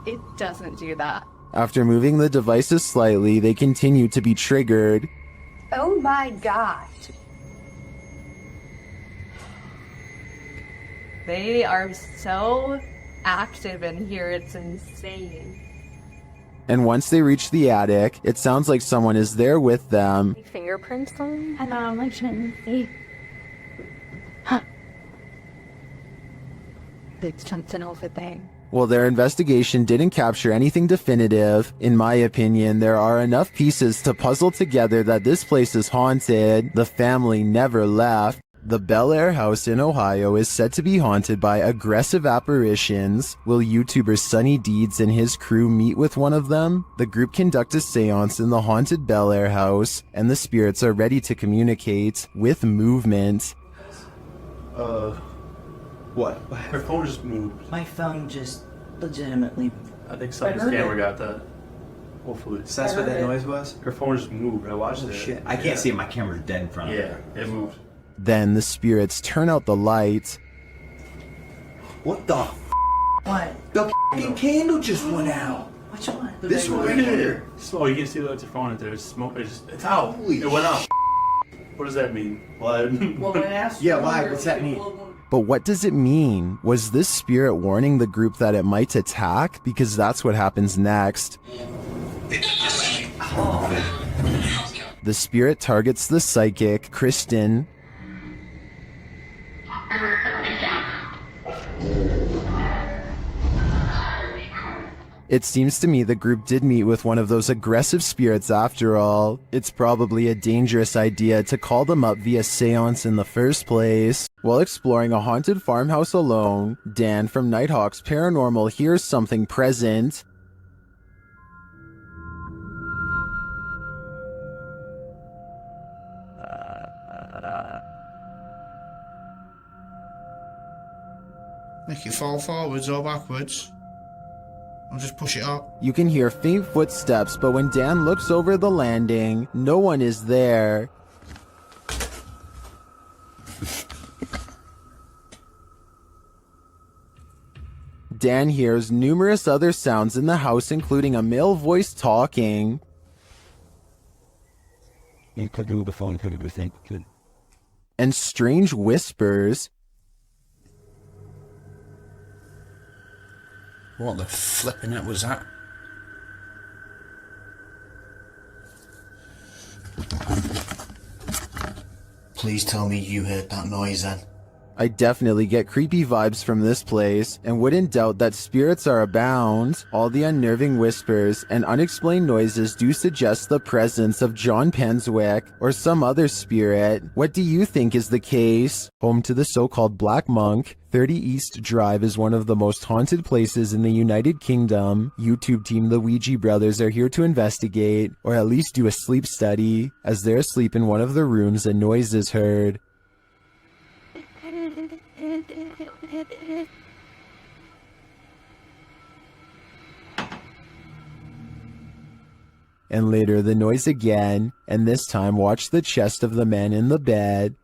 It doesn't do that. After moving the devices slightly, they continue to be triggered. Oh my god. They are so active in here, it's insane. And once they reach the attic, it sounds like someone is there with them. Fingerprints on? I know, I shouldn't see. There's something over there. While their investigation didn't capture anything definitive, in my opinion, there are enough pieces to puzzle together that this place is haunted. The family never left. The Bel Air house in Ohio is said to be haunted by aggressive apparitions. Will YouTuber Sunny Deeds and his crew meet with one of them? The group conduct a seance in the haunted Bel Air house, and the spirits are ready to communicate with movement. What? Her phone just moved. My phone just legitimately. I think someone's camera got that. Hopefully. So that's what that noise was? Her phone just moved. I watched it. Shit. I can't see it. My camera's dead in front of Yeah, it moved. Then the spirits turn out the light. What the What? The f***ing candle just went out. Which one? This one right here. Slow, you can see that's your phone right there. It's smoke. It's out. Holy it went out. What does that mean? Blood. Well, when I asked Yeah, why? What's that mean? But what does it mean? Was this spirit warning the group that it might attack? Because that's what happens next. The spirit targets the psychic, Kristen. It seems to me the group did meet with one of those aggressive spirits after all. It's probably a dangerous idea to call them up via seance in the first place. While exploring a haunted farmhouse alone, Dan from Nighthawk's Paranormal hears something present. Make it fall forwards or backwards. I'll just push it up. You can hear faint footsteps, but when Dan looks over the landing, no one is there. Dan hears numerous other sounds in the house, including a male voice talking. and strange whispers. What the flipping it was that? Please tell me you heard that noise then. I definitely get creepy vibes from this place, and wouldn't doubt that spirits are abound. All the unnerving whispers and unexplained noises do suggest the presence of John Penswick or some other spirit. What do you think is the case? Home to the so-called Black Monk, 30 East Drive is one of the most haunted places in the United Kingdom. YouTube team The Ouija Brothers are here to investigate, or at least do a sleep study. As they're asleep in one of the rooms, a noise is heard. And later the noise again, and this time watch the chest of the man in the bed.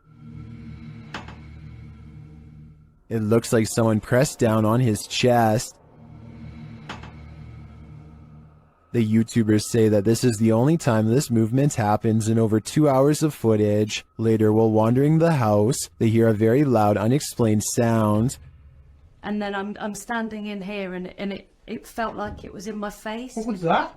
It looks like someone pressed down on his chest. The YouTubers say that this is the only time this movement happens in over 2 hours of footage. Later, while wandering the house, they hear a very loud, unexplained sound. And then I'm standing in here and it felt like it was in my face. What was that?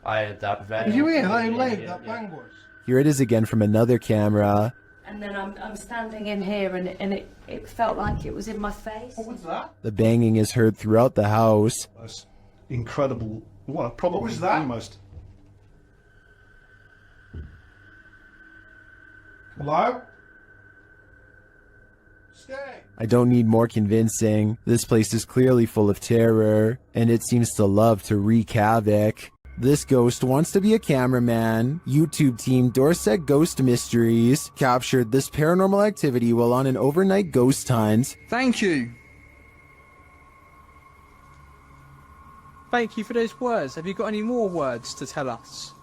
I had that very... Did you hear how loud that bang was? Here it is again from another camera. And then I'm standing in here and it felt like it was in my face. What was that? The banging is heard throughout the house. That's incredible. What, probably was that? Almost. Hello? I don't need more convincing. This place is clearly full of terror, and it seems to love to wreak havoc. This ghost wants to be a cameraman. YouTube team Dorset Ghost Mysteries captured this paranormal activity while on an overnight ghost hunt. Thank you. Thank you for those words. Have you got any more words to tell us?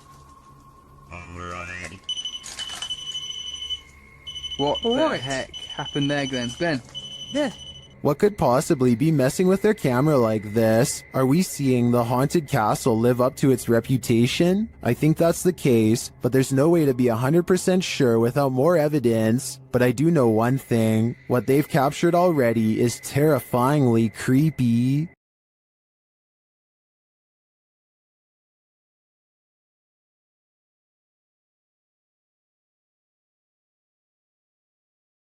What the heck happened there, Glenn? Glenn? Yeah. What could possibly be messing with their camera like this? Are we seeing the haunted castle live up to its reputation? I think that's the case, but there's no way to be 100% sure without more evidence. But I do know one thing. What they've captured already is terrifyingly creepy.